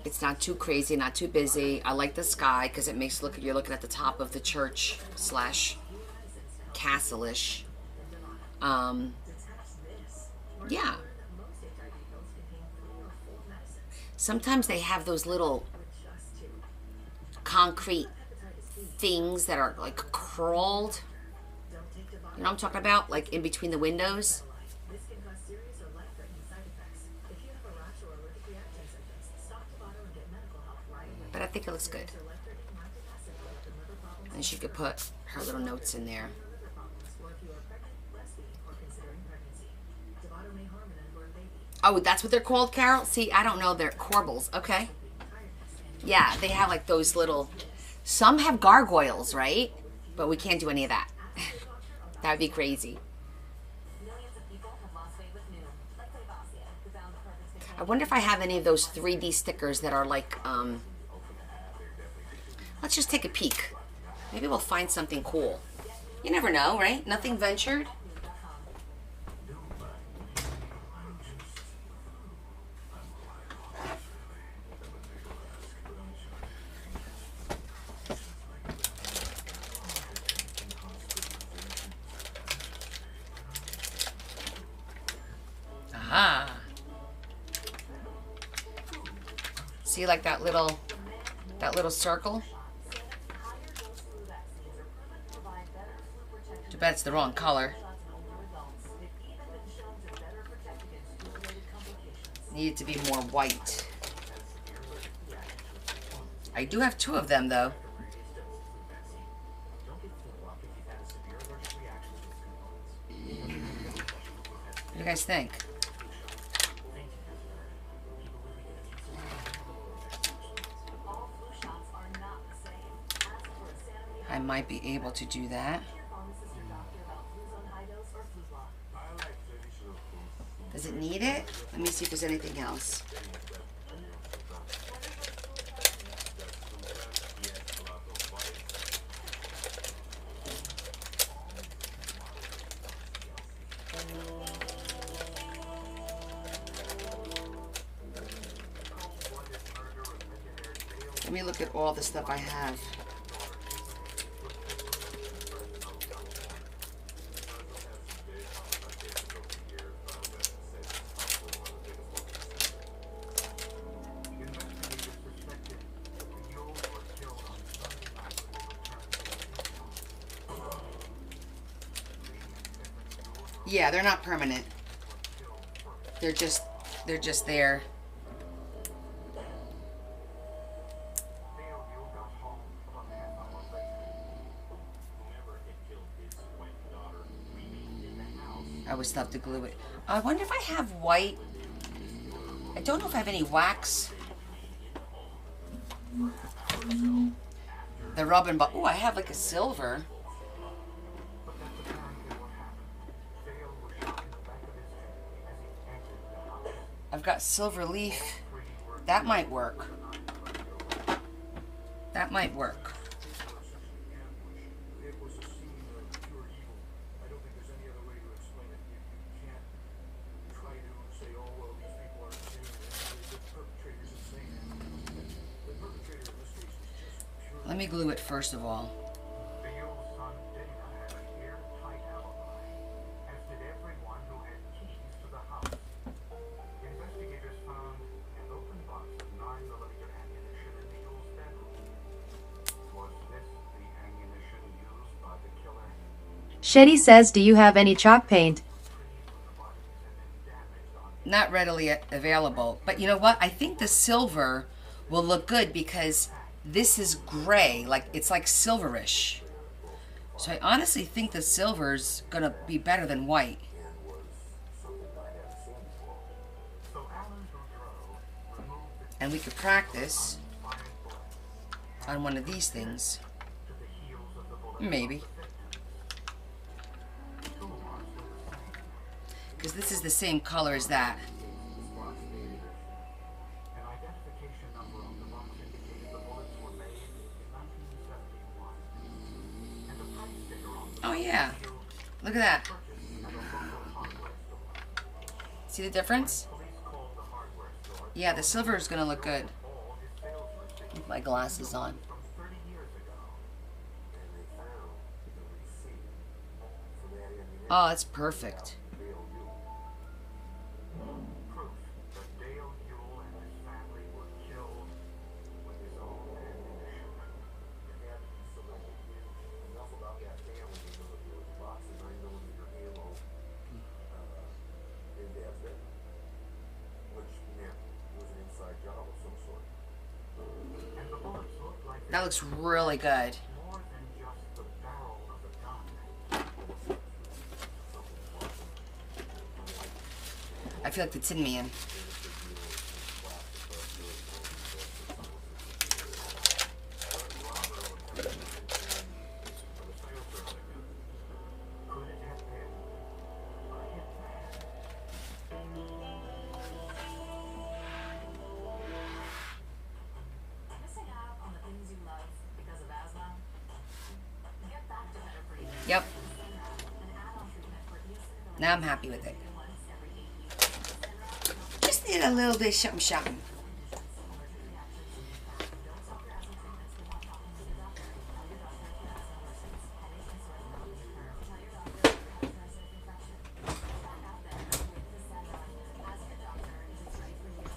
It's not too crazy, not too busy. I like the sky because it makes you're looking at the top of the church / castle-ish. Yeah. Sometimes they have those little concrete things that are like crawled. You know what I'm talking about? Like in between the windows. But I think it looks good. And she could put her little notes in there. Oh, that's what they're called, Carol? See, I don't know. They're corbels. Okay. Yeah, they have like those little... Some have gargoyles, right? But we can't do any of that. That would be crazy. I wonder if I have any of those 3D stickers that are like... Let's just take a peek. Maybe we'll find something cool. You never know, right? Nothing ventured. Aha. See, like that little circle? Too bad it's the wrong color. Need to be more white. I do have 2 of them, though. What do you guys think? I might be able to do that. Does it need it? Let me see if there's anything else. Let me look at all the stuff I have. Yeah, they're not permanent. They're just there. I would still have to glue it. I wonder if I have white. I don't know if I have any wax. The rubbing, but oh, I have like a silver. I've got silver leaf. That might work. That might work. It was a scene of pure evil. I don't think there's any other way to explain it. You can't try to say, oh, well, these people are insane. The perpetrator's insane. The perpetrator in this case was just pure. Let me glue it first of all. Beale's son Dana had an airtight alibi, as did everyone who had keys to the house. Investigators found an open box of 9mm ammunition in Beale's bedroom. Was this the ammunition used by the killer? Shetty says, do you have any chalk paint? Not readily available. But you know what? I think the silver will look good because this is gray. Like, it's like silverish. So I honestly think the silver's gonna be better than white. And we could practice on one of these things. Maybe. Because this is the same color as that. An identification number on the box indicated the bullets were made in 1971. And a price sticker on the Oh yeah. Look at that. purchase at a local hardware store. See the difference? Police called the hardware store Yeah, the silver is gonna look good. all his sales receipts With my glasses on. from 30 years ago. And they found the receipt for that ammunition. Oh, that's perfect. Dale Ewell. Proof that Dale Ewell and his family were killed with his own ammunition. It had to be selected. Enough about that family because of the box of 9mm ammo in Dad's bed, which meant it was an inside job of some sort. And the bullets looked like That looks really good. more than just the barrel of a gun. I feel like the Tin Man. Could it have been a hitman? Missing out on the things you love because of asthma? Get back to Better Breathing. Yep. An add-on treatment for eosinophilic Now I'm happy with it. once every 8 weeks. Just need a little bit something something. Don't stop your asthma treatments without talking to your doctor. Tell your doctor if your asthma worsens, headache and sore throat return. Tell your doctor if you have a parasitic infection. Get back out there with Vasena. Ask your doctor if it's right for you.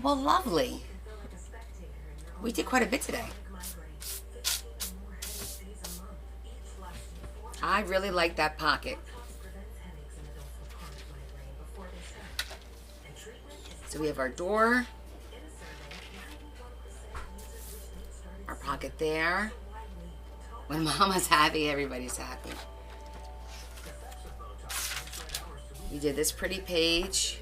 Well, lovely. Feel like a spectator in your own We did quite a bit today. migraine. 15 or more headache days a month. Each lasting 4 I really like that pocket. Botox prevents headaches in adults with chronic migraine before they start. And treatment is So we have our door, in a survey, 91% users recently started our pocket there. widely. When Mama's happy, everybody's happy. We did this pretty page.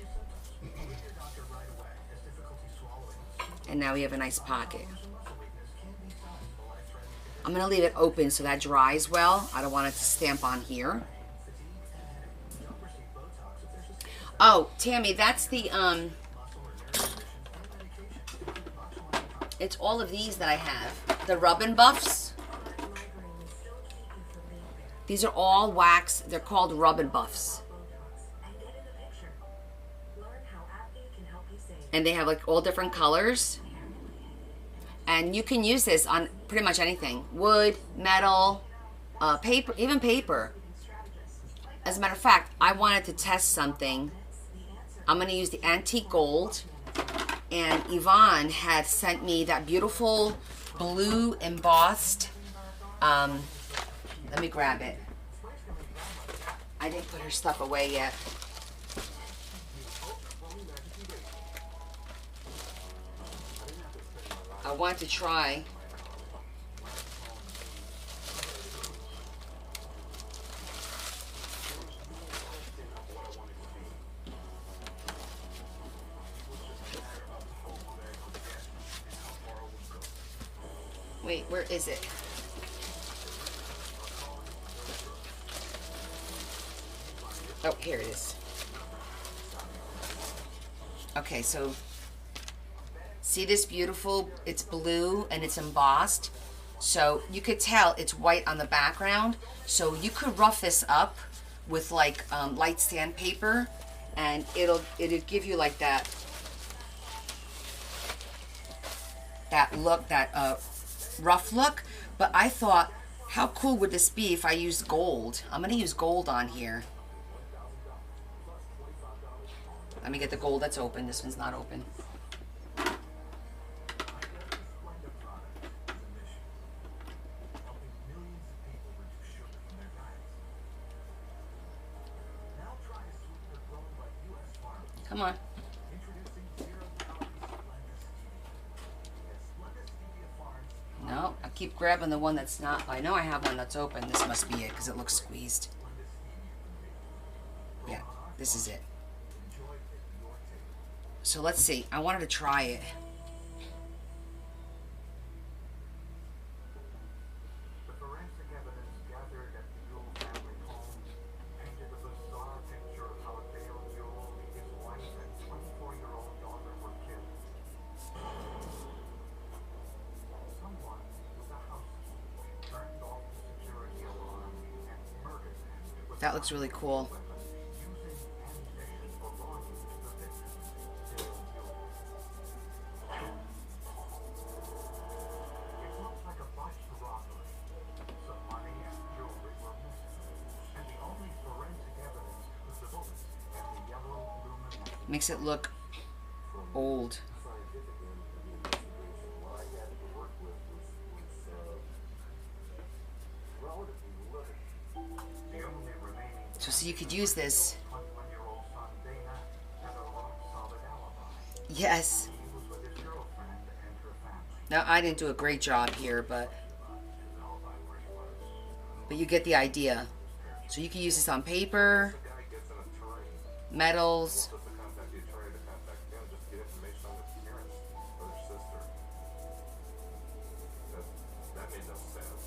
And now we have a nice pocket. I'm gonna leave it open so that dries well. I don't want it to stamp on here. Oh, Tammy, that's the it's all of these that I have. The Rub and Buffs. These are all wax. They're called Rub and Buffs. And get in the picture. Learn how acne can help you save. And they have like all different colors. And you can use this on pretty much anything. Wood, metal, paper, even paper. As a matter of fact, I wanted to test something. I'm going to use the antique gold. And Yvonne had sent me that beautiful blue embossed. Let me grab it. I didn't put her stuff away yet. I want to try. Wait, where is it? Oh, here it is. Okay, so See this beautiful, it's blue and it's embossed. So you could tell it's white on the background. So you could rough this up with like light sandpaper, and it'll give you like that look, that rough look. But I thought, how cool would this be if I used gold? I'm gonna use gold on here. Let me get the gold that's open. This one's not open. Come on. No, I keep grabbing the one that's not. I know I have one that's open. This must be it because it looks squeezed. Yeah, this is it. So let's see. I wanted to try it. The forensic evidence gathered at the Yule family home painted a bizarre picture of how Dale Yule, his wife, and 24-year-old daughter were killed. Someone with a house key turned off the security alarm and murdered them with That looks really cool. using ammunition belonging to the victim, Dale Yule. It looked like a botched robbery. Some money and jewelry were missing, and the only forensic evidence was the bullets and the yellow luminescent. Makes it look old. Scientific end of the investigation, what I had to work with was relatively limited. The only remaining So you could use this. 21-year-old son Dana had a rock-solid alibi. Yes. He was with his girlfriend and her family. Now I didn't do a great job here, but you get the idea. So you can use this on paper, The guy gets in a terrain, metals. just to contact the attorney to contact them, just to get information on his parents or their sister. That made no sense.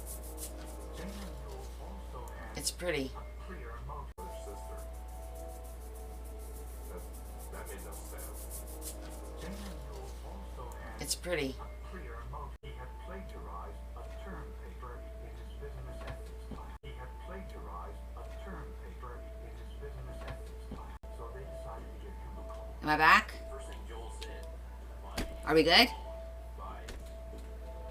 Dana Yule also had It's pretty. a clear motive. Or their sister. That made no sense. Dana Yule also had It's pretty. a clear motive. He had plagiarized a term paper in his business ethics class. He had plagiarized a term paper in his business ethics class. So they decided to give him a call. Am I back? First thing Joel said Are we good? by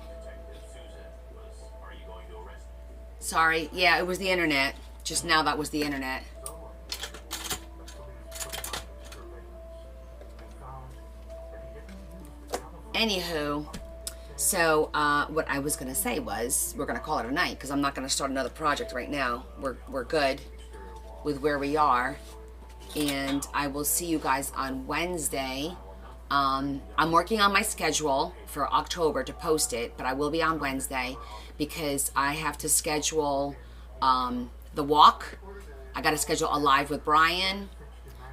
Detective Susan was, "Are you going to arrest me?" Sorry. Yeah, it was the internet. Just now that was the internet. So, the police put him under surveillance and found that he didn't use the telephone. Anywho, so what I was gonna say was we're gonna call it a night because I'm not gonna start another project right now. We're good with where we are, and I will see you guys on Wednesday. I'm working on my schedule for October to post it, but I will be on Wednesday because I have to schedule the walk. I got to schedule a live with Brian.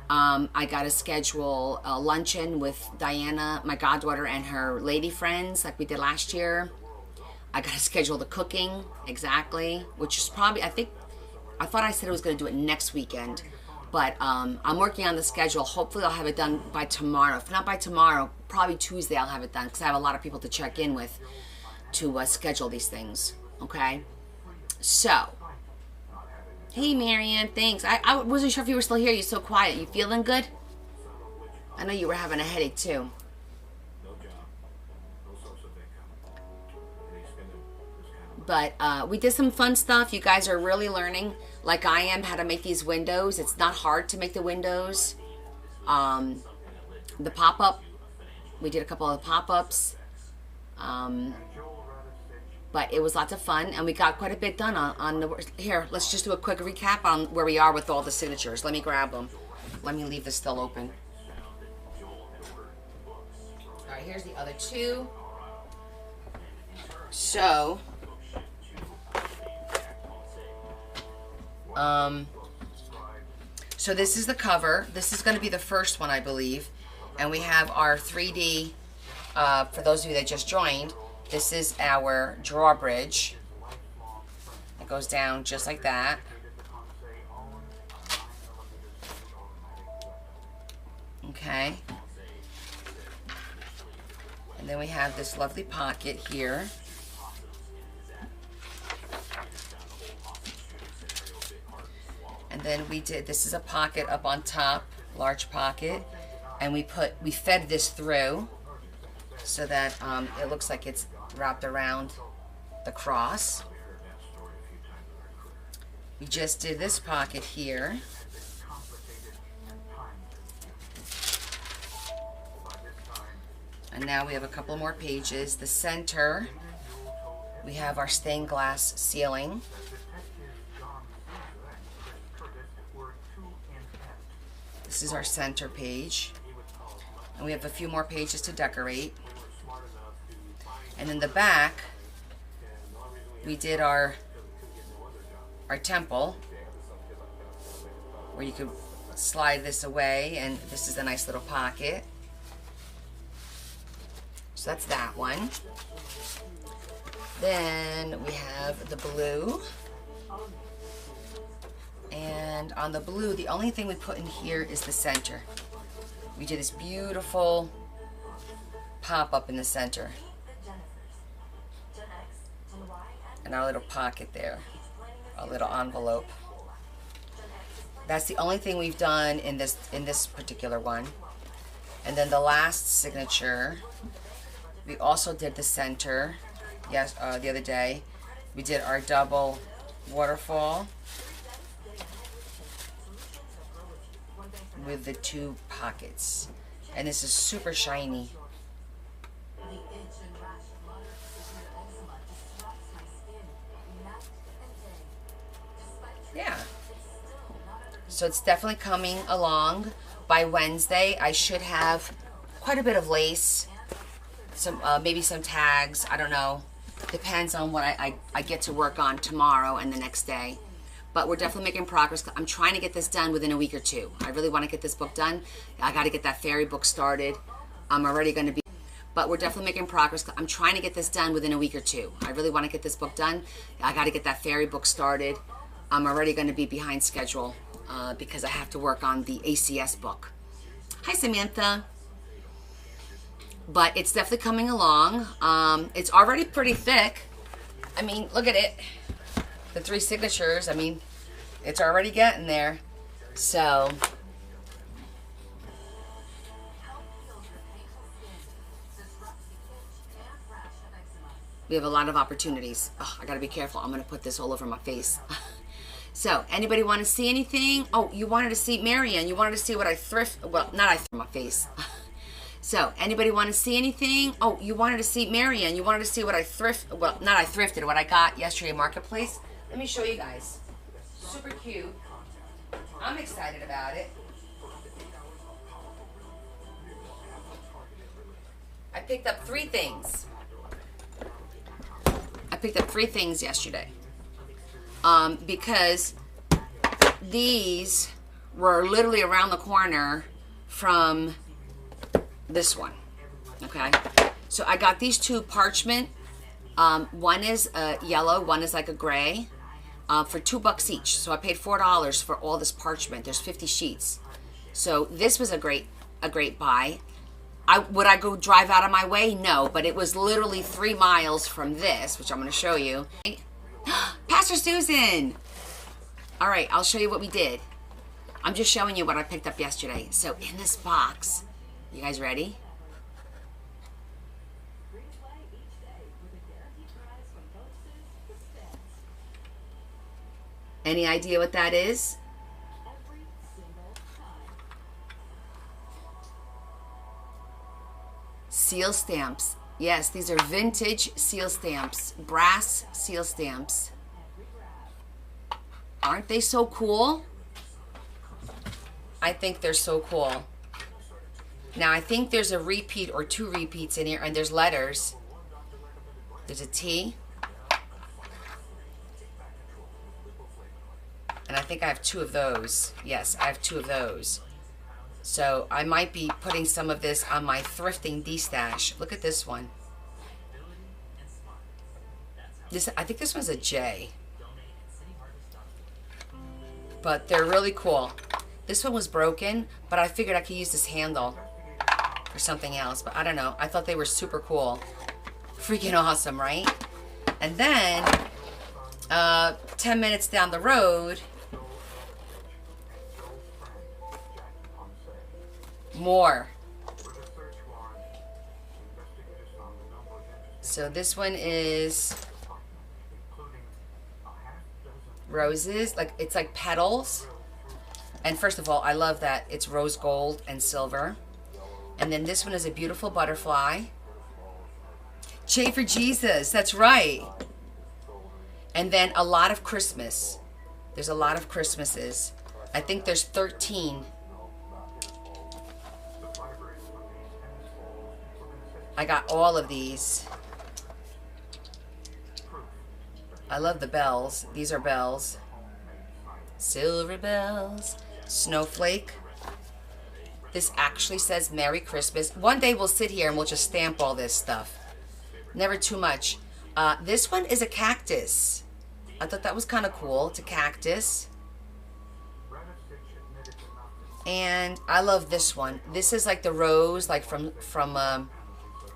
I got to schedule a luncheon with Diana, my goddaughter, and her lady friends like we did last year. I got to schedule the cooking, exactly, which is probably, I thought I said I was going to do it next weekend. But I'm working on the schedule. Hopefully I'll have it done by tomorrow. If not by tomorrow, probably Tuesday I'll have it done because I have a lot of people to check in with to schedule these things, okay? So, hey Marianne, thanks. I wasn't sure if you were still here. You're so quiet. You feeling good? I know you were having a headache too. No job, no source of income, and he's spending this kind of But we did some fun stuff. You guys are really learning, like I am, how to make these windows. It's not hard to make the windows. The pop-up, we did a couple of pop-ups. But it was lots of fun, and we got quite a bit done on the... Here, let's just do a quick recap on where we are with all the signatures. Let me grab them. Let me leave this still open. All right, here's the other two. So... So this is the cover. This is going to be the first one, I believe. And we have our 3D, for those of you that just joined, this is our drawbridge. It goes down just like that. Okay. And then we have this lovely pocket here. And then we did, this is a pocket up on top, large pocket. And we fed this through so that it looks like it's wrapped around the cross. We just did this pocket here. And now we have a couple more pages. The center, we have our stained glass ceiling. This is our center page. And we have a few more pages to decorate. And in the back, we did our temple, where you could slide this away, and this is a nice little pocket. So that's that one. Then we have the blue. And on the blue, the only thing we put in here is the center. We did this beautiful pop-up in the center. And our little pocket there. A little envelope. That's the only thing we've done in this particular one. And then the last signature, we also did the center. Yes, the other day we did our double waterfall with the two pockets, and this is super shiny. Yeah, so it's definitely coming along. By Wednesday I should have quite a bit of lace, some maybe some tags, I don't know, depends on what I get to work on tomorrow and the next day. But we're definitely making progress. I'm trying to get this done within a week or two. I really want to get this book done. I got to get that fairy book started. I'm already going to be, but we're definitely making progress. I'm trying to get this done within a week or two. I really want to get this book done. I got to get that fairy book started. I'm already going to be behind schedule because I have to work on the ACS book. Hi, Samantha. But it's definitely coming along. It's already pretty thick. I mean, look at it. The 3 signatures, I mean, it's already getting there. So, we have a lot of opportunities. Oh, I gotta be careful. I'm gonna put this all over my face. So, anybody want to see anything? Oh, you wanted to see Marianne. You wanted to see what I thrift, well, not I thrift my face. So, anybody want to see anything? Oh, you wanted to see Marianne. You wanted to see what I thrift, well, not I thrifted, what I got yesterday at Marketplace. Let me show you guys. Super cute. I'm excited about it. I picked up 3 things. I picked up 3 things yesterday. Because these were literally around the corner from this one. Okay? So I got these 2 parchment. One is yellow, one is like a gray. For $2 each. So I paid $4 for all this parchment. There's 50 sheets. So this was a great buy. Would I go drive out of my way? No, but it was literally 3 miles from this, which I'm going to show you. Pastor Susan! All right, I'll show you what we did. I'm just showing you what I picked up yesterday. So in this box, you guys ready? Any idea what that is? Seal stamps. Yes, these are vintage seal stamps. Brass seal stamps. Aren't they so cool? I think they're so cool. Now, I think there's a repeat or 2 repeats in here, and there's letters. There's a T. And I think I have 2 of those. Yes, I have 2 of those. So I might be putting some of this on my thrifting D-stash. Look at this one. I think this one's a J. But they're really cool. This one was broken, but I figured I could use this handle. for something else, but I don't know. I thought they were super cool. Freaking awesome, right? And then 10 minutes down the road, more. So this one is roses, like it's like petals. And first of all, I love that it's rose gold and silver. And then this one is a beautiful butterfly. J for Jesus, that's right. And then a lot of Christmas. There's a lot of Christmases. I think there's 13. I got all of these. I love the bells. These are bells. Silver bells. Snowflake. This actually says Merry Christmas. One day we'll sit here and we'll just stamp all this stuff. Never too much. This one is a cactus. I thought that was kind of cool. It's a cactus. And I love this one. This is like the rose, like from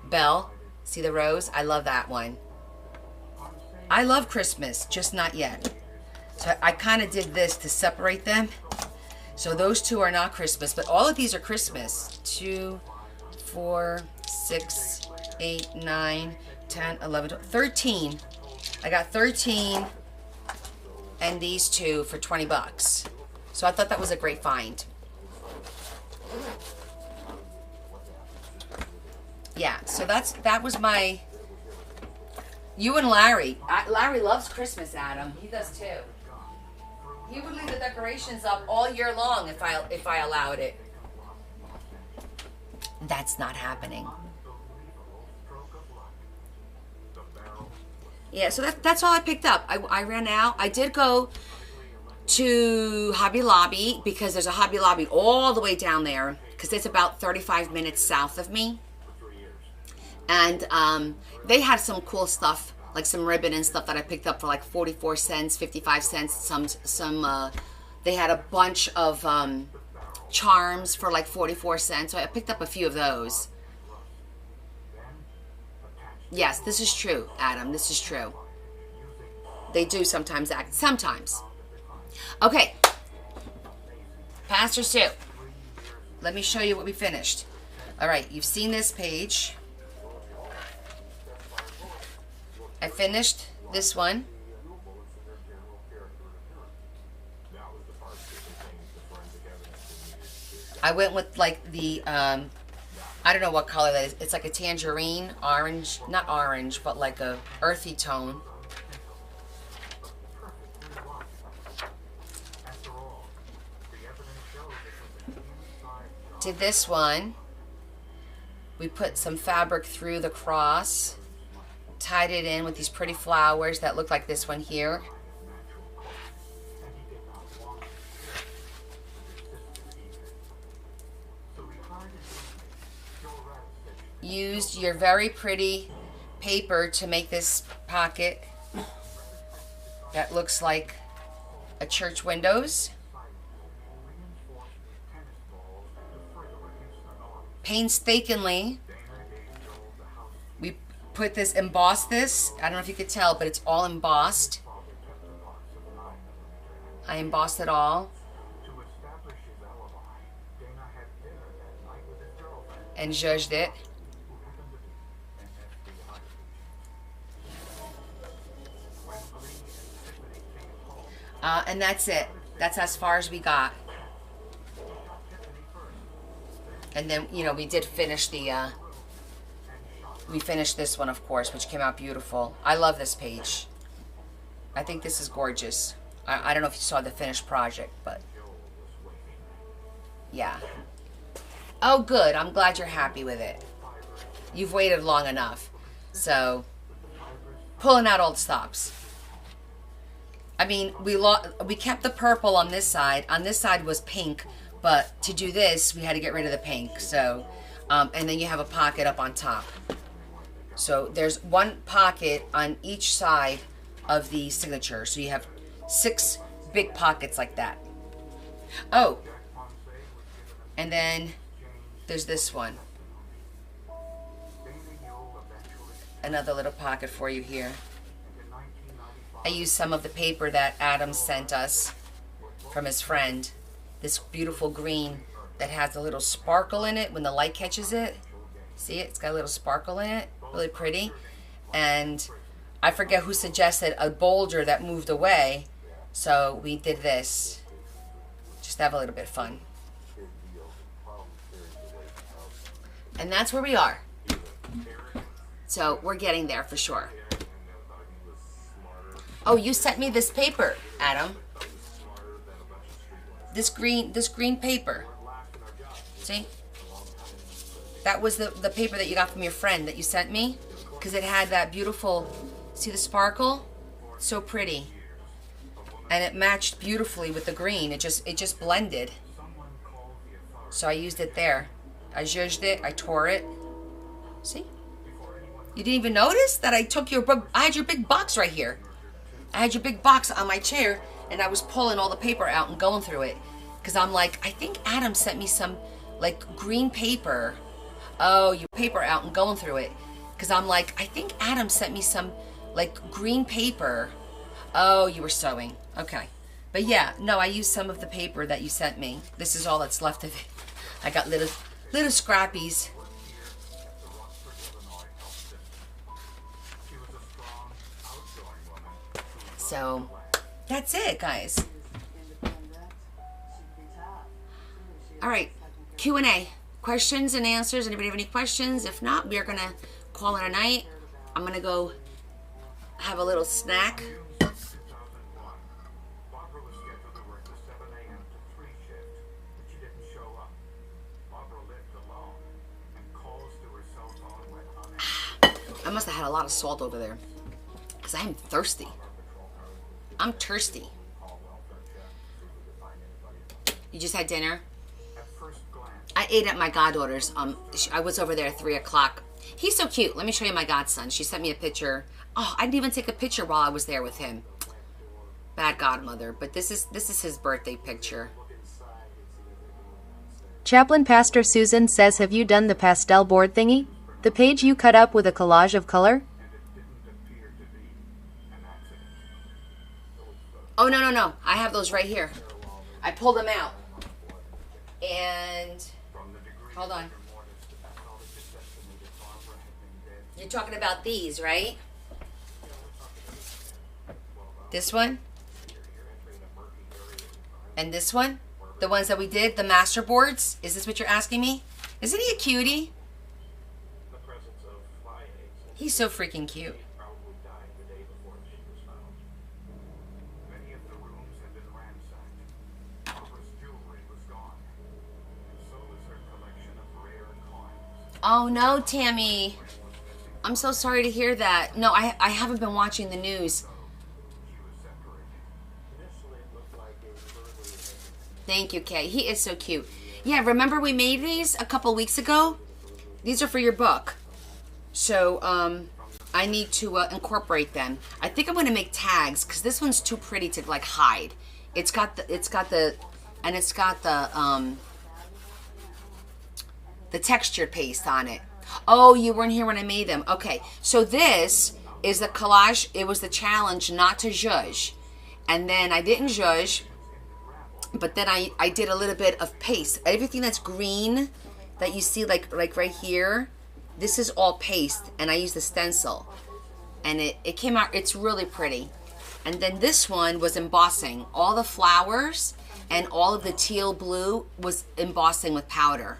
Belle. See the rose? I love that one. I love Christmas, just not yet. So I kind of did this to separate them. So those two are not Christmas, but all of these are Christmas. 2, 4, 6, 8, 9, 10, 11, 12, 13. I got 13 and these two for 20 bucks. So I thought that was a great find. Yeah, so that was my... You and Larry. Larry loves Christmas, Adam. He does too. He would leave the decorations up all year long if I allowed it. That's not happening. Yeah, so that's all I picked up. I ran out. I did go to Hobby Lobby because there's a Hobby Lobby all the way down there because it's about 35 minutes south of me. And they had some cool stuff, like some ribbon and stuff that I picked up for like 44 cents, 55 cents. They had a bunch of charms for like 44 cents. So I picked up a few of those. Yes, this is true, Adam. This is true. They do sometimes act. Sometimes. Okay. Pastor Sue. Let me show you what we finished. All right, you've seen this page. I finished this one. I went with like the, I don't know what color that is. It's like a tangerine, orange, not orange, but like a earthy tone. Did this one. We put some fabric through the cross. Tied it in with these pretty flowers that look like this one here. Used your very pretty paper to make this pocket that looks like a church windows. Painstakingly, we put this, embossed this. I don't know if you could tell, but it's all embossed. I embossed it all. And zhuzhed it. And that's it. That's as far as we got. And then, you know, we did finish the, we finished this one, of course, which came out beautiful. I love this page. I think this is gorgeous. I don't know if you saw the finished project, but yeah. Oh, good. I'm glad you're happy with it. You've waited long enough. So, pulling out old stops. I mean, we kept the purple on this side. On this side was pink, but to do this, we had to get rid of the pink. So, and then you have a pocket up on top. So there's one pocket on each side of the signature. So you have 6 big pockets like that. Oh, and then there's this one. another little pocket for you here. And in 1995, I used some of the paper that Adam sent us from his friend. This beautiful green that has a little sparkle in it when the light catches it. See it? It's got a little sparkle in it. Really pretty. And I forget who suggested a boulder that moved away. So we did this. Just to have a little bit of fun. And that's where we are. So we're getting there for sure. Oh, you sent me this paper, Adam. This green paper. See? That was the paper that you got from your friend that you sent me. Because it had that beautiful, see the sparkle? So pretty. And it matched beautifully with the green. It just blended. So I used it there. I zhuzhed it, I tore it. See? You didn't even notice that I took your book. I had your big box right here. I had your big box on my chair, and I was pulling all the paper out and going through it. Because I'm like, I think Adam sent me some, like, green paper. Oh, your paper out and going through it. Because I'm like, I think Adam sent me some, like, green paper. Oh, you were sewing. Okay. But yeah, no, I used some of the paper that you sent me. This is all that's left of it. I got little scrappies. So, that's it, guys. All right, Q&A. Questions and answers. Anybody have any questions? If not, we are going to call it a night. I'm going to go have a little snack. Barbara was scheduled to work the 7 a.m. to 3 shift, but she didn't show up. Barbara lived alone, and calls to her cell phone went unanswered. I must have had a lot of salt over there. Because I am thirsty. I'm thirsty. You just had dinner? At first glance, I ate at my goddaughter's. I was over there at 3 o'clock. He's so cute. Let me show you my godson. She sent me a picture. Oh, I didn't even take a picture while I was there with him. Bad godmother. But this is his birthday picture. Chaplain Pastor Susan says, have you done the pastel board thingy? The page you cut up with a collage of color? and it didn't appear to be an accident. Oh, no. I have those right here. I pulled them out. And, From the degree hold on. of mortis, the pathologist estimated Barbara had been dead. You're talking about these, right? This one? And this one? The ones that we did, the master boards? Is this what you're asking me? Isn't he a cutie? The presence of fly eggs He's so freaking cute. probably died the day before she was found. Many of the rooms had been ransacked. Barbara's jewelry was gone, and so was her collection of rare coins. Oh no, Tammy. I'm so sorry to hear that. No, I haven't been watching the news. She was separated. Initially, it looked like a burglary. Thank you, Kay. He is so cute. Yeah, remember we made these a couple weeks ago? These are for your book. So, I need to incorporate them. I think I'm going to make tags because this one's too pretty to like hide. It's got the textured paste on it. Oh, you weren't here when I made them. Okay, so this is the collage. It was the challenge not to zhuzh. And then I didn't zhuzh, but then I did a little bit of paste. Everything that's green that you see like right here, this is all paste, and I used the stencil. And it came out, it's really pretty. And then this one was embossing. All the flowers and all of the teal blue was embossing with powder.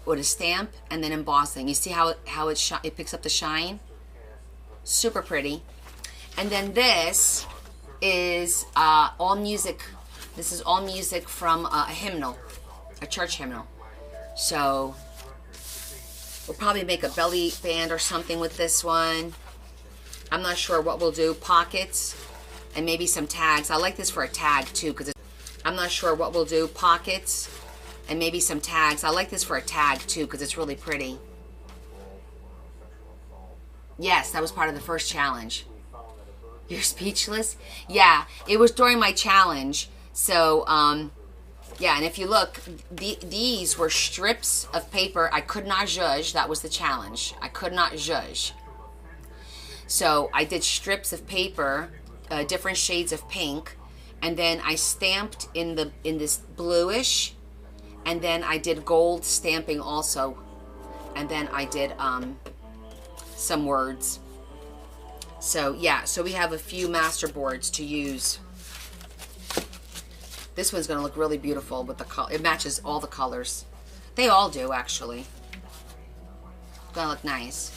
With a stamp and then embossing. You see how it picks up the shine? Super pretty. And then this is all music. This is all music from a hymnal, a church hymnal. So we'll probably make a belly band or something with this one. I'm not sure what we'll do. Pockets and maybe some tags. I like this for a tag too because I'm not sure what we'll do. Pockets and maybe some tags. I like this for a tag too because it's really pretty. Yes, that was part of the first challenge. You're speechless? Yeah, it was during my challenge. So, yeah, and if you look, these were strips of paper. I could not zhuzh. That was the challenge. I could not zhuzh. So I did strips of paper, different shades of pink, and then I stamped in this bluish, and then I did gold stamping also, and then I did some words. So yeah, so we have a few master boards to use. This one's gonna look really beautiful with the color. It matches all the colors. They all do, actually. It's gonna look nice.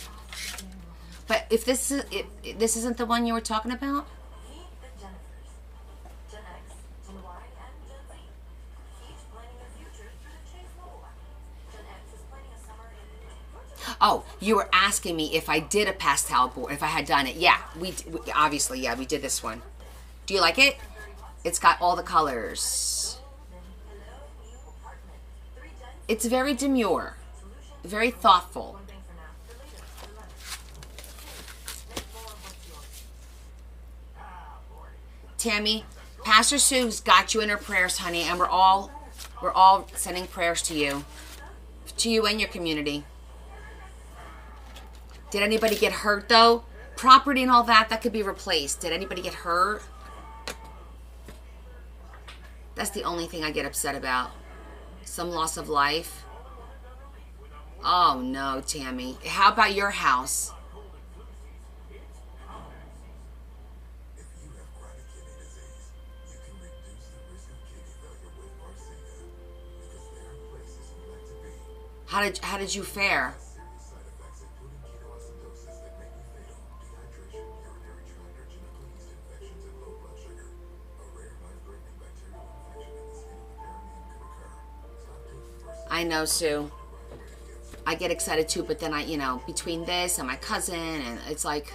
But if this isn't the one you were talking about? Meet the Jennifers. Gen X, Gen Y, and Gen Z. Each planning their futures through the Chase mobile app. Gen X is planning a summer in Portugal. Oh, you were asking me if I did a pastel board, if I had done it. Yeah, we obviously, yeah, we did this one. Do you like it? It's got all the colors. It's very demure, very thoughtful. Tammy, Pastor Sue's got you in her prayers, honey, and we're all sending prayers to you and your community. Did anybody get hurt though? Property and all that could be replaced. Did anybody get hurt? That's the only thing I get upset about. Some loss of life. Oh no, Tammy. How about your house? If you have chronic kidney disease, you can reduce the risk of kidney failure with Farxiga because there are places you like to be. How did you fare? Serious side effects including ketoacidosis that may be fatal, dehydration, urinary tract or genital yeast infections, and low blood sugar. A rare life-threatening bacterial infection in the skin of the perineum could occur. Stop taking Farxiga. I know, Sue. I get excited too, but then between this and my cousin, and it's like,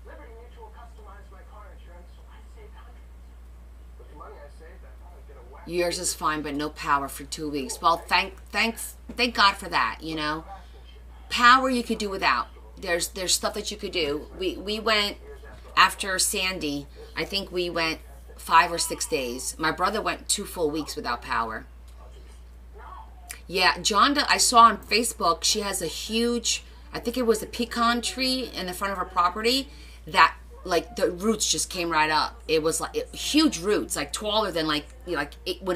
Liberty Mutual customized my car insurance, so I saved hundreds. With the money I saved, I thought I'd get a whack. yours is fine, but no power for 2 weeks. Well, thank God for that. Power you could do without. There's stuff that you could do. We went after Sandy. I think we went 5 or 6 days. My brother went 2 full weeks without power. Yeah, Jonda, I saw on Facebook, she has a huge, I think it was a pecan tree in the front of her property that, like, the roots just came right up. It was like huge roots, like taller than when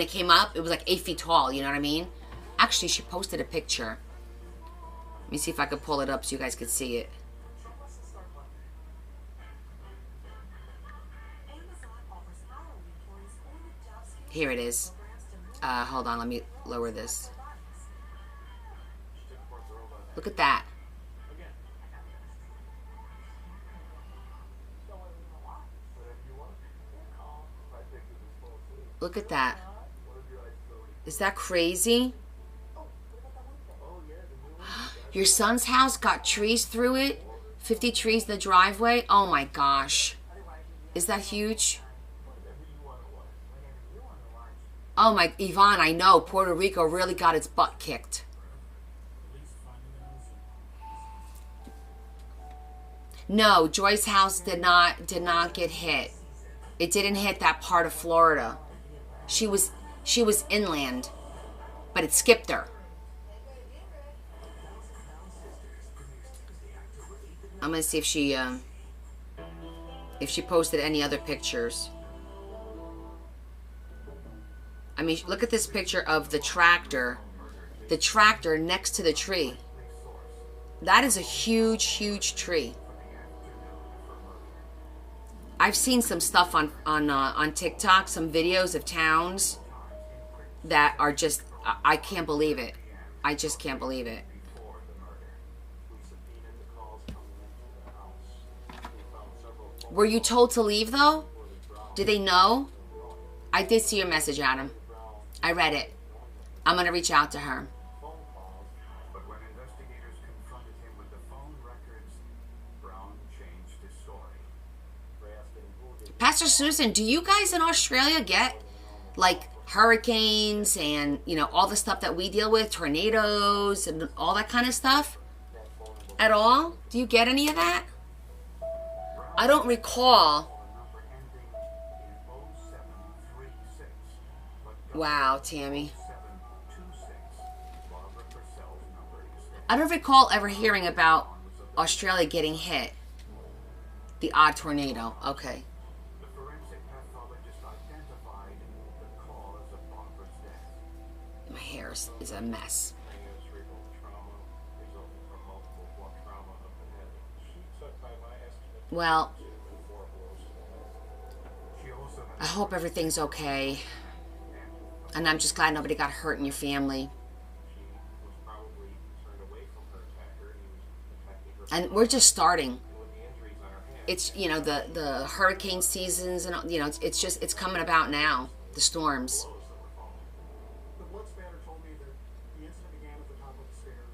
it came up, it was like 8 feet tall, you know what I mean? Actually, she posted a picture. Let me see if I could pull it up so you guys could see it. Here it is. Hold on, let me lower this. Look at that. Look at that. Is that crazy? Your son's house got trees through it? 50 trees in the driveway? Oh my gosh. Is that huge? Oh my, Yvonne, I know. Puerto Rico really got its butt kicked. No, Joy's house did not get hit. It didn't hit that part of Florida. She was inland, but it skipped her. I'm gonna see if she posted any other pictures. I mean, look at this picture of the tractor next to the tree. That is a huge, huge tree. I've seen some stuff on TikTok, some videos of towns that are just, I can't believe it. I just can't believe it. Were you told to leave though? Did they know? I did see your message, Adam. I read it. I'm going to reach out to her. But when investigators confronted him with the phone records, Brown changed his story. Pastor Susan, do you guys in Australia get like hurricanes and, all the stuff that we deal with, tornadoes and all that kind of stuff at all? Do you get any of that? I don't recall. Wow, Tammy. I don't recall ever hearing about Australia getting hit. The odd tornado. Okay. The forensic pathologist identified the cause of Barbara's death. My hair is a mess. Cerebral trauma resulting from multiple blood trauma of the head. She took, by my estimate, Well, 4 blows to the head. She also I had hope everything's okay. And I'm just glad nobody got hurt in your family. She was probably turned away from her attacker. He was attacking her. And we're just starting. With the injuries on her hand, It's, you know, the hurricane seasons and, you know, it's coming about now. The storms. blows that were falling. The blood spatter told me that the incident began at the top of the stairs,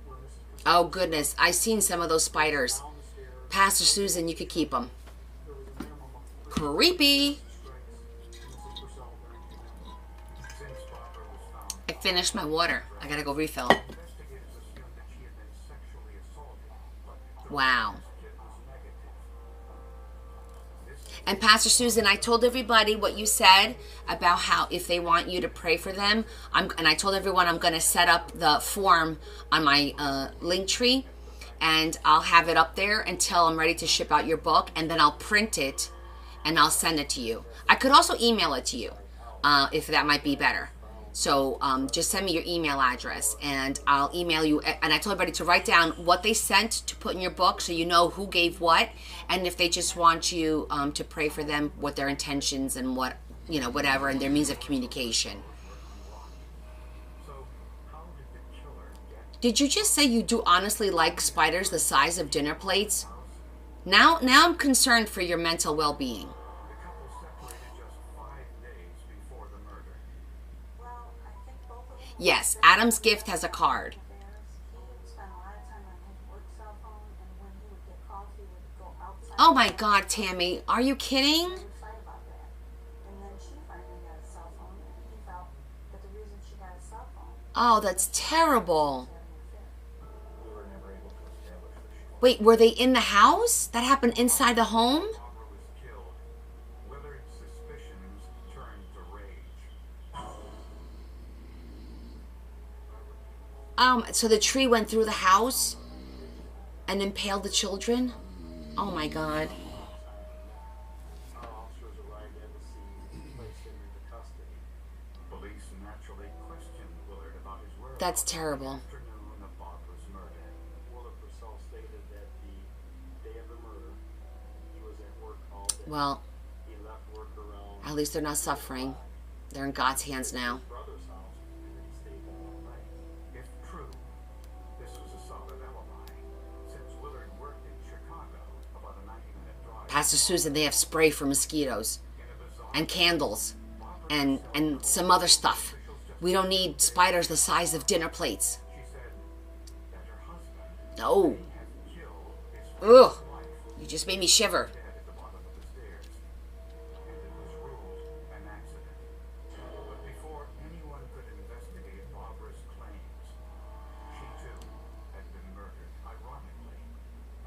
where Mrs. Oh, goodness. I seen some of those spiders. down the stairs. Pastor Susan, you could keep them. There was a minimum of 3 Creepy. strikes. Mrs. Purcell during the event. since Barbara was found. I finished my water. I gotta go refill. Investigators assumed that she had been sexually assaulted, but the Wow. test was negative. And Pastor Susan, I told everybody what you said about how if they want you to pray for them, and I told everyone I'm going to set up the form on my link tree, and I'll have it up there until I'm ready to ship out your book, and then I'll print it and I'll send it to you. I could also email it to you if that might be better. So just send me your email address and I'll email you. And I told everybody to write down what they sent to put in your book so you know who gave what. And if they just want you to pray for them, what their intentions and what, you know, whatever, and their means of communication. So, how did the killer get Did you just say you do honestly like spiders the size of dinner plates? Now I'm concerned for your mental well-being. the couple separated just 5 days before the murder? Well, I think both of them. Yes, Adam's gift has a card. He would spend a lot of time on his work cell phone, and when he would get calls, he would go outside. Oh my God, Tammy, are you kidding? Excited about that. And then she finally got a cell phone, and he felt that the reason she got a cell phone Oh, that's terrible. was having an affair. We were never able to establish that she was. Wait, were they in the house? That happened inside the home? Barbara was killed. Willard's suspicions turned to rage. So the tree went through the house and impaled the children? Oh my God. Our officers arrived at the scene and placed him into custody. Police naturally questioned Willard about his whereabouts That's terrible. afternoon of Barbara's murder. Willard Purcell stated that the day of the murder, he was at work all day. Well, He left work around at least they're not suffering. They're in God's hands now. his brother's house, and then he stayed home all night. If true, this was a solid alibi, since Willard worked in Chicago, about a 90-minute drive. Pastor Susan, they have spray for mosquitoes In a bizarre and candles and some other stuff. We don't need spiders the size of dinner plates. she said that her husband No. had killed his Ugh. wife You just made me shiver. dead at the bottom of the stairs, and it was ruled an accident. But before anyone could investigate Barbara's claims, she too had been murdered, ironically,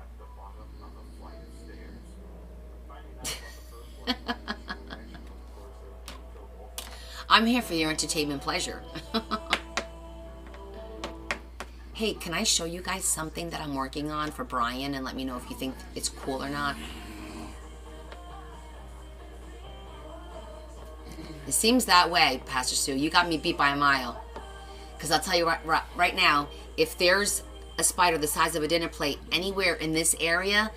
at the bottom of a flight of stairs. Finding out about the first one, reaction was, of course, that he killed both of them. I'm here for your entertainment pleasure. Hey, can I show you guys something that I'm working on for Brian and let me know if you think it's cool or not? It seems that way, Pastor Sue. You got me beat by a mile. Because I'll tell you right now, if there's a spider the size of a dinner plate anywhere in this area,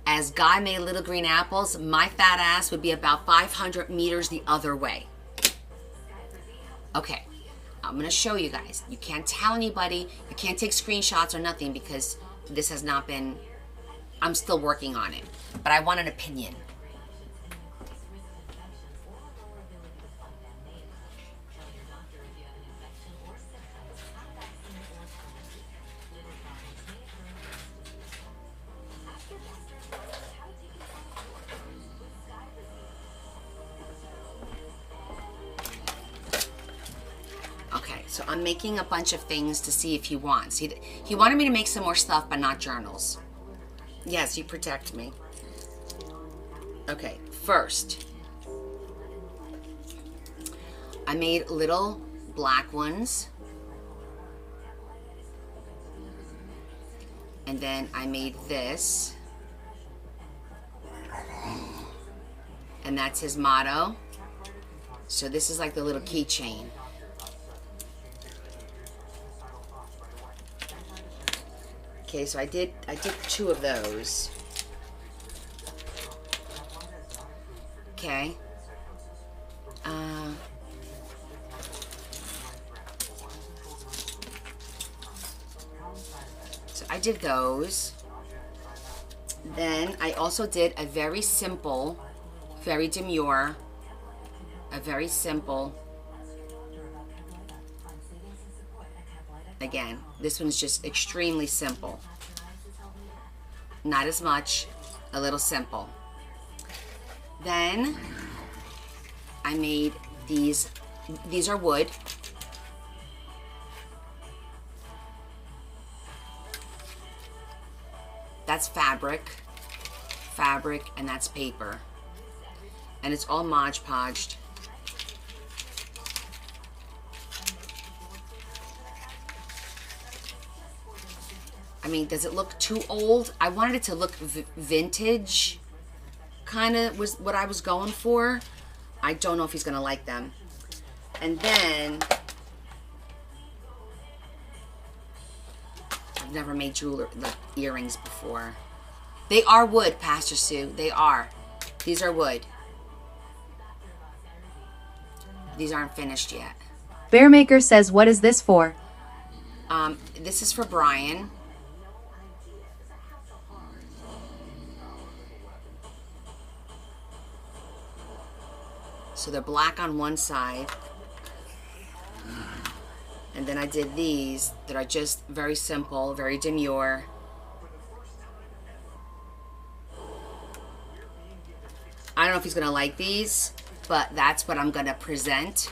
as God made little green apples, my fat ass would be about 500 meters the other way. Okay, I'm going to show you guys. You can't tell anybody. You can't take screenshots or nothing because this has not been... I'm still working on it. But I want an opinion. Okay, so I'm making a bunch of things to see if he wants. He wanted me to make some more stuff, but not journals. Yes, you protect me. Okay, first, I made little black ones. And then I made this. And that's his motto. So this is like the little keychain. Okay, so I did 2 of those. Okay. So I did those. Then I also did a very simple, very demure, a very simple. Again, this one's just extremely simple. Not as much, a little simple. Then I made these. These are wood. That's fabric, and that's paper. And it's all Mod Podged. I mean, does it look too old? I wanted it to look vintage, kind of was what I was going for. I don't know if he's going to like them. And then, I've never made jewelry, like earrings before. They are wood, Pastor Sue. They are. These are wood. These aren't finished yet. Bearmaker says, what is this for? This is for Brian. So they're black on one side. And then I did these that are just very simple, very demure. I don't know if he's going to like these, but that's what I'm going to present.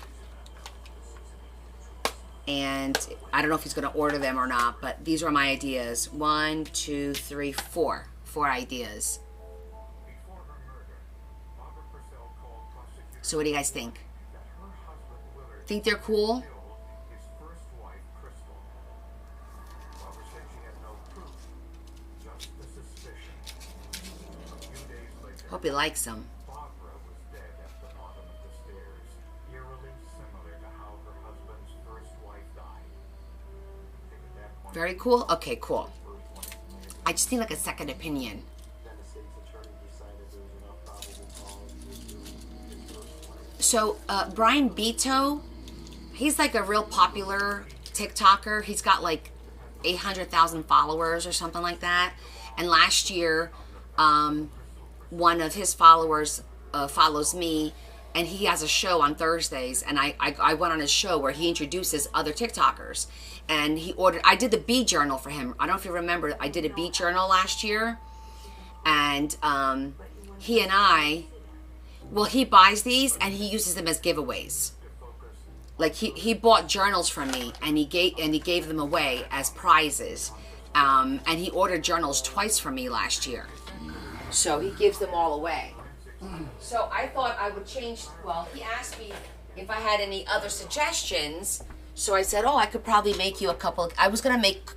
And I don't know if he's going to order them or not, but these are my ideas. 1, 2, 3, 4. 4 ideas. So what do you guys think? Think they're cool? Hope he likes them. Very cool? Okay, cool. I just need like a second opinion. So, Brian Beto, he's like a real popular TikToker. He's got like 800,000 followers or something like that. And last year, one of his followers follows me, and he has a show on Thursdays. And I went on his show where he introduces other TikTokers. And he ordered, I did the bead journal for him. I don't know if you remember, I did a bead journal last year. And he and I, well, he buys these and he uses them as giveaways. Like he bought journals from me and he gave them away as prizes. And he ordered journals twice from me last year. So he gives them all away. So I thought I would change, well, he asked me if I had any other suggestions. So I said, oh, I could probably make you a couple. I was going to make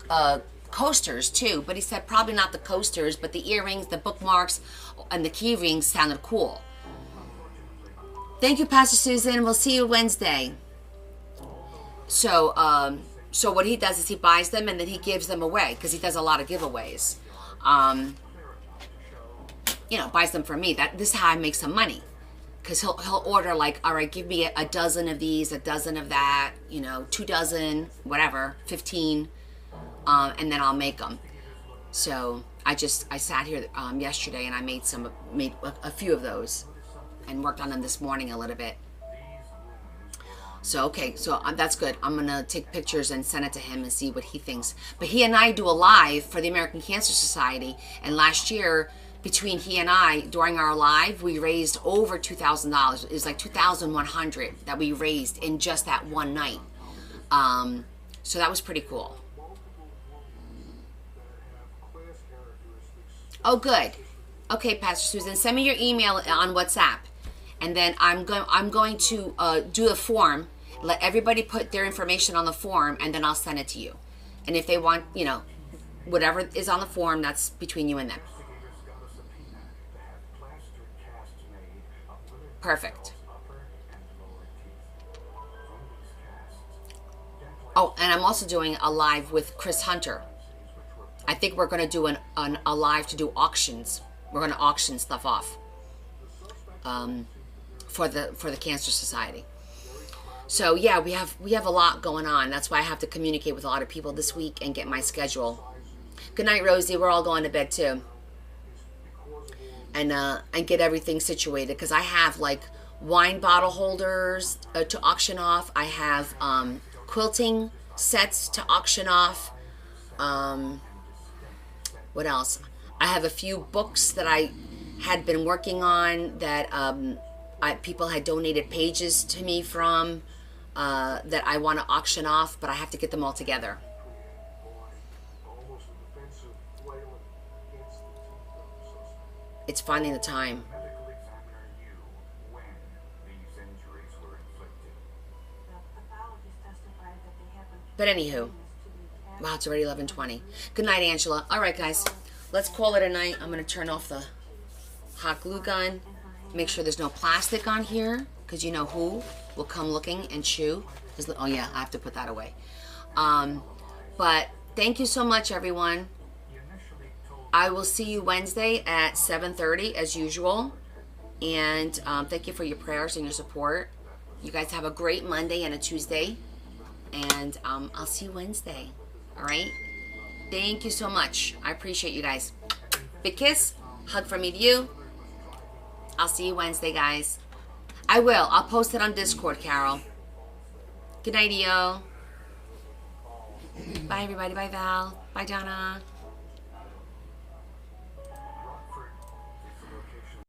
coasters too, but he said probably not the coasters, but the earrings, the bookmarks, and the key rings sounded cool. Thank you, Pastor Susan. We'll see you Wednesday. So, so what he does is he buys them and then he gives them away because he does a lot of giveaways. You know, buys them for me. This is how I make some money. Because he'll order like, all right, give me a dozen of these, a dozen of that, you know, 2 dozen, whatever, 15, and then I'll make them. So I sat here yesterday and I made a few of those and worked on them this morning a little bit. So, okay, so that's good. I'm going to take pictures and send it to him and see what he thinks. But he and I do a live for the American Cancer Society, and last year, between he and I, during our live, we raised over $2,000. It was like $2,100 that we raised in just that one night. So that was pretty cool. Oh, good. Okay, Pastor Susan, send me your email on WhatsApp, and then I'm going to do a form. Let everybody put their information on the form, and then I'll send it to you. And if they want, you know, whatever is on the form, that's between you and them. Investigators got a subpoena to have plaster casts made of Willard Perfect. Bell's upper and lower teeth. From these casts, dental Oh, and I'm also doing a live with Chris Hunter. which were I think we're going to do a live to do auctions. We're going to auction stuff off for the Cancer Society. So yeah, we have a lot going on. That's why I have to communicate with a lot of people this week and get my schedule. Good night, Rosie. We're all going to bed too, and get everything situated because I have like wine bottle holders to auction off. I have quilting sets to auction off. What else? I have a few books that I had been working on that people had donated pages to me from that I want to auction off, but I have to get them all together. Almost a defensive flailing against the teeth of the suspect. It's finding the time. The medical examiner knew when these injuries were inflicted. The pathologist testified that they happened But anywho, wow, it's already 11:20. Good night, Angela. All right, guys, let's call it a night. I'm going to turn off the hot glue gun. Make sure there's no plastic on here, because you know who will come looking and chew. Oh yeah, I have to put that away. But thank you so much, everyone. I will see you Wednesday at 7:30 as usual. And thank you for your prayers and your support. You guys have a great Monday and a Tuesday. And I'll see you Wednesday. All right? Thank you so much. I appreciate you guys. Big kiss. Hug from me to you. I'll see you Wednesday, guys. I will. I'll post it on Discord, Carol. Good night, EO. Bye, everybody. Bye, Val. Bye, Donna.